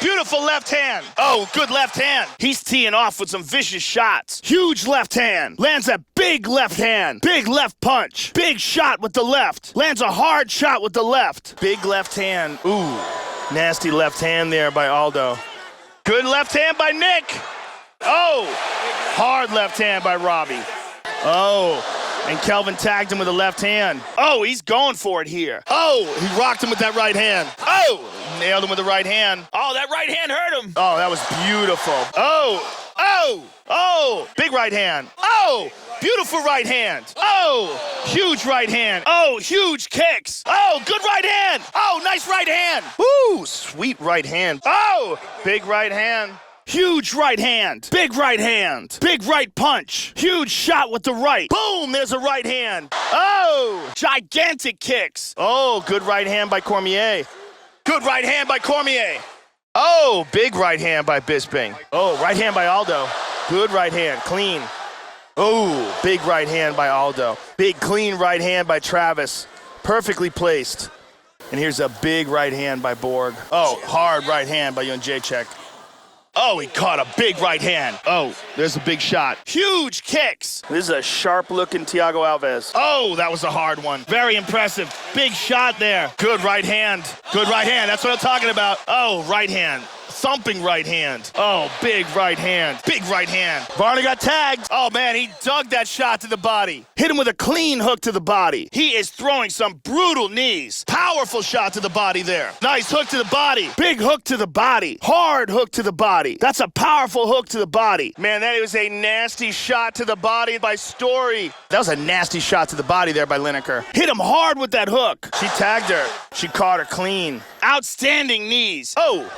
Beautiful left hand. Oh, good left hand. He's teeing off with some vicious shots. Huge left hand. Lands a big left hand. Big left punch. Big shot with the left. Lands a hard shot with the left. Big left hand. Ooh, nasty left hand there by Aldo. Good left hand by Nick. Oh, hard left hand by Robbie. Oh, and Kelvin tagged him with a left hand. Oh, he's going for it here. Oh, he rocked him with that right hand. Oh, nailed him with the right hand. Oh, that right hand hurt him. Oh, that was beautiful. Oh, big right hand. Oh, beautiful right hand. Oh, huge right hand. Oh, huge kicks. Oh, good right hand. Oh, nice right hand. Woo, sweet right hand. Oh, big right hand. Huge right hand. Big right hand. Big right punch. Huge shot with the right. Boom, there's a right hand. Oh, gigantic kicks. Oh, good right hand by Cormier. Good right hand by Cormier. Oh, big right hand by Bisping. Oh, right hand by Aldo. Good right hand, clean. Oh, big right hand by Aldo. Big clean right hand by Travis. Perfectly placed. And here's a big right hand by Borg. Oh, hard right hand by Jacek. Oh, he caught a big right hand. Oh, there's a big shot. Huge kicks. This is a sharp-looking Thiago Alves. Oh, that was a hard one. Very impressive. Big shot there. Good right hand. Good right hand. That's what I'm talking about. Oh, right hand. Thumping right hand. Oh, big right hand. Big right hand. Varner got tagged. Oh, man, he dug that shot to the body. Hit him with a clean hook to the body. He is throwing some brutal knees. Powerful shot to the body there. Nice hook to the body. Big hook to the body. Hard hook to the body. That's a powerful hook to the body. Man, that was a nasty shot to the body by Story. That was a nasty shot to the body there by Lineker. Hit him hard with that hook. She tagged her. She caught her clean. Outstanding knees. Oh.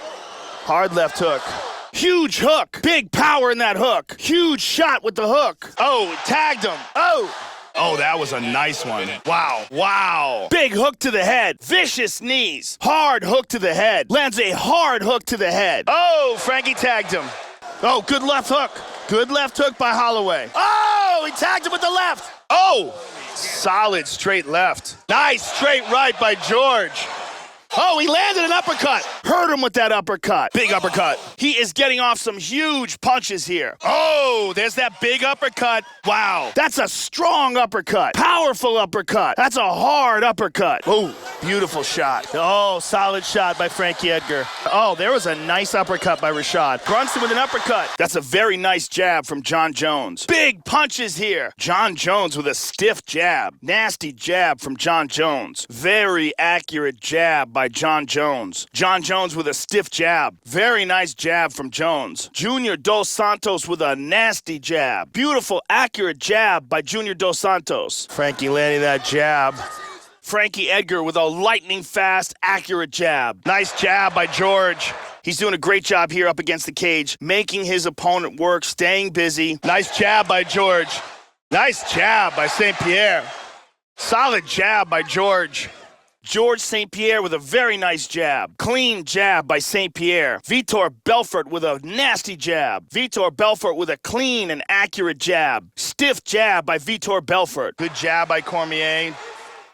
Hard left hook. Huge hook. Big power in that hook. Huge shot with the hook. Oh, tagged him. Oh, that was a nice one. Wow. Big hook to the head. Vicious knees. Hard hook to the head. Lands a hard hook to the head. Oh, Frankie tagged him. Oh, good left hook. Good left hook by Holloway. Oh, he tagged him with the left. Oh, solid straight left. Nice straight right by George. Oh, he landed an uppercut. Hurt him with that uppercut. Big uppercut. He is getting off some huge punches here. Oh, there's that big uppercut. Wow. That's a strong uppercut. Powerful uppercut. That's a hard uppercut. Oh, beautiful shot. Oh, solid shot by Frankie Edgar. Oh, there was a nice uppercut by Rashad. Brunson with an uppercut. That's a very nice jab from John Jones. Big punches here. John Jones with a stiff jab. Nasty jab from John Jones. Very accurate jab by John Jones. John Jones with a stiff jab. Very nice jab from Jones. Junior Dos Santos with a nasty jab. Beautiful, accurate jab by Junior Dos Santos. Frankie landing that jab. Frankie Edgar with a lightning fast, accurate jab. Nice jab by George. He's doing a great job here up against the cage, making his opponent work, staying busy. Nice jab by George. Nice jab by St. Pierre. Solid jab by George. George St. Pierre with a very nice jab. Clean jab by St. Pierre. Vitor Belfort with a nasty jab. Vitor Belfort with a clean and accurate jab. Stiff jab by Vitor Belfort. Good jab by Cormier.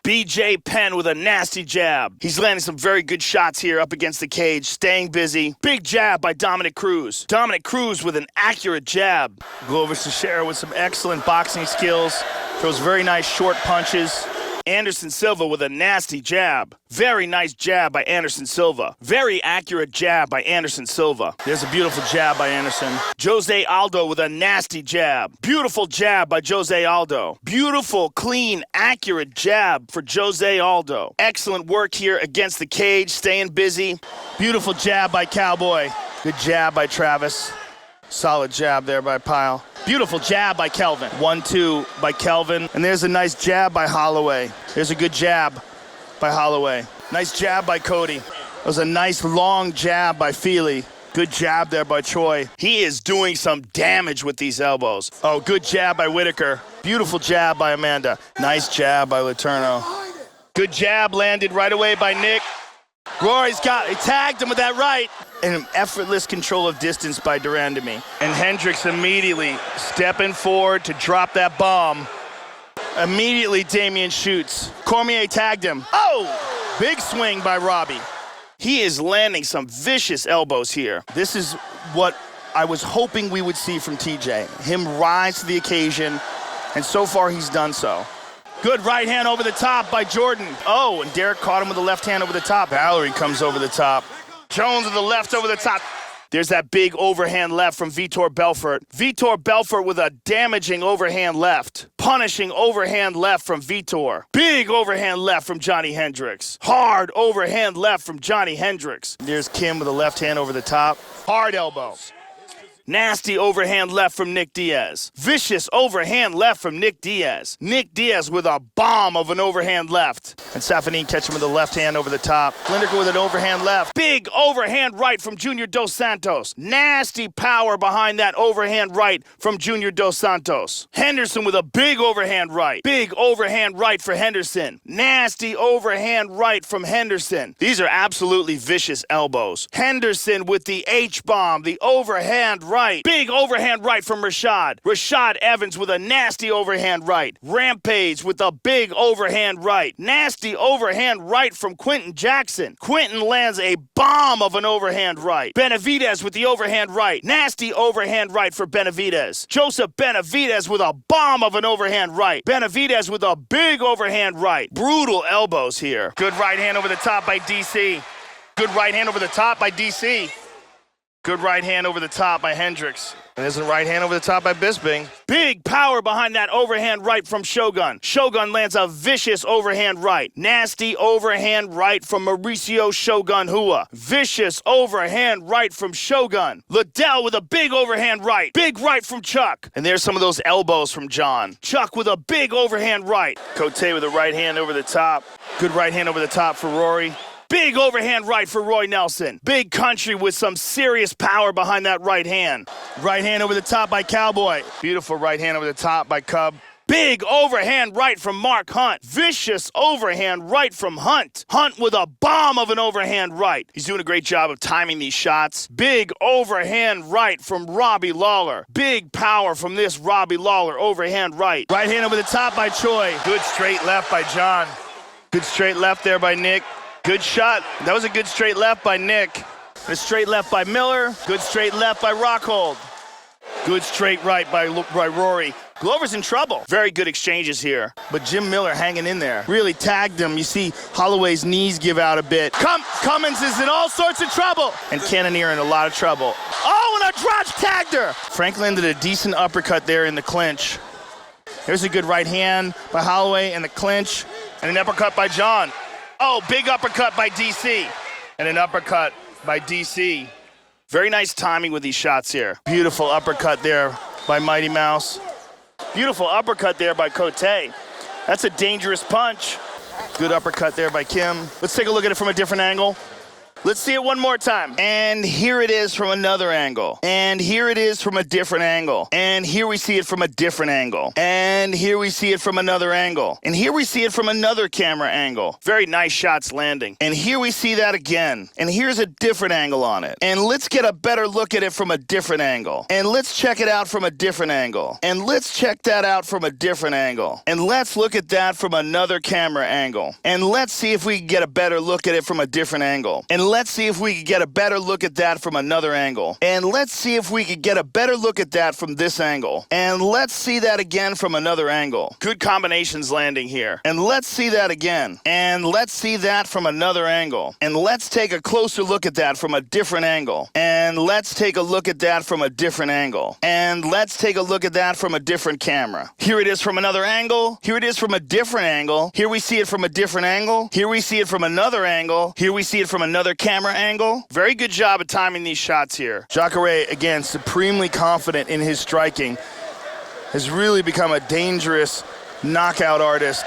BJ Penn with a nasty jab. He's landing some very good shots here up against the cage, staying busy. Big jab by Dominic Cruz. Dominic Cruz with an accurate jab. Glover Teixeira with some excellent boxing skills. Throws very nice short punches. Anderson Silva with a nasty jab. Very nice jab by Anderson Silva. Very accurate jab by Anderson Silva. There's a beautiful jab by Anderson. Jose Aldo with a nasty jab. Beautiful jab by Jose Aldo. Beautiful, clean, accurate jab for Jose Aldo. Excellent work here against the cage, staying busy. Beautiful jab by Cowboy. Good jab by Travis. Solid jab there by Pyle. Beautiful jab by Kelvin. 1-2 by Kelvin. And there's a nice jab by Holloway. There's a good jab by Holloway. Nice jab by Cody. That was a nice long jab by Feely. Good jab there by Choi. He is doing some damage with these elbows. Oh, good jab by Whitaker. Beautiful jab by Amanda. Nice jab by Letourneau. Good jab landed right away by Nick. He tagged him with that right. And an effortless control of distance by Durandamy. And Hendricks immediately stepping forward to drop that bomb. Immediately Damian shoots. Cormier tagged him. Oh! Big swing by Robbie. He is landing some vicious elbows here. This is what I was hoping we would see from TJ. Him rise to the occasion, and so far he's done so. Good right hand over the top by Jordan. Oh, and Derek caught him with the left hand over the top. Valerie comes over the top. Jones with the left over the top. There's that big overhand left from Vitor Belfort. Vitor Belfort with a damaging overhand left. Punishing overhand left from Vitor. Big overhand left from Johnny Hendricks. Hard overhand left from Johnny Hendricks. There's Kim with a left hand over the top. Hard elbow. Nasty overhand left from Nick Diaz. Vicious overhand left from Nick Diaz. Nick Diaz with a bomb of an overhand left. And Safin catch him with the left hand over the top. Lindiker with an overhand left. Big overhand right from Junior Dos Santos. Nasty power behind that overhand right from Junior Dos Santos. Henderson with a big overhand right. Big overhand right for Henderson. Nasty overhand right from Henderson. These are absolutely vicious elbows. Henderson with the H-bomb, the overhand right. Big overhand right from Rashad. Rashad Evans with a nasty overhand right. Rampage with a big overhand right. Nasty overhand right from Quentin Jackson. Quentin lands a bomb of an overhand right. Benavidez with the overhand right. Nasty overhand right for Benavidez. Joseph Benavidez with a bomb of an overhand right. Benavidez with a big overhand right. Brutal elbows here. Good right hand over the top by DC. Good right hand over the top by DC. Good right hand over the top by Hendricks. And there's a right hand over the top by Bisping. Big power behind that overhand right from Shogun. Shogun lands a vicious overhand right. Nasty overhand right from Mauricio Shogun Hua. Vicious overhand right from Shogun. Liddell with a big overhand right. Big right from Chuck. And there's some of those elbows from John. Chuck with a big overhand right. Cote with a right hand over the top. Good right hand over the top for Rory. Big overhand right for Roy Nelson. Big country with some serious power behind that right hand. Right hand over the top by Cowboy. Beautiful right hand over the top by Cub. Big overhand right from Mark Hunt. Vicious overhand right from Hunt. Hunt with a bomb of an overhand right. He's doing a great job of timing these shots. Big overhand right from Robbie Lawler. Big power from this Robbie Lawler overhand right. Right hand over the top by Choi. Good straight left by John. Good straight left there by Nick. Good shot. That was a good straight left by Nick. A straight left by Miller. Good straight left by Rockhold. Good straight right by Rory. Glover's in trouble. Very good exchanges here. But Jim Miller hanging in there. Really tagged him. You see Holloway's knees give out a bit. Cummins is in all sorts of trouble. And Cannonier in a lot of trouble. Oh, and a drop tagged her. Frank landed a decent uppercut there in the clinch. There's a good right hand by Holloway in the clinch. And an uppercut by John. Oh, big uppercut by DC. And an uppercut by DC. Very nice timing with these shots here. Beautiful uppercut there by Mighty Mouse. Beautiful uppercut there by Cote. That's a dangerous punch. Good uppercut there by Kim. Let's take a look at it from a different angle. Let's see it one more time. And here it is from another angle. And here it is from a different angle. And here we see it from a different angle. And here we see it from another angle. And here we see it from another camera angle. Very nice shots landing. And here we see that again. And here's a different angle on it. And let's get a better look at it from a different angle. And let's check it out from a different angle. And let's check that out from a different angle. And let's look at that from another camera angle. And let's see if we can get a better look at it from a different angle. And let's see if we can get a better look at that from another angle. And let's see if we can get a better look at that from this angle. And let's see that again from another angle. Good combinations landing here. And let's see that again. And let's see that from another angle. And let's take a closer look at that from a different angle. And let's take a look at that from a different angle. And let's take a look at that from a different camera. Here it is from another angle. Here it is from a different angle. Here we see it from a different angle. Here we see it from another angle. Here we see it from another camera angle. Very good job of timing these shots here. Jacare, again, supremely confident in his striking, has really become a dangerous knockout artist.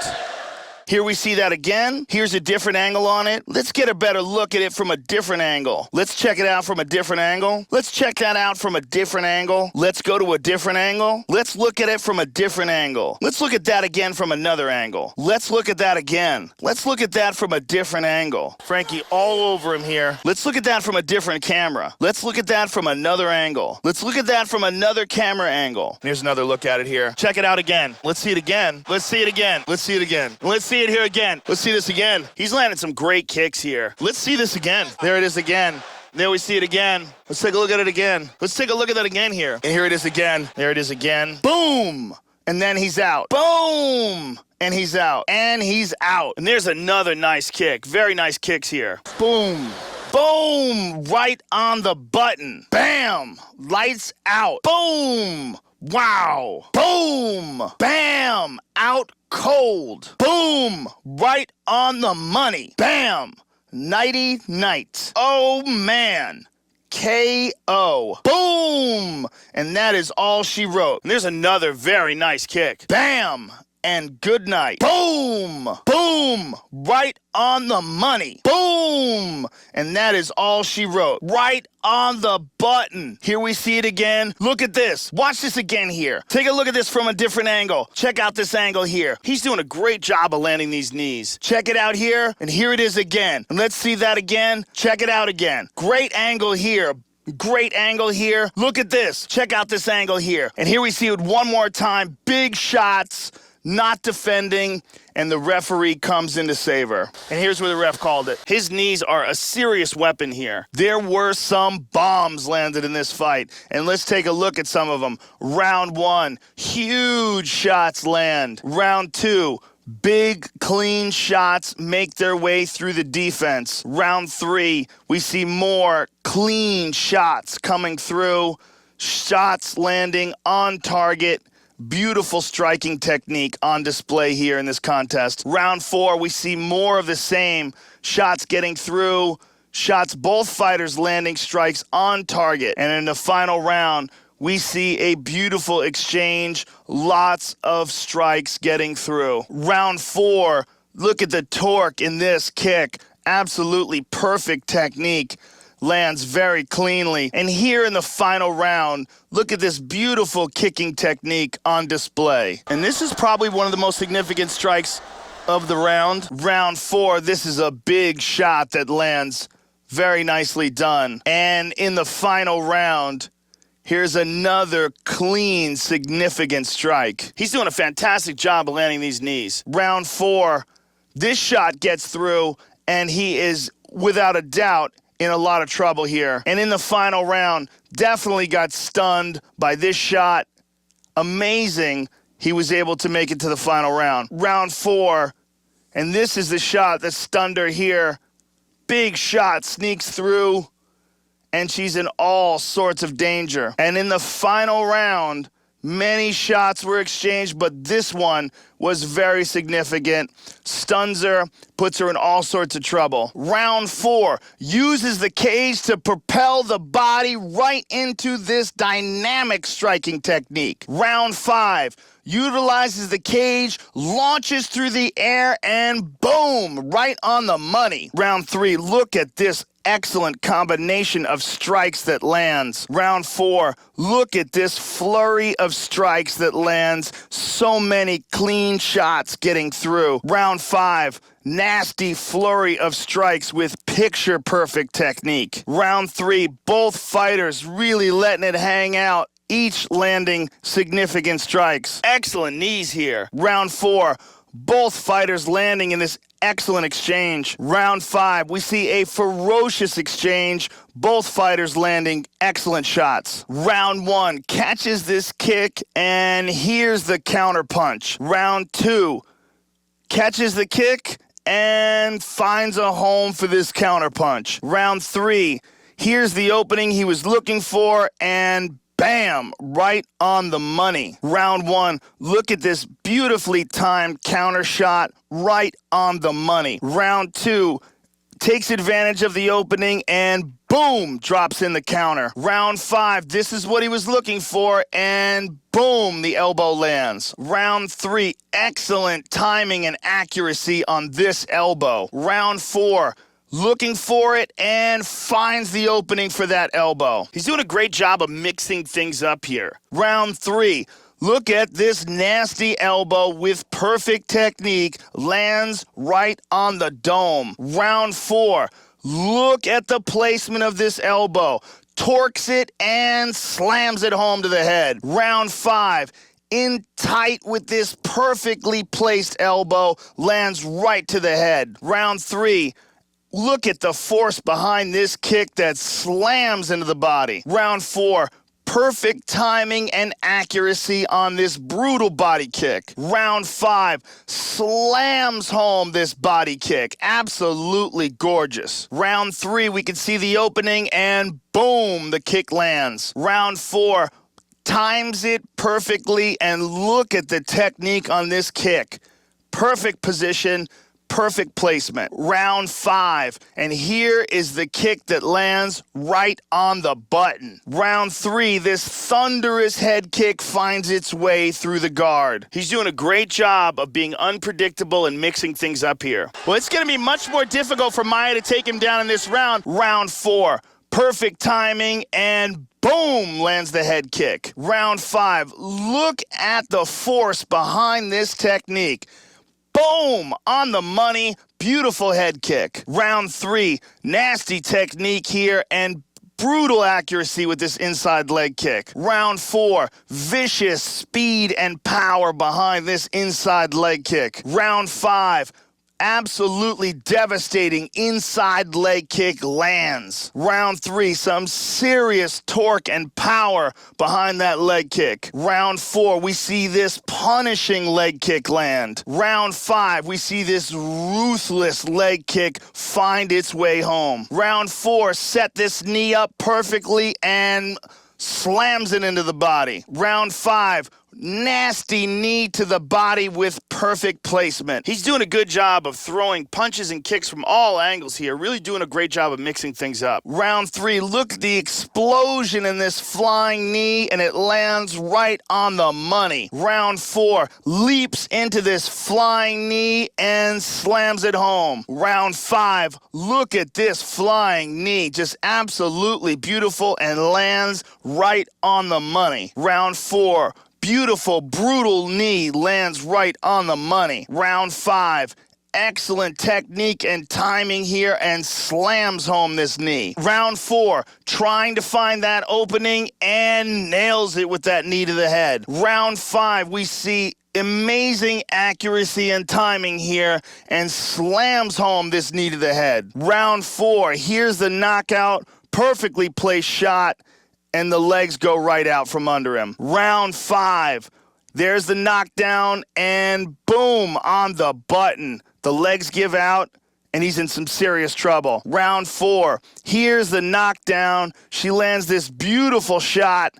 Here we see that again. Here's a different angle on it. Let's get a better look at it from a different angle. Let's check it out from a different angle. Let's check that out from a different angle. Let's go to a different angle. Let's look at it from a different angle. Let's look at that again from another angle. Let's look at that again. Let's look at that from a different angle. Frankie all over him here. Let's look at that from a different camera. Let's look at that from another angle. Let's look at that from another camera angle. Here's another look at it here. Check it out again. Let's see it again. Let's see it again. Let's see it again. Let's see it here again. Let's see this again. He's landing some great kicks here. Let's see this again. There it is again. There we see it again. Let's take a look at it again. Let's take a look at that again here. And here it is again. There it is again. Boom! And then he's out. Boom! And he's out. And he's out. And there's another nice kick. Very nice kicks here. Boom! Boom! Right on the button. Bam! Lights out. Boom! Wow! Boom! Bam! Out cold. Boom! Right on the money. Bam! Nighty night. Oh, man. KO. Boom! And that is all she wrote. And there's another very nice kick. Bam! And good night. Boom! Boom! Right on the money. Boom! And that is all she wrote. Right on the button. Here we see it again. Look at this. Watch this again here. Take a look at this from a different angle. Check out this angle here. He's doing a great job of landing these knees. Check it out here. And here it is again. And let's see that again. Check it out again. Great angle here. Great angle here. Look at this. Check out this angle here. And here we see it one more time. Big shots. Not defending, and the referee comes in to save her. And here's where the ref called it. His knees are a serious weapon here. There were some bombs landed in this fight, and let's take a look at some of them. Round 1, huge shots land. Round 2, big, clean shots make their way through the defense. Round 3, we see more clean shots coming through, shots landing on target. Beautiful striking technique on display here in this contest. Round 4, we see more of the same. Shots getting through, shots, both fighters landing strikes on target. And in the final round, we see a beautiful exchange, lots of strikes getting through. Round 4, look at the torque in this kick. Absolutely perfect technique. Lands very cleanly. And here in the final round, look at this beautiful kicking technique on display. And this is probably one of the most significant strikes of the round. Round 4, this is a big shot that lands very nicely done. And in the final round, here's another clean, significant strike. He's doing a fantastic job of landing these knees. Round 4, this shot gets through and he is, without a doubt, in a lot of trouble here. And in the final round, definitely got stunned by this shot. Amazing he was able to make it to the final round. Round 4, and this is the shot that stunned her here. Big shot, sneaks through, and she's in all sorts of danger. And in the final round, many shots were exchanged, but this one was very significant. Stuns her, puts her in all sorts of trouble. Round 4, uses the cage to propel the body right into this dynamic striking technique. Round 5, utilizes the cage, launches through the air, and boom, right on the money. Round 3, look at this excellent combination of strikes that lands. Round 4, look at this flurry of strikes that lands. So many clean shots getting through. Round 5, nasty flurry of strikes with picture-perfect technique. Round 3, both fighters really letting it hang out, each landing significant strikes. Excellent knees here. Round 4, both fighters landing in this excellent exchange. Round 5, we see a ferocious exchange, both fighters landing excellent shots. Round 1, catches this kick, and here's the counter punch. Round 2, catches the kick and finds a home for this counter punch. Round 3, here's the opening he was looking for, and bam, right on the money. Round 1, look at this beautifully timed counter shot, right on the money. Round 2, takes advantage of the opening and boom, drops in the counter. Round 5, this is what he was looking for, and boom, the elbow lands. Round 3, excellent timing and accuracy on this elbow. Round 4, looking for it and finds the opening for that elbow. He's doing a great job of mixing things up here. Round 3, look at this nasty elbow with perfect technique, lands right on the dome. Round 4, look at the placement of this elbow, torques it and slams it home to the head. Round 5, in tight with this perfectly placed elbow, lands right to the head. Round 3, look at the force behind this kick that slams into the body. Round 4, perfect timing and accuracy on this brutal body kick. Round 5, slams home this body kick. Absolutely gorgeous. Round 3, we can see the opening and boom, the kick lands. Round 4, times it perfectly, and look at the technique on this kick. Perfect position, perfect placement. Round 5, and here is the kick that lands right on the button. Round 3, this thunderous head kick finds its way through the guard. He's doing a great job of being unpredictable and mixing things up here. Well, it's going to be much more difficult for Maia to take him down in this round. Round 4, perfect timing, and boom, lands the head kick. Round 5, look at the force behind this technique. Boom, on the money, beautiful head kick. Round 3, nasty technique here and brutal accuracy with this inside leg kick. Round 4, vicious speed and power behind this inside leg kick. Round 5, absolutely devastating inside leg kick lands. Round 3, some serious torque and power behind that leg kick. Round 4, we see this punishing leg kick land. Round 5, we see this ruthless leg kick find its way home. Round 4, set this knee up perfectly and slams it into the body. Round 5, nasty knee to the body with perfect placement. He's doing a good job of throwing punches and kicks from all angles here, really doing a great job of mixing things up. Round 3, look at the explosion in this flying knee, and it lands right on the money. Round 4, leaps into this flying knee and slams it home. Round 5, look at this flying knee, just absolutely beautiful, and lands right on the money. Round 4, beautiful, brutal knee lands right on the money. Round 5, excellent technique and timing here and slams home this knee. Round 4, trying to find that opening and nails it with that knee to the head. Round 5, we see Amazing accuracy and timing here, and slams home this knee to the head. Round 4, here's the knockout, perfectly placed shot, and the legs go right out from under him. Round 5, there's the knockdown, and boom, on the button. The legs give out, and he's in some serious trouble. Round 4, here's the knockdown. She lands this beautiful shot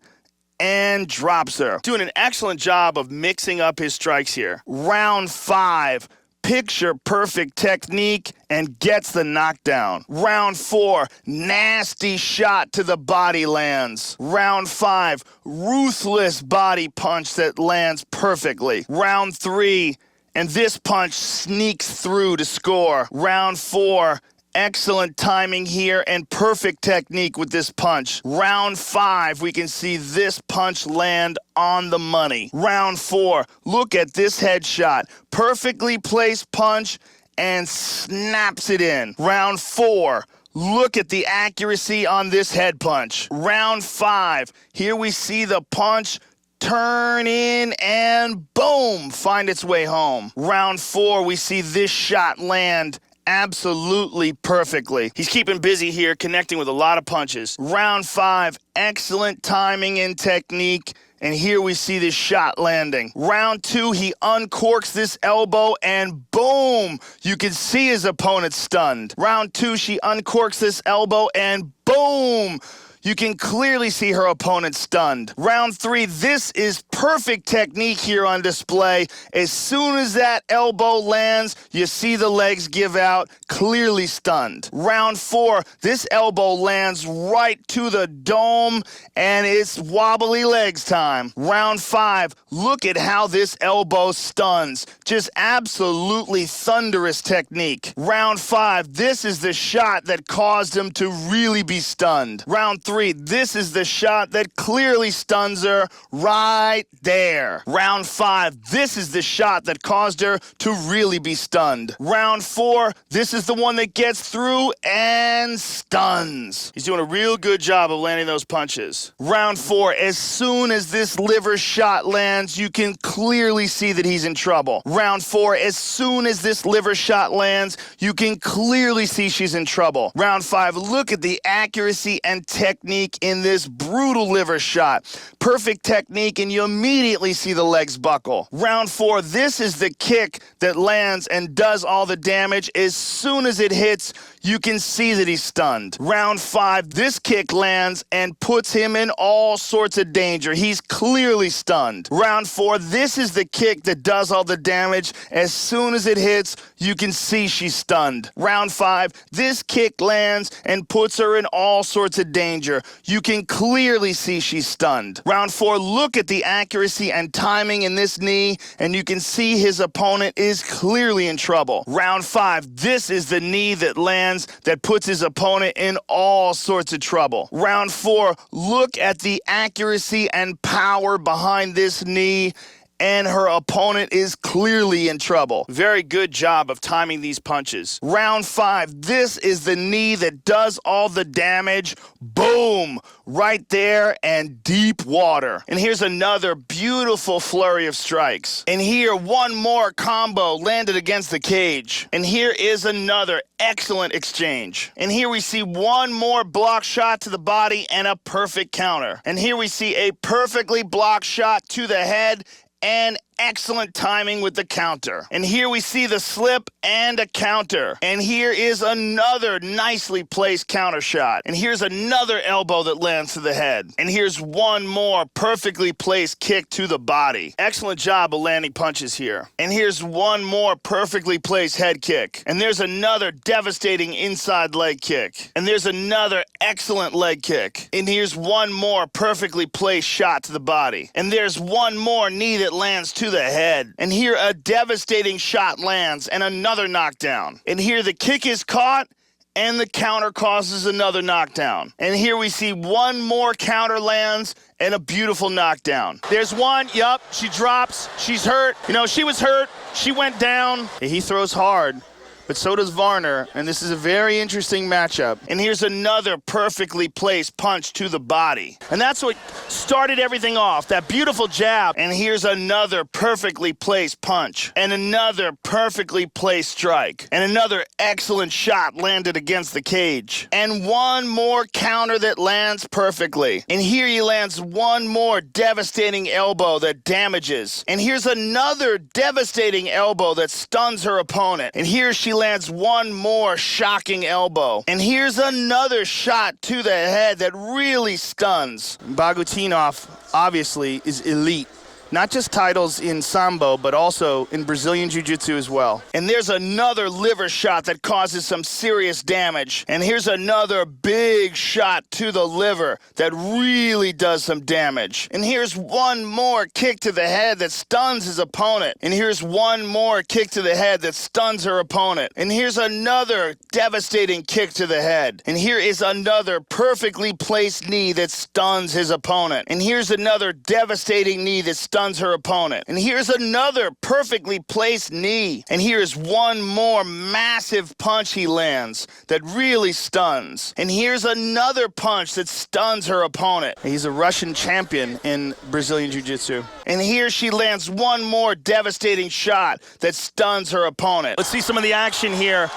and drops her. Doing an excellent job of mixing up his strikes here. Round 5, picture perfect technique and gets the knockdown. Round 4, nasty shot to the body lands. Round 5, ruthless body punch that lands perfectly. Round 3, and this punch sneaks through to score. Round 4, excellent timing here and perfect technique with this punch. Round 5, we can see this punch land on the money. Round 4, look at this headshot. Perfectly placed punch and snaps it in. Round 4, look at the accuracy on this head punch. Round 5, here we see the punch turn in and boom, find its way home. Round 4, we see this shot land absolutely perfectly. He's keeping busy here, connecting with a lot of punches. Round 5, excellent timing and technique, and here we see this shot landing. Round 2, he uncorks this elbow, and boom, you can see his opponent stunned. Round 2, she uncorks this elbow, and boom, you can clearly see her opponent stunned. Round 3, this is perfect technique here on display. As soon as that elbow lands, you see the legs give out, clearly stunned. Round 4, this elbow lands right to the dome, and it's wobbly legs time. Round 5, look at how this elbow stuns. Just absolutely thunderous technique. Round 5, this is the shot that caused him to really be stunned. Round 3, this is the shot that clearly stuns her right there. Round 5, this is the shot that caused her to really be stunned. Round 4, this is the one that gets through and stuns. He's doing a real good job of landing those punches. Round 4, as soon as this liver shot lands, you can clearly see that he's in trouble. Round 4, as soon as this liver shot lands, you can clearly see she's in trouble. Round 5, look at the accuracy and technique in this brutal liver shot. Perfect technique, and you immediately see the legs buckle. Round 4, this is the kick that lands and does all the damage. As soon as it hits, you can see that he's stunned. Round 5, this kick lands and puts him in all sorts of danger. He's clearly stunned. Round 4, this is the kick that does all the damage. As soon as it hits, you can see she's stunned. Round 5, this kick lands and puts her in all sorts of danger. You can clearly see she's stunned. Round 4, look at the accuracy and timing in this knee, and you can see his opponent is clearly in trouble. Round 5, this is the knee that lands that puts his opponent in all sorts of trouble. Round 4, look at the accuracy and power behind this knee, and her opponent is clearly in trouble. Very good job of timing these punches. Round 5, this is the knee that does all the damage. Boom! Right there, and deep water. And here's another beautiful flurry of strikes. And here, one more combo landed against the cage. And here is another excellent exchange. And here we see one more block shot to the body and a perfect counter. And here we see a perfectly blocked shot to the head and excellent timing with the counter. And here we see the slip and a counter. And here is another nicely placed counter shot. And here's another elbow that lands to the head. And here's one more perfectly placed kick to the body. Excellent job of landing punches here. And here's one more perfectly placed head kick. And there's another devastating inside leg kick. And there's another excellent leg kick. And here's one more perfectly placed shot to the body. And there's one more knee that lands to the head. And here a devastating shot lands and another knockdown. And here the kick is caught and the counter causes another knockdown. And here we see one more counter lands and a beautiful knockdown. There's one, yup, she drops, she's hurt. You know, she was hurt, she went down. He throws hard, but so does Varner, and this is a very interesting matchup. And here's another perfectly placed punch to the body. And that's what started everything off, that beautiful jab. And here's another perfectly placed punch. And another perfectly placed strike. And another excellent shot landed against the cage. And one more counter that lands perfectly. And here he lands one more devastating elbow that damages. And here's another devastating elbow that stuns her opponent. And here she lands one more shocking elbow. And here's another shot to the head that really stuns. Bagutinov, obviously, is elite. Not just titles in Sambo, but also in Brazilian Jiu-Jitsu as well. And there's another liver shot that causes some serious damage. And here's another big shot to the liver that really does some damage. And here's one more kick to the head that stuns his opponent. And here's one more kick to the head that stuns her opponent. And here's another devastating kick to the head. And here is another perfectly placed knee that stuns his opponent. And here's another devastating knee that stuns her opponent. And here's another perfectly placed knee. And here's one more massive punch he lands that really stuns. And here's another punch that stuns her opponent. He's a Russian champion in Brazilian Jiu-Jitsu. And here she lands one more devastating shot that stuns her opponent. Let's see some of the action here.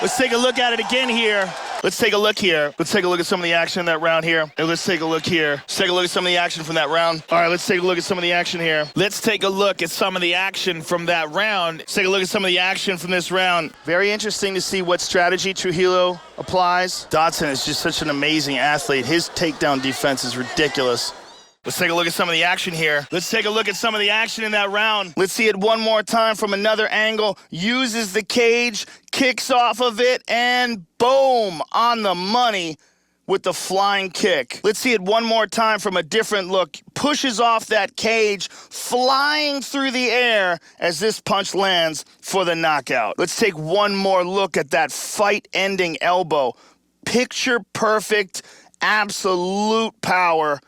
Let's take a look at it again here. Let's take a look here. Let's take a look at some of the action in that round here. And let's take a look here. Let's take a look at some of the action from that round. All right, let's take a look at some of the action here. Let's take a look at some of the action from that round. Let's take a look at some of the action from this round. Very interesting to see what strategy Trujillo applies. Dodson is just such an amazing athlete. His takedown defense is ridiculous. Let's take a look at some of the action here. Let's take a look at some of the action in that round. Let's see it one more time from another angle. Uses the cage, kicks off of it, and boom, on the money with the flying kick. Let's see it one more time from a different look. Pushes off that cage, flying through the air as this punch lands for the knockout. Let's take one more look at that fight-ending elbow. Picture perfect, absolute power.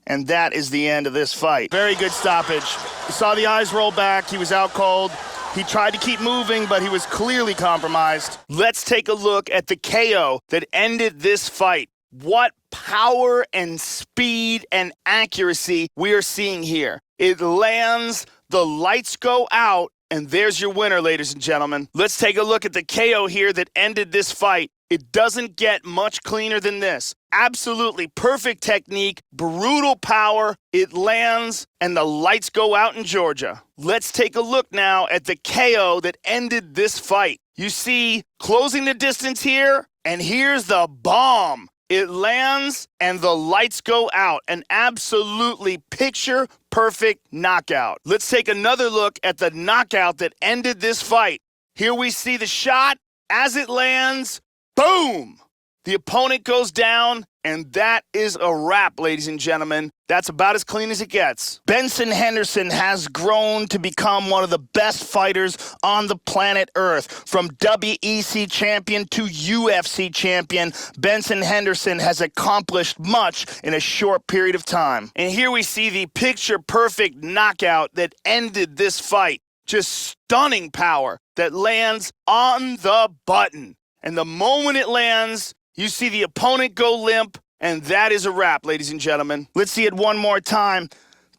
And that is the end of this fight. Very good stoppage. You saw the eyes roll back. He was out cold. He tried to keep moving, but he was clearly compromised. Let's take a look at the KO that ended this fight. What power and speed and accuracy we are seeing here. It lands, the lights go out, and there's your winner, ladies and gentlemen. Let's take a look at the KO here that ended this fight. It doesn't get much cleaner than this. Absolutely perfect technique, brutal power, it lands, and the lights go out in Georgia. Let's take a look now at the KO that ended this fight. You see, closing the distance here, and here's the bomb. It lands, and the lights go out. An absolutely picture-perfect knockout. Let's take another look at the knockout that ended this fight. Here we see the shot. As it lands, boom! The opponent goes down, and that is a wrap, ladies and gentlemen. That's about as clean as it gets. Benson Henderson has grown to become one of the best fighters on the planet Earth. From WEC champion to UFC champion, Benson Henderson has accomplished much in a short period of time. And here we see the picture-perfect knockout that ended this fight. Just stunning power that lands on the button. And the moment it lands, you see the opponent go limp, and that is a wrap, ladies and gentlemen. Let's see it one more time.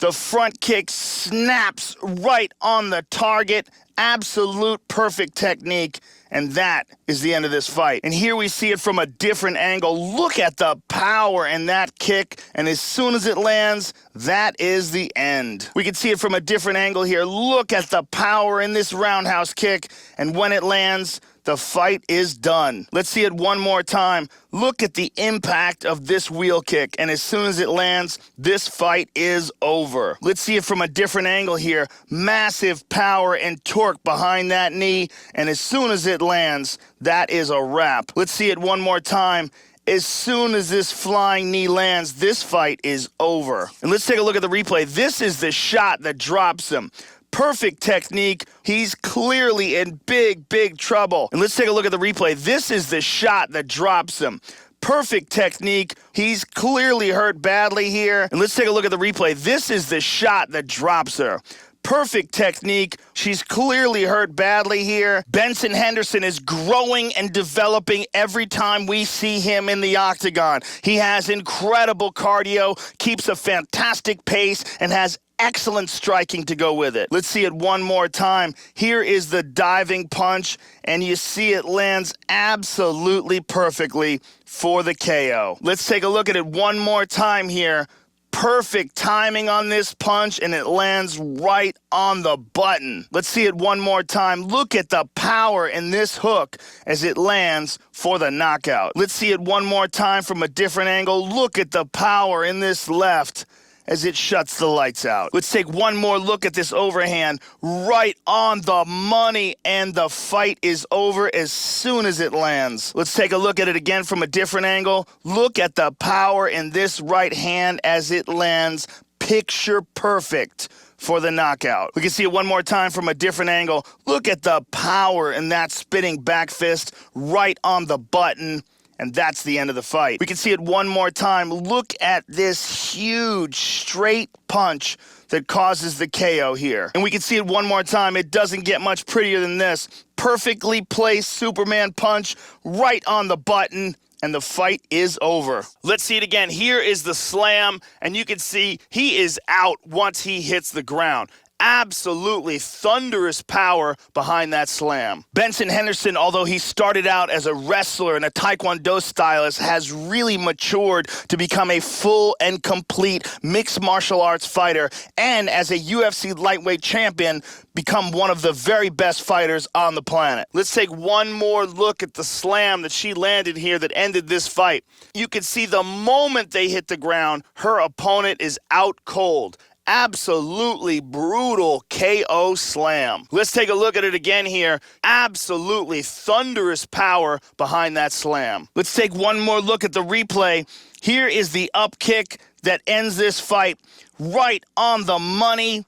The front kick snaps right on the target. Absolute perfect technique. And that is the end of this fight. And here we see it from a different angle. Look at the power in that kick. And as soon as it lands, that is the end. We can see it from a different angle here. Look at the power in this roundhouse kick. And when it lands, the fight is done. Let's see it one more time. Look at the impact of this wheel kick. And as soon as it lands, this fight is over. Let's see it from a different angle here. Massive power and torque behind that knee. And as soon as it lands, that is a wrap. Let's see it one more time. As soon as this flying knee lands, this fight is over. And let's take a look at the replay. This is the shot that drops him. Perfect technique. He's clearly in big, big trouble. And let's take a look at the replay. This is the shot that drops him. Perfect technique. He's clearly hurt badly here. And let's take a look at the replay. This is the shot that drops her. Perfect technique. She's clearly hurt badly here. Benson Henderson is growing and developing every time we see him in the octagon. He has incredible cardio, keeps a fantastic pace, and has excellent striking to go with it. Let's see it one more time. Here is the diving punch, and you see it lands absolutely perfectly for the KO. Let's take a look at it one more time here. Perfect timing on this punch, and it lands right on the button. Let's see it one more time. Look at the power in this hook as it lands for the knockout. Let's see it one more time from a different angle. Look at the power in this left as it shuts the lights out. Let's take one more look at this overhand, right on the money, and the fight is over as soon as it lands. Let's take a look at it again from a different angle. Look at the power in this right hand as it lands, picture perfect for the knockout. We can see it one more time from a different angle. Look at the power in that spinning back fist right on the button. And that's the end of the fight. We can see it one more time. Look at this huge straight punch that causes the KO here. And we can see it one more time. It doesn't get much prettier than this. Perfectly placed Superman punch right on the button, and the fight is over. Let's see it again. Here is the slam, and you can see he is out once he hits the ground. Absolutely thunderous power behind that slam. Benson Henderson, although he started out as a wrestler and a Taekwondo stylist, has really matured to become a full and complete mixed martial arts fighter, and as a UFC lightweight champion, become one of the very best fighters on the planet. Let's take one more look at the slam that she landed here that ended this fight. You can see the moment they hit the ground, her opponent is out cold. Absolutely brutal KO slam. Let's take a look at it again here. Absolutely thunderous power behind that slam. Let's take one more look at the replay. Here is the up kick that ends this fight right on the money.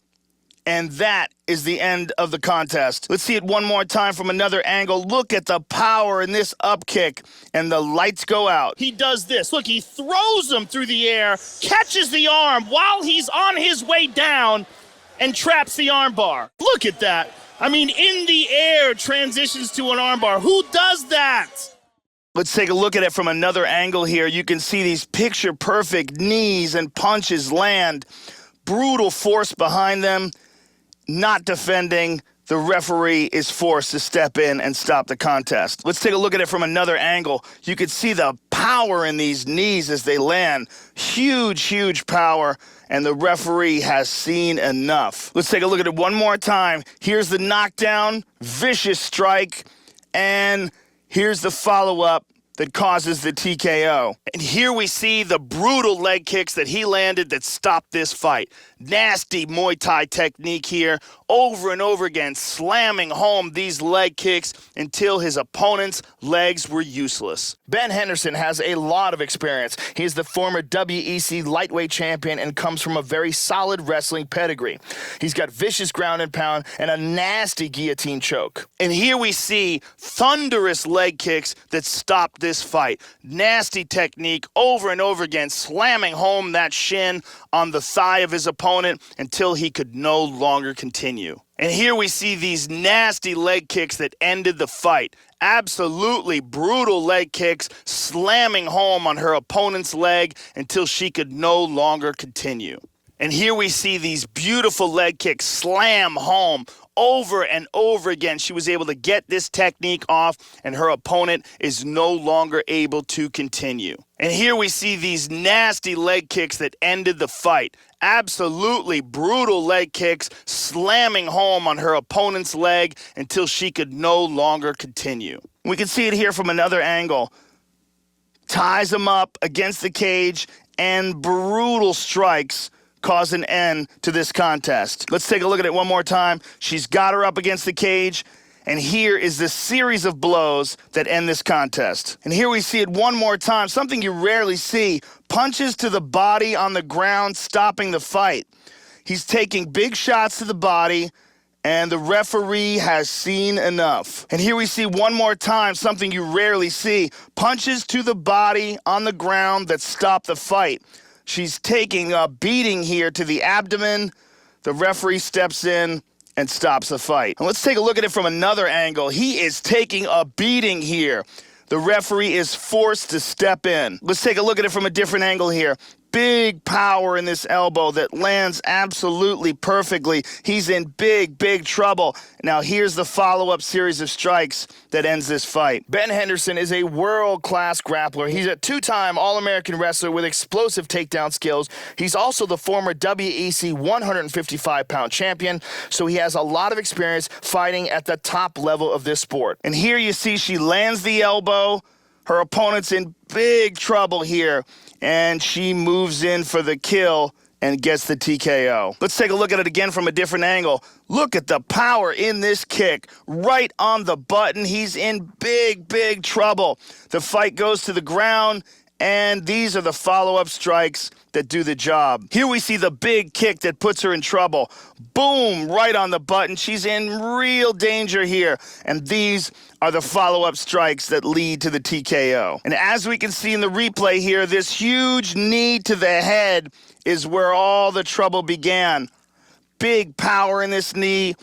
And that is the end of the contest. Let's see it one more time from another angle. Look at the power in this up kick, and the lights go out. He does this. Look, he throws him through the air, catches the arm while he's on his way down, and traps the armbar. Look at that. I mean, in the air, transitions to an armbar. Who does that? Let's take a look at it from another angle here. You can see these picture-perfect knees and punches land. Brutal force behind them. Not defending. The referee is forced to step in and stop the contest. Let's take a look at it from another angle. You can see the power in these knees as they land. Huge, huge power, and the referee has seen enough. Let's take a look at it one more time. Here's the knockdown, vicious strike, and here's the follow-up that causes the TKO. And here we see the brutal leg kicks that he landed that stopped this fight. Nasty Muay Thai technique here, over and over again, slamming home these leg kicks until his opponent's legs were useless. Ben Henderson has a lot of experience. He is the former WEC lightweight champion and comes from a very solid wrestling pedigree. He's got vicious ground and pound and a nasty guillotine choke. And here we see thunderous leg kicks that stopped this fight. Nasty technique over and over again, slamming home that shin on the thigh of his opponent until he could no longer continue. And here we see these nasty leg kicks that ended the fight. Absolutely brutal leg kicks, slamming home on her opponent's leg until she could no longer continue. And here we see these beautiful leg kicks slam home over and over again. She was able to get this technique off, and her opponent is no longer able to continue. And here we see these nasty leg kicks that ended the fight. Absolutely brutal leg kicks, slamming home on her opponent's leg until she could no longer continue. We can see it here from another angle. Ties him up against the cage, and brutal strikes cause an end to this contest. Let's take a look at it one more time. She's got her up against the cage, and here is the series of blows that end this contest. And here we see it one more time, something you rarely see. Punches to the body on the ground, stopping the fight. He's taking big shots to the body, and the referee has seen enough. And here we see one more time, something you rarely see. Punches to the body on the ground that stop the fight. She's taking a beating here to the abdomen. The referee steps in and stops the fight. And let's take a look at it from another angle. He is taking a beating here. The referee is forced to step in. Let's take a look at it from a different angle here. Big power in this elbow that lands absolutely perfectly. He's in big, big trouble. Now here's the follow-up series of strikes that ends this fight. Ben Henderson is a world-class grappler. He's a two-time All-American wrestler with explosive takedown skills. He's also the former WEC 155-pound champion, so he has a lot of experience fighting at the top level of this sport. And here you see she lands the elbow. Her opponent's in big trouble here, and she moves in for the kill and gets the TKO. Let's take a look at it again from a different angle. Look at the power in this kick. Right on the button. He's in big, big trouble. The fight goes to the ground, and these are the follow-up strikes that do the job. Here we see the big kick that puts her in trouble. Boom, right on the button. She's in real danger here. And these are the follow-up strikes that lead to the TKO. And as we can see in the replay here, this huge knee to the head is where all the trouble began. Big power in this knee,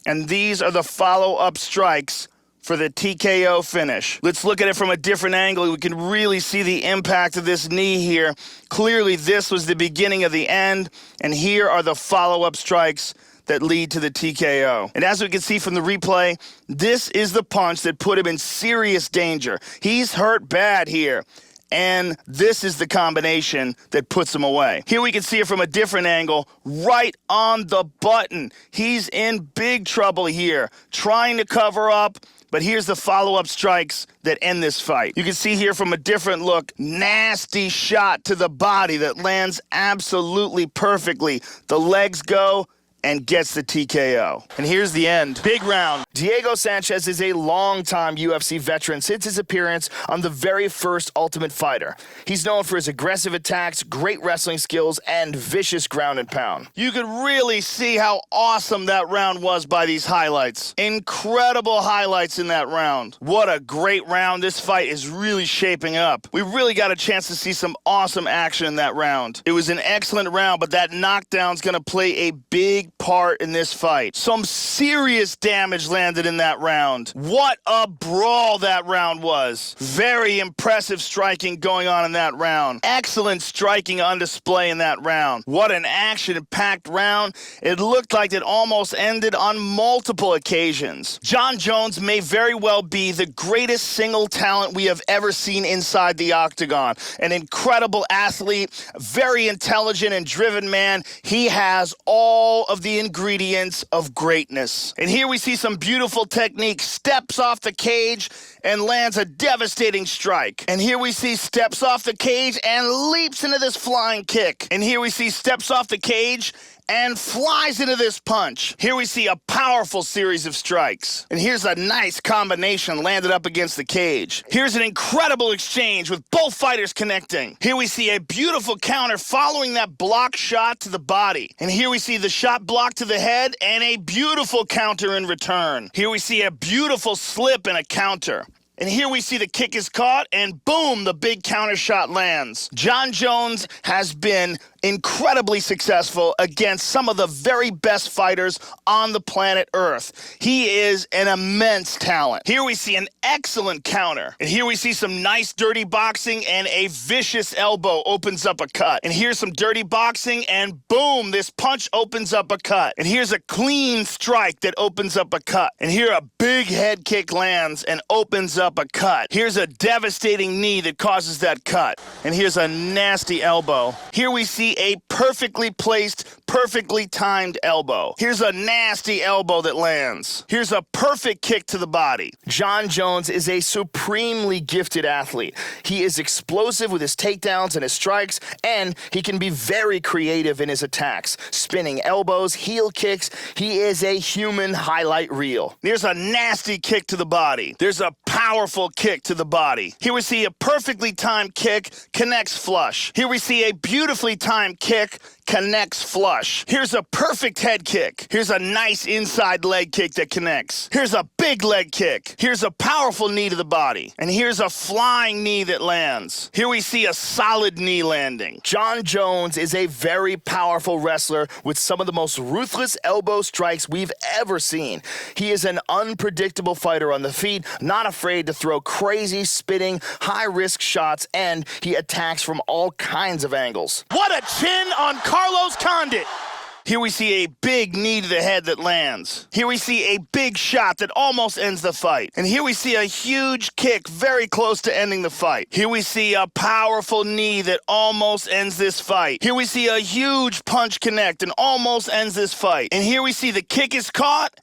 and these are the follow-up strikes for the TKO finish. Let's look at it from a different angle. We can really see the impact of this knee here. Clearly, this was the beginning of the end, and here are the follow-up strikes that lead to the TKO. And as we can see from the replay, this is the punch that put him in serious danger. He's hurt bad here. And this is the combination that puts him away. Here we can see it from a different angle, right on the button. He's in big trouble here, trying to cover up, but here's the follow-up strikes that end this fight. You can see here from a different look, nasty shot to the body that lands absolutely perfectly. The legs go and gets the TKO. And here's the end. Big round. Diego Sanchez is a longtime UFC veteran since his appearance on the very first Ultimate Fighter. He's known for his aggressive attacks, great wrestling skills, and vicious ground and pound. You could really see how awesome that round was by these highlights. Incredible highlights in that round. What a great round. This fight is really shaping up. We really got a chance to see some awesome action in that round. It was an excellent round, but that knockdown's gonna play a big part in this fight. Some serious damage landed in that round. What a brawl that round was. Very impressive striking going on in that round. Excellent striking on display in that round. What an action-packed round. It looked like it almost ended on multiple occasions. Jon Jones may very well be the greatest single talent we have ever seen inside the octagon. An incredible athlete, very intelligent and driven man. He has all of the ingredients of greatness. And here we see some beautiful technique. Steps off the cage and lands a devastating strike. And here we see steps off the cage and leaps into this flying kick. And here we see steps off the cage and flies into this punch. Here we see a powerful series of strikes. And here's a nice combination landed up against the cage. Here's an incredible exchange with both fighters connecting. Here we see a beautiful counter following that block shot to the body. And here we see the shot block to the head and a beautiful counter in return. Here we see a beautiful slip and a counter. And here we see the kick is caught, and boom, the big counter shot lands. Jon Jones has been incredibly successful against some of the very best fighters on the planet Earth. He is an immense talent. Here we see an excellent counter. And here we see some nice dirty boxing, and a vicious elbow opens up a cut. And here's some dirty boxing, and boom, this punch opens up a cut. And here's a clean strike that opens up a cut. And here a big head kick lands and opens up a cut. Here's a devastating knee that causes that cut. And here's a nasty elbow. Here we see a perfectly placed, perfectly timed elbow. Here's a nasty elbow that lands. Here's a perfect kick to the body. Jon Jones is a supremely gifted athlete. He is explosive with his takedowns and his strikes, and he can be very creative in his attacks. Spinning elbows, heel kicks. He is a human highlight reel. There's a nasty kick to the body. There's a powerful kick to the body. Here we see a perfectly timed kick connects flush. Here we see a beautifully timed kick connects flush. Here's a perfect head kick. Here's a nice inside leg kick that connects. Here's a big leg kick. Here's a powerful knee to the body. And here's a flying knee that lands. Here we see a solid knee landing. Jon Jones is a very powerful wrestler with some of the most ruthless elbow strikes we've ever seen. He is an unpredictable fighter on the feet, not afraid to throw crazy, spinning, high-risk shots, and he attacks from all kinds of angles. What a chin on Carlos Condit. Here we see a big knee to the head that lands. Here we see a big shot that almost ends the fight. And here we see a huge kick very close to ending the fight. Here we see a powerful knee that almost ends this fight. Here we see a huge punch connect and almost ends this fight. And here we see the kick is caught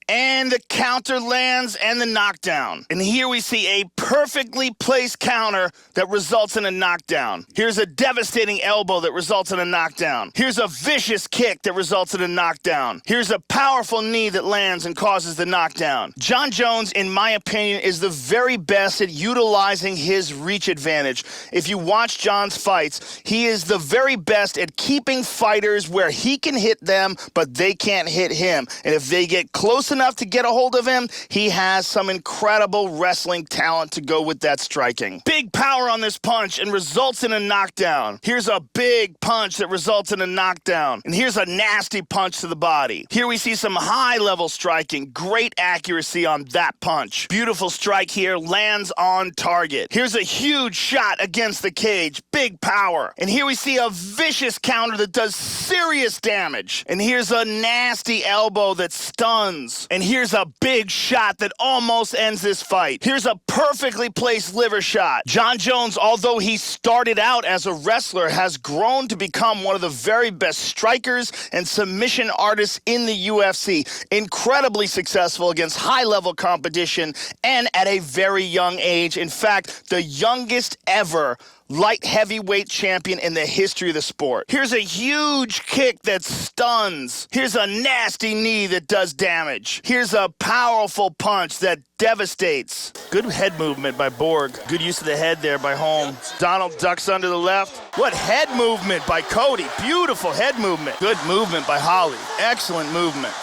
and the counter lands and the knockdown. And here we see a perfectly placed counter that results in a knockdown. Here's a devastating elbow that results in a knockdown. Here's a vicious kick that results in a knockdown. Here's a powerful knee that lands and causes the knockdown. Jon Jones, in my opinion, is the very best at utilizing his reach advantage. If you watch Jon's fights, he is the very best at keeping fighters where he can hit them, but they can't hit him. And if they get close enough to get a hold of him, he has some incredible wrestling talent to go with that striking. Big power on this punch and results in a knockdown. Here's a big punch that results in a knockdown. And here's a nasty punch to the body. Here we see some high-level striking. Great accuracy on that punch. Beautiful strike here, lands on target. Here's a huge shot against the cage. Big power. And here we see a vicious counter that does serious damage. And here's a nasty elbow that stuns. And here's a big shot that almost ends this fight. Here's a perfectly placed liver shot. Jon Jones, although he started out as a wrestler, has grown to become one of the very best strikers and submission artists in the UFC. Incredibly successful against high-level competition and at a very young age. In fact, the youngest ever light heavyweight champion in the history of the sport. Here's a huge kick that stuns. Here's a nasty knee that does damage. Here's a powerful punch that devastates. Good head movement by Borg. Good use of the head there by Holm. Donald ducks under the left. What head movement by Cody. Beautiful head movement. Good movement by Holly. Excellent movement.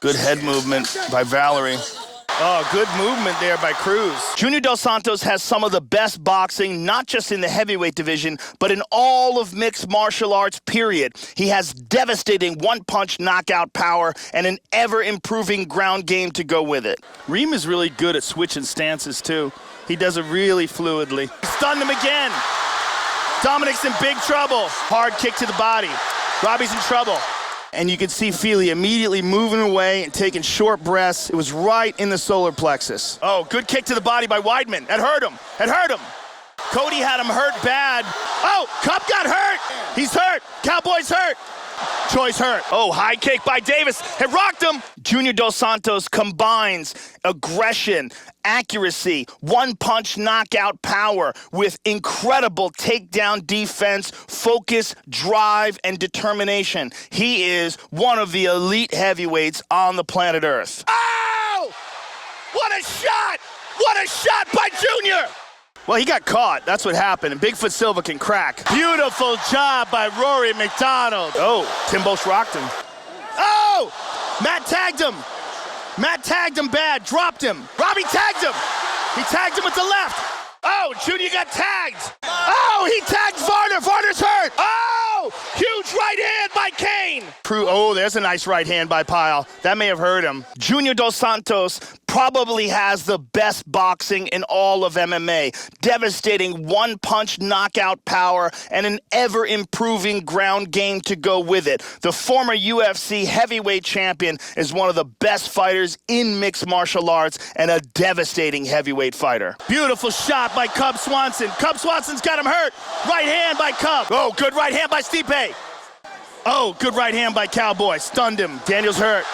Good head movement by Valerie. Oh, good movement there by Cruz. Junior Dos Santos has some of the best boxing, not just in the heavyweight division, but in all of mixed martial arts, period. He has devastating one-punch knockout power and an ever-improving ground game to go with it. Reem is really good at switching stances, too. He does it really fluidly. Stunned him again. Dominic's in big trouble. Hard kick to the body. Robbie's in trouble. And you can see Feely immediately moving away and taking short breaths. It was right in the solar plexus. Oh, good kick to the body by Weidman. That hurt him. That hurt him. Cody had him hurt bad. Oh, Cup got hurt. He's hurt. Cowboy's hurt. Choi's hurt. Oh, high kick by Davis. It rocked him. Junior Dos Santos combines aggression, accuracy, one-punch knockout power with incredible takedown defense, focus, drive, and determination. He is one of the elite heavyweights on the planet Earth. Oh! What a shot! What a shot by Junior! Well, he got caught. That's what happened. And Bigfoot Silva can crack. Beautiful job by Rory McDonald. Oh, Tim Bosch rocked him. Oh! Matt tagged him. Matt tagged him bad. Dropped him. Robbie tagged him. He tagged him with the left. Oh, Junior got tagged. Oh, he tagged Varner. Varner's hurt. Oh, huge right hand by Kane. Oh, there's a nice right hand by Pyle. That may have hurt him. Junior Dos Santos probably has the best boxing in all of MMA. Devastating one-punch knockout power and an ever-improving ground game to go with it. The former UFC heavyweight champion is one of the best fighters in mixed martial arts and a devastating heavyweight fighter. Beautiful shot by Cub Swanson. Cub Swanson's got him hurt. Right hand by Cub. Oh, good right hand by Stipe. Oh, good right hand by Cowboy. Stunned him. Daniel's hurt.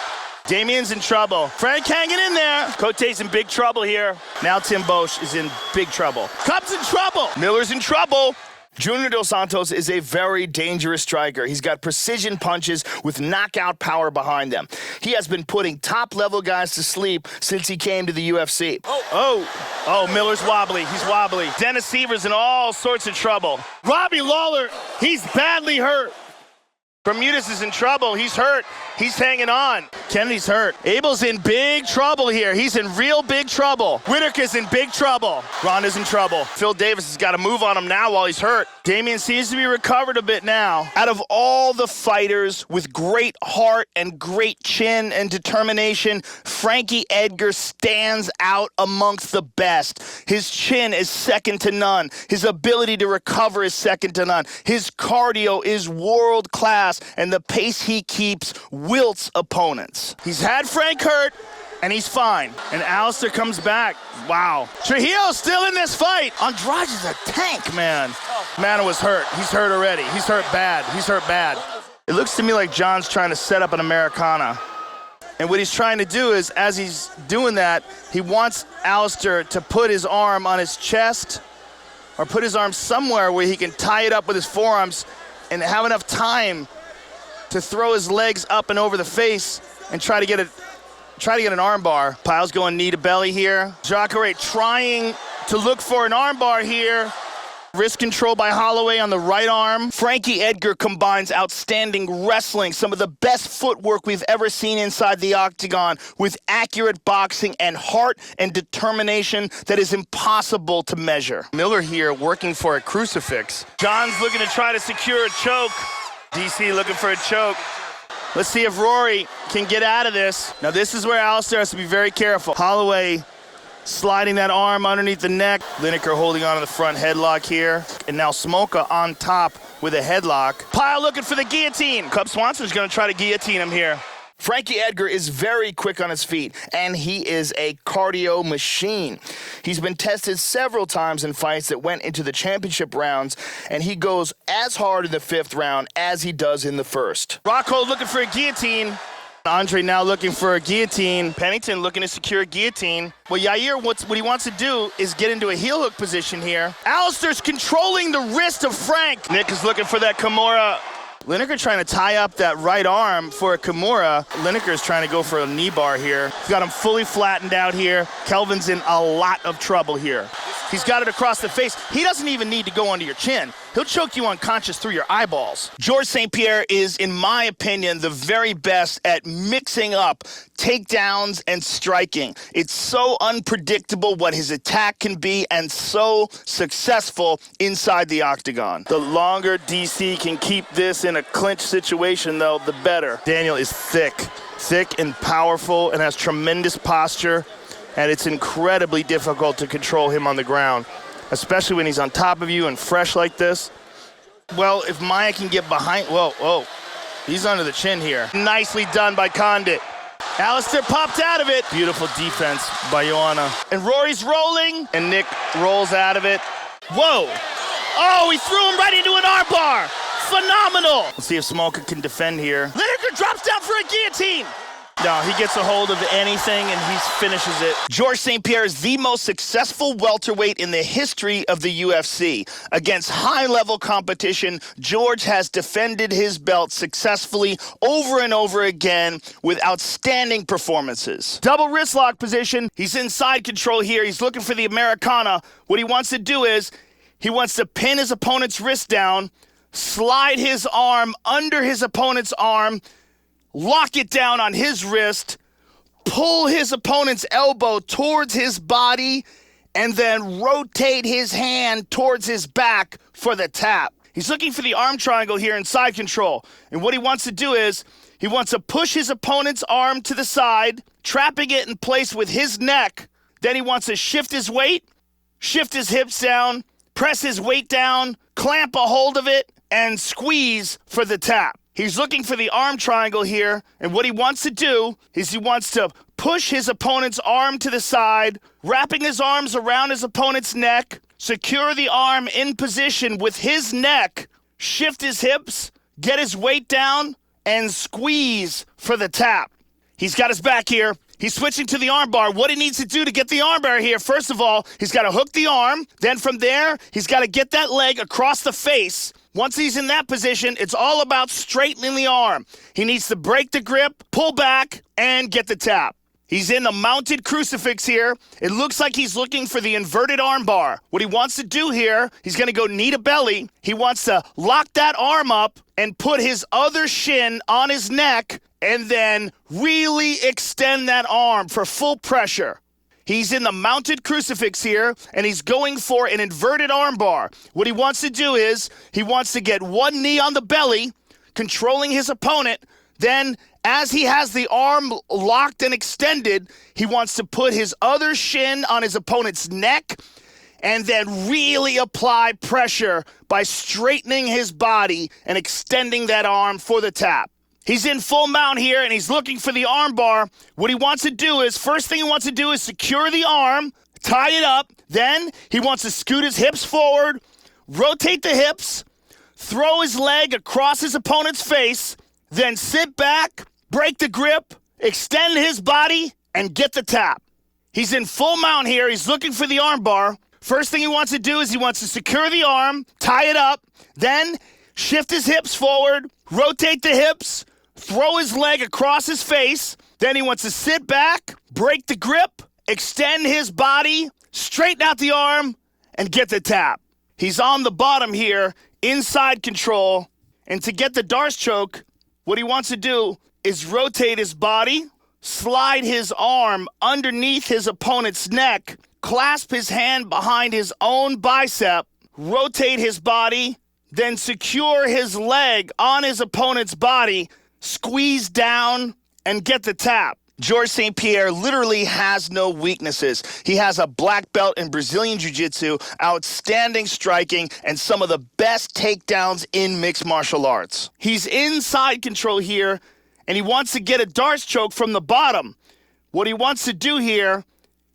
Damien's in trouble. Frank hanging in there. Cote's in big trouble here. Now Tim Bosch is in big trouble. Cub's in trouble. Miller's in trouble. Junior Dos Santos is a very dangerous striker. He's got precision punches with knockout power behind them. He has been putting top-level guys to sleep since he came to the UFC. Oh, Miller's wobbly. He's wobbly. Dennis Seaver's in all sorts of trouble. Robbie Lawler, he's badly hurt. Bermudez is in trouble. He's hurt. He's hanging on. Kennedy's hurt. Abel's in big trouble here. He's in real big trouble. Whitaker's in big trouble. Ronda's in trouble. Phil Davis has got to move on him now while he's hurt. Damian seems to be recovered a bit now. Out of all the fighters with great heart and great chin and determination, Frankie Edgar stands out amongst the best. His chin is second to none. His ability to recover is second to none. His cardio is world class, and the pace he keeps wilts opponents. He's had Frank hurt, and he's fine. And Alistair comes back. Wow. Trujillo's still in this fight. Andrade is a tank, man. Mano was hurt. He's hurt already. He's hurt bad. He's hurt bad. It looks to me like John's trying to set up an Americana. And what he's trying to do is, as he's doing that, he wants Alistair to put his arm on his chest or put his arm somewhere where he can tie it up with his forearms and have enough time to throw his legs up and over the face and try to get an arm bar. Pyle's going knee to belly here. Jacare trying to look for an arm bar here. Wrist control by Holloway on the right arm. Frankie Edgar combines outstanding wrestling, some of the best footwork we've ever seen inside the octagon, with accurate boxing and heart and determination that is impossible to measure. Miller here working for a crucifix. John's looking to try to secure a choke. DC looking for a choke. Let's see if Rory can get out of this. Now this is where Alistair has to be very careful. Holloway sliding that arm underneath the neck. Lineker holding on to the front headlock here. And now Smolka on top with a headlock. Pyle looking for the guillotine. Cub Swanson's going to try to guillotine him here. Frankie Edgar is very quick on his feet, and he is a cardio machine. He's been tested several times in fights that went into the championship rounds, and he goes as hard in the 5th round as he does in the 1st. Rockhold looking for a guillotine. Andre now looking for a guillotine. Pennington looking to secure a guillotine. Well, Yair, what he wants to do is get into a heel hook position here. Alistair's controlling the wrist of Frank. Nick is looking for that Kimura. Lineker trying to tie up that right arm for a Kimura. Lineker's trying to go for a knee bar here. He's got him fully flattened out here. Kelvin's in a lot of trouble here. He's got it across the face. He doesn't even need to go under your chin. He'll choke you unconscious through your eyeballs. George St. Pierre is, in my opinion, the very best at mixing up takedowns and striking. It's so unpredictable what his attack can be and so successful inside the octagon. The longer DC can keep this in a clinch situation, though, the better. Daniel is thick and powerful and has tremendous posture, and it's incredibly difficult to control him on the ground, especially when he's on top of you and fresh like this. Well, if Maya can get behind, whoa, he's under the chin here. Nicely done by Condit. Alistair popped out of it. Beautiful defense by Joanna. And Rory's rolling, and Nick rolls out of it. Whoa! Oh, he threw him right into an armbar. Phenomenal! Let's see if Smolka can defend here. Lineker drops down for a guillotine. No, he gets a hold of anything and he finishes it. George St. Pierre is the most successful welterweight in the history of the UFC. Against high-level competition, George has defended his belt successfully over and over again with outstanding performances. Double wrist lock position. He's in side control here. He's looking for the Americana. What he wants to do is he wants to pin his opponent's wrist down, slide his arm under his opponent's arm, lock it down on his wrist, pull his opponent's elbow towards his body, and then rotate his hand towards his back for the tap. He's looking for the arm triangle here in side control. And what he wants to do is he wants to push his opponent's arm to the side, trapping it in place with his neck. Then he wants to shift his weight, shift his hips down, press his weight down, clamp a hold of it, and squeeze for the tap. He's looking for the arm triangle here, and what he wants to do is he wants to push his opponent's arm to the side, wrapping his arms around his opponent's neck, secure the arm in position with his neck, shift his hips, get his weight down, and squeeze for the tap. He's got his back here. He's switching to the armbar. What he needs to do to get the armbar here, first of all, he's got to hook the arm. Then from there, he's got to get that leg across the face. Once he's in that position, it's all about straightening the arm. He needs to break the grip, pull back, and get the tap. He's in the mounted crucifix here. It looks like he's looking for the inverted arm bar. What he wants to do here, he's going to go knee to belly. He wants to lock that arm up and put his other shin on his neck and then really extend that arm for full pressure. He's in the mounted crucifix here, and he's going for an inverted arm bar. What he wants to do is he wants to get one knee on the belly, controlling his opponent. Then, as he has the arm locked and extended, he wants to put his other shin on his opponent's neck and then really apply pressure by straightening his body and extending that arm for the tap. He's in full mount here, and he's looking for the arm bar. What he wants to do is, first thing he wants to do is secure the arm, tie it up. Then he wants to scoot his hips forward, rotate the hips, throw his leg across his opponent's face, then sit back, break the grip, extend his body, and get the tap. He's in full mount here. He's looking for the arm bar. First thing he wants to do is he wants to secure the arm, tie it up, then shift his hips forward, rotate the hips, throw his leg across his face. Then he wants to sit back, break the grip, extend his body, straighten out the arm, and get the tap. He's on the bottom here, inside control. And to get the Darce choke, what he wants to do is rotate his body, slide his arm underneath his opponent's neck, clasp his hand behind his own bicep, rotate his body, then secure his leg on his opponent's body, squeeze down, and get the tap. Georges St-Pierre literally has no weaknesses. He has a black belt in Brazilian Jiu-Jitsu, outstanding striking, and some of the best takedowns in mixed martial arts. He's inside control here, and he wants to get a Darce choke from the bottom. What he wants to do here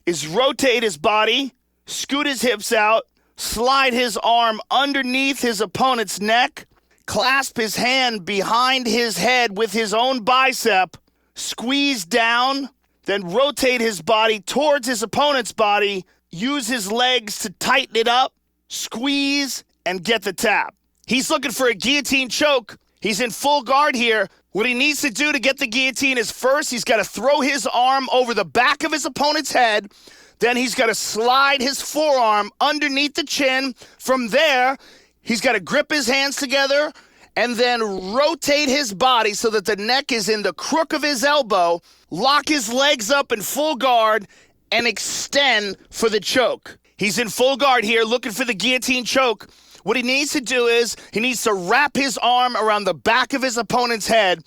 is rotate his body, scoot his hips out, slide his arm underneath his opponent's neck, clasp his hand behind his head with his own bicep, squeeze down, then rotate his body towards his opponent's body, use his legs to tighten it up, squeeze, and get the tap. He's looking for a guillotine choke. He's in full guard here. What he needs to do to get the guillotine is first, he's got to throw his arm over the back of his opponent's head. Then he's got to slide his forearm underneath the chin. From there, he's got to grip his hands together and then rotate his body so that the neck is in the crook of his elbow, lock his legs up in full guard, and extend for the choke. He's in full guard here looking for the guillotine choke. What he needs to do is he needs to wrap his arm around the back of his opponent's head,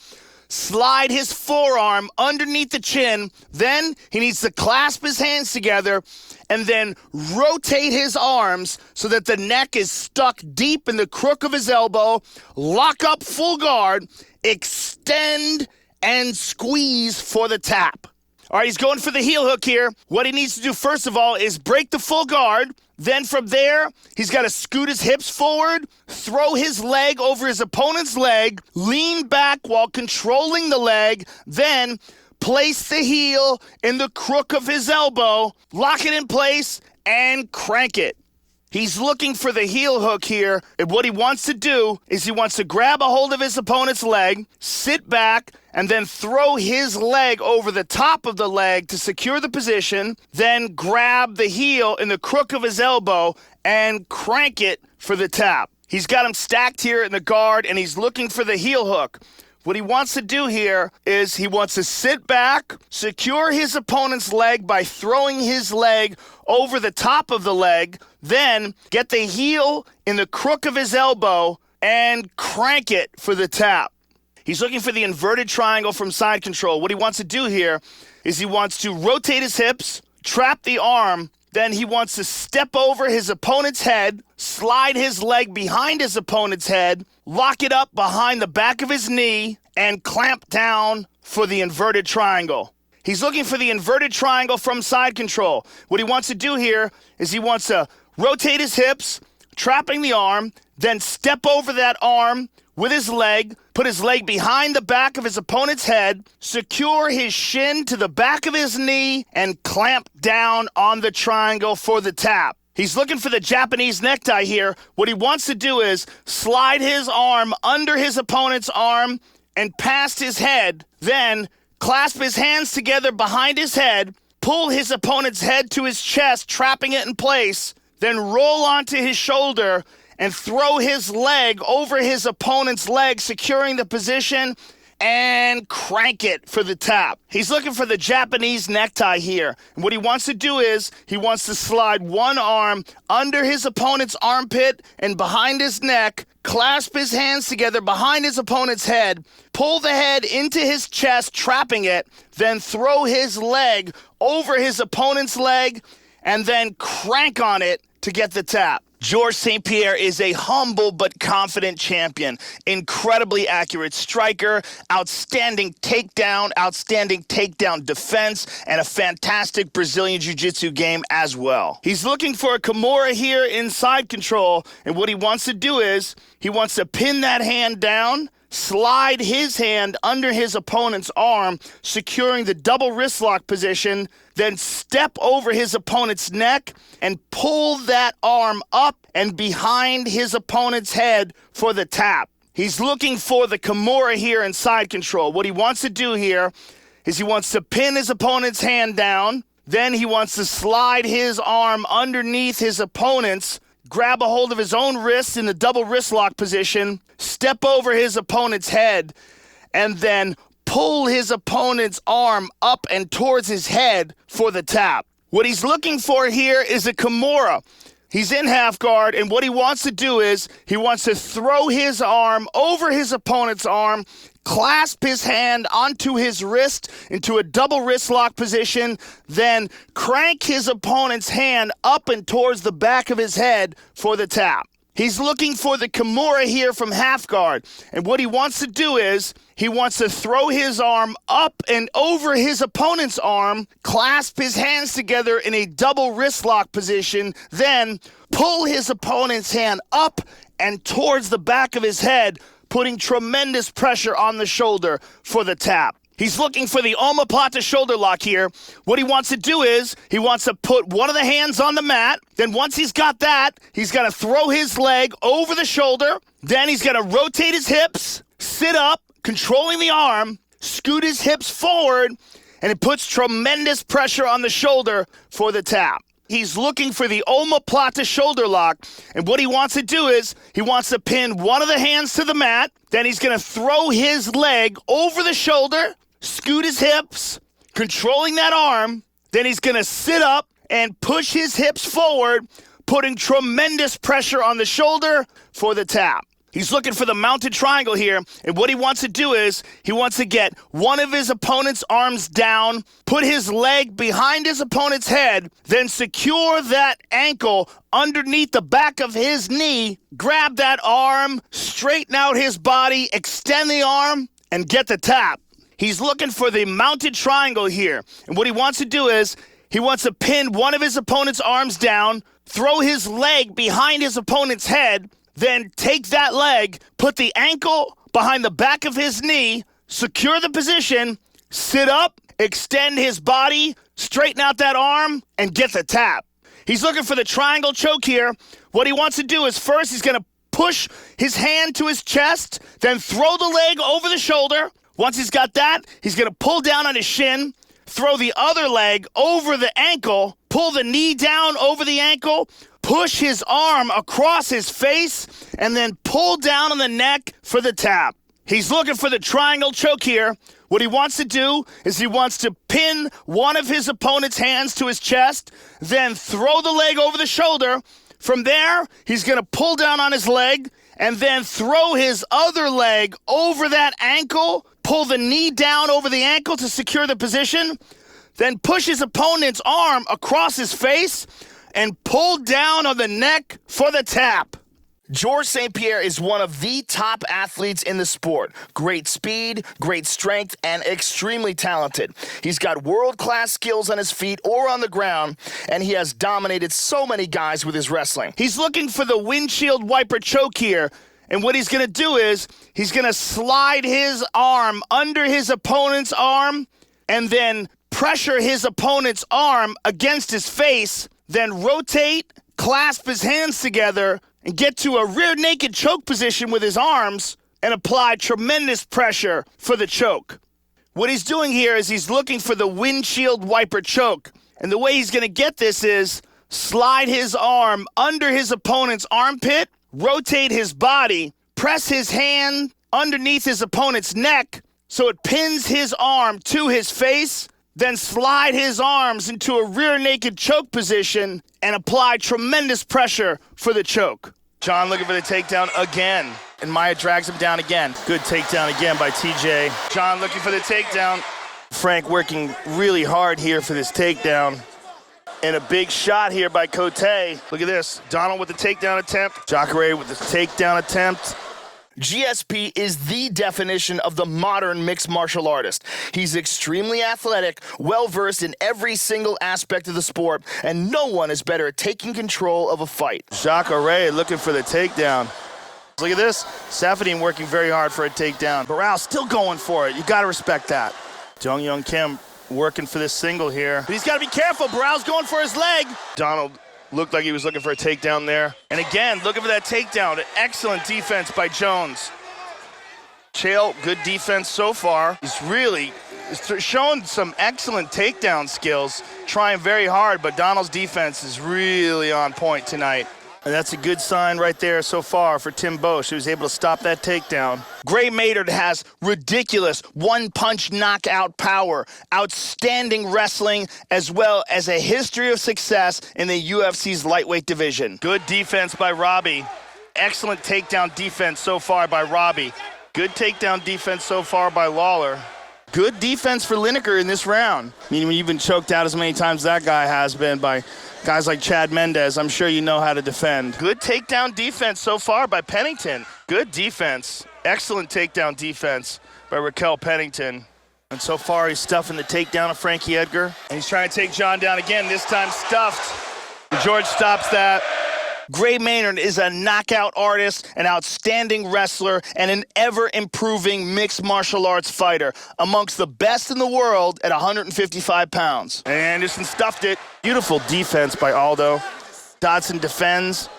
slide his forearm underneath the chin, then he needs to clasp his hands together and then rotate his arms so that the neck is stuck deep in the crook of his elbow, lock up full guard, extend, and squeeze for the tap. All right, he's going for the heel hook here. What he needs to do first of all is break the full guard. Then from there, he's got to scoot his hips forward, throw his leg over his opponent's leg, lean back while controlling the leg, then place the heel in the crook of his elbow, lock it in place, and crank it. He's looking for the heel hook here, and what he wants to do is he wants to grab a hold of his opponent's leg, sit back, and then throw his leg over the top of the leg to secure the position, then grab the heel in the crook of his elbow and crank it for the tap. He's got him stacked here in the guard, and he's looking for the heel hook. What he wants to do here is he wants to sit back, secure his opponent's leg by throwing his leg over the top of the leg, then get the heel in the crook of his elbow and crank it for the tap. He's looking for the inverted triangle from side control. What he wants to do here is he wants to rotate his hips, trap the arm, then he wants to step over his opponent's head, slide his leg behind his opponent's head, lock it up behind the back of his knee, and clamp down for the inverted triangle. He's looking for the inverted triangle from side control. What he wants to do here is he wants to rotate his hips, trapping the arm, then step over that arm with his leg, put his leg behind the back of his opponent's head, secure his shin to the back of his knee, and clamp down on the triangle for the tap. He's looking for the Japanese necktie here. What he wants to do is slide his arm under his opponent's arm and past his head, then clasp his hands together behind his head, pull his opponent's head to his chest, trapping it in place, then roll onto his shoulder and throw his leg over his opponent's leg, securing the position, and crank it for the tap. He's looking for the Japanese necktie here. And what he wants to do is he wants to slide one arm under his opponent's armpit and behind his neck, clasp his hands together behind his opponent's head, pull the head into his chest, trapping it, then throw his leg over his opponent's leg, and then crank on it to get the tap. Georges St-Pierre is a humble but confident champion. Incredibly accurate striker, outstanding takedown defense, and a fantastic Brazilian Jiu-Jitsu game as well. He's looking for a Kimura here in side control, and what he wants to do is he wants to pin that hand down, slide his hand under his opponent's arm, securing the double wrist lock position, then step over his opponent's neck and pull that arm up and behind his opponent's head for the tap. He's looking for the Kimura here in side control. What he wants to do here is he wants to pin his opponent's hand down, then he wants to slide his arm underneath his opponent's, grab a hold of his own wrist in the double wrist lock position, step over his opponent's head, and then pull his opponent's arm up and towards his head for the tap. What he's looking for here is a Kimura. He's in half guard, and what he wants to do is he wants to throw his arm over his opponent's arm, clasp his hand onto his wrist into a double wrist lock position, then crank his opponent's hand up and towards the back of his head for the tap. He's looking for the Kimura here from half guard, and what he wants to do is he wants to throw his arm up and over his opponent's arm, clasp his hands together in a double wrist lock position, then pull his opponent's hand up and towards the back of his head, putting tremendous pressure on the shoulder for the tap. He's looking for the omoplata shoulder lock here. What he wants to do is he wants to put one of the hands on the mat. Then once he's got that, he's going to throw his leg over the shoulder. Then he's going to rotate his hips, sit up, controlling the arm, scoot his hips forward, and it puts tremendous pressure on the shoulder for the tap. He's looking for the omoplata shoulder lock, and what he wants to do is he wants to pin one of the hands to the mat, then he's going to throw his leg over the shoulder, scoot his hips, controlling that arm, then he's going to sit up and push his hips forward, putting tremendous pressure on the shoulder for the tap. He's looking for the mounted triangle here, and what he wants to do is he wants to get one of his opponent's arms down, put his leg behind his opponent's head, then secure that ankle underneath the back of his knee, grab that arm, straighten out his body, extend the arm, and get the tap. He's looking for the mounted triangle here, and what he wants to do is he wants to pin one of his opponent's arms down, throw his leg behind his opponent's head, then take that leg, put the ankle behind the back of his knee, secure the position, sit up, extend his body, straighten out that arm, and get the tap. He's looking for the triangle choke here. What he wants to do is first he's going to push his hand to his chest, then throw the leg over the shoulder. Once he's got that, he's going to pull down on his shin, throw the other leg over the ankle, pull the knee down over the ankle, push his arm across his face, and then pull down on the neck for the tap. He's looking for the triangle choke here. What he wants to do is he wants to pin one of his opponent's hands to his chest, then throw the leg over the shoulder. From there, he's going to pull down on his leg, and then throw his other leg over that ankle, pull the knee down over the ankle to secure the position, then push his opponent's arm across his face, and pull down on the neck for the tap. Georges St-Pierre is one of the top athletes in the sport. Great speed, great strength, and extremely talented. He's got world-class skills on his feet or on the ground, and he has dominated so many guys with his wrestling. He's looking for the windshield wiper choke here, and what he's going to do is he's going to slide his arm under his opponent's arm and then pressure his opponent's arm against his face, then rotate, clasp his hands together, and get to a rear naked choke position with his arms and apply tremendous pressure for the choke. What he's doing here is he's looking for the windshield wiper choke. And the way he's going to get this is slide his arm under his opponent's armpit, rotate his body, press his hand underneath his opponent's neck so it pins his arm to his face, then slide his arms into a rear naked choke position and apply tremendous pressure for the choke. John looking for the takedown again. And Maia drags him down again. Good takedown again by TJ. John looking for the takedown. Frank working really hard here for this takedown. And a big shot here by Cote. Look at this. Donald with the takedown attempt. Jacare with the takedown attempt. GSP is the definition of the modern mixed martial artist. He's extremely athletic, well-versed in every single aspect of the sport, and no one is better at taking control of a fight. Jacare looking for the takedown. Look at this. Safedine working very hard for a takedown. Barao still going for it. You got to respect that. Jung Young Kim working for this single here. But he's got to be careful. Barao's going for his leg. Donald looked like he was looking for a takedown there. And again, looking for that takedown. Excellent defense by Jones. Chael, good defense so far. He's really showing some excellent takedown skills, trying very hard, but Donald's defense is really on point tonight. And that's a good sign right there so far for Tim Bosch. He was able to stop that takedown. Gray Maynard has ridiculous one-punch knockout power, outstanding wrestling, as well as a history of success in the UFC's lightweight division. Good defense by Robbie. Excellent takedown defense so far by Robbie. Good takedown defense so far by Lawler. Good defense for Lineker in this round. I mean, when you've been choked out as many times as that guy has been by guys like Chad Mendez, I'm sure you know how to defend. Good takedown defense so far by Pennington. Good defense. Excellent takedown defense by Raquel Pennington. And so far, he's stuffing the takedown of Frankie Edgar. And he's trying to take John down again, this time stuffed. George stops that. Gray Maynard is a knockout artist, an outstanding wrestler, and an ever-improving mixed martial arts fighter, amongst the best in the world at 155 pounds. And Anderson stuffed it. Beautiful defense by Aldo. Dodson defends.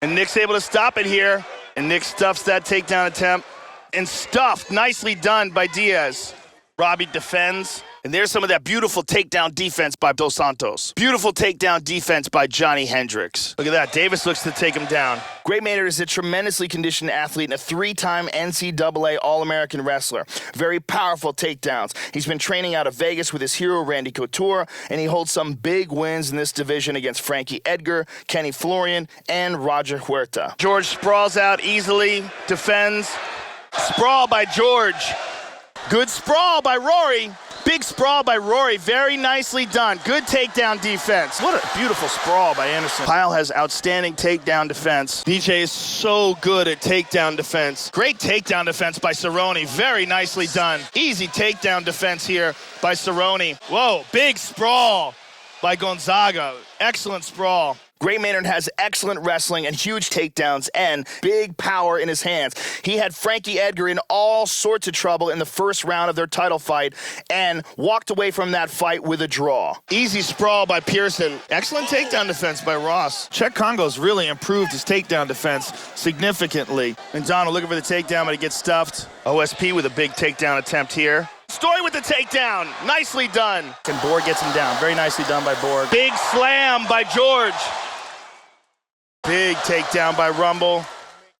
And Nick's able to stop it here. And Nick stuffs that takedown attempt. And stuffed, nicely done by Diaz. Robbie defends. And there's some of that beautiful takedown defense by Dos Santos. Beautiful takedown defense by Johnny Hendricks. Look at that. Davis looks to take him down. Gray Maynard is a tremendously conditioned athlete and a three-time NCAA All-American wrestler. Very powerful takedowns. He's been training out of Vegas with his hero, Randy Couture, and he holds some big wins in this division against Frankie Edgar, Kenny Florian, and Roger Huerta. George sprawls out easily, defends. Sprawl by George. Good sprawl by Rory. Big sprawl by Rory, very nicely done. Good takedown defense. What a beautiful sprawl by Anderson. Pyle has outstanding takedown defense. DJ is so good at takedown defense. Great takedown defense by Cerrone, very nicely done. Easy takedown defense here by Cerrone. Whoa, big sprawl by Gonzaga. Excellent sprawl. Gray Maynard has excellent wrestling and huge takedowns and big power in his hands. He had Frankie Edgar in all sorts of trouble in the first round of their title fight and walked away from that fight with a draw. Easy sprawl by Pearson. Excellent takedown defense by Ross. Czech Congo's really improved his takedown defense significantly. And Donald looking for the takedown, but he gets stuffed. OSP with a big takedown attempt here. Story with the takedown. Nicely done. And Borg gets him down. Very nicely done by Borg. Big slam by George. Big takedown by Rumble.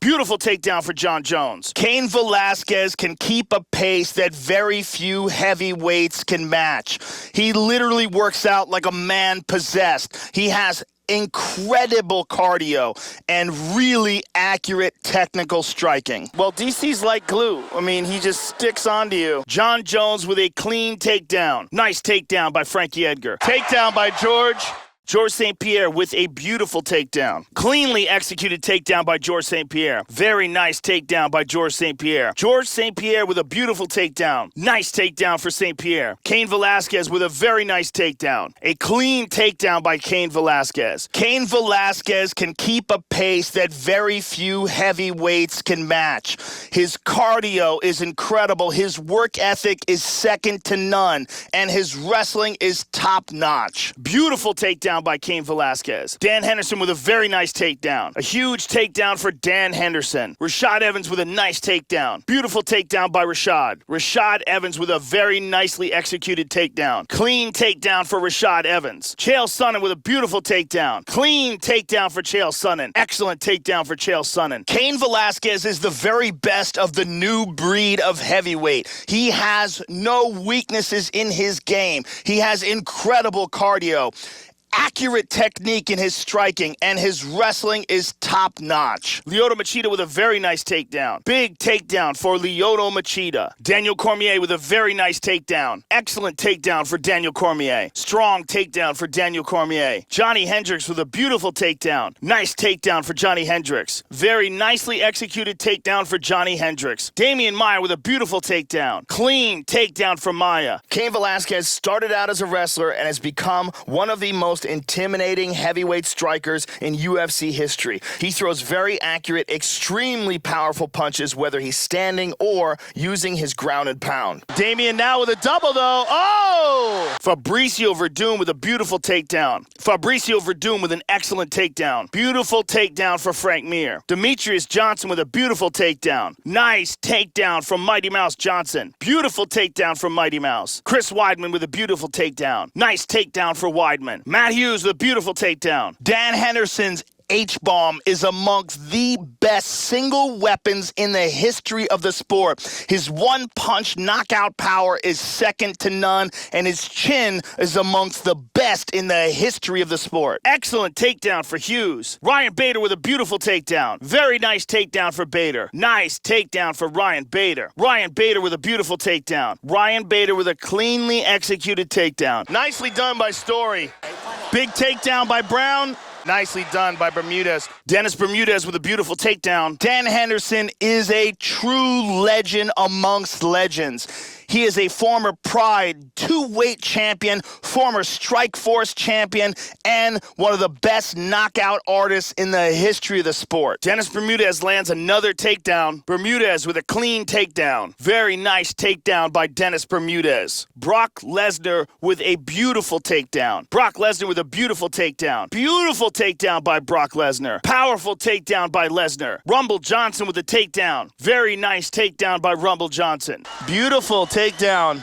Beautiful takedown for John Jones. Cain Velasquez can keep a pace that very few heavyweights can match. He literally works out like a man possessed. He has incredible cardio and really accurate technical striking. Well, DC's like glue. I mean, he just sticks onto you. John Jones with a clean takedown. Nice takedown by Frankie Edgar. Takedown by George. George St. Pierre with a beautiful takedown. Cleanly executed takedown by George St. Pierre. Very nice takedown by George St. Pierre. George St. Pierre with a beautiful takedown. Nice takedown for St. Pierre. Cain Velasquez with a very nice takedown. A clean takedown by Cain Velasquez. Cain Velasquez can keep a pace that very few heavyweights can match. His cardio is incredible. His work ethic is second to none. And his wrestling is top-notch. Beautiful takedown takedown by Cain Velasquez. Dan Henderson with a very nice takedown. A huge takedown for Dan Henderson. Rashad Evans with a nice takedown. Beautiful takedown by Rashad. Rashad Evans with a very nicely executed takedown. Clean takedown for Rashad Evans. Chael Sonnen with a beautiful takedown. Clean takedown for Chael Sonnen. Excellent takedown for Chael Sonnen. Cain Velasquez is the very best of the new breed of heavyweight. He has no weaknesses in his game. He has incredible cardio, accurate technique in his striking, and his wrestling is top-notch. Lyoto Machida with a very nice takedown. Big takedown for Lyoto Machida. Daniel Cormier with a very nice takedown. Excellent takedown for Daniel Cormier. Strong takedown for Daniel Cormier. Johnny Hendricks with a beautiful takedown. Nice takedown for Johnny Hendricks. Very nicely executed takedown for Johnny Hendricks. Damian Maia with a beautiful takedown. Clean takedown for Maia. Cain Velasquez started out as a wrestler and has become one of the most intimidating heavyweight strikers in UFC history. He throws very accurate, extremely powerful punches, whether he's standing or using his ground and pound. Damian now with a double, though. Oh! Fabricio Verdum with a beautiful takedown. Fabricio Verdum with an excellent takedown. Beautiful takedown for Frank Mir. Demetrius Johnson with a beautiful takedown. Nice takedown from Mighty Mouse Johnson. Beautiful takedown from Mighty Mouse. Chris Weidman with a beautiful takedown. Nice takedown for Weidman. Matt Hughes with a beautiful takedown. Dan Henderson's H-bomb is amongst the best single weapons in the history of the sport. His one-punch knockout power is second to none, and his chin is amongst the best in the history of the sport. Excellent takedown for Hughes. Ryan Bader with a beautiful takedown. Very nice takedown for Bader. Nice takedown for Ryan Bader. Ryan Bader with a beautiful takedown. Ryan Bader with a cleanly executed takedown. Nicely done by Story. Big takedown by Brown. Nicely done by Bermudez. Dennis Bermudez with a beautiful takedown. Dan Henderson is a true legend amongst legends. He is a former Pride two-weight champion, former Strikeforce champion, and one of the best knockout artists in the history of the sport. Dennis Bermudez lands another takedown. Bermudez with a clean takedown. Very nice takedown by Dennis Bermudez. Brock Lesnar with a beautiful takedown. Brock Lesnar with a beautiful takedown. Beautiful takedown by Brock Lesnar. Powerful takedown by Lesnar. Rumble Johnson with a takedown. Very nice takedown by Rumble Johnson. Beautiful takedown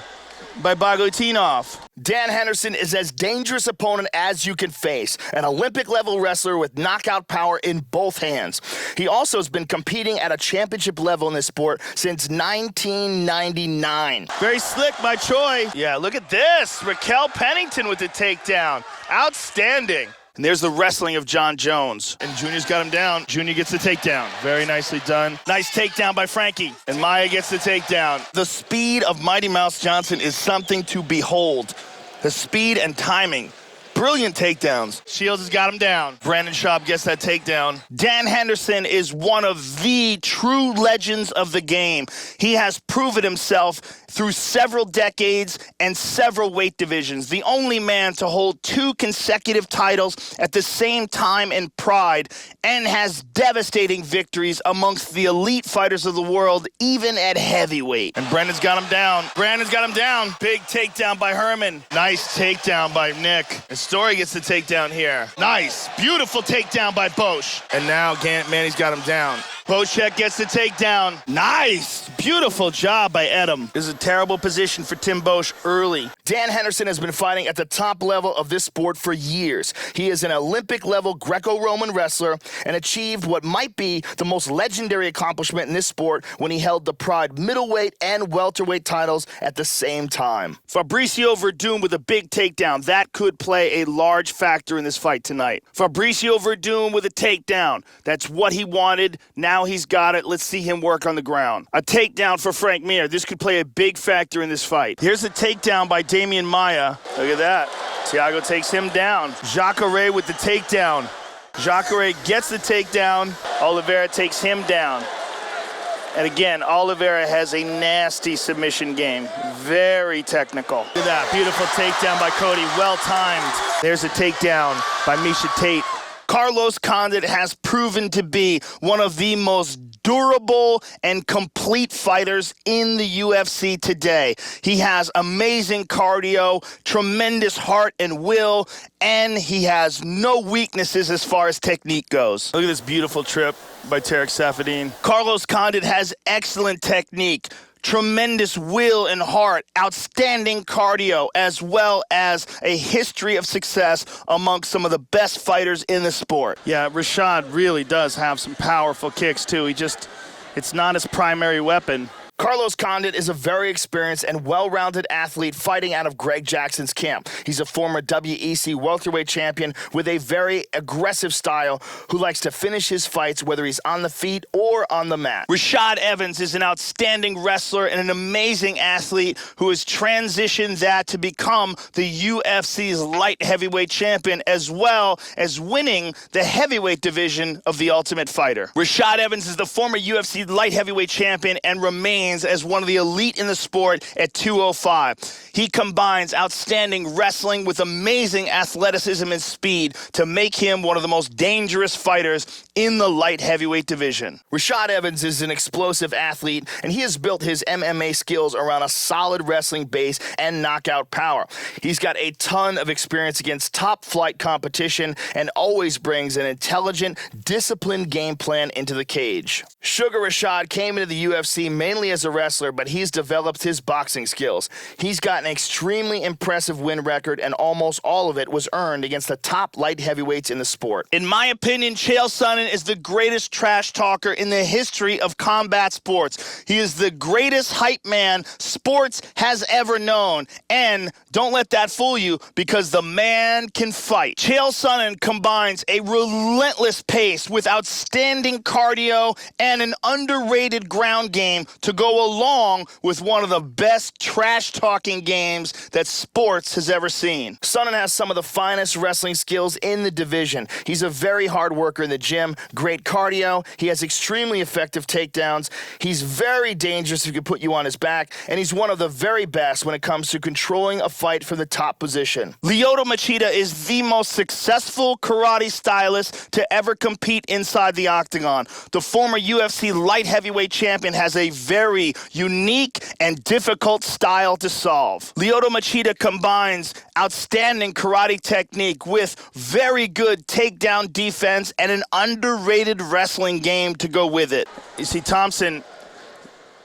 by Bagotinov. Dan Henderson is as dangerous opponent as you can face, an Olympic-level wrestler with knockout power in both hands. He also has been competing at a championship level in this sport since 1999. Very slick by Choi. Yeah, look at this. Raquel Pennington with the takedown. Outstanding. And there's the wrestling of John Jones. And Junior's got him down. Junior gets the takedown. Very nicely done. Nice takedown by Frankie. And Maia gets the takedown. The speed of Mighty Mouse Johnson is something to behold. The speed and timing. Brilliant takedowns. Shields has got him down. Brandon Schaub gets that takedown. Dan Henderson is one of the true legends of the game. He has proven himself through several decades and several weight divisions. The only man to hold 2 consecutive titles at the same time in Pride, and has devastating victories amongst the elite fighters of the world, even at heavyweight. And Brandon's got him down. Brandon's got him down. Big takedown by Herman. Nice takedown by Nick. Story gets the takedown here. Nice. Beautiful takedown by Bosch. And now Manny's got him down. Boschek gets the takedown. Nice. Beautiful job by Edom. This is a terrible position for Tim Bosch early. Dan Henderson has been fighting at the top level of this sport for years. He is an Olympic-level Greco-Roman wrestler and achieved what might be the most legendary accomplishment in this sport when he held the Pride middleweight and welterweight titles at the same time. Fabricio Verdum with a big takedown. That could play a large factor in this fight tonight. Fabricio Verdum with a takedown. That's what he wanted. Now he's got it. Let's see him work on the ground. A takedown for Frank Mir. This could play a big factor in this fight. Here's a takedown by Damian Maia. Look at that. Thiago takes him down. Jacare with the takedown. Jacare gets the takedown. Oliveira takes him down. And again, Oliveira has a nasty submission game. Very technical. Look at that. Beautiful takedown by Cody. Well timed. There's a takedown by Miesha Tate. Carlos Condit has proven to be one of the most durable and complete fighters in the UFC today. He has amazing cardio, tremendous heart and will, and he has no weaknesses as far as technique goes. Look at this beautiful trip by Tarek Safadine. Carlos Condit has excellent technique, tremendous will and heart, outstanding cardio, as well as a history of success amongst some of the best fighters in the sport. Yeah, Rashad really does have some powerful kicks, too. It's not his primary weapon. Carlos Condit is a very experienced and well-rounded athlete fighting out of Greg Jackson's camp. He's a former WEC welterweight champion with a very aggressive style who likes to finish his fights whether he's on the feet or on the mat. Rashad Evans is an outstanding wrestler and an amazing athlete who has transitioned that to become the UFC's light heavyweight champion, as well as winning the heavyweight division of the Ultimate Fighter. Rashad Evans is the former UFC light heavyweight champion and remains as one of the elite in the sport at 205. He combines outstanding wrestling with amazing athleticism and speed to make him one of the most dangerous fighters in the light heavyweight division. Rashad Evans is an explosive athlete, and he has built his MMA skills around a solid wrestling base and knockout power. He's got a ton of experience against top-flight competition and always brings an intelligent, disciplined game plan into the cage. Sugar Rashad came into the UFC mainly as a wrestler, but he's developed his boxing skills. He's got an extremely impressive win record, and almost all of it was earned against the top light heavyweights in the sport. In my opinion, Chael Sonnen is the greatest trash talker in the history of combat sports. He is the greatest hype man sports has ever known. And don't let that fool you, because the man can fight. Chael Sonnen combines a relentless pace with outstanding cardio and an underrated ground game to go along with one of the best trash-talking games that sports has ever seen. Sonnen has some of the finest wrestling skills in the division. He's a very hard worker in the gym, great cardio, he has extremely effective takedowns, he's very dangerous if he can put you on his back, and he's one of the very best when it comes to controlling a fight from the top position. Lyoto Machida is the most successful karate stylist to ever compete inside the octagon. The former UFC light heavyweight champion has a very unique and difficult style to solve. Lyoto Machida combines outstanding karate technique with very good takedown defense and an underrated wrestling game to go with it. You see, Thompson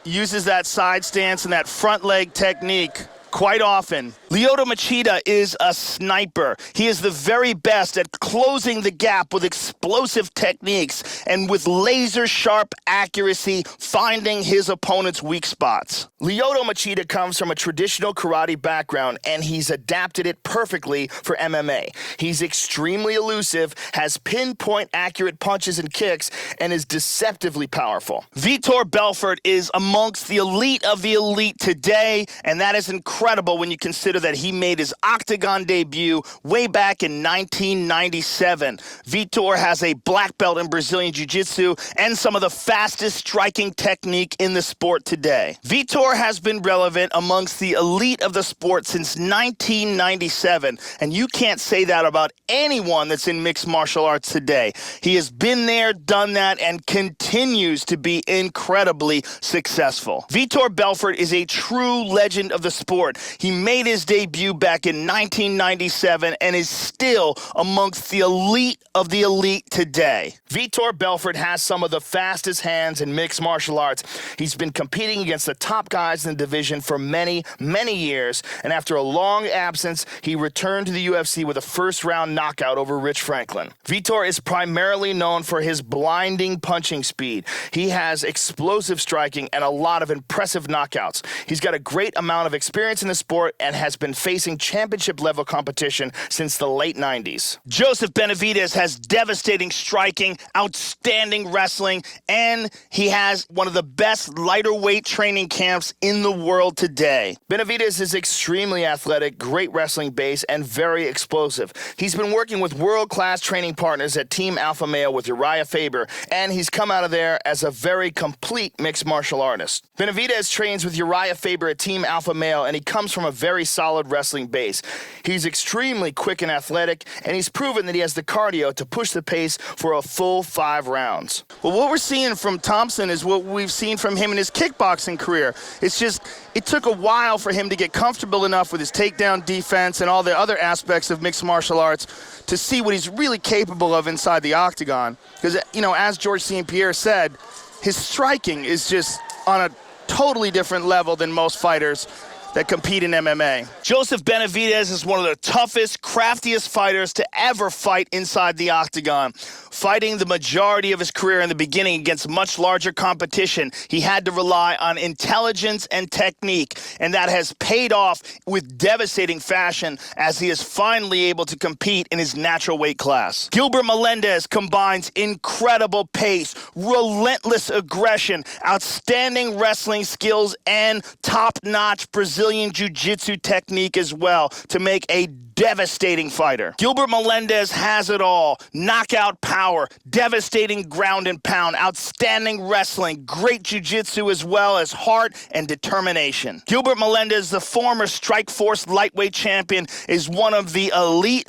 uses that side stance and that front leg technique quite often. Lyoto Machida is a sniper. He is the very best at closing the gap with explosive techniques and with laser-sharp accuracy, finding his opponent's weak spots. Lyoto Machida comes from a traditional karate background, and he's adapted it perfectly for MMA. He's extremely elusive, has pinpoint accurate punches and kicks, and is deceptively powerful. Vitor Belfort is amongst the elite of the elite today, and that is incredible when you consider that he made his octagon debut way back in 1997. Vitor has a black belt in Brazilian Jiu-Jitsu and some of the fastest striking technique in the sport today. Vitor has been relevant amongst the elite of the sport since 1997, and you can't say that about anyone that's in mixed martial arts today. He has been there, done that, and continues to be incredibly successful. Vitor Belfort is a true legend of the sport. He made his debut back in 1997 and is still amongst the elite of the elite today. Vitor Belfort has some of the fastest hands in mixed martial arts. He's been competing against the top guys in the division for many, many years, and after a long absence, he returned to the UFC with a first-round knockout over Rich Franklin. Vitor is primarily known for his blinding punching speed. He has explosive striking and a lot of impressive knockouts. He's got a great amount of experience in the sport and has been facing championship-level competition since the late 90s. Joseph Benavidez has devastating striking, outstanding wrestling, and he has one of the best lighter weight training camps in the world today. Benavidez is extremely athletic, great wrestling base, and very explosive. He's been working with world-class training partners at Team Alpha Male with Uriah Faber, and he's come out of there as a very complete mixed martial artist. Benavidez trains with Uriah Faber at Team Alpha Male, and he comes from a very solid wrestling base. He's extremely quick and athletic, and he's proven that he has the cardio to push the pace for a full 5 rounds. Well, what we're seeing from Thompson is what we've seen from him in his kickboxing career. It's just, it took a while for him to get comfortable enough with his takedown defense and all the other aspects of mixed martial arts to see what he's really capable of inside the octagon. Because, you know, as George St. Pierre said, his striking is just on a totally different level than most fighters that compete in MMA. Joseph Benavidez is one of the toughest, craftiest fighters to ever fight inside the octagon. Fighting the majority of his career in the beginning against much larger competition, he had to rely on intelligence and technique, and that has paid off with devastating fashion as he is finally able to compete in his natural weight class. Gilbert Melendez combines incredible pace, relentless aggression, outstanding wrestling skills, and top-notch Brazilian jiu-jitsu technique as well to make a devastating fighter. Gilbert Melendez has it all. Knockout power, devastating ground and pound, outstanding wrestling, great jiu-jitsu as well as heart and determination. Gilbert Melendez, the former Strikeforce lightweight champion, is one of the elite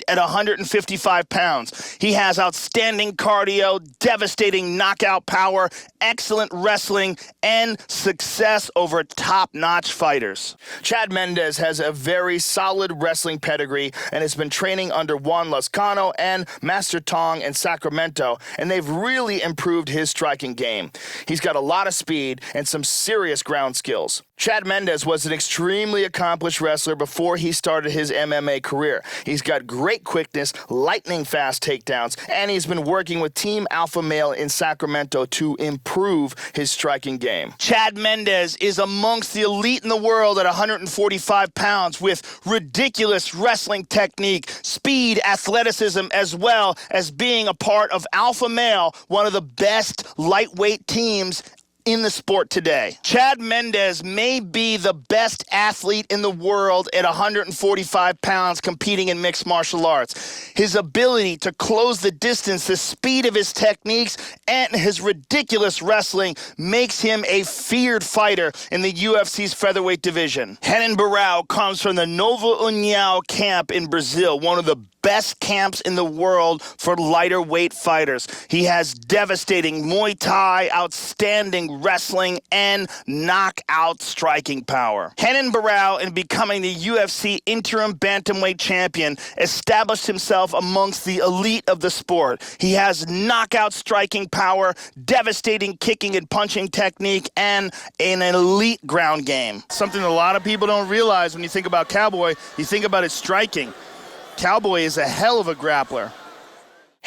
at 155 pounds. He has outstanding cardio, devastating knockout power, excellent wrestling, and success over top-notch fighters. Chad Mendes has a very solid wrestling pedigree and has been training under Juan Lascano and Master Tong in Sacramento, and they've really improved his striking game. He's got a lot of speed and some serious ground skills. Chad Mendes was an extremely accomplished wrestler before he started his MMA career. He's got great quickness, lightning-fast takedowns, and he's been working with Team Alpha Male in Sacramento to improve his striking game. Chad Mendes is amongst the elite in the world at 145 pounds with ridiculous wrestling technique, speed, athleticism, as well as being a part of Alpha Male, one of the best lightweight teams in the sport today. Chad Mendes may be the best athlete in the world at 145 pounds competing in mixed martial arts. His ability to close the distance, the speed of his techniques, and his ridiculous wrestling makes him a feared fighter in the UFC's featherweight division. Renan Barão comes from the Nova União camp in Brazil, one of the best camps in the world for lighter weight fighters. He has devastating Muay Thai, outstanding wrestling, and knockout striking power. Renan Barão, in becoming the UFC interim bantamweight champion, established himself amongst the elite of the sport. He has knockout striking power, devastating kicking and punching technique, and an elite ground game. Something a lot of people don't realize when you think about Cowboy, you think about his striking. Cowboy is a hell of a grappler.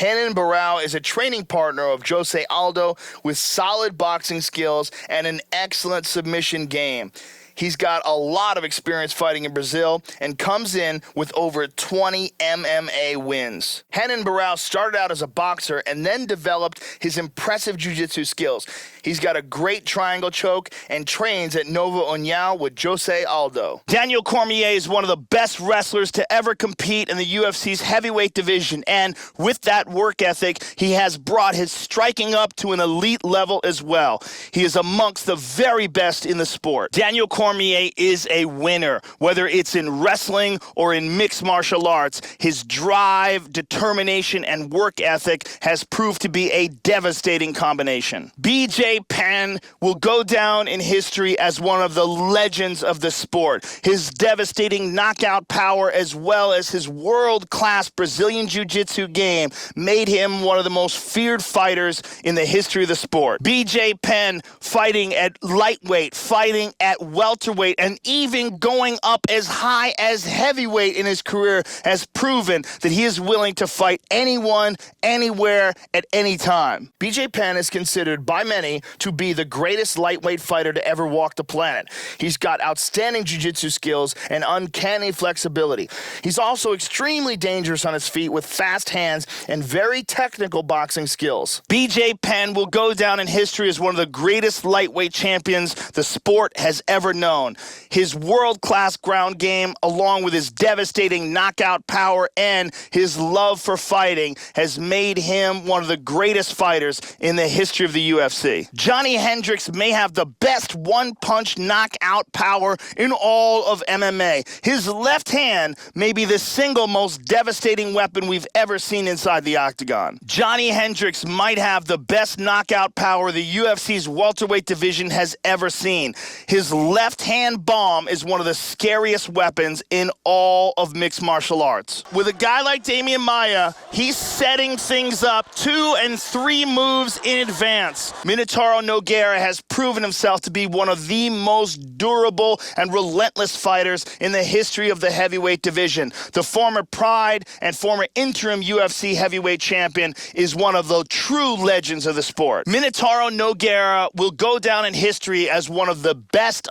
Renan Barão is a training partner of Jose Aldo with solid boxing skills and an excellent submission game. He's got a lot of experience fighting in Brazil and comes in with over 20 MMA wins. Renan Barão started out as a boxer and then developed his impressive jiu-jitsu skills. He's got a great triangle choke and trains at Nova União with Jose Aldo. Daniel Cormier is one of the best wrestlers to ever compete in the UFC's heavyweight division, and with that work ethic, he has brought his striking up to an elite level as well. He is amongst the very best in the sport. Daniel Cormier is a winner, whether it's in wrestling or in mixed martial arts. His drive, determination, and work ethic has proved to be a devastating combination. BJ Penn will go down in history as one of the legends of the sport. His devastating knockout power as well as his world-class Brazilian jiu-jitsu game made him one of the most feared fighters in the history of the sport. BJ Penn fighting at lightweight, fighting at welterweight, and even going up as high as heavyweight in his career has proven that he is willing to fight anyone, anywhere, at any time. BJ Penn is considered by many to be the greatest lightweight fighter to ever walk the planet. He's got outstanding jiu-jitsu skills and uncanny flexibility. He's also extremely dangerous on his feet with fast hands and very technical boxing skills. BJ Penn will go down in history as one of the greatest lightweight champions the sport has ever known. known. His world-class ground game, along with his devastating knockout power and his love for fighting, has made him one of the greatest fighters in the history of the UFC. Johnny Hendricks may have the best one-punch knockout power in all of MMA. His left hand may be the single most devastating weapon we've ever seen inside the octagon. Johnny Hendricks might have the best knockout power the UFC's welterweight division has ever seen. His left-hand bomb is one of the scariest weapons in all of mixed martial arts. With a guy like Demian Maia, he's setting things up 2 and 3 moves in advance. Minotauro Nogueira has proven himself to be one of the most durable and relentless fighters in the history of the heavyweight division. The former Pride and former interim UFC heavyweight champion is one of the true legends of the sport. Minotauro Nogueira will go down in history as one of the best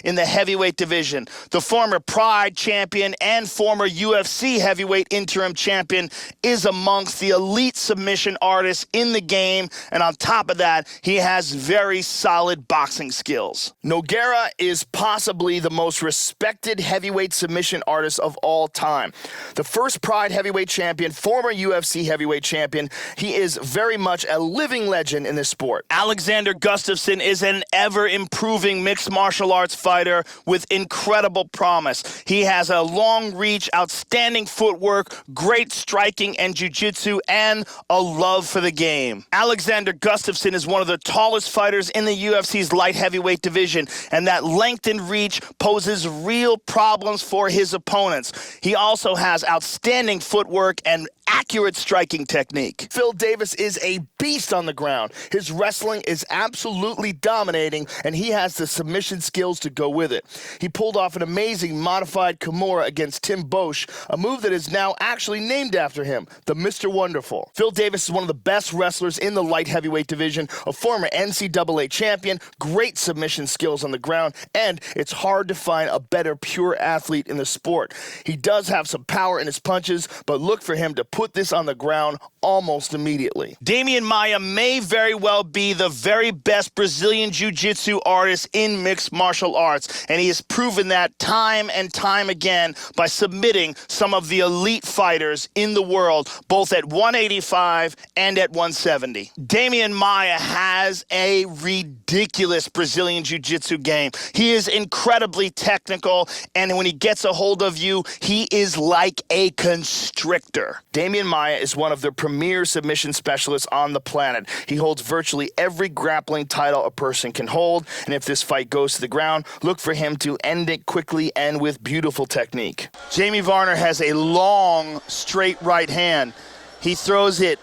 in the heavyweight division. The former Pride champion and former UFC heavyweight interim champion is amongst the elite submission artists in the game, and on top of that, he has very solid boxing skills. Nogueira is possibly the most respected heavyweight submission artist of all time. The first Pride heavyweight champion, former UFC heavyweight champion, he is very much a living legend in this sport. Alexander Gustafsson is an ever-improving mixed martial arts fighter with incredible promise. He has a long reach, outstanding footwork, great striking and jiu-jitsu, and a love for the game. Alexander Gustafsson is one of the tallest fighters in the UFC's light heavyweight division, and that length and reach poses real problems for his opponents. He also has outstanding footwork and accurate striking technique. Phil Davis is a beast on the ground. His wrestling is absolutely dominating, and he has the submission skills to go with it. He pulled off an amazing modified Kimura against Tim Bosch, a move that is now actually named after him, the Mr. Wonderful. Phil Davis is one of the best wrestlers in the light heavyweight division, a former NCAA champion, great submission skills on the ground, and it's hard to find a better pure athlete in the sport. He does have some power in his punches, but look for him to put this on the ground almost immediately. Demian Maia may very well be the very best Brazilian jiu-jitsu artist in mixed martial arts, and he has proven that time and time again by submitting some of the elite fighters in the world, both at 185 and at 170. Demian Maia has a ridiculous Brazilian jiu-jitsu game. He is incredibly technical, and when he gets a hold of you, he is like a constrictor. Demian Maia is one of the premier submission specialists on the planet. He holds virtually every grappling title a person can hold, and if this fight goes to the ground, look for him to end it quickly and with beautiful technique. Jamie Varner has a long, straight right hand. He throws it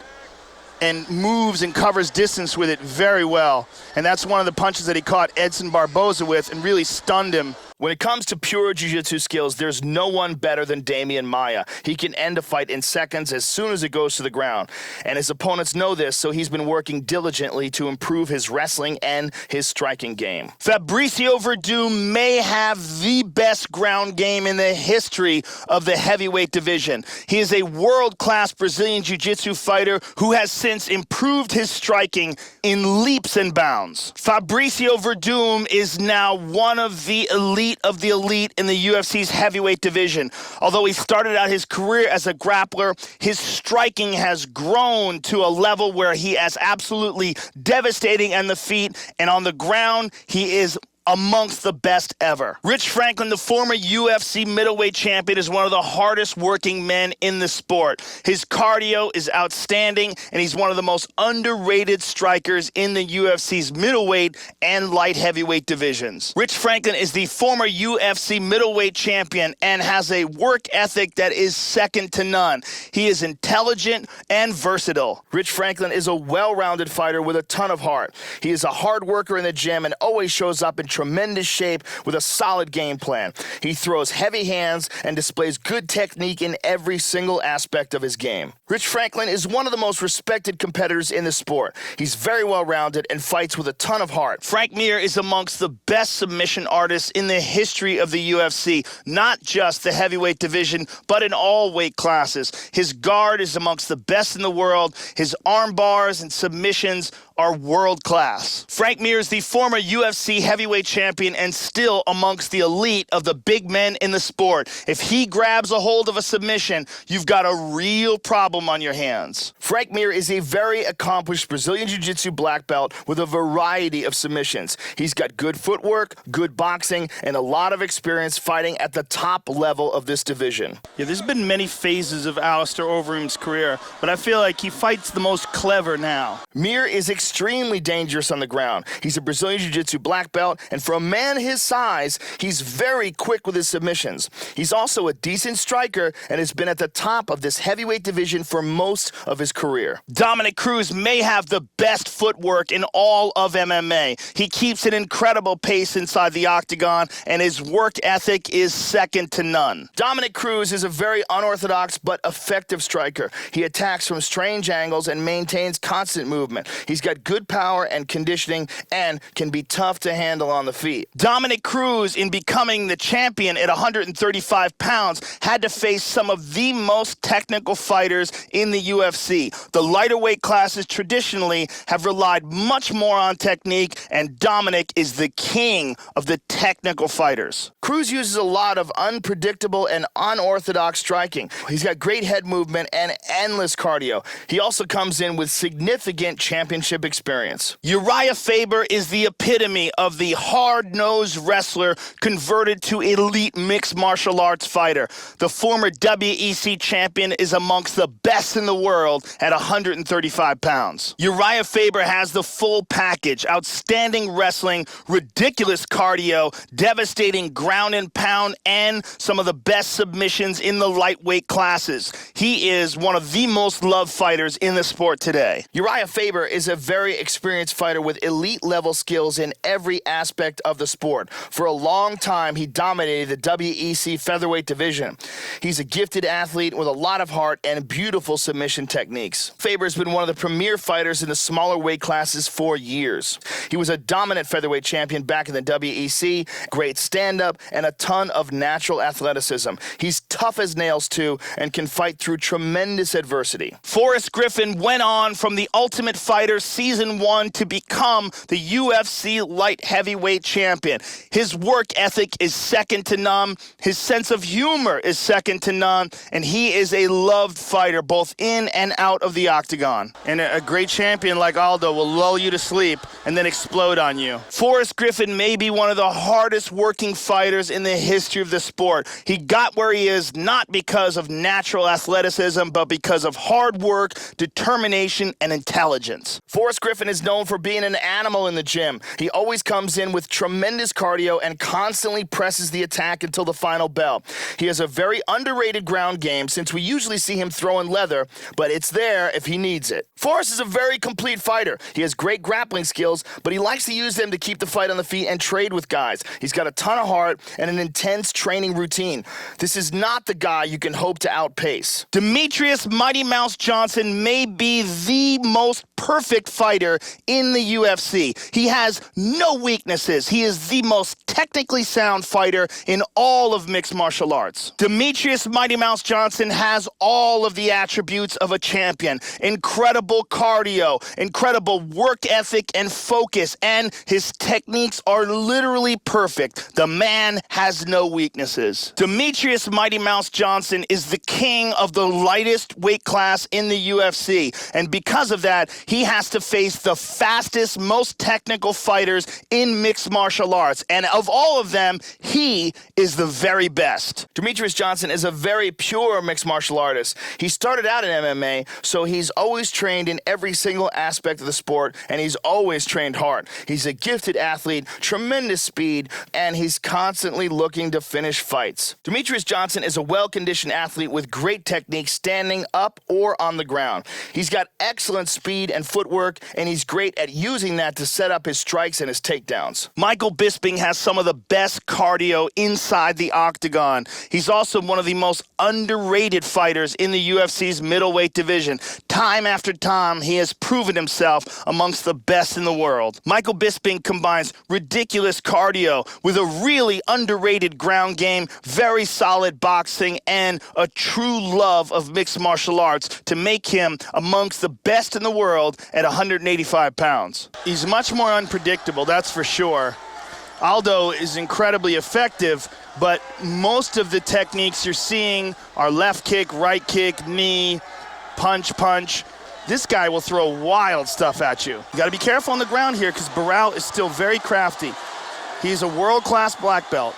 and moves and covers distance with it very well. And that's one of the punches that he caught Edson Barboza with and really stunned him. When it comes to pure jiu-jitsu skills, there's no one better than Demian Maia. He can end a fight in seconds as soon as it goes to the ground. And his opponents know this, so he's been working diligently to improve his wrestling and his striking game. Fabricio Verdum may have the best ground game in the history of the heavyweight division. He is a world-class Brazilian jiu-jitsu fighter who has since improved his striking in leaps and bounds. Fabricio Verdum is now one of the elite in the UFC's heavyweight division. Although he started out his career as a grappler, his striking has grown to a level where he is absolutely devastating on the feet, and on the ground, he is amongst the best ever. Rich Franklin, the former UFC middleweight champion, is one of the hardest working men in the sport. His cardio is outstanding, and he's one of the most underrated strikers in the UFC's middleweight and light heavyweight divisions. Rich Franklin is the former UFC middleweight champion and has a work ethic that is second to none. He is intelligent and versatile. Rich Franklin is a well-rounded fighter with a ton of heart. He is a hard worker in the gym and always shows up in tremendous shape with a solid game plan. He throws heavy hands and displays good technique in every single aspect of his game. Rich Franklin is one of the most respected competitors in the sport. He's very well-rounded and fights with a ton of heart. Frank Mir is amongst the best submission artists in the history of the UFC, not just the heavyweight division, but in all weight classes. His guard is amongst the best in the world. His arm bars and submissions are world class. Frank Mir is the former UFC heavyweight heavyweight champion and still amongst the elite of the big men in the sport. If he grabs a hold of a submission, you've got a real problem on your hands. Frank Mir is a very accomplished Brazilian Jiu-Jitsu black belt with a variety of submissions. He's got good footwork, good boxing, and a lot of experience fighting at the top level of this division. Yeah, there's been many phases of Alistair Overeem's career, but I feel like he fights the most clever now. Mir is extremely dangerous on the ground. He's a Brazilian Jiu-Jitsu black belt, and for a man his size, he's very quick with his submissions. He's also a decent striker and has been at the top of this heavyweight division for most of his career. Dominic Cruz may have the best footwork in all of MMA. He keeps an incredible pace inside the octagon, and his work ethic is second to none. Dominic Cruz is a very unorthodox but effective striker. He attacks from strange angles and maintains constant movement. He's got good power and conditioning and can be tough to handle on the feet. Dominic Cruz, in becoming the champion at 135 pounds, had to face some of the most technical fighters in the UFC. The lighter weight classes traditionally have relied much more on technique, and Dominic is the king of the technical fighters. Cruz uses a lot of unpredictable and unorthodox striking. He's got great head movement and endless cardio. He also comes in with significant championship experience. Uriah Faber is the epitome of the hard-nosed wrestler converted to elite mixed martial arts fighter. The former WEC champion is amongst the best in the world at 135 pounds. Uriah Faber has the full package: outstanding wrestling, ridiculous cardio, devastating ground and pound, and some of the best submissions in the lightweight classes. He is one of the most loved fighters in the sport today. Uriah Faber is a very experienced fighter with elite level skills in every aspect of the sport. For a long time, he dominated the WEC featherweight division. He's a gifted athlete with a lot of heart and beautiful submission techniques. Faber's been one of the premier fighters in the smaller weight classes for years. He was a dominant featherweight champion back in the WEC, great stand-up, and a ton of natural athleticism. He's tough as nails too, and can fight through tremendous adversity. Forrest Griffin went on from The Ultimate Fighter Season 1 to become the UFC light heavyweight champion. His work ethic is second to none. His sense of humor is second to none. And he is a loved fighter both in and out of the octagon. And a great champion like Aldo will lull you to sleep and then explode on you. Forrest Griffin may be one of the hardest working fighters in the history of the sport. He got where he is not because of natural athleticism, but because of hard work, determination, and intelligence. Forrest Griffin is known for being an animal in the gym. He always comes in with tremendous cardio and constantly presses the attack until the final bell. He has a very underrated ground game since we usually see him throwing leather, but it's there if he needs it. Forrest is a very complete fighter. He has great grappling skills, but he likes to use them to keep the fight on the feet and trade with guys. He's got a ton of heart and an intense training routine. This is not the guy you can hope to outpace. Demetrius Mighty Mouse Johnson may be the most perfect fighter in the UFC. He has no weaknesses. He is the most technically sound fighter in all of mixed martial arts. Demetrius Mighty Mouse Johnson has all of the attributes of a champion: incredible cardio, incredible work ethic and focus, and his techniques are literally perfect. The man has no weaknesses. Demetrius Mighty Mouse Johnson is the king of the lightest weight class in the UFC, and because of that, he has to face the fastest, most technical fighters in mixed martial arts, and of all of them, he is the very best. Demetrius Johnson is a very pure mixed martial artist. He started out in MMA, so he's always trained in every single aspect of the sport, and he's always trained hard. He's a gifted athlete, tremendous speed, and he's constantly looking to finish fights. Demetrius Johnson is a well-conditioned athlete with great technique standing up or on the ground. He's got excellent speed and footwork, and he's great at using that to set up his strikes and his takedowns. Michael Bisping has some of the best cardio inside the octagon. He's also one of the most underrated fighters in the UFC's middleweight division. Time after time, he has proven himself amongst the best in the world. Michael Bisping combines ridiculous cardio with a really underrated ground game, very solid boxing, and a true love of mixed martial arts to make him amongst the best in the world at 185 pounds. He's much more unpredictable, that's for sure. Aldo is incredibly effective, but most of the techniques you're seeing are left kick, right kick, knee, punch. This guy will throw wild stuff at you. You got to be careful on the ground here because Barão is still very crafty. He's a world-class black belt.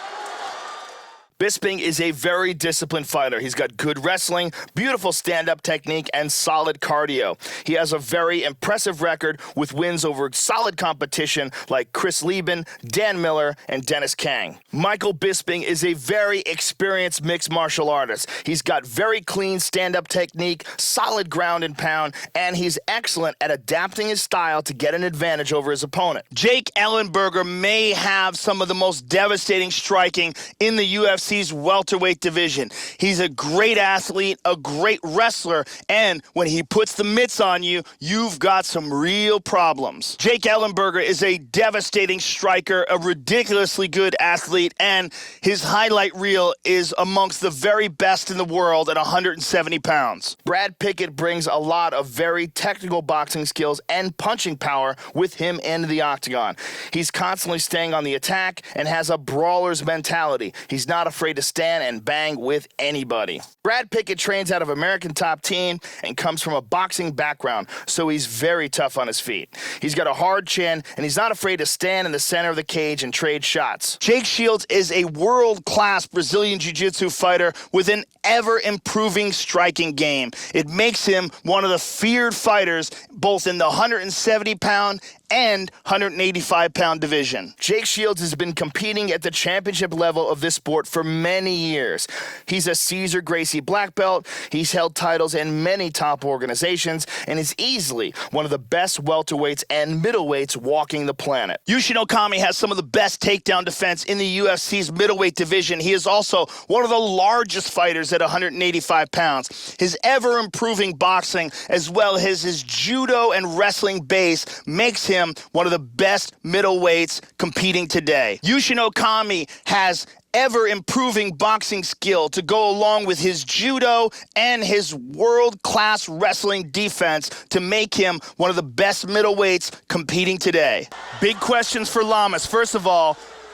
Bisping is a very disciplined fighter. He's got good wrestling, beautiful stand-up technique, and solid cardio. He has a very impressive record with wins over solid competition like Chris Lieben, Dan Miller, and Dennis Kang. Michael Bisping is a very experienced mixed martial artist. He's got very clean stand-up technique, solid ground and pound, and he's excellent at adapting his style to get an advantage over his opponent. Jake Ellenberger may have some of the most devastating striking in the UFC's welterweight division. He's a great athlete, a great wrestler, and when he puts the mitts on you, you've got some real problems. Jake Ellenberger is a devastating striker, a ridiculously good athlete, and his highlight reel is amongst the very best in the world at 170 pounds. Brad Pickett brings a lot of very technical boxing skills and punching power with him in the octagon. He's constantly staying on the attack and has a brawler's mentality. He's not afraid to stand and bang with anybody. Brad Pickett trains out of American Top Team and comes from a boxing background, so he's very tough on his feet. He's got a hard chin, and he's not afraid to stand in the center of the cage and trade shots. Jake Shields is a world-class Brazilian Jiu-Jitsu fighter with an ever-improving striking game. It makes him one of the feared fighters both in the 170-pound and 185-pound division. Jake Shields has been competing at the championship level of this sport for many years. He's a Cesar Gracie black belt. He's held titles in many top organizations and is easily one of the best welterweights and middleweights walking the planet. Yushin Okami has some of the best takedown defense in the UFC's middleweight division. He is also one of the largest fighters at 185 pounds. His ever-improving boxing as well as his judo and wrestling base makes him one of the best middleweights competing today. Yushin Okami has ever-improving boxing skill to go along with his judo and his world-class wrestling defense to make him one of the best middleweights competing today. Big questions for Lamas. First of all,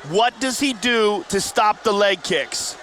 what does he do to stop the leg kicks?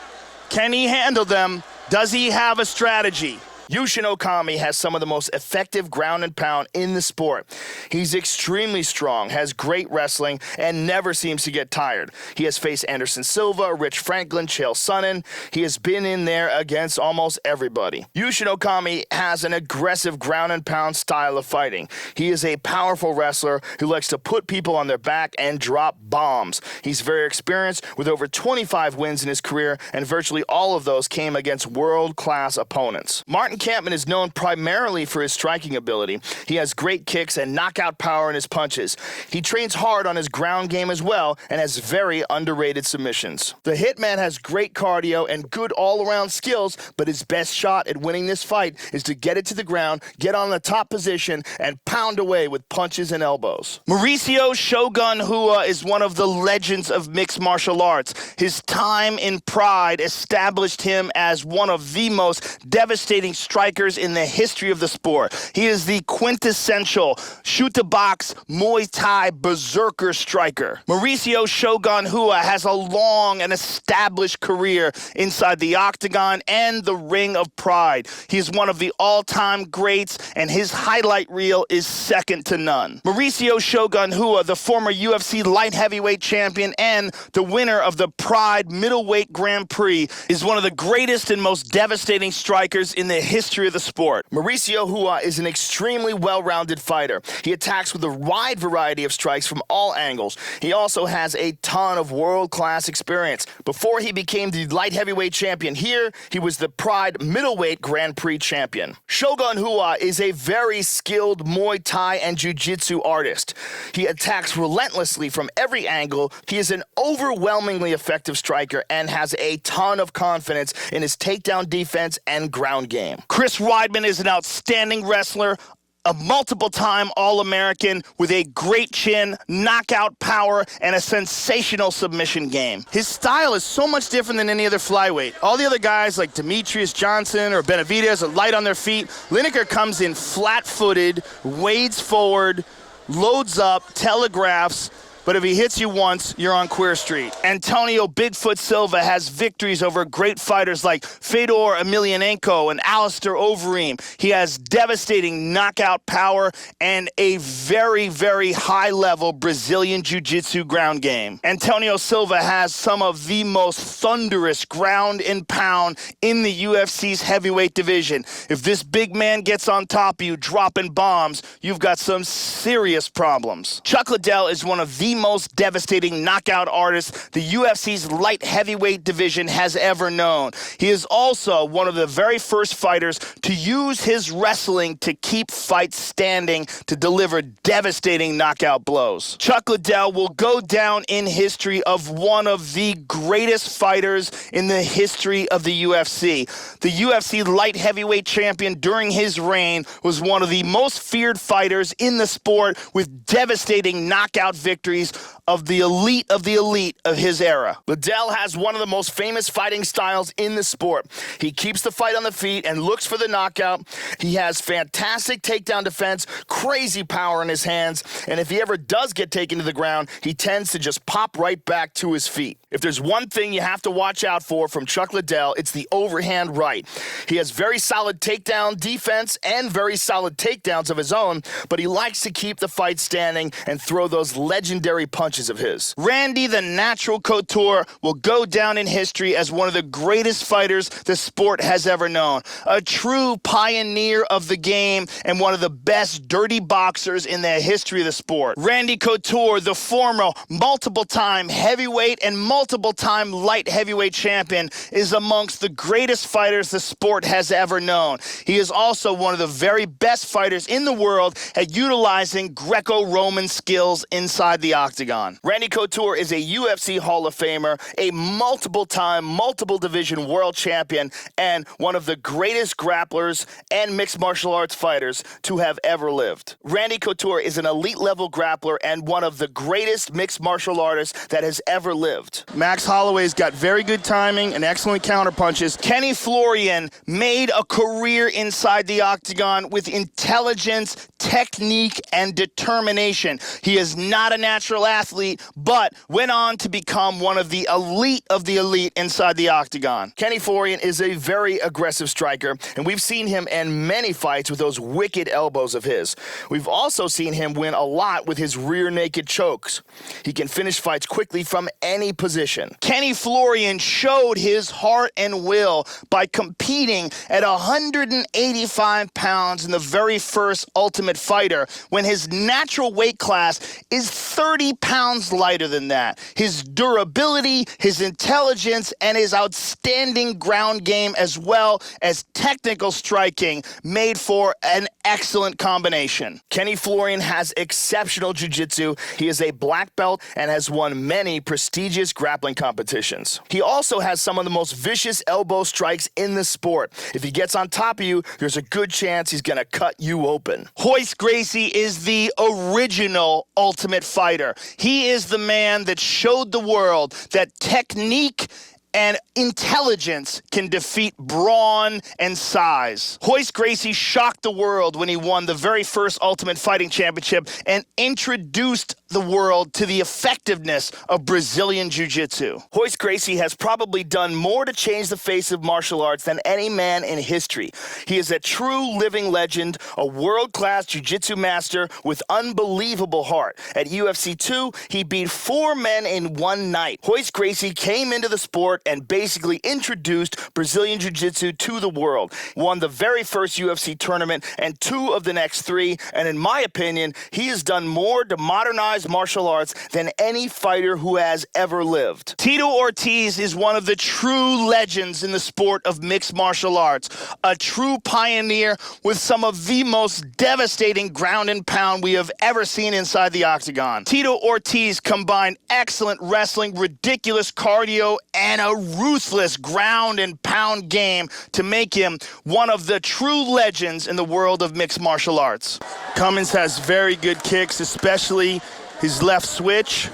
Can he handle them? Does he have a strategy? Yushin Okami has some of the most effective ground and pound in the sport. He's extremely strong, has great wrestling, and never seems to get tired. He has faced Anderson Silva, Rich Franklin, Chael Sonnen. He has been in there against almost everybody. Yushin Okami has an aggressive ground and pound style of fighting. He is a powerful wrestler who likes to put people on their back and drop bombs. He's very experienced with over 25 wins in his career, and virtually all of those came against world-class opponents. Martin Kampmann is known primarily for his striking ability. He has great kicks and knockout power in his punches. He trains hard on his ground game as well and has very underrated submissions. The Hitman has great cardio and good all-around skills, but his best shot at winning this fight is to get it to the ground, get on the top position, and pound away with punches and elbows. Mauricio Shogun Rua is one of the legends of mixed martial arts. His time in Pride established him as one of the most devastating strikers in the history of the sport. He is the quintessential shoot-to-box Muay Thai berserker striker. Mauricio Shogun Rua has a long and established career inside the octagon and the Ring of Pride. He is one of the all-time greats, and his highlight reel is second to none. Mauricio Shogun Rua, the former UFC light heavyweight champion and the winner of the Pride Middleweight Grand Prix, is one of the greatest and most devastating strikers in the history of the sport. Mauricio Rua is an extremely well-rounded fighter. He attacks with a wide variety of strikes from all angles. He also has a ton of world-class experience. Before he became the light heavyweight champion here, he was the Pride Middleweight Grand Prix champion. Shogun Rua is a very skilled Muay Thai and Jiu-Jitsu artist. He attacks relentlessly from every angle. He is an overwhelmingly effective striker and has a ton of confidence in his takedown defense and ground game. Chris Weidman is an outstanding wrestler, a multiple-time All-American with a great chin, knockout power, and a sensational submission game. His style is so much different than any other flyweight. All the other guys like Demetrius Johnson or Benavidez are light on their feet. Lineker comes in flat-footed, wades forward, loads up, telegraphs. but if he hits you once, you're on Queer Street. Antonio Bigfoot Silva has victories over great fighters like Fedor Emelianenko and Alistair Overeem. He has devastating knockout power and a very, very high-level Brazilian Jiu-Jitsu ground game. Antonio Silva has some of the most thunderous ground and pound in the UFC's heavyweight division. If this big man gets on top of you dropping bombs, you've got some serious problems. Chuck Liddell is one of the most devastating knockout artists the UFC's light heavyweight division has ever known. He is also one of the very first fighters to use his wrestling to keep fights standing to deliver devastating knockout blows. Chuck Liddell will go down in history of one of the greatest fighters in the history of the UFC. The UFC light heavyweight champion during his reign was one of the most feared fighters in the sport with devastating knockout victories of the elite of his era. Liddell has one of the most famous fighting styles in the sport. He keeps the fight on the feet and looks for the knockout. He has fantastic takedown defense, crazy power in his hands, and if he ever does get taken to the ground, he tends to just pop right back to his feet. If there's one thing you have to watch out for from Chuck Liddell, it's the overhand right. He has very solid takedown defense and very solid takedowns of his own, but he likes to keep the fight standing and throw those legendary punches of his. Randy the Natural Couture will go down in history as one of the greatest fighters the sport has ever known. A true pioneer of the game and one of the best dirty boxers in the history of the sport. Randy Couture, the former multiple-time heavyweight and multiple-time light heavyweight champion, is amongst the greatest fighters the sport has ever known. He is also one of the very best fighters in the world at utilizing Greco-Roman skills inside the octagon. Randy Couture is a UFC Hall of Famer, a multiple-time, multiple-division world champion, and one of the greatest grapplers and mixed martial arts fighters to have ever lived. Randy Couture is an elite-level grappler and one of the greatest mixed martial artists that has ever lived. Max Holloway's got very good timing and excellent counterpunches. Kenny Florian made a career inside the octagon with intelligence, technique, and determination. He is not a natural athlete, but went on to become one of the elite inside the octagon. Kenny Florian is a very aggressive striker, and we've seen him in many fights with those wicked elbows of his. We've also seen him win a lot with his rear naked chokes. He can finish fights quickly from any position. Kenny Florian showed his heart and will by competing at 185 pounds in the very first Ultimate Fighter when his natural weight class is 30 pounds lighter than that. His durability, his intelligence, and his outstanding ground game as well as technical striking made for an excellent combination. Kenny Florian has exceptional jiu-jitsu. He is a black belt and has won many prestigious grappling competitions. He also has some of the most vicious elbow strikes in the sport. If he gets on top of you, there's a good chance he's going to cut you open. Royce Gracie is the original Ultimate Fighter. He is the man that showed the world that technique and intelligence can defeat brawn and size. Royce Gracie shocked the world when he won the very first Ultimate Fighting Championship and introduced the world to the effectiveness of Brazilian Jiu-Jitsu. Royce Gracie has probably done more to change the face of martial arts than any man in history. He is a true living legend, a world-class jiu-jitsu master with unbelievable heart. At UFC 2, he beat 4 men in one night. Royce Gracie came into the sport and basically introduced Brazilian Jiu-Jitsu to the world. Won the very first UFC tournament and 2 of the next 3, and in my opinion, he has done more to modernize martial arts than any fighter who has ever lived. Tito Ortiz is one of the true legends in the sport of mixed martial arts, a true pioneer with some of the most devastating ground and pound we have ever seen inside the octagon. Tito Ortiz combined excellent wrestling, ridiculous cardio, and a ruthless ground and pound game to make him one of the true legends in the world of mixed martial arts. Cummins has very good kicks, especially his left switch.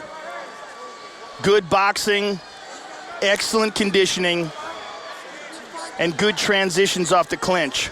Good boxing, excellent conditioning, and good transitions off the clinch.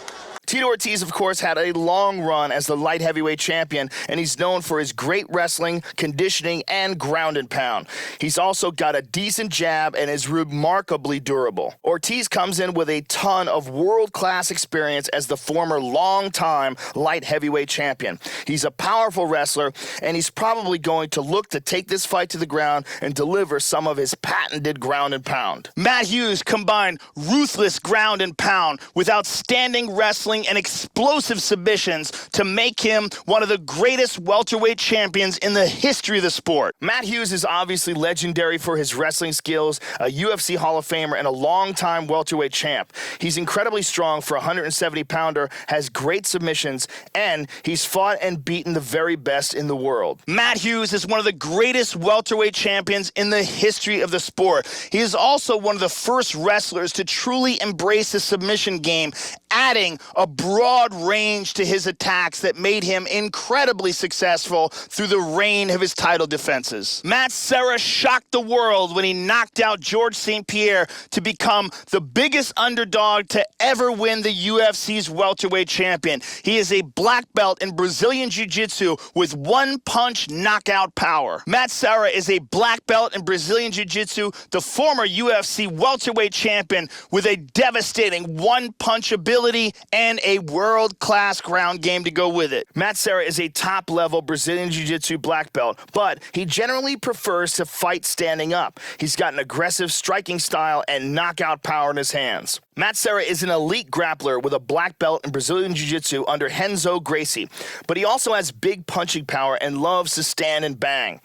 Tito Ortiz, of course, had a long run as the light heavyweight champion, and he's known for his great wrestling, conditioning, and ground and pound. He's also got a decent jab and is remarkably durable. Ortiz comes in with a ton of world-class experience as the former long-time light heavyweight champion. He's a powerful wrestler, and he's probably going to look to take this fight to the ground and deliver some of his patented ground and pound. Matt Hughes combined ruthless ground and pound with outstanding wrestling and explosive submissions to make him one of the greatest welterweight champions in the history of the sport. Matt Hughes is obviously legendary for his wrestling skills, a UFC Hall of Famer, and a long-time welterweight champ. He's incredibly strong for a 170-pounder, has great submissions, and he's fought and beaten the very best in the world. Matt Hughes is one of the greatest welterweight champions in the history of the sport. He is also one of the first wrestlers to truly embrace the submission game, adding a broad range to his attacks that made him incredibly successful through the reign of his title defenses. Matt Serra shocked the world when he knocked out George St. Pierre to become the biggest underdog to ever win the UFC's welterweight champion. He is a black belt in Brazilian Jiu-Jitsu with one-punch knockout power. Matt Serra is a black belt in Brazilian Jiu-Jitsu, the former UFC welterweight champion with a devastating one-punch ability and a world-class ground game to go with it. Matt Serra is a top-level Brazilian Jiu-Jitsu black belt, but he generally prefers to fight standing up. He's got an aggressive striking style and knockout power in his hands. Matt Serra is an elite grappler with a black belt in Brazilian Jiu-Jitsu under Renzo Gracie, but he also has big punching power and loves to stand and bang,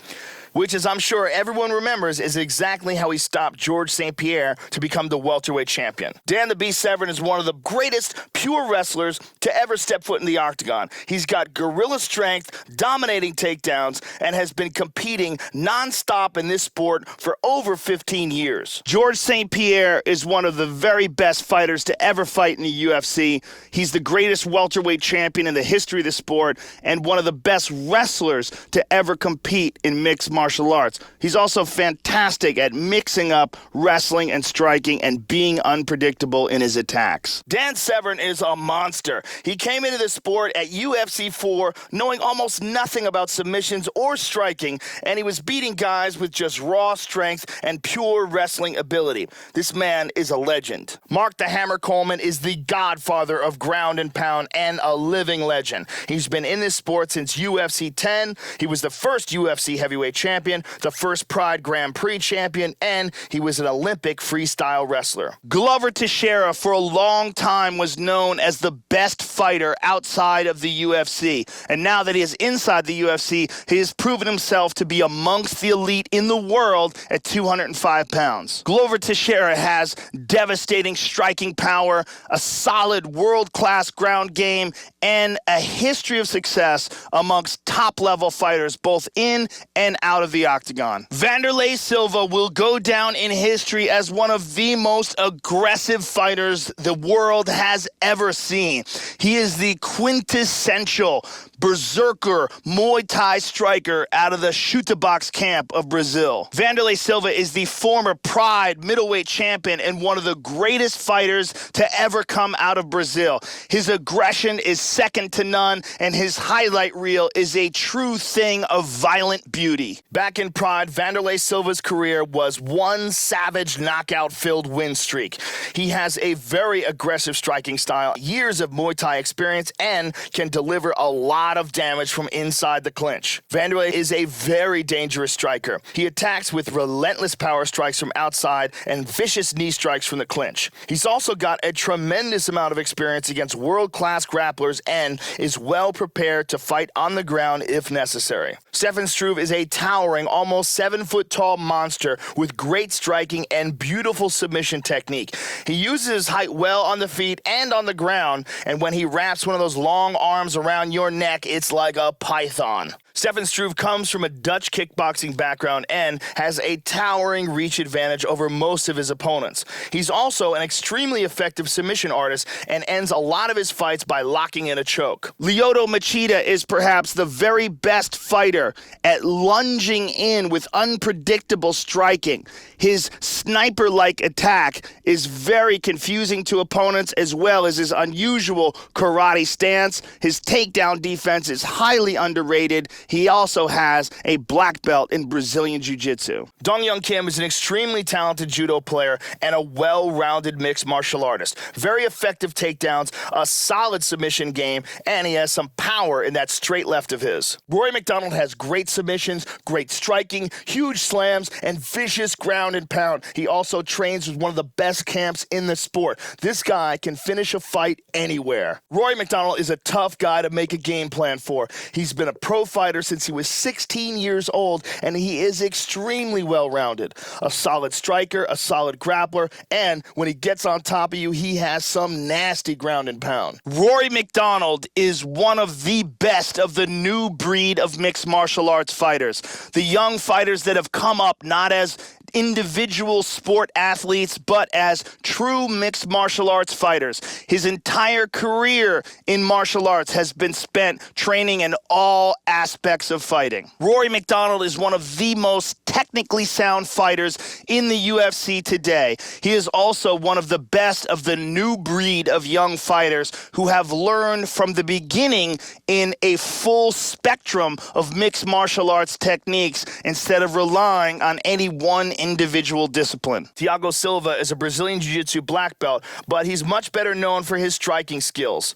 which, as I'm sure everyone remembers, is exactly how he stopped George St. Pierre to become the welterweight champion. Dan the Beast Severn is one of the greatest pure wrestlers to ever step foot in the octagon. He's got gorilla strength, dominating takedowns, and has been competing non-stop in this sport for over 15 years. George St. Pierre is one of the very best fighters to ever fight in the UFC. He's the greatest welterweight champion in the history of the sport and one of the best wrestlers to ever compete in mixed martial arts. He's also fantastic at mixing up wrestling and striking and being unpredictable in his attacks. Dan Severn is a monster. He came into the sport at UFC 4 knowing almost nothing about submissions or striking, and he was beating guys with just raw strength and pure wrestling ability. This man is a legend. Mark the Hammer Coleman is the godfather of ground and pound and a living legend. He's been in this sport since UFC 10. He was the first UFC heavyweight champion, the first Pride Grand Prix champion, and he was an Olympic freestyle wrestler. Glover Teixeira for a long time was known as the best fighter outside of the UFC. And now that he is inside the UFC, he has proven himself to be amongst the elite in the world at 205 pounds. Glover Teixeira has devastating striking power, a solid world-class ground game, and a history of success amongst top-level fighters both in and out of the octagon. Vanderlei Silva will go down in history as one of the most aggressive fighters the world has ever seen. He is the quintessential berserker Muay Thai striker out of the Chute-Boxe camp of Brazil. Vanderlei Silva is the former Pride middleweight champion and one of the greatest fighters to ever come out of Brazil. His aggression is second to none, and his highlight reel is a true thing of violent beauty. Back in Pride, Vanderlei Silva's career was one savage knockout-filled win streak. He has a very aggressive striking style, years of Muay Thai experience, and can deliver a lot of damage from inside the clinch. Vanderlei is a very dangerous striker. He attacks with relentless power strikes from outside and vicious knee strikes from the clinch. He's also got a tremendous amount of experience against world-class grapplers and is well prepared to fight on the ground if necessary. Stefan Struve is a towering, almost 7-foot-tall monster with great striking and beautiful submission technique. He uses his height well on the feet and on the ground, and when he wraps one of those long arms around your neck, it's like a python. Stefan Struve comes from a Dutch kickboxing background and has a towering reach advantage over most of his opponents. He's also an extremely effective submission artist and ends a lot of his fights by locking in a choke. Lyoto Machida is perhaps the very best fighter at lunging in with unpredictable striking. His sniper-like attack is very confusing to opponents, as well as his unusual karate stance. His takedown defense is highly underrated. He also has a black belt in Brazilian Jiu-Jitsu. Dong Young Kim is an extremely talented judo player and a well-rounded mixed martial artist. Very effective takedowns, a solid submission game, and he has some power in that straight left of his. Rory McDonald has great submissions, great striking, huge slams, and vicious ground and pound. He also trains with one of the best camps in the sport. This guy can finish a fight anywhere. Rory McDonald is a tough guy to make a game plan for. He's been a pro fighter since he was 16 years old, and he is extremely well-rounded. A solid striker, a solid grappler, and when he gets on top of you, he has some nasty ground and pound. Rory McDonald is one of the best of the new breed of mixed martial arts fighters. The young fighters that have come up not as individual sport athletes, but as true mixed martial arts fighters. His entire career in martial arts has been spent training in all aspects of fighting. Rory McDonald is one of the most technically sound fighters in the UFC today. He is also one of the best of the new breed of young fighters who have learned from the beginning in a full spectrum of mixed martial arts techniques instead of relying on any one individual discipline. Thiago Silva is a Brazilian Jiu-Jitsu black belt, but he's much better known for his striking skills.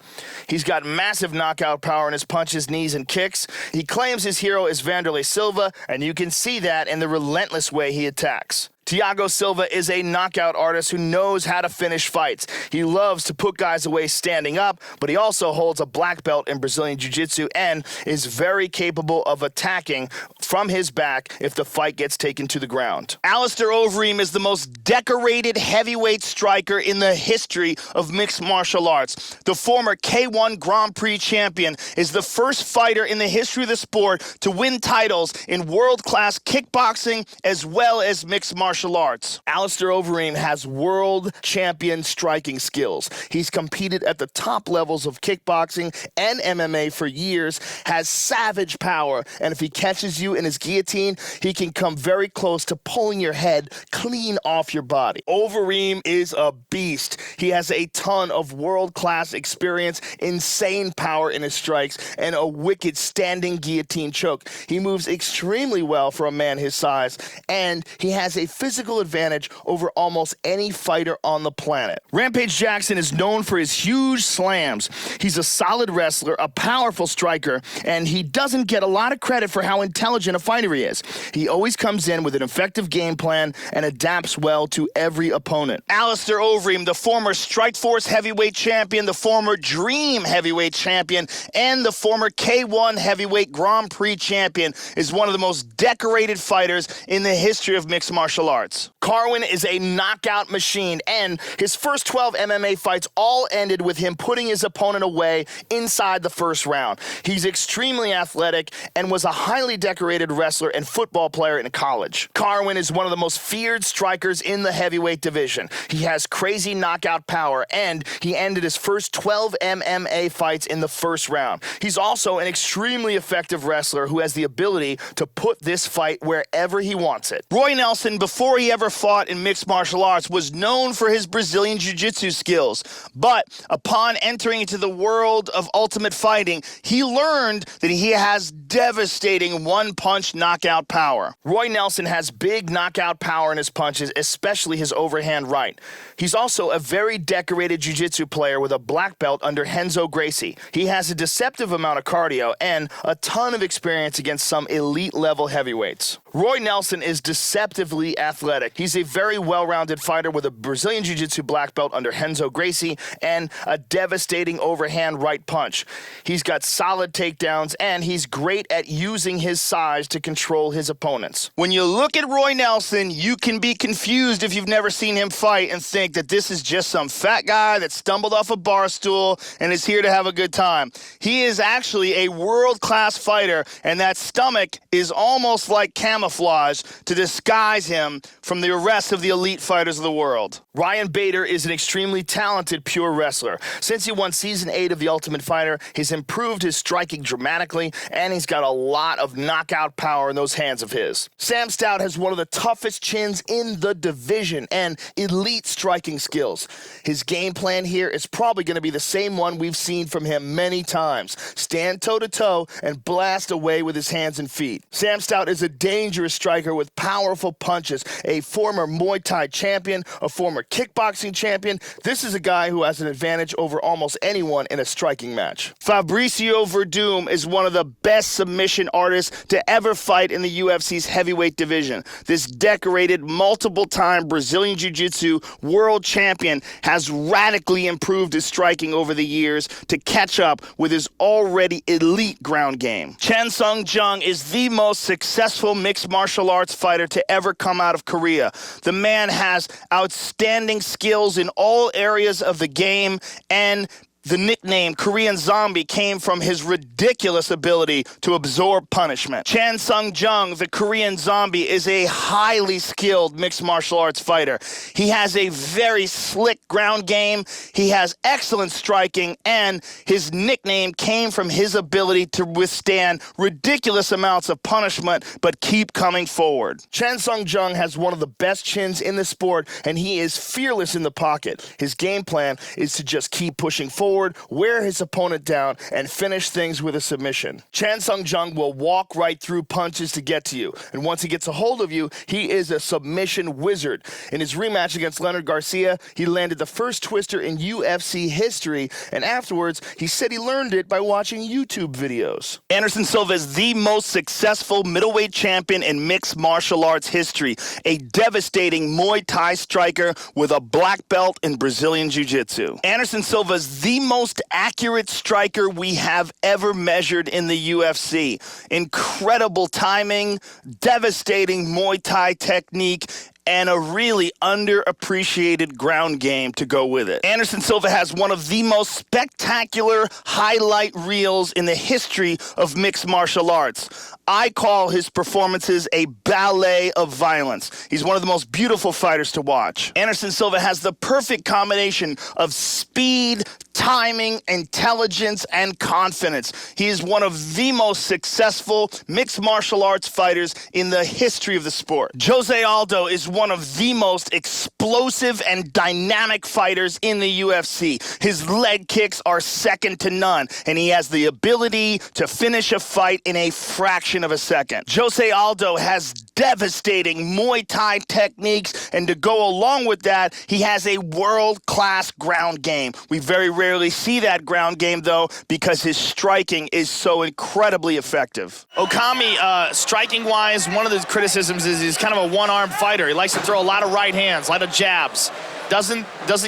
He's got massive knockout power in his punches, knees, and kicks. He claims his hero is Vanderlei Silva, and you can see that in the relentless way he attacks. Thiago Silva is a knockout artist who knows how to finish fights. He loves to put guys away standing up, but he also holds a black belt in Brazilian Jiu-Jitsu and is very capable of attacking from his back if the fight gets taken to the ground. Alistair Overeem is the most decorated heavyweight striker in the history of mixed martial arts. The former K1 Grand Prix champion is the first fighter in the history of the sport to win titles in world-class kickboxing as well as mixed martial arts. Alistair Overeem has world champion striking skills. He's competed at the top levels of kickboxing and MMA for years, has savage power, and if he catches you in his guillotine, he can come very close to pulling your head clean off your body. Overeem is a beast. He has a ton of world-class experience, insane power in his strikes, and a wicked standing guillotine choke. He moves extremely well for a man his size, and he has a physical advantage over almost any fighter on the planet. Rampage Jackson is known for his huge slams. He's a solid wrestler, a powerful striker, and he doesn't get a lot of credit for how intelligent a fighter he is. He always comes in with an effective game plan and adapts well to every opponent. Alistair Overeem, the former Strikeforce heavyweight champion, the former Dream heavyweight champion, and the former K1 heavyweight Grand Prix champion, is one of the most decorated fighters in the history of mixed martial arts. Carwin is a knockout machine, and his first 12 MMA fights all ended with him putting his opponent away inside the first round. He's extremely athletic and was a highly decorated wrestler and football player in college. Carwin is one of the most feared strikers in the heavyweight division. He has crazy knockout power, and he ended his first 12 MMA fights in the first round. He's also an extremely effective wrestler who has the ability to put this fight wherever he wants it. Roy Nelson, before he ever fought in mixed martial arts, was known for his Brazilian Jiu-Jitsu skills. But upon entering into the world of ultimate fighting, he learned that he has devastating one-punch knockout power. Roy Nelson has big knockout power in his punches, especially his overhand right. He's also a very decorated jiu-jitsu player with a black belt under Renzo Gracie. He has a deceptive amount of cardio and a ton of experience against some elite-level heavyweights. Roy Nelson is deceptively athletic. He's a very well-rounded fighter with a Brazilian Jiu-Jitsu black belt under Renzo Gracie and a devastating overhand right punch. He's got solid takedowns, and he's great at using his size size to control his opponents. When you look at Roy Nelson, you can be confused if you've never seen him fight and think that this is just some fat guy that stumbled off a bar stool and is here to have a good time. He is actually a world-class fighter, and that stomach is almost like camouflage to disguise him from the rest of the elite fighters of the world. Ryan Bader is an extremely talented pure wrestler. Since he won Season 8 of The Ultimate Fighter, he's improved his striking dramatically, and he's got a lot of knockout power in those hands of his. Sam Stout has one of the toughest chins in the division and elite striking skills. His game plan here is probably going to be the same one we've seen from him many times. Stand toe-to-toe and blast away with his hands and feet. Sam Stout is a dangerous striker with powerful punches, a former Muay Thai champion, a former kickboxing champion. This is a guy who has an advantage over almost anyone in a striking match. Fabricio Verdum is one of the best submission artists to ever fight in the UFC's heavyweight division. This decorated multiple-time Brazilian Jiu-Jitsu world champion has radically improved his striking over the years to catch up with his already elite ground game. Chan Sung Jung is the most successful mixed martial arts fighter to ever come out of Korea. The man has outstanding skills in all areas of the game, and the nickname Korean Zombie came from his ridiculous ability to absorb punishment. Chan Sung Jung, the Korean Zombie, is a highly skilled mixed martial arts fighter. He has a very slick ground game, he has excellent striking, and his nickname came from his ability to withstand ridiculous amounts of punishment but keep coming forward. Chan Sung Jung has one of the best chins in the sport, and he is fearless in the pocket. His game plan is to just keep pushing forward, wear his opponent down, and finish things with a submission. Chan Sung Jung will walk right through punches to get to you, and once he gets a hold of you, he is a submission wizard. In his rematch against Leonard Garcia, he landed the first twister in UFC history, and afterwards, he said he learned it by watching YouTube videos. Anderson Silva is the most successful middleweight champion in mixed martial arts history, a devastating Muay Thai striker with a black belt in Brazilian Jiu-Jitsu. Anderson Silva is the most accurate striker we have ever measured in the UFC. Incredible timing, devastating Muay Thai technique, and a really underappreciated ground game to go with it. Anderson Silva has one of the most spectacular highlight reels in the history of mixed martial arts. I call his performances a ballet of violence. He's one of the most beautiful fighters to watch. Anderson Silva has the perfect combination of speed, timing, intelligence, and confidence. He is one of the most successful mixed martial arts fighters in the history of the sport. Jose Aldo is one of the most explosive and dynamic fighters in the UFC. His leg kicks are second to none, and he has the ability to finish a fight in a fraction of a second. Jose Aldo has devastating Muay Thai techniques, and to go along with that, he has a world-class ground game. We very rarely see that ground game, though, because his striking is so incredibly effective. Okami, striking-wise, one of the criticisms is he's kind of a one-arm fighter. He likes to throw a lot of right hands, a lot of jabs. Doesn't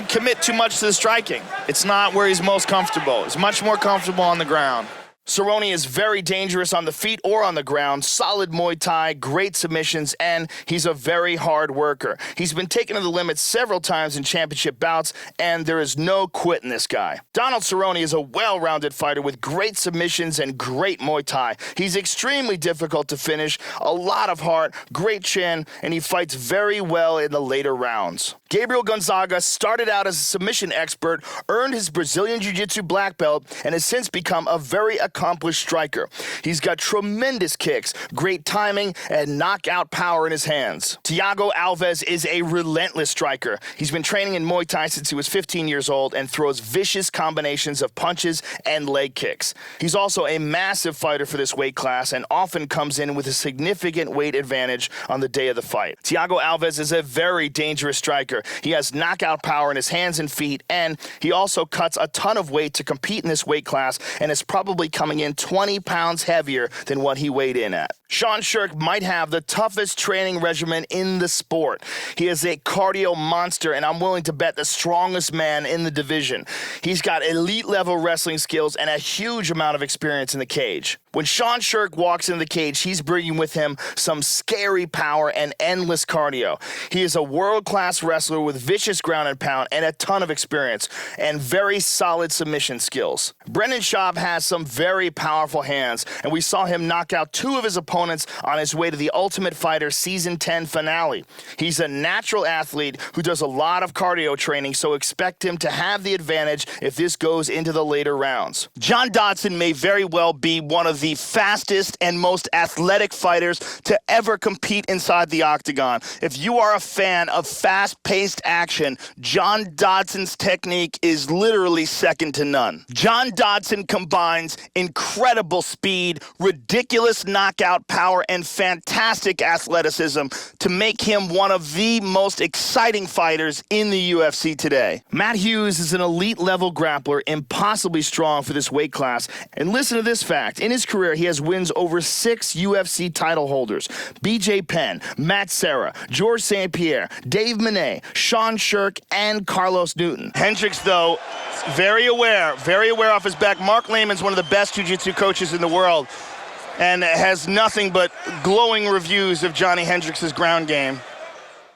commit too much to the striking. It's not where he's most comfortable. He's much more comfortable on the ground. Cerrone is very dangerous on the feet or on the ground, solid Muay Thai, great submissions, and he's a very hard worker. He's been taken to the limit several times in championship bouts, and there is no quit in this guy. Donald Cerrone is a well-rounded fighter with great submissions and great Muay Thai. He's extremely difficult to finish, a lot of heart, great chin, and he fights very well in the later rounds. Gabriel Gonzaga started out as a submission expert, earned his Brazilian Jiu-Jitsu black belt, and has since become a very accomplished striker. He's got tremendous kicks, great timing, and knockout power in his hands. Thiago Alves is a relentless striker. He's been training in Muay Thai since he was 15 years old and throws vicious combinations of punches and leg kicks. He's also a massive fighter for this weight class and often comes in with a significant weight advantage on the day of the fight. Thiago Alves is a very dangerous striker. He has knockout power in his hands and feet, and he also cuts a ton of weight to compete in this weight class and is probably coming in 20 pounds heavier than what he weighed in at. Sean Shirk might have the toughest training regimen in the sport. He is a cardio monster, and I'm willing to bet the strongest man in the division. He's got elite-level wrestling skills and a huge amount of experience in the cage. When Sean Shirk walks in the cage, he's bringing with him some scary power and endless cardio. He is a world-class wrestler with vicious ground and pound and a ton of experience and very solid submission skills. Brendan Schaub has some very powerful hands, and we saw him knock out 2 of his opponents on his way to the Ultimate Fighter Season 10 finale. He's a natural athlete who does a lot of cardio training, so expect him to have the advantage if this goes into the later rounds. John Dodson may very well be one of the fastest and most athletic fighters to ever compete inside the octagon. If you are a fan of fast-paced action, John Dodson's technique is literally second to none. John Dodson combines incredible speed, ridiculous knockout power, and fantastic athleticism to make him one of the most exciting fighters in the UFC today. Matt Hughes is an elite-level grappler, impossibly strong for this weight class. And listen to this fact. In his career, he has wins over 6 UFC title holders. BJ Penn, Matt Serra, George St. Pierre, Dave Monet, Sean Shirk, and Carlos Newton. Hendricks, though, very aware off his back. Mark Lehman's one of the best jiu-jitsu coaches in the world and has nothing but glowing reviews of Johnny Hendricks' ground game.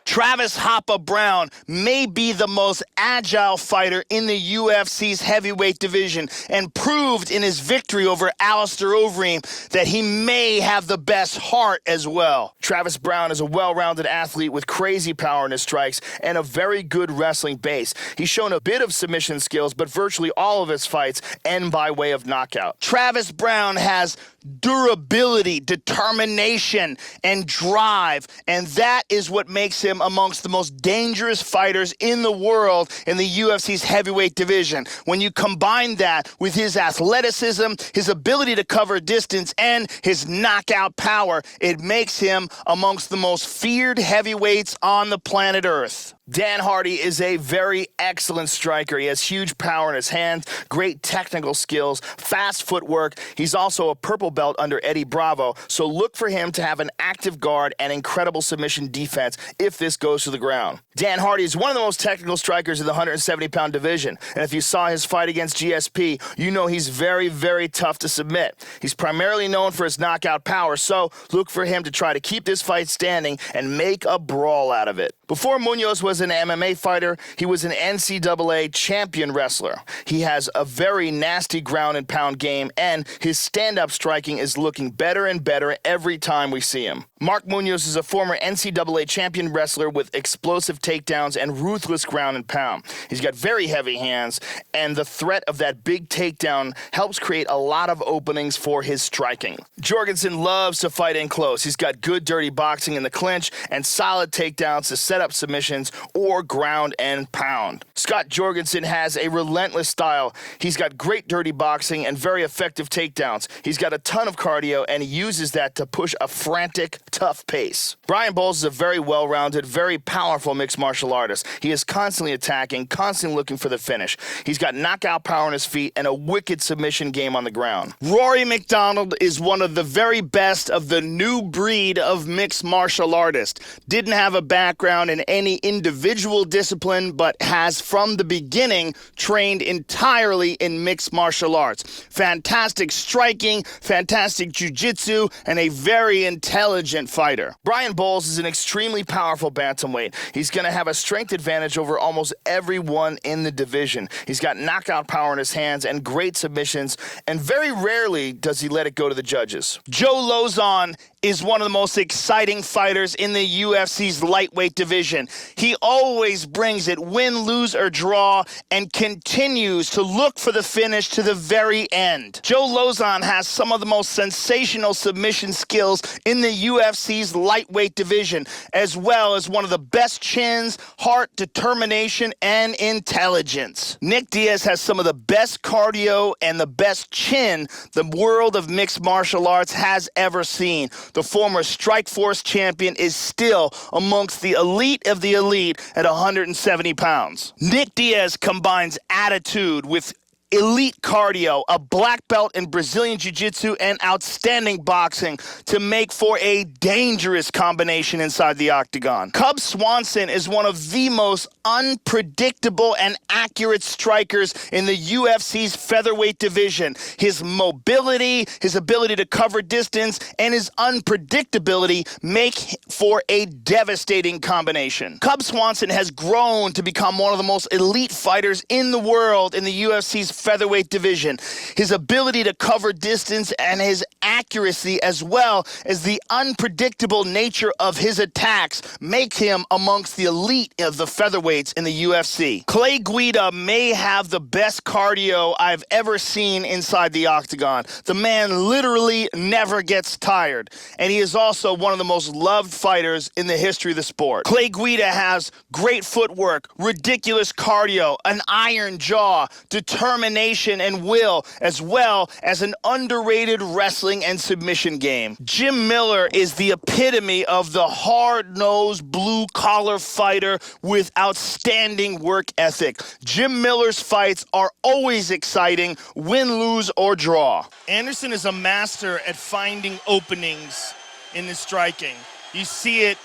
Travis Hoppa Brown may be the most agile fighter in the UFC's heavyweight division and proved in his victory over Alistair Overeem that he may have the best heart as well. Travis Brown is a well-rounded athlete with crazy power in his strikes and a very good wrestling base. He's shown a bit of submission skills, but virtually all of his fights end by way of knockout. Travis Brown has durability, determination, and drive, and that is what makes him amongst the most dangerous fighters in the world in the UFC's heavyweight division. When you combine that with his athleticism, his ability to cover distance, and his knockout power, it makes him amongst the most feared heavyweights on the planet Earth. Dan Hardy is a very excellent striker. He has huge power in his hands, great technical skills, fast footwork. He's also a purple belt under Eddie Bravo, so look for him to have an active guard and incredible submission defense if this goes to the ground. Dan Hardy is one of the most technical strikers in the 170-pound division, and if you saw his fight against GSP, you know he's very, very tough to submit. He's primarily known for his knockout power, so look for him to try to keep this fight standing and make a brawl out of it. Before Munoz was an MMA fighter, he was an NCAA champion wrestler. He has a very nasty ground and pound game, and his stand-up striking is looking better and better every time we see him. Mark Munoz is a former NCAA champion wrestler with explosive takedowns and ruthless ground and pound. He's got very heavy hands, and the threat of that big takedown helps create a lot of openings for his striking. Jorgensen loves to fight in close. He's got good dirty boxing in the clinch and solid takedowns to set up submissions or ground and pound. Scott Jorgensen has a relentless style. He's got great dirty boxing and very effective takedowns. He's got a ton of cardio, and he uses that to push a frantic, tough pace. Brian Bowles is a very well-rounded, very powerful mixed martial artist. He is constantly attacking, constantly looking for the finish. He's got knockout power on his feet and a wicked submission game on the ground. Rory McDonald is one of the very best of the new breed of mixed martial artists. Didn't have a background in any individual discipline, but has from the beginning trained entirely in mixed martial arts. Fantastic striking, fantastic jiu-jitsu, and a very intelligent fighter. Brian Bowles is an extremely powerful bantamweight. He's going to have a strength advantage over almost everyone in the division. He's got knockout power in his hands and great submissions, and very rarely does he let it go to the judges. Joe Lozon is one of the most exciting fighters in the UFC's lightweight division. He always brings it, win, lose, or draw, and continues to look for the finish to the very end. Joe Lozon has some of the most sensational submission skills in the UFC's lightweight division, as well as one of the best chins, heart, determination, and intelligence. Nick Diaz has some of the best cardio and the best chin the world of mixed martial arts has ever seen. The former Strikeforce champion is still amongst the elite of the elite at 170 pounds. Nick Diaz combines attitude with elite cardio, a black belt in Brazilian Jiu-Jitsu, and outstanding boxing to make for a dangerous combination inside the octagon. Cub Swanson is one of the most unpredictable and accurate strikers in the UFC's featherweight division. His mobility, his ability to cover distance, and his unpredictability make for a devastating combination. Cub Swanson has grown to become one of the most elite fighters in the world in the UFC's featherweight division. His ability to cover distance and his accuracy, as well as the unpredictable nature of his attacks, make him amongst the elite of the featherweights in the UFC. Clay Guida may have the best cardio I've ever seen inside the octagon. The man literally never gets tired, and he is also one of the most loved fighters in the history of the sport. Clay Guida has great footwork, ridiculous cardio, an iron jaw, determination and will, as well as an underrated wrestling and submission game. Jim Miller is the epitome of the hard-nosed, blue-collar fighter with outstanding work ethic. Jim Miller's fights are always exciting, win, lose, or draw. Anderson is a master at finding openings in his striking. You see it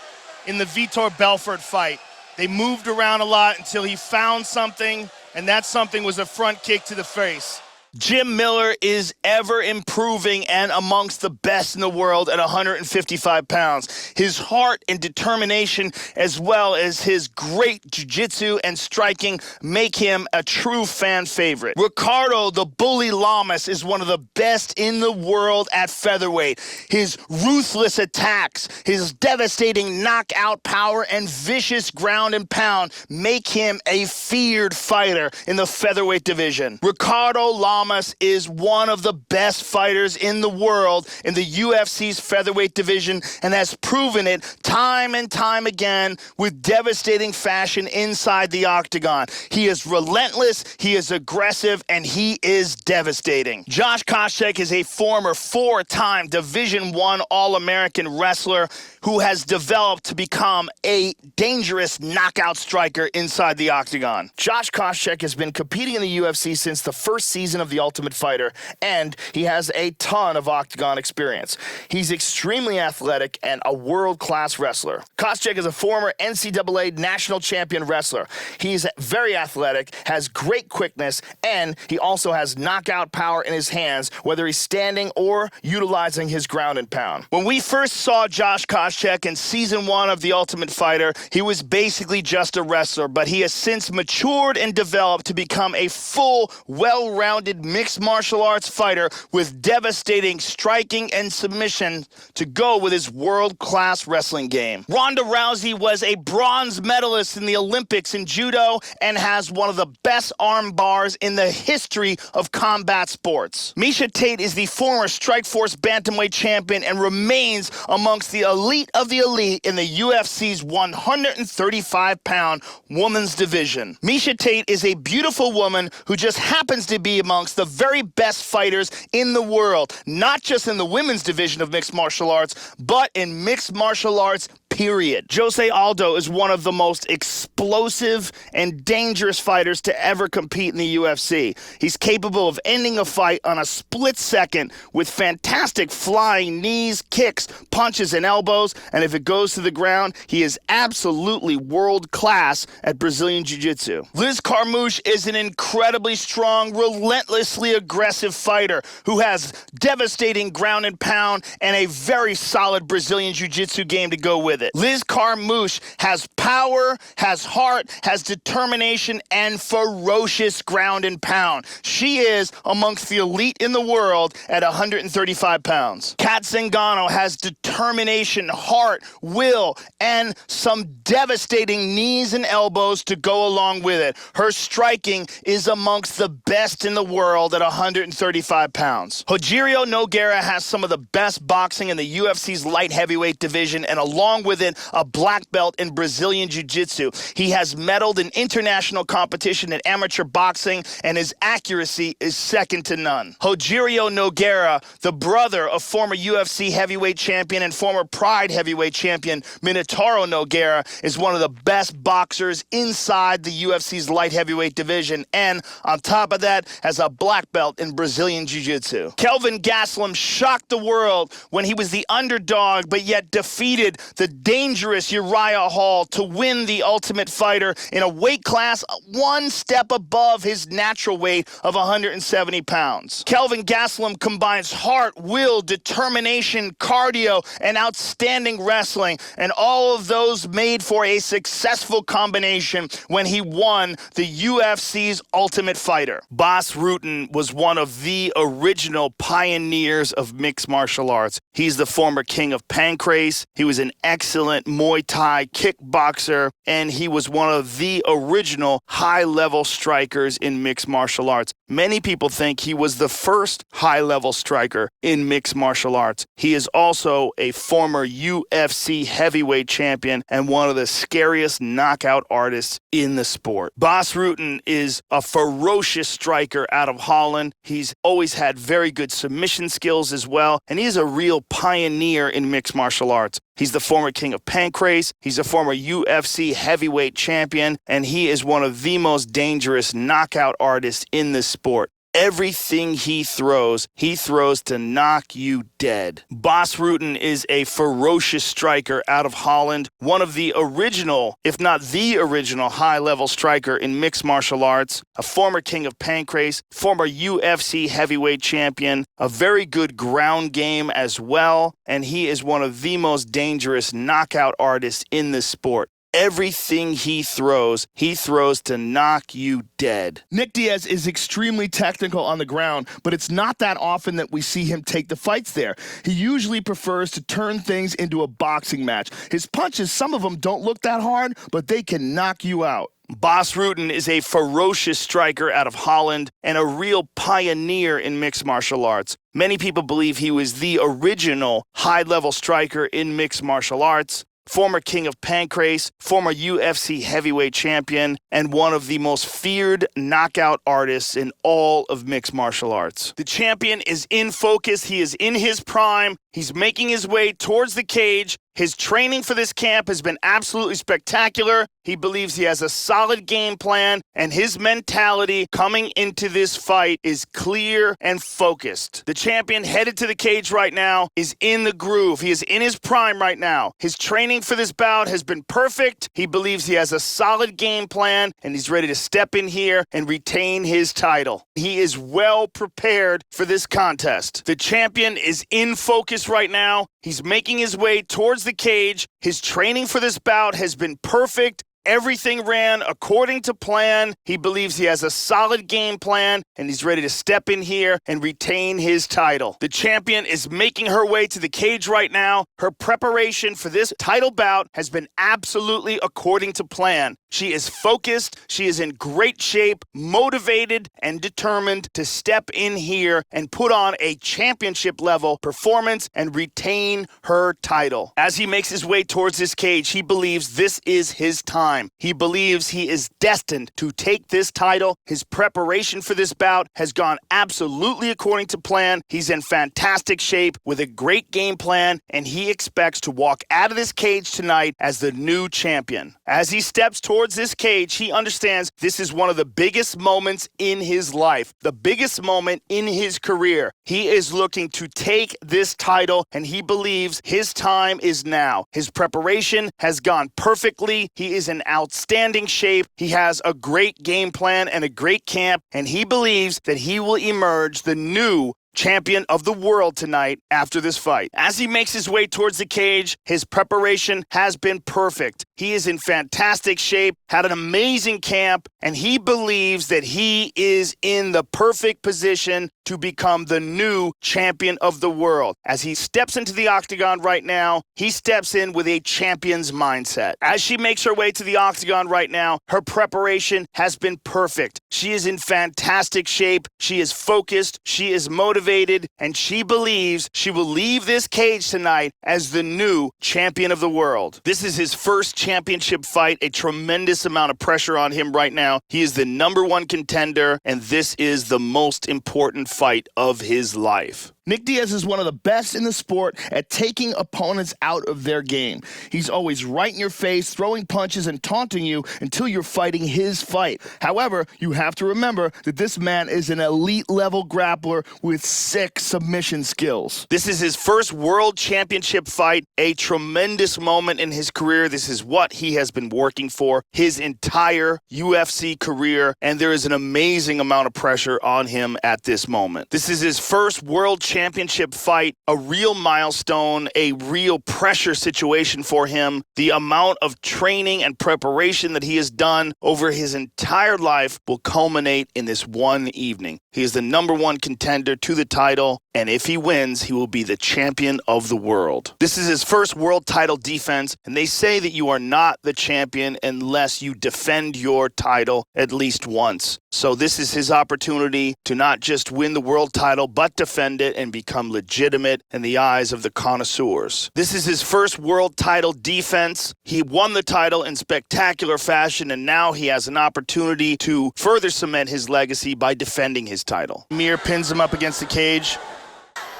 in the Vitor Belfort fight. They moved around a lot until he found something, and that something was a front kick to the face. Jim Miller is ever improving and amongst the best in the world at 155 pounds. His heart and determination, as well as his great jiu-jitsu and striking, make him a true fan favorite. Ricardo the Bully Lamas is one of the best in the world at featherweight. His ruthless attacks, his devastating knockout power, and vicious ground and pound make him a feared fighter in the featherweight division. Ricardo Lamas is one of the best fighters in the world in the UFC's featherweight division and has proven it time and time again with devastating fashion inside the octagon. He is relentless, he is aggressive, and he is devastating. Josh Koscheck is a former four-time Division I All-American wrestler who has developed to become a dangerous knockout striker inside the octagon. Josh Koscheck has been competing in the UFC since the first season of The Ultimate Fighter, and he has a ton of octagon experience. He's extremely athletic and a world-class wrestler. Koscheck is a former NCAA national champion wrestler. He's very athletic, has great quickness, and he also has knockout power in his hands, whether he's standing or utilizing his ground and pound. When we first saw Josh Koscheck in Season 1 of The Ultimate Fighter, he was basically just a wrestler, but he has since matured and developed to become a full, well-rounded mixed martial arts fighter with devastating striking and submission to go with his world-class wrestling game. Ronda Rousey was a bronze medalist in the Olympics in judo and has one of the best arm bars in the history of combat sports. Miesha Tate is the former Strikeforce bantamweight champion and remains amongst the elite of the elite in the UFC's 135-pound women's division. Miesha Tate is a beautiful woman who just happens to be amongst the very best fighters in the world, not just in the women's division of mixed martial arts, but in mixed martial arts, period. Jose Aldo is one of the most explosive and dangerous fighters to ever compete in the UFC. He's capable of ending a fight on a split second with fantastic flying knees, kicks, punches, and elbows, and if it goes to the ground, he is absolutely world-class at Brazilian Jiu-Jitsu. Liz Carmouche is an incredibly strong, relentlessly aggressive fighter who has devastating ground and pound and a very solid Brazilian Jiu-Jitsu game to go with it. Liz Carmouche has power, has heart, has determination, and ferocious ground and pound. She is amongst the elite in the world at 135 pounds. Kat Zingano has determination, heart, will, and some devastating knees and elbows to go along with it. Her striking is amongst the best in the world at 135 pounds. Rogerio Nogueira has some of the best boxing in the UFC's light heavyweight division, and along with with it a black belt in Brazilian Jiu-Jitsu. He has medaled in international competition in amateur boxing, and his accuracy is second to none. Rogerio Nogueira, the brother of former UFC heavyweight champion and former Pride heavyweight champion Minotauro Nogueira, is one of the best boxers inside the UFC's light heavyweight division, and on top of that, has a black belt in Brazilian Jiu-Jitsu. Kelvin Gastelum shocked the world when he was the underdog, but yet defeated the dangerous Uriah Hall to win the Ultimate Fighter in a weight class one step above his natural weight of 170 pounds. Kelvin Gastelum combines heart, will, determination, cardio, and outstanding wrestling, and all of those made for a successful combination when he won the UFC's Ultimate Fighter. Bas Rutten was one of the original pioneers of mixed martial arts. He's the former king of Pancrase. He was an excellent Muay Thai kickboxer, and he was one of the original high-level strikers in mixed martial arts. Many people think he was the first high-level striker in mixed martial arts. He is also a former UFC heavyweight champion and one of the scariest knockout artists in the sport. Bas Rutten is a ferocious striker out of Holland. He's always had very good submission skills as well, and he's a real pioneer in mixed martial arts. He's the former king of Pancrase. He's a former UFC heavyweight champion, and he is one of the most dangerous knockout artists in the sport. Everything he throws to knock you dead. Bas Rutten is a ferocious striker out of Holland, one of the original, if not the original, high-level striker in mixed martial arts, a former king of Pancrase, former UFC heavyweight champion, a very good ground game as well, and he is one of the most dangerous knockout artists in the sport. Everything he throws to knock you dead. Nick Diaz is extremely technical on the ground, but it's not that often that we see him take the fights there. He usually prefers to turn things into a boxing match. His punches, some of them don't look that hard, but they can knock you out. Bas Rutten is a ferocious striker out of Holland and a real pioneer in mixed martial arts. Many people believe he was the original high-level striker in mixed martial arts. Former king of Pancrase, former UFC heavyweight champion, and one of the most feared knockout artists in all of mixed martial arts. The champion is in focus. He is in his prime. He's making his way towards the cage. His training for this camp has been absolutely spectacular. He believes he has a solid game plan, and his mentality coming into this fight is clear and focused. The champion headed to the cage right now is in the groove. He is in his prime right now. His training for this bout has been perfect. He believes he has a solid game plan, and he's ready to step in here and retain his title. He is well prepared for this contest. The champion is in focus right now. He's making his way towards the cage. His training for this bout has been perfect. Everything ran according to plan. He believes he has a solid game plan, and he's ready to step in here and retain his title. The champion is making her way to the cage right now. Her preparation for this title bout has been absolutely according to plan. She is focused, she is in great shape, motivated, and determined to step in here and put on a championship-level performance and retain her title. As he makes his way towards this cage, he believes this is his time. He believes he is destined to take this title. His preparation for this bout has gone absolutely according to plan. He's in fantastic shape with a great game plan, and he expects to walk out of this cage tonight as the new champion. As he steps towards this cage, he understands this is one of the biggest moments in his life, the biggest moment in his career. He is looking to take this title, and he believes his time is now. His preparation has gone perfectly. He is in outstanding shape. He has a great game plan and a great camp, and he believes that he will emerge the new champion of the world tonight after this fight. As he makes his way towards the cage, his preparation has been perfect. He is in fantastic shape, had an amazing camp, and he believes that he is in the perfect position to become the new champion of the world. As he steps into the octagon right now, he steps in with a champion's mindset. As she makes her way to the octagon right now, her preparation has been perfect. She is in fantastic shape. She is focused. She is motivated, and she believes she will leave this cage tonight as the new champion of the world. This is his first championship fight, a tremendous amount of pressure on him right now. He is the #1 contender, and this is the most important fight of his life. Nick Diaz is one of the best in the sport at taking opponents out of their game. He's always right in your face, throwing punches and taunting you until you're fighting his fight. However, you have to remember that this man is an elite-level grappler with sick submission skills. This is his first world championship fight, a tremendous moment in his career. This is what he has been working for his entire UFC career, and there is an amazing amount of pressure on him at this moment. This is his first world championship fight, a real milestone, a real pressure situation for him. The amount of training and preparation that he has done over his entire life will culminate in this one evening. He is the #1 contender to the title, and if he wins, he will be the champion of the world. This is his first world title defense, and they say that you are not the champion unless you defend your title at least once. So this is his opportunity to not just win the world title, but defend it and become legitimate in the eyes of the connoisseurs. This is his first world title defense. He won the title in spectacular fashion, and now he has an opportunity to further cement his legacy by defending his title. Mir pins him up against the cage,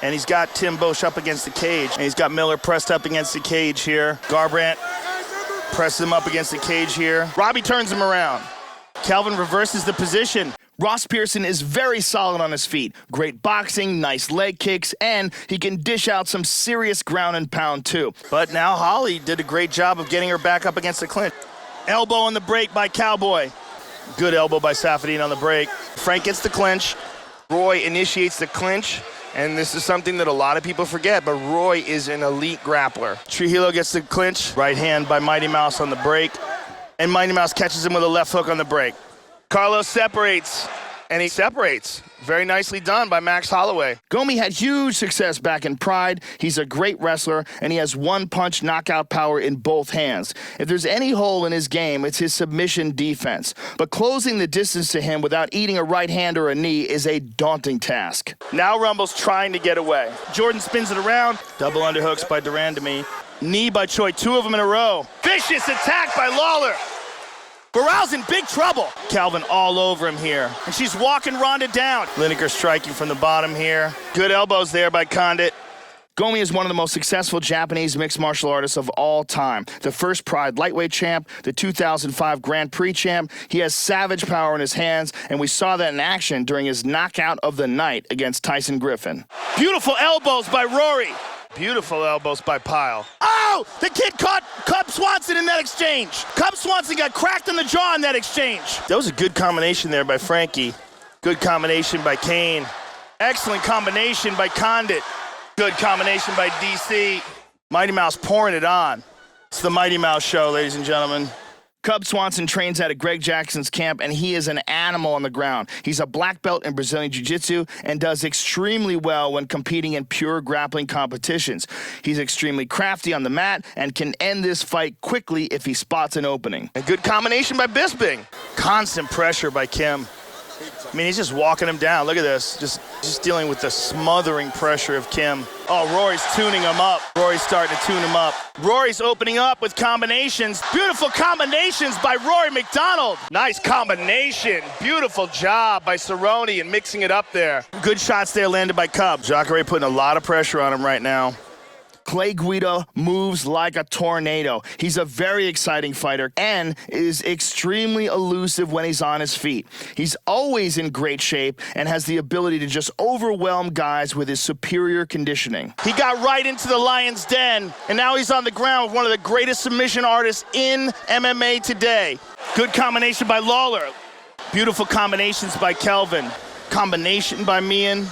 and he's got Tim Bosch up against the cage, and he's got Miller pressed up against the cage here. Garbrandt presses him up against the cage here. Robbie turns him around. Calvin reverses the position. Ross Pearson is very solid on his feet. Great boxing, nice leg kicks, and he can dish out some serious ground and pound too. But now Holly did a great job of getting her back up against the clinch. Elbow on the break by Cowboy. Good elbow by Safadine on the break. Frank gets the clinch. Roy initiates the clinch, and this is something that a lot of people forget, but Roy is an elite grappler. Trujillo gets the clinch. Right hand by Mighty Mouse on the break. And Mighty Mouse catches him with a left hook on the break. Carlos separates, and he separates. Very nicely done by Max Holloway. Gomi had huge success back in Pride. He's a great wrestler, and he has one-punch knockout power in both hands. If there's any hole in his game, it's his submission defense. But closing the distance to him without eating a right hand or a knee is a daunting task. Now Rumble's trying to get away. Jordan spins it around. Double underhooks by Durandamy. Knee by Choi, 2 of them in a row. Vicious attack by Lawler. Barrow's in big trouble. Calvin all over him here. And she's walking Ronda down. Lineker striking from the bottom here. Good elbows there by Condit. Gomi is one of the most successful Japanese mixed martial artists of all time. The first Pride lightweight champ, the 2005 Grand Prix champ. He has savage power in his hands, and we saw that in action during his knockout of the night against Tyson Griffin. Beautiful elbows by Rory. Beautiful elbows by Pyle. Oh, the kid caught Cub Swanson in that exchange. Cub Swanson got cracked in the jaw in that exchange. That was a good combination there by Frankie. Good combination by Kane. Excellent combination by Condit. Good combination by DC. Mighty Mouse pouring it on. It's the Mighty Mouse show, ladies and gentlemen. Cub Swanson trains out of Greg Jackson's camp, and he is an animal on the ground. He's a black belt in Brazilian Jiu-Jitsu and does extremely well when competing in pure grappling competitions. He's extremely crafty on the mat and can end this fight quickly if he spots an opening. A good combination by Bisping. Constant pressure by Kim. I mean, he's just walking him down. Look at this. Just dealing with the smothering pressure of Kim. Oh, Rory's tuning him up. Rory's starting to tune him up. Rory's opening up with combinations. Beautiful combinations by Rory McDonald. Nice combination. Beautiful job by Cerrone and mixing it up there. Good shots there landed by Cub. Jacare putting a lot of pressure on him right now. Clay Guida moves like a tornado. He's a very exciting fighter and is extremely elusive when he's on his feet. He's always in great shape and has the ability to just overwhelm guys with his superior conditioning. He got right into the lion's den, and now he's on the ground with one of the greatest submission artists in MMA today. Good combination by Lawler. Beautiful combinations by Kelvin. Combination by Meehan.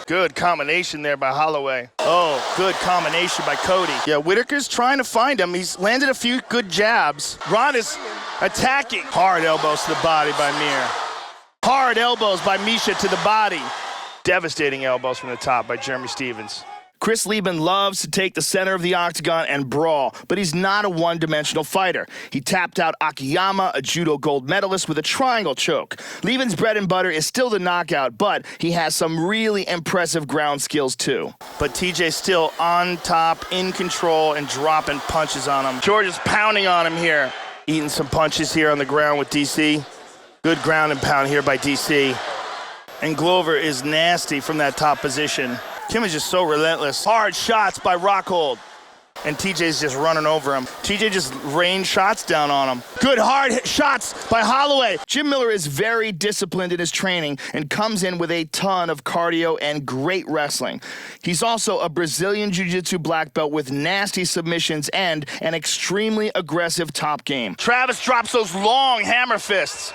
Good combination there by Holloway. Oh, good combination by Cody. Yeah, Whitaker's trying to find him. He's landed a few good jabs. Ron is attacking. Hard elbows to the body by Mir. Hard elbows by Misha to the body. devastating elbows from the top by Jeremy Stevens. Chris Lieben loves to take the center of the octagon and brawl, but he's not a one-dimensional fighter. He tapped out Akiyama, a judo gold medalist, with a triangle choke. Lieben's bread and butter is still the knockout, but he has some really impressive ground skills too. But TJ's still on top, in control, and dropping punches on him. George is pounding on him here. Eating some punches here on the ground with DC. Good ground and pound here by DC. And Glover is nasty from that top position. Kim is just so relentless. Hard shots by Rockhold. And TJ's just running over him. TJ just rained shots down on him. Good hard shots by Holloway. Jim Miller is very disciplined in his training and comes in with a ton of cardio and great wrestling. He's also a Brazilian Jiu-Jitsu black belt with nasty submissions and an extremely aggressive top game. Travis drops those long hammer fists.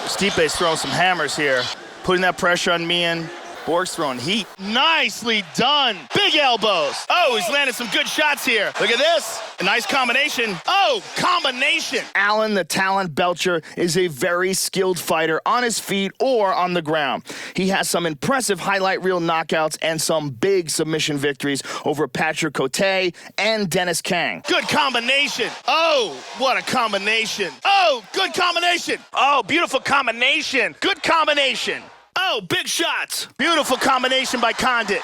Stipe's throwing some hammers here. Putting that pressure on Mian. Borg's throwing heat. Nicely done. Big elbows. Oh, he's landed some good shots here. Look at this. A nice combination. Oh, combination. Allen the Talent Belcher is a very skilled fighter on his feet or on the ground. He has some impressive highlight reel knockouts and some big submission victories over Patrick Cote and Dennis Kang. Good combination. Oh, what a combination. Oh, good combination. Oh, beautiful combination. Good combination. Oh, big shots. Beautiful combination by Condit.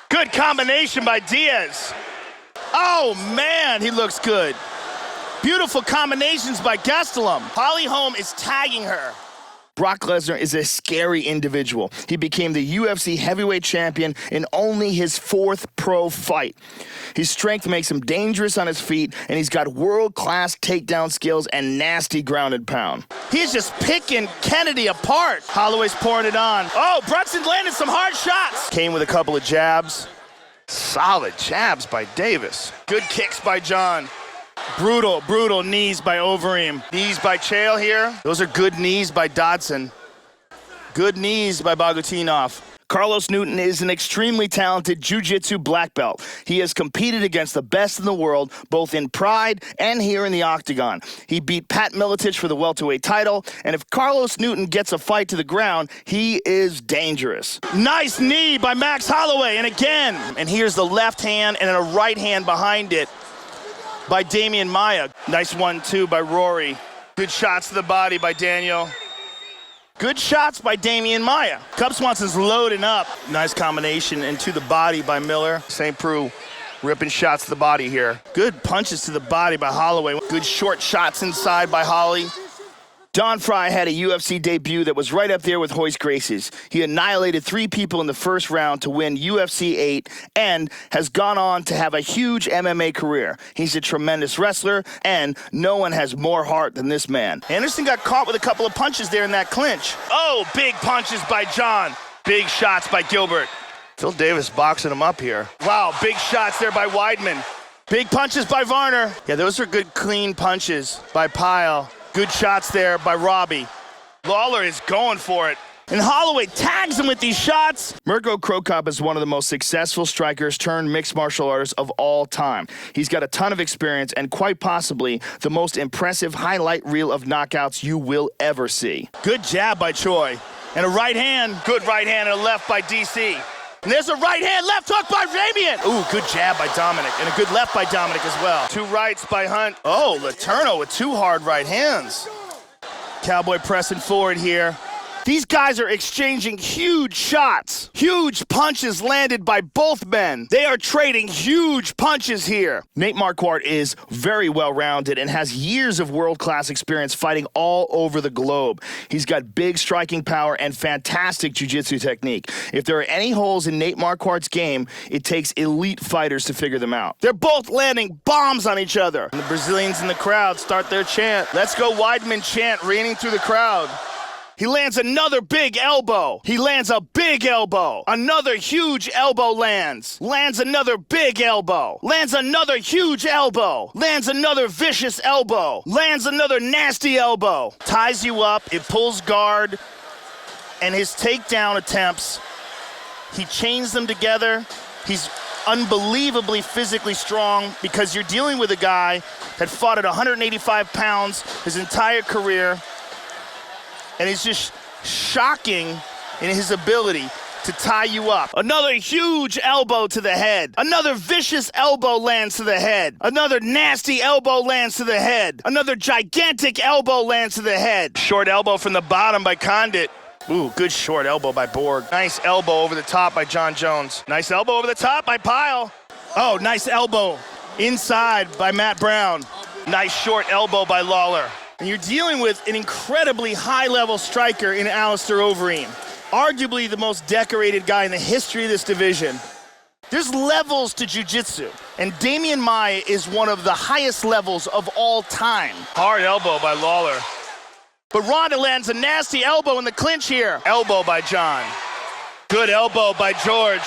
Good combination by Diaz. Oh, man, he looks good. Beautiful combinations by Gastelum. Holly Holm is tagging her. Brock Lesnar is a scary individual. He became the UFC heavyweight champion in only his 4th pro fight. His strength makes him dangerous on his feet, and he's got world-class takedown skills and nasty ground and pound. He's just picking Kennedy apart. Holloway's pouring it on. Oh, Brunson landed some hard shots. Came with a couple of jabs. Solid jabs by Davis. Good kicks by John. Brutal knees by Overeem. Knees by Chael here. Those are good knees by Dodson. Good knees by Bogutinov. Carlos Newton is an extremely talented jiu-jitsu black belt. He has competed against the best in the world, both in Pride and here in the Octagon. He beat Pat Miletich for the welterweight title, and if Carlos Newton gets a fight to the ground, he is dangerous. Nice knee by Max Holloway, and again. And here's the left hand and a right hand behind it by Damian Maia. Nice 1-2 by Rory. Good shots to the body by Daniel. Good shots by Damian Maia. Cub Swanson's loading up. Nice combination into the body by Miller. St. Preux ripping shots to the body here. Good punches to the body by Holloway. Good short shots inside by Holly. Don Fry had a UFC debut that was right up there with Royce Gracie's. He annihilated 3 people in the first round to win UFC 8 and has gone on to have a huge MMA career. He's a tremendous wrestler, and no one has more heart than this man. Anderson got caught with a couple of punches there in that clinch. Oh, big punches by John. Big shots by Gilbert. Phil Davis boxing him up here. Wow, big shots there by Weidman. Big punches by Varner. Yeah, those are good clean punches by Pyle. Good shots there by Robbie. Lawler is going for it. And Holloway tags him with these shots. Mirko Cro Cop is one of the most successful strikers turned mixed martial artists of all time. He's got a ton of experience and quite possibly the most impressive highlight reel of knockouts you will ever see. Good jab by Choi. And a right hand. Good right hand and a left by DC. And there's a right hand left hook by Damian. Ooh, good jab by Dominic. And a good left by Dominic as well. 2 rights by Hunt. Oh, Letourneau with 2 hard right hands. Cowboy pressing forward here. These guys are exchanging huge shots. Huge punches landed by both men. They are trading huge punches here. Nate Marquardt is very well-rounded and has years of world-class experience fighting all over the globe. He's got big striking power and fantastic jiu-jitsu technique. If there are any holes in Nate Marquardt's game, it takes elite fighters to figure them out. They're both landing bombs on each other. And the Brazilians in the crowd start their chant. Let's go Weidman chant raining through the crowd. He lands another big elbow. He lands a big elbow. Another huge elbow lands. Lands another big elbow. Lands another huge elbow. Lands another vicious elbow. Lands another nasty elbow. Ties you up. It pulls guard. And his takedown attempts, he chains them together. He's unbelievably physically strong because you're dealing with a guy that fought at 185 pounds his entire career. And he's just shocking in his ability to tie you up. Another huge elbow to the head. Another vicious elbow lands to the head. Another nasty elbow lands to the head. Another gigantic elbow lands to the head. Short elbow from the bottom by Condit. Ooh, good short elbow by Borg. Nice elbow over the top by John Jones. Nice elbow over the top by Pyle. Oh, nice elbow inside by Matt Brown. Nice short elbow by Lawler. And you're dealing with an incredibly high-level striker in Alistair Overeem. Arguably the most decorated guy in the history of this division. There's levels to jiu-jitsu, and Damian Maia is one of the highest levels of all time. Hard elbow by Lawler. But Ronda lands a nasty elbow in the clinch here. Elbow by John. Good elbow by George.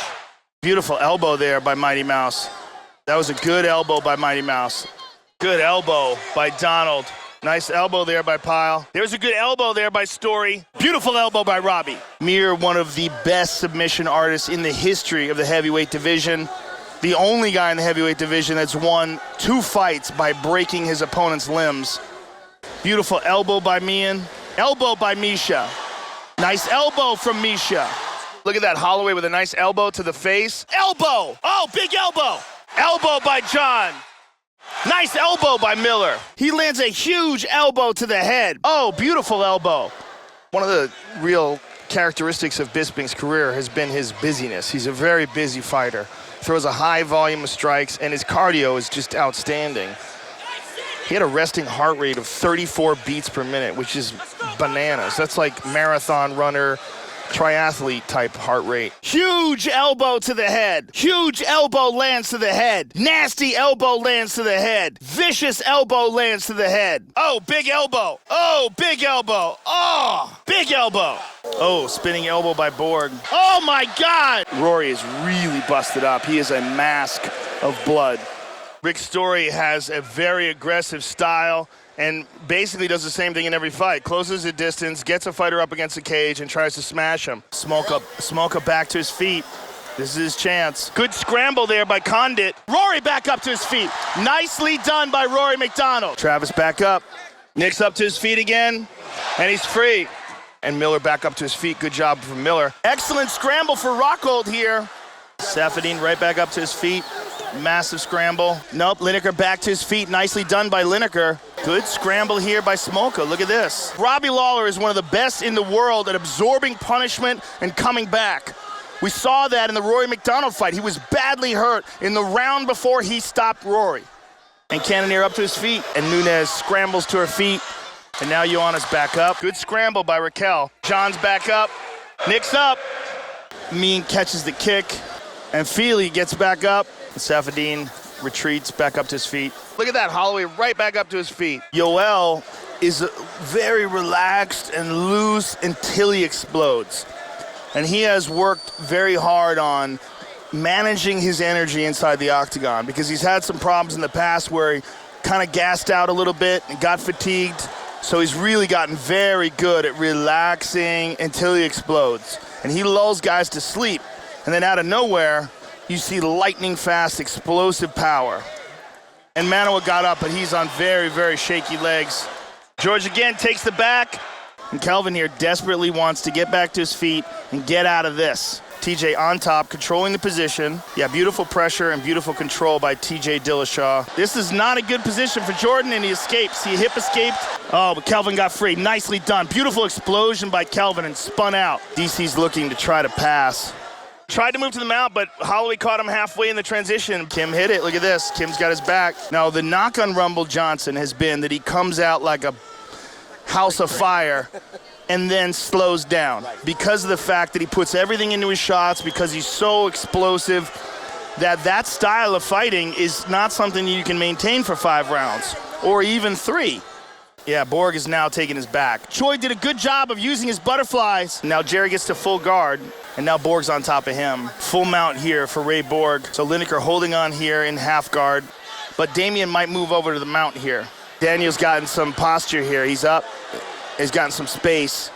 Beautiful elbow there by Mighty Mouse. That was a good elbow by Mighty Mouse. Good elbow by Donald. Nice elbow there by Pyle. There's a good elbow there by Story. Beautiful elbow by Robbie. Mir, one of the best submission artists in the history of the heavyweight division. The only guy in the heavyweight division that's won 2 fights by breaking his opponent's limbs. Beautiful elbow by Mian. Elbow by Misha. Nice elbow from Misha. Look at that, Holloway with a nice elbow to the face. Elbow! Oh, big elbow! Elbow by John. Nice elbow by Miller. He lands a huge elbow to the head. Oh, beautiful elbow. One of the real characteristics of Bisping's career has been his busyness. He's a very busy fighter. Throws a high volume of strikes, and his cardio is just outstanding. He had a resting heart rate of 34 beats per minute, which is bananas. That's like marathon runner, triathlete type heart rate. Huge elbow to the head. Huge elbow lands to the head. Nasty elbow lands to the head. Vicious elbow lands to the head. Oh, big elbow. Oh, big elbow. Oh, big elbow. Oh, spinning elbow by Borg. Oh my God. Rory is really busted up. He is a mask of blood. Rick Story has a very aggressive style and basically does the same thing in every fight. Closes the distance, gets a fighter up against the cage, and tries to smash him. Smoke back to his feet. This is his chance. Good scramble there by Condit. Rory back up to his feet. Nicely done by Rory McDonald. Travis back up. Nick's up to his feet again, and he's free. And Miller back up to his feet. Good job from Miller. Excellent scramble for Rockhold here. Safadine right back up to his feet. Massive scramble. Nope, Lineker back to his feet. Nicely done by Lineker. Good scramble here by Smolka. Look at this. Robbie Lawler is one of the best in the world at absorbing punishment and coming back. We saw that in the Rory McDonald fight. He was badly hurt in the round before he stopped Rory. And Cannonier up to his feet. And Nunes scrambles to her feet. And now Ioana's back up. Good scramble by Raquel. John's back up. Nick's up. Mean catches the kick. And Feely gets back up. Safadine retreats back up to his feet. Look at that, Holloway right back up to his feet. Yoel is very relaxed and loose until he explodes. And he has worked very hard on managing his energy inside the octagon because he's had some problems in the past where he kind of gassed out a little bit and got fatigued. So he's really gotten very good at relaxing until he explodes. And he lulls guys to sleep. And then out of nowhere, you see lightning fast, explosive power. And Manoa got up, but he's on very, very shaky legs. George again takes the back. And Kelvin here desperately wants to get back to his feet and get out of this. TJ on top, controlling the position. Yeah, beautiful pressure and beautiful control by TJ Dillashaw. This is not a good position for Jordan, and he escapes. He hip escaped. Oh, but Kelvin got free. Nicely done. Beautiful explosion by Kelvin and spun out. DC's looking to try to pass. Tried to move to the mount, but Holloway caught him halfway in the transition. Kim hit it. Look at this. Kim's got his back. Now, the knock on Rumble Johnson has been that he comes out like a house of fire and then slows down because of the fact that he puts everything into his shots, because he's so explosive, that style of fighting is not something you can maintain for 5 rounds or even 3. Yeah, Borg is now taking his back. Choi did a good job of using his butterflies. Now Jerry gets to full guard, and now Borg's on top of him. Full mount here for Ray Borg. So Lineker holding on here in half guard, but Damian might move over to the mount here. Daniel's gotten some posture here. He's up. He's gotten some space.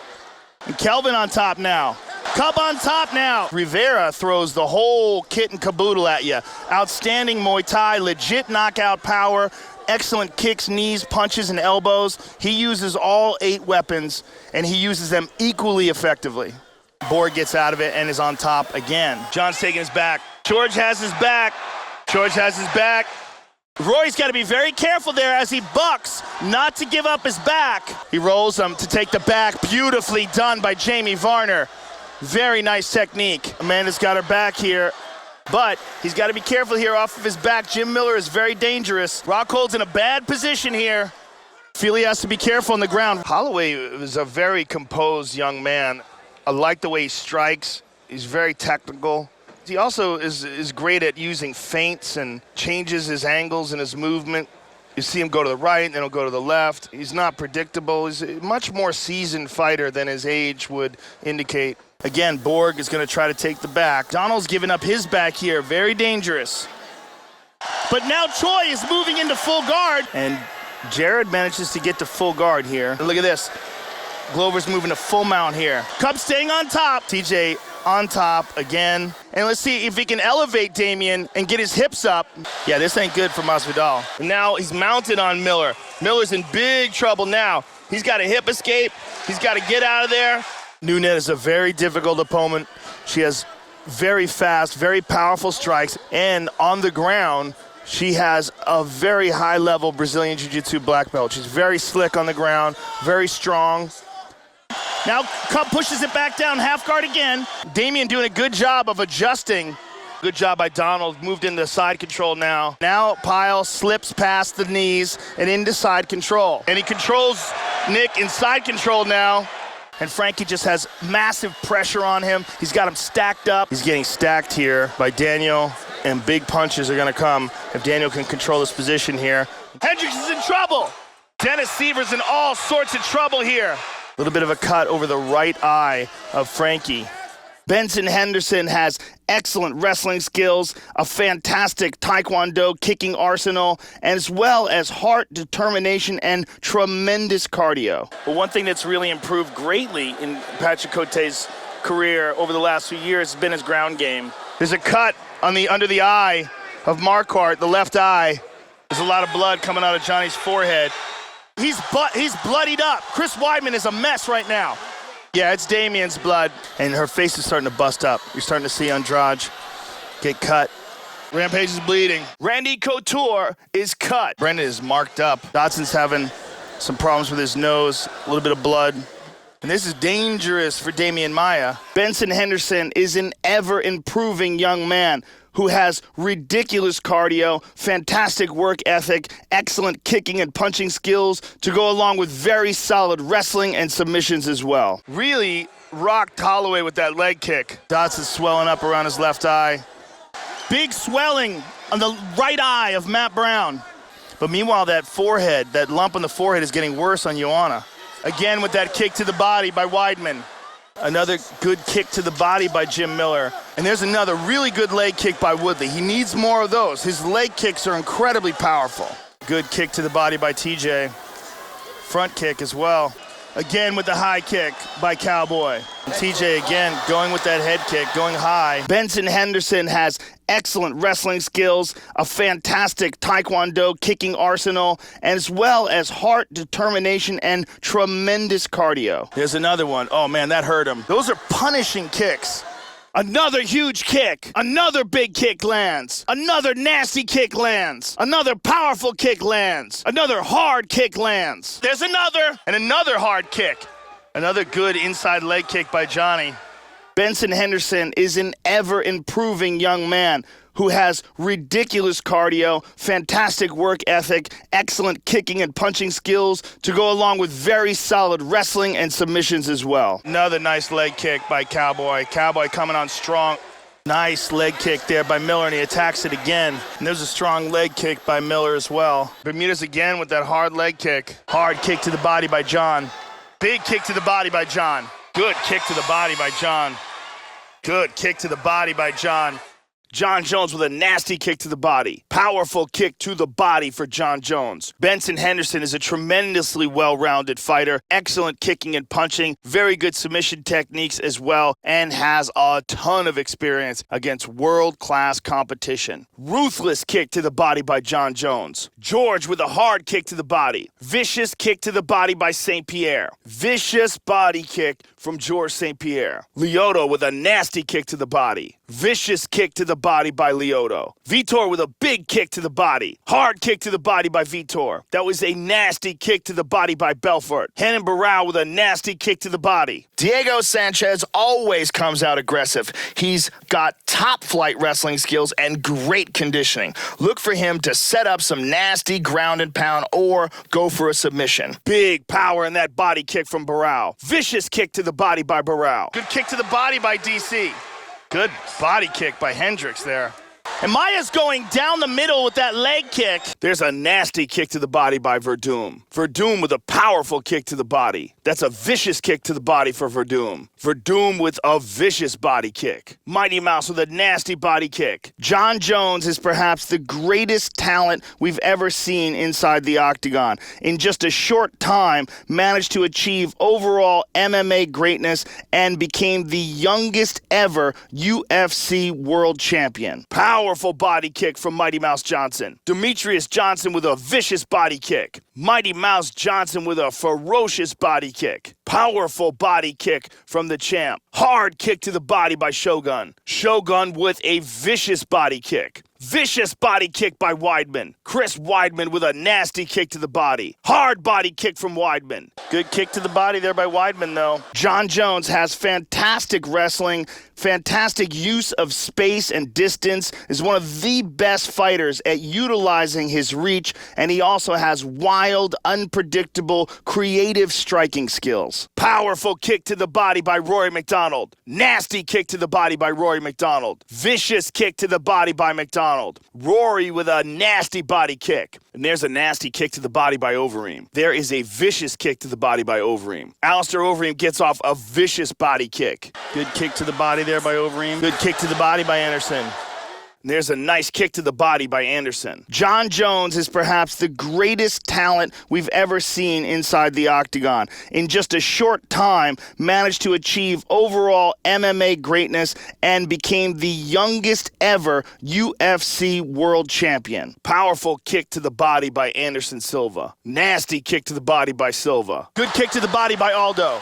And Kelvin on top now. Cub on top now. Rivera throws the whole kit and caboodle at you. Outstanding Muay Thai, legit knockout power, excellent kicks, knees, punches, and elbows. He uses all 8 weapons, and he uses them equally effectively. Borg gets out of it and is on top again. John's taking his back. George has his back. George has his back. Roy's got to be very careful there as he bucks, not to give up his back. He rolls him to take the back. Beautifully done by Jamie Varner. Very nice technique. Amanda's got her back here, but he's got to be careful here off of his back. Jim Miller is very dangerous. Rockhold's in a bad position here. Feel he has to be careful on the ground. Holloway is a very composed young man. I like the way he strikes. He's very technical. He also is great at using feints and changes his angles and his movement. You see him go to the right, and then he'll go to the left. He's not predictable. He's a much more seasoned fighter than his age would indicate. Again, Borg is going to try to take the back. Donald's giving up his back here. Very dangerous. But now Choi is moving into full guard. And Jared manages to get to full guard here. Look at this. Glover's moving to full mount here. Cub staying on top. TJ on top again. And let's see if he can elevate Damian and get his hips up. Yeah, this ain't good for Masvidal. Now he's mounted on Miller. Miller's in big trouble now. He's got a hip escape. He's got to get out of there. Nunez is a very difficult opponent. She has very fast, very powerful strikes. And on the ground, she has a very high-level Brazilian Jiu-Jitsu black belt. She's very slick on the ground, very strong. Now Cub pushes it back down, half guard again. Damian doing a good job of adjusting. Good job by Donald. Moved into side control now. Now Pyle slips past the knees and into side control. And he controls Nick in side control now. And Frankie just has massive pressure on him. He's got him stacked up. He's getting stacked here by Daniel, and big punches are going to come if Daniel can control his position here. Hendricks is in trouble. Dennis Seaver's in all sorts of trouble here. A little bit of a cut over the right eye of Frankie. Benson Henderson has excellent wrestling skills, a fantastic taekwondo kicking arsenal, as well as heart, determination, and tremendous cardio. But one thing that's really improved greatly in Patrick Cote's career over the last few years has been his ground game. There's a cut on the under the eye of Marquardt, the left eye. There's a lot of blood coming out of Johnny's forehead. He's bloodied up. Chris Weidman is a mess right now. Yeah, it's Damian's blood. And her face is starting to bust up. You're starting to see Andrade get cut. Rampage is bleeding. Randy Couture is cut. Brendan is marked up. Dodson's having some problems with his nose, a little bit of blood. And this is dangerous for Damian Maia. Benson Henderson is an ever-improving young man who has ridiculous cardio, fantastic work ethic, excellent kicking and punching skills to go along with very solid wrestling and submissions as well. Really rocked Holloway with that leg kick. Dotson's swelling up around his left eye. Big swelling on the right eye of Matt Brown. But meanwhile, that forehead, that lump on the forehead is getting worse on Joanna. Again with that kick to the body by Weidman. Another good kick to the body by Jim Miller. And there's another really good leg kick by Woodley. He needs more of those. His leg kicks are incredibly powerful. Good kick to the body by TJ. Front kick as well. Again with the high kick by Cowboy. And TJ again going with that head kick, going high. Benson Henderson has excellent wrestling skills, a fantastic taekwondo kicking arsenal, as well as heart, determination, and tremendous cardio. There's another one. Oh man, that hurt him. Those are punishing kicks. Another huge kick. Another big kick lands. Another nasty kick lands. Another powerful kick lands. Another hard kick lands. There's another. And another hard kick. Another good inside leg kick by Johnny. Benson Henderson is an ever-improving young man who has ridiculous cardio, fantastic work ethic, excellent kicking and punching skills to go along with very solid wrestling and submissions as well. Another nice leg kick by Cowboy. Cowboy coming on strong. Nice leg kick there by Miller, and he attacks it again. And there's a strong leg kick by Miller as well. Bermudez again with that hard leg kick. Hard kick to the body by John. Big kick to the body by John. Good kick to the body by John. Good kick to the body by John. John Jones with a nasty kick to the body. Powerful kick to the body for John Jones. Benson Henderson is a tremendously well-rounded fighter. Excellent kicking and punching. Very good submission techniques as well. And has a ton of experience against world-class competition. Ruthless kick to the body by John Jones. George with a hard kick to the body. Vicious kick to the body by St. Pierre. Vicious body kick from George St. Pierre. Lyoto with a nasty kick to the body. Vicious kick to the body by Lyoto. Vitor with a big kick to the body. Hard kick to the body by Vitor. That was a nasty kick to the body by Belfort. Renan Barão with a nasty kick to the body. Diego Sanchez always comes out aggressive. He's got top flight wrestling skills and great conditioning. Look for him to set up some nasty ground and pound or go for a submission. Big power in that body kick from Barão. Vicious kick to the body by Barão. Good kick to the body by DC. Good body kick by Hendricks there. And Maya's going down the middle with that leg kick. There's a nasty kick to the body by Verdum. Verdum with a powerful kick to the body. That's a vicious kick to the body for Verdum. Verdum with a vicious body kick. Mighty Mouse with a nasty body kick. John Jones is perhaps the greatest talent we've ever seen inside the octagon. In just a short time, managed to achieve overall MMA greatness and became the youngest ever UFC world champion. Powerful body kick from Mighty Mouse Johnson. Demetrius Johnson with a vicious body kick. Mighty Mouse Johnson with a ferocious body kick. Powerful body kick from the champ. Hard kick to the body by Shogun. Shogun with a vicious body kick. Vicious body kick by Weidman. Chris Weidman with a nasty kick to the body. Hard body kick from Weidman. Good kick to the body there by Weidman, though. John Jones has fantastic wrestling, fantastic use of space and distance, is one of the best fighters at utilizing his reach, and he also has wild, unpredictable, creative striking skills. Powerful kick to the body by Rory McDonald. Nasty kick to the body by Rory McDonald. Vicious kick to the body by McDonald. Rory with a nasty body kick. And there's a nasty kick to the body by Overeem. There is a vicious kick to the body by Overeem. Alistair Overeem gets off a vicious body kick. Good kick to the body there by Overeem. Good kick to the body by Anderson. And there's a nice kick to the body by Anderson. John Jones is perhaps the greatest talent we've ever seen inside the octagon. In just a short time, managed to achieve overall MMA greatness and became the youngest ever UFC world champion. Powerful kick to the body by Anderson Silva. Nasty kick to the body by Silva. Good kick to the body by Aldo.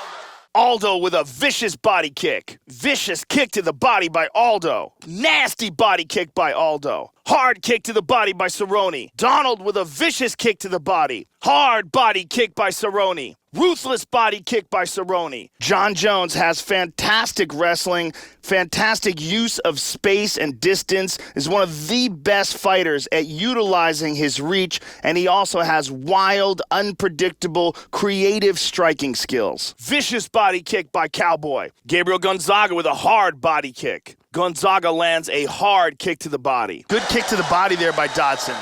Aldo with a vicious body kick. Vicious kick to the body by Aldo. Nasty body kick by Aldo. Hard kick to the body by Cerrone. Donald with a vicious kick to the body. Hard body kick by Cerrone. Ruthless body kick by Cerrone. John Jones has fantastic wrestling, fantastic use of space and distance, is one of the best fighters at utilizing his reach, and he also has wild, unpredictable, creative striking skills. Vicious body kick by Cowboy. Gabriel Gonzaga with a hard body kick. Gonzaga lands a hard kick to the body. Good kick to the body there by Dodson.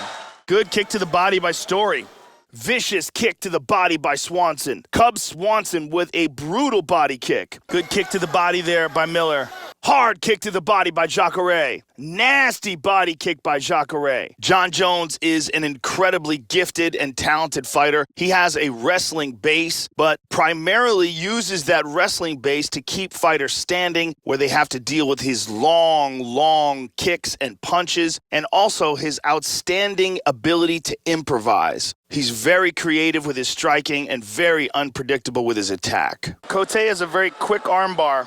Good kick to the body by Story. Vicious kick to the body by Swanson. Cub Swanson with a brutal body kick. Good kick to the body there by Miller. Hard kick to the body by Jacare. Nasty body kick by Jacare. John Jones is an incredibly gifted and talented fighter. He has a wrestling base, but primarily uses that wrestling base to keep fighters standing, where they have to deal with his long kicks and punches, and also his outstanding ability to improvise. He's very creative with his striking and very unpredictable with his attack. Cote has a very quick armbar.